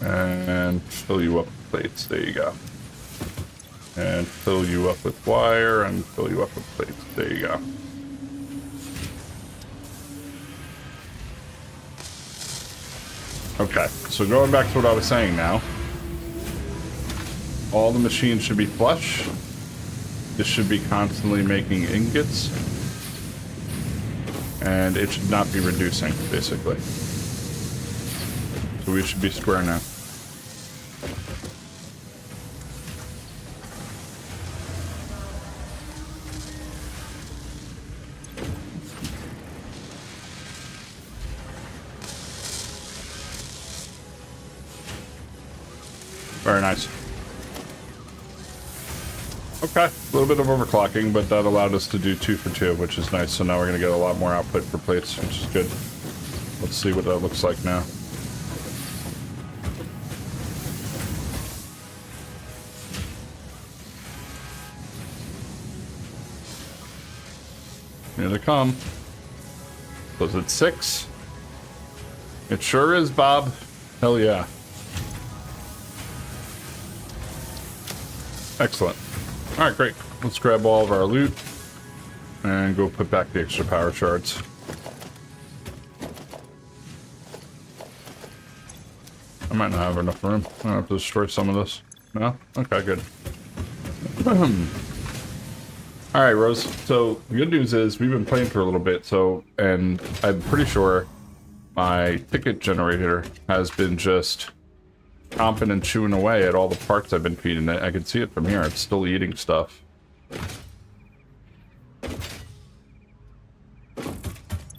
And fill you up with plates. There you go. And fill you up with wire and fill you up with plates. There you go. Okay, so going back to what I was saying now. All the machines should be flush. This should be constantly making ingots. And it should not be reducing, basically. So we should be square now. Very nice. Okay, a little bit of overclocking, but that allowed us to do 2 for 2, which is nice. So now we're going to get a lot more output for plates, which is good. Let's see what that looks like now. Here they come. Was it 6? It sure is, Bob. Hell yeah. Excellent. Alright, great. Let's grab all of our loot and go put back the extra power shards. I might not have enough room. I have to destroy some of this. No? Okay, good. Alright, Rose. So, the good news is we've been playing for a little bit, and I'm pretty sure my ticket generator has been just chomping and chewing away at all the parts I've been feeding it. I can see it from here. It's still eating stuff.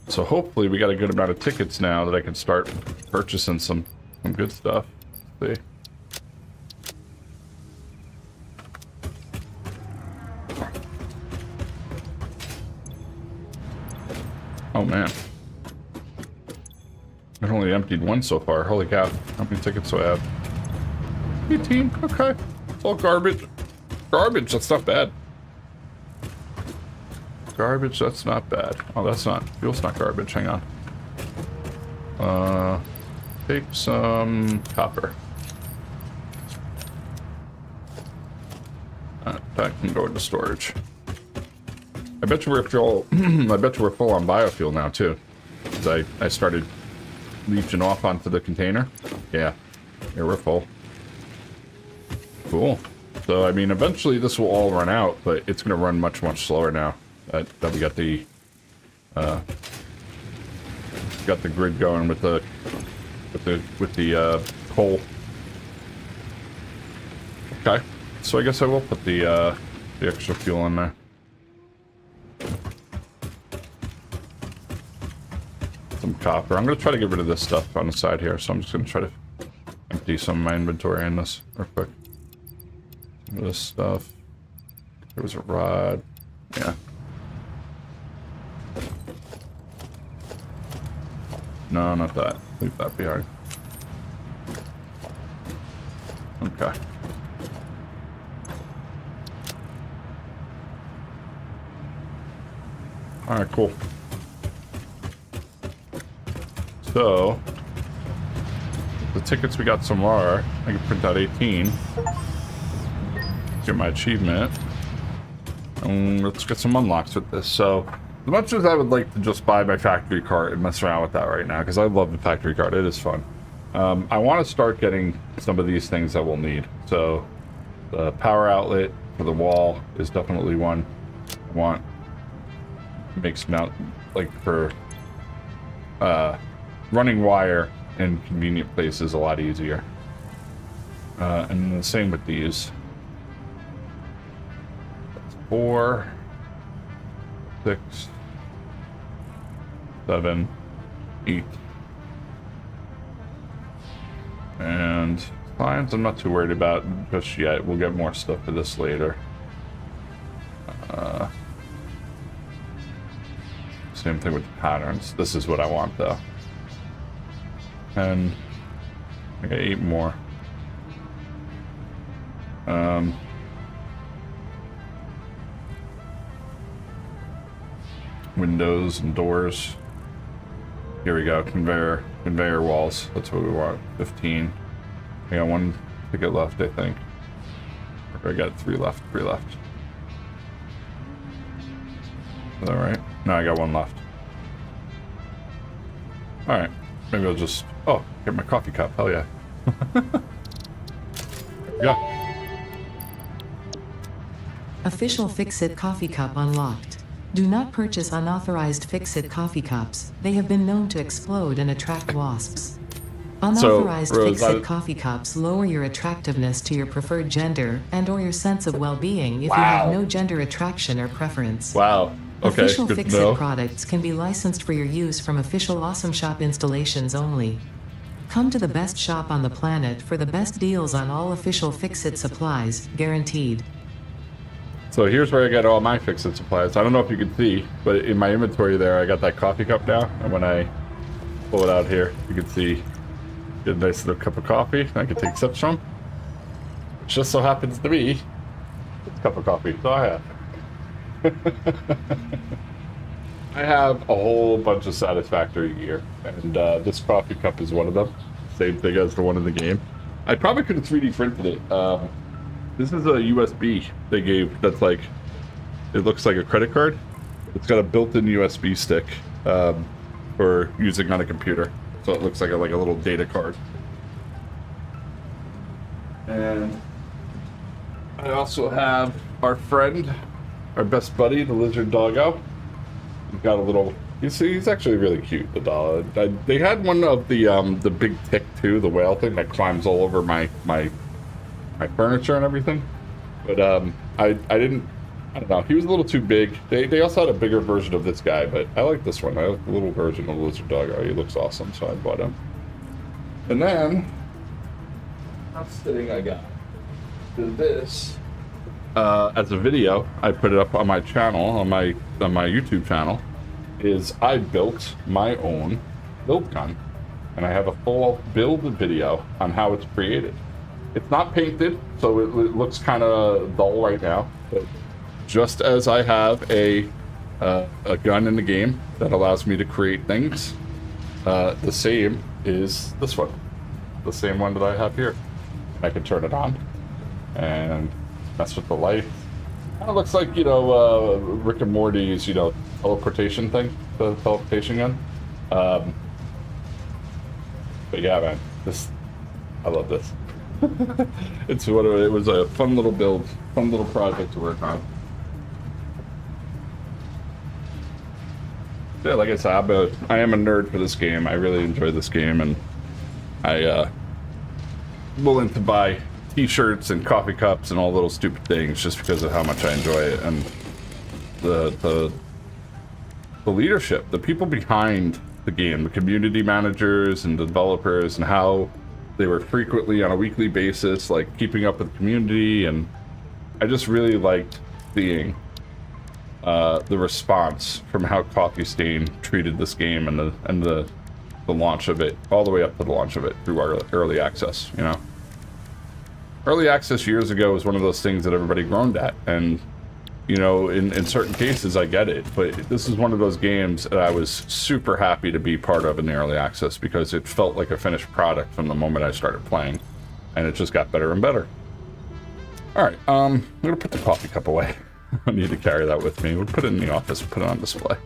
So hopefully we got a good amount of tickets now that I can start purchasing some good stuff. Let's see. Oh man. I've only emptied 1 so far. Holy cow. How many tickets do I have? 18. Okay. It's all garbage. Garbage, that's not bad. Garbage, that's not bad. Oh, that's not. Fuel's not garbage. Hang on. Take some copper. That can go into storage. I bet you we're full. I bet you we're full on biofuel now too. Because I started leeching off onto the container. Yeah. Here we're full. Cool. So, I mean, eventually this will all run out, but it's going to run much, much slower now that we got the grid going with the coal. Okay. So I guess I will put the extra fuel in there. Some copper. I'm going to try to get rid of this stuff on the side here, so I'm just going to try to empty some of my inventory in this real quick. This stuff. There was a rod. Yeah. No, not that. Leave that behind. Okay. Alright, cool. So, the tickets we got so far, I can print out 18. Get my achievement. And let's get some unlocks with this. So, as much as I would like to just buy my factory cart and mess around with that right now, because I love the factory cart, it is fun. I want to start getting some of these things that we'll need. So, the power outlet for the wall is definitely one I want. Makes mount, like, for running wire in convenient places a lot easier. And the same with these. 4, 6, 7, 8. And lines I'm not too worried about just yet. We'll get more stuff for this later. Same thing with the patterns. This is what I want though. And I got 8 more. Windows and doors. Here we go. Conveyor walls. That's what we want. 15. I got 1 ticket left, I think. Or I got 3 left. 3 left. Is that right? No, I got 1 left. Alright. Maybe I'll just... Oh, get my coffee cup. Hell yeah. Yeah. Official Fix-It coffee cup unlocked. Do not purchase unauthorized Fix-It coffee cups. They have been known to explode and attract wasps. Unauthorized Fix-It coffee cups lower your attractiveness to your preferred gender and/or your sense of well-being if you have no gender attraction or preference. Wow. Okay, official good to Fix-It know. products can be licensed for your use from official Awesome Shop installations only. Come to the best shop on the planet for the best deals on all official Fix-It supplies, guaranteed. So here's where I get all my Fix-It supplies. I don't know if you can see, but in my inventory there, I got that coffee cup now. And when I pull it out here, you can see get a nice little cup of coffee I can take sips from. Which just so happens to be it's a cup of coffee. So I have. I have a whole bunch of Satisfactory gear, and this coffee cup is one of them. Same thing as the one in the game. I probably could have 3D printed it. This is a USB they gave that's like, it looks like a credit card. It's got a built-in USB stick for using on a computer. So it looks like a little data card. And I also have our friend, our best buddy, the lizard doggo. He's got a little, he's actually really cute, the dog. They had one of the big tick too, the whale thing that climbs all over my furniture and everything, but I don't know, he was a little too big. They also had a bigger version of this guy, but I like this one. I like the little version of the lizard doggo. He looks awesome, so I bought him. And then last thing I got is this as a video. I put it up on my channel, on my YouTube channel, is I built my own build gun, and I have a full build video on how it's created. It's not painted, so it looks kind of dull right now. But just as I have a gun in the game that allows me to create things, the same is this one. The same one that I have here. I can turn it on and mess with the light. Kind of looks like, you know, Rick and Morty's, you know, teleportation thing, the teleportation gun. But yeah, man, I love this. It was a fun little build, fun little project to work on. Yeah, like I said, I am a nerd for this game. I really enjoy this game, and I willing to buy t-shirts and coffee cups and all little stupid things just because of how much I enjoy it, and the leadership, the people behind the game, the community managers and developers, and how they were frequently on a weekly basis, like keeping up with the community, and I just really liked seeing the response from how Coffee Stain treated this game and the launch of it, all the way up to the launch of it through our early access. You know, early access years ago was one of those things that everybody groaned at, and you know, in certain cases I get it, but this is one of those games that I was super happy to be part of in the early access because it felt like a finished product from the moment I started playing, and it just got better and better. Alright, I'm gonna put the coffee cup away. I need to carry that with me. We'll put it in the office, put it on display.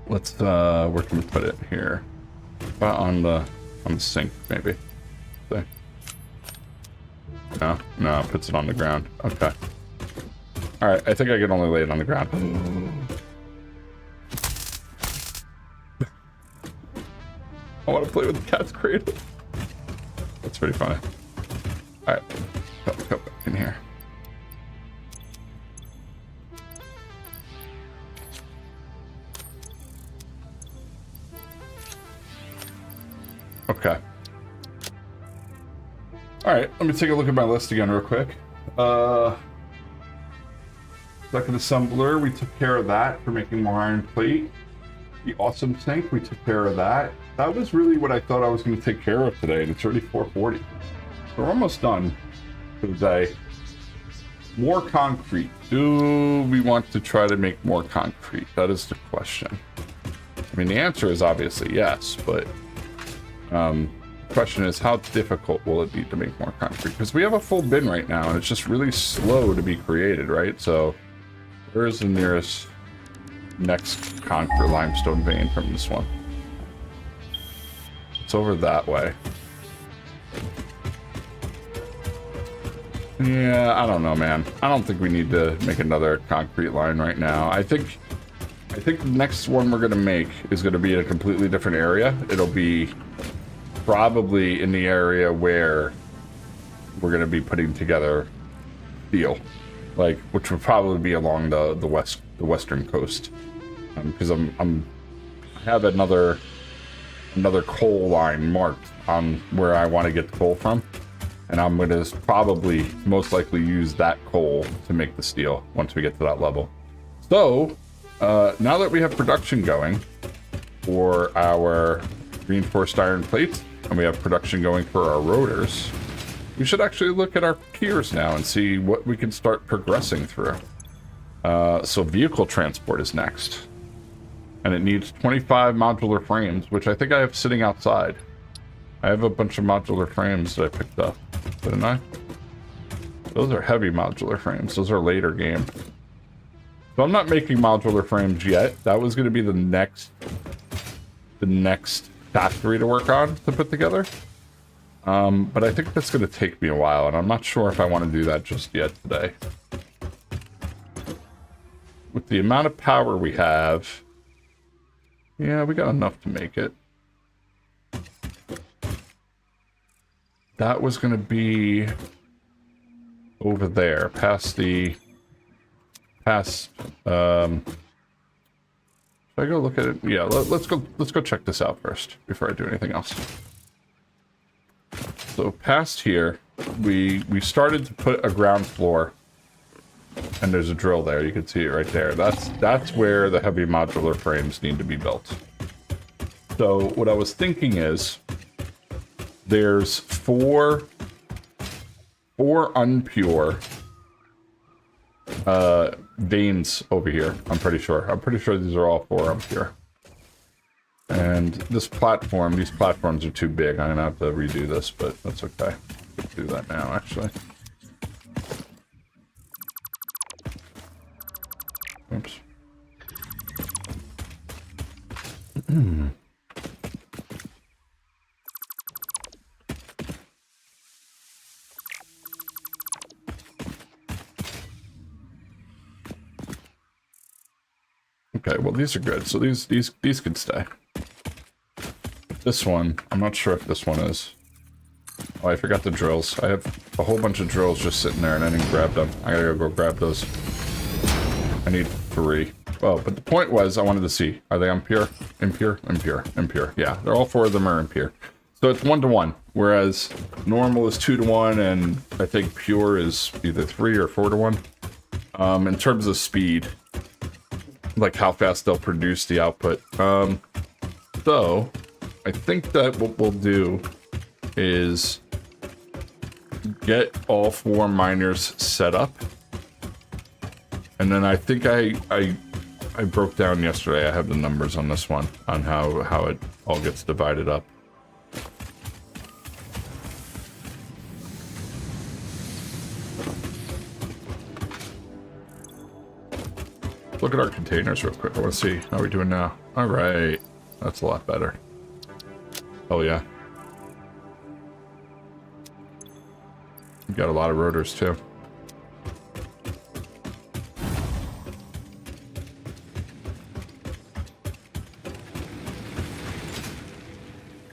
Let's where can we put it here? About on the sink, maybe. See? No, it puts it on the ground. Okay. Alright, I think I can only lay it on the ground. I want to play with the cat's cradle. That's pretty funny. Alright, cup in here. Alright, let me take a look at my list again real quick. Second assembler, we took care of that for making more iron plate. The awesome sink, we took care of that. That was really what I thought I was going to take care of today, and it's already 4:40. We're almost done for the day. More concrete. Do we want to try to make more concrete? That is the question. I mean, the answer is obviously yes, but the question is, how difficult will it be to make more concrete? Because we have a full bin right now, and it's just really slow to be created, right? So, where is the nearest next concrete limestone vein from this one? It's over that way. Yeah, I don't know, man. I don't think we need to make another concrete line right now. I think the next one we're gonna make is gonna be in a completely different area. It'll be probably in the area where we're gonna be putting together steel, like, which would probably be along the western coast, because I have another coal line marked on where I want to get the coal from. And I'm going to probably most likely use that coal to make the steel once we get to that level. So, now that we have production going for our reinforced iron plates, and we have production going for our rotors, we should actually look at our piers now and see what we can start progressing through. So vehicle transport is next. And it needs 25 modular frames, which I think I have sitting outside. I have a bunch of modular frames that I picked up, didn't I? Those are heavy modular frames. Those are later game. So I'm not making modular frames yet. That was going to be the next factory to work on to put together. But I think that's going to take me a while, and I'm not sure if I want to do that just yet today. With the amount of power we have, yeah, we got enough to make it. That was going to be over there, past should I go look at it? Yeah, let's go check this out first before I do anything else. So past here, we started to put a ground floor, and there's a drill there. You can see it right there. That's where the heavy modular frames need to be built. So what I was thinking is, there's four unpure veins over here. I'm pretty sure these are all 4 unpure. And this platform, these platforms are too big. I'm gonna have to redo this, but that's okay. Let's do that now, actually. Oops. Okay, well these are good. So these can stay. This one, I'm not sure if this one is. Oh, I forgot the drills. I have a whole bunch of drills just sitting there and I didn't grab them. I gotta go grab those. I need 3. Well, but the point was I wanted to see, are they impure? Impure? Impure. Impure. Yeah, they're all 4 of them are impure. So it's 1-to-1, whereas normal is 2-to-1 and I think pure is either 3 or 4-to-1. In terms of speed, like how fast they'll produce the output. So I think that what we'll do is get all 4 miners set up. And then I think I broke down yesterday. I have the numbers on this one, on how it all gets divided up. Look at our containers real quick. I want to see how we're doing now. All right. That's a lot better. Oh, yeah. We got a lot of rotors, too.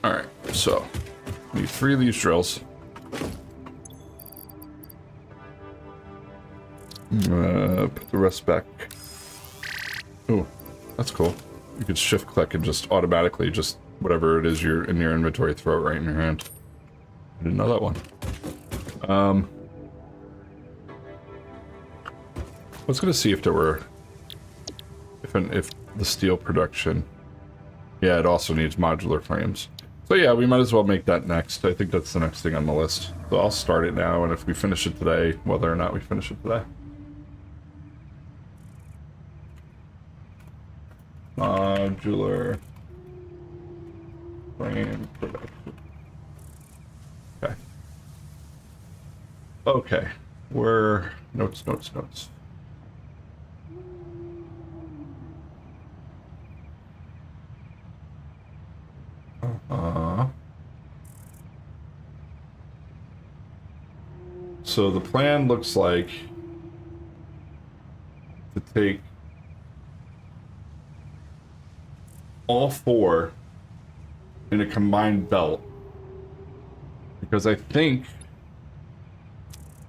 All right. So, need 3 of these drills. Put the rest back. Ooh, that's cool. You could shift click and just automatically just whatever it is you're in your inventory, throw it right in your hand. I didn't know that one. I was gonna see if there were, if the steel production, yeah, it also needs modular frames. So yeah, we might as well make that next. I think that's the next thing on the list. So I'll start it now, and if we finish it today, whether or not we finish it today. Modular frame production. Okay. Okay. We're notes. So the plan looks like to take all four in a combined belt, because I think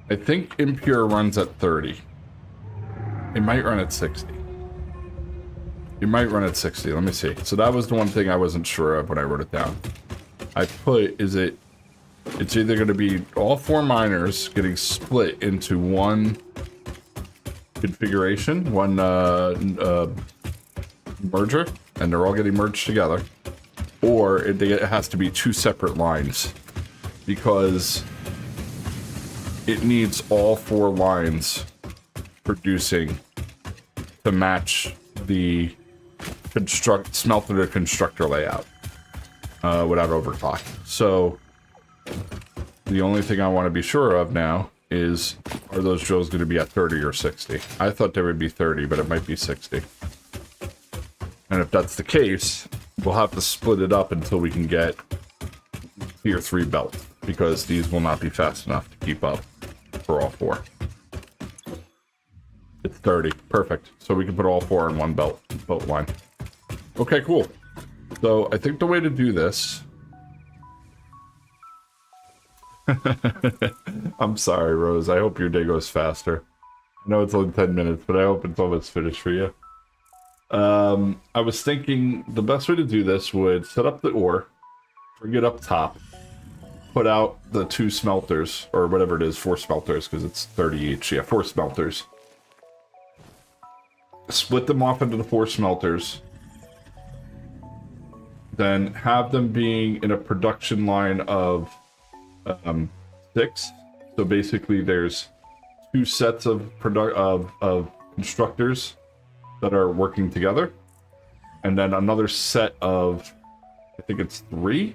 Impure runs at 30. It might run at 60. It might run at 60. Let me see. So that was the one thing I wasn't sure of when I wrote it down. I put, it's either going to be all four miners getting split into one configuration, one merger, and they're all getting merged together, or it has to be two separate lines, because it needs all four lines producing to match the smelter to constructor layout without overclock. So the only thing I want to be sure of now is, are those drills going to be at 30 or 60? I thought they would be 30, but it might be 60. And if that's the case, we'll have to split it up until we can get tier 3 belt, because these will not be fast enough to keep up for all four. It's 30. Perfect. So we can put all four in one belt line. Okay, cool. So I think the way to do this... I'm sorry, Rose. I hope your day goes faster. I know it's only 10 minutes, but I hope it's almost finished for you. I was thinking the best way to do this would set up the ore, bring it up top, put out the 2 smelters, or whatever it is, 4 smelters, because it's 30 each. Yeah, 4 smelters. Split them off into the 4 smelters. Then have them being in a production line of 6. So basically there's 2 sets of constructors that are working together, and then another set of, I think it's 3.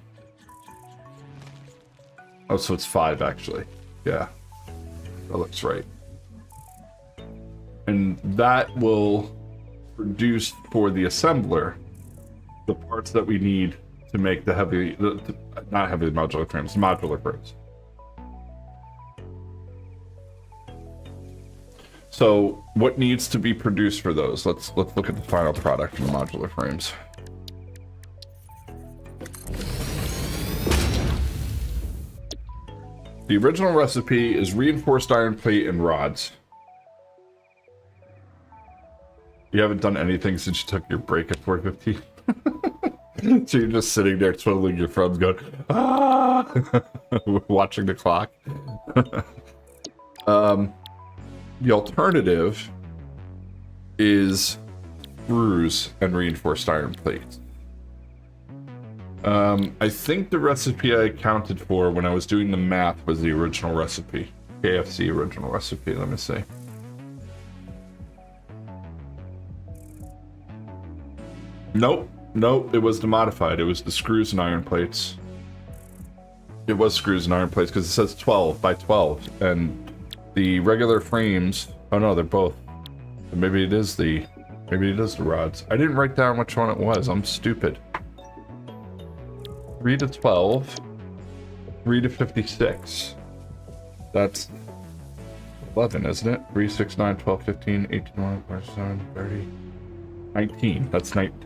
Oh, so it's 5 actually. Yeah, that looks right. And that will produce for the assembler the parts that we need to make the not heavy modular frames, modular frames. So what needs to be produced for those? Let's look at the final product from the modular frames. The original recipe is reinforced iron plate and rods. You haven't done anything since you took your break at 4:15? So you're just sitting there twiddling your thumbs going, ah! Watching the clock. The alternative is screws and reinforced iron plates. I think the recipe I accounted for when I was doing the math was the original recipe. KFC original recipe, let me see. Nope, it was the modified. It was the screws and iron plates. It was screws and iron plates because it says 12 by 12, and the regular frames, oh no, they're both. Maybe it is the rods. I didn't write down which one it was. I'm stupid. 3 to 12, 3 to 56. That's 11, isn't it? 3, 6, 9, 12, 15, 18, 1, 27, 30, 19. That's 19.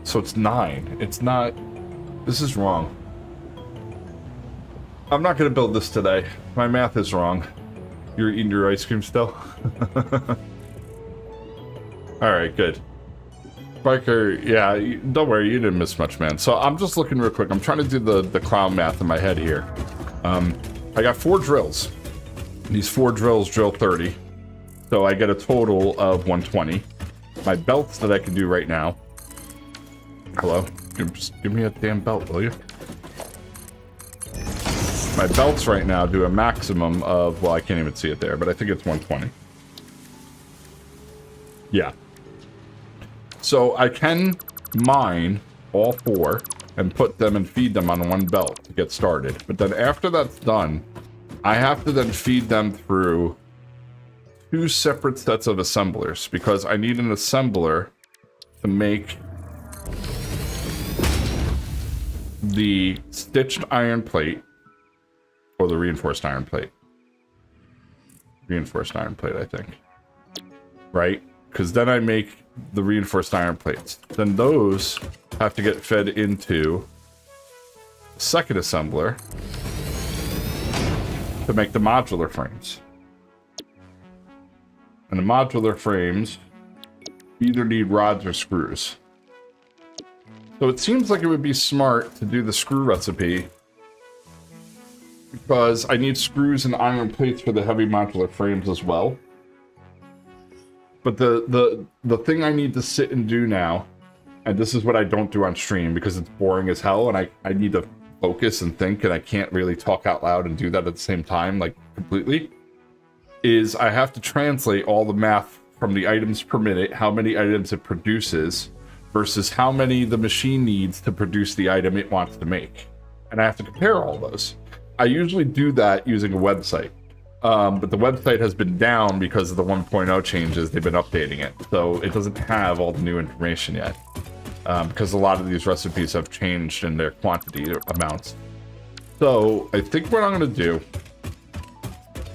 So it's 9. It's not... This is wrong. I'm not going to build this today. My math is wrong. You're eating your ice cream still? Alright, good. Biker, yeah, don't worry, you didn't miss much, man. So I'm just looking real quick. I'm trying to do the clown math in my head here. I got 4 drills. These 4 drills drill 30. So I get a total of 120. My belts that I can do right now. Hello? Just give me a damn belt, will you? My belts right now do a maximum of, well, I can't even see it there, but I think it's 120. Yeah. So I can mine all 4 and put them and feed them on one belt to get started. But then after that's done, I have to then feed them through 2 separate sets of assemblers because I need an assembler to make the stitched iron plate or the reinforced iron plate. Reinforced iron plate, I think. Right? Because then I make the reinforced iron plates. Then those have to get fed into the second assembler to make the modular frames. And the modular frames either need rods or screws. So it seems like it would be smart to do the screw recipe because I need screws and iron plates for the heavy modular frames as well. But the thing I need to sit and do now, and this is what I don't do on stream because it's boring as hell and I need to focus and think and I can't really talk out loud and do that at the same time, like completely, is I have to translate all the math from the items per minute, how many items it produces, versus how many the machine needs to produce the item it wants to make. And I have to compare all those. I usually do that using a website. But the website has been down because of the 1.0 changes. They've been updating it. So it doesn't have all the new information yet. Because a lot of these recipes have changed in their quantity amounts. So I think what I'm going to do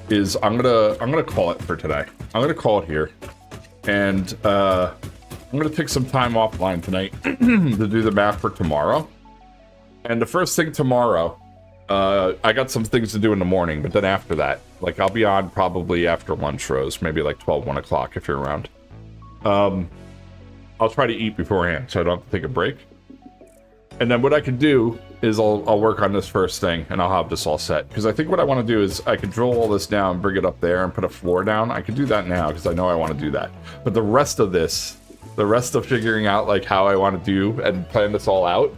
is I'm gonna call it for today. I'm going to call it here. And I'm going to take some time offline tonight to do the math for tomorrow. And the first thing tomorrow, I got some things to do in the morning, but then after that, like I'll be on probably after lunch, Rose, maybe like 12, 1 o'clock if you're around. I'll try to eat beforehand so I don't have to take a break. And then what I can do is I'll work on this first thing and I'll have this all set. Because I think what I want to do is I can drill all this down, bring it up there and put a floor down. I can do that now because I know I want to do that. But the rest of this, the rest of figuring out like how I want to do and plan this all out,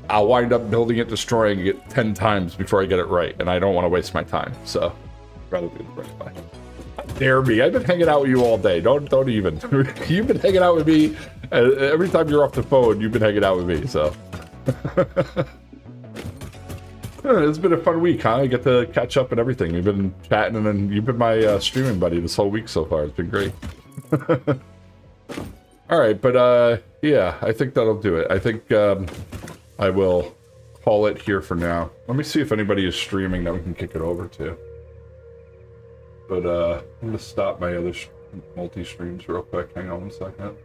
I'll wind up building it, destroying it 10 times before I get it right. And I don't want to waste my time. So I'd rather do the right way. Dare me. I've been hanging out with you all day. Don't even. You've been hanging out with me. Every time you're off the phone, you've been hanging out with me, so. It's been a fun week, huh? I get to catch up and everything. We've been chatting, and then you've been my streaming buddy this whole week so far. It's been great. Alright, but yeah, I think that'll do it. I think I will call it here for now. Let me see if anybody is streaming that we can kick it over to. But I'm going to stop my other multi-streams real quick. Hang on 1 second.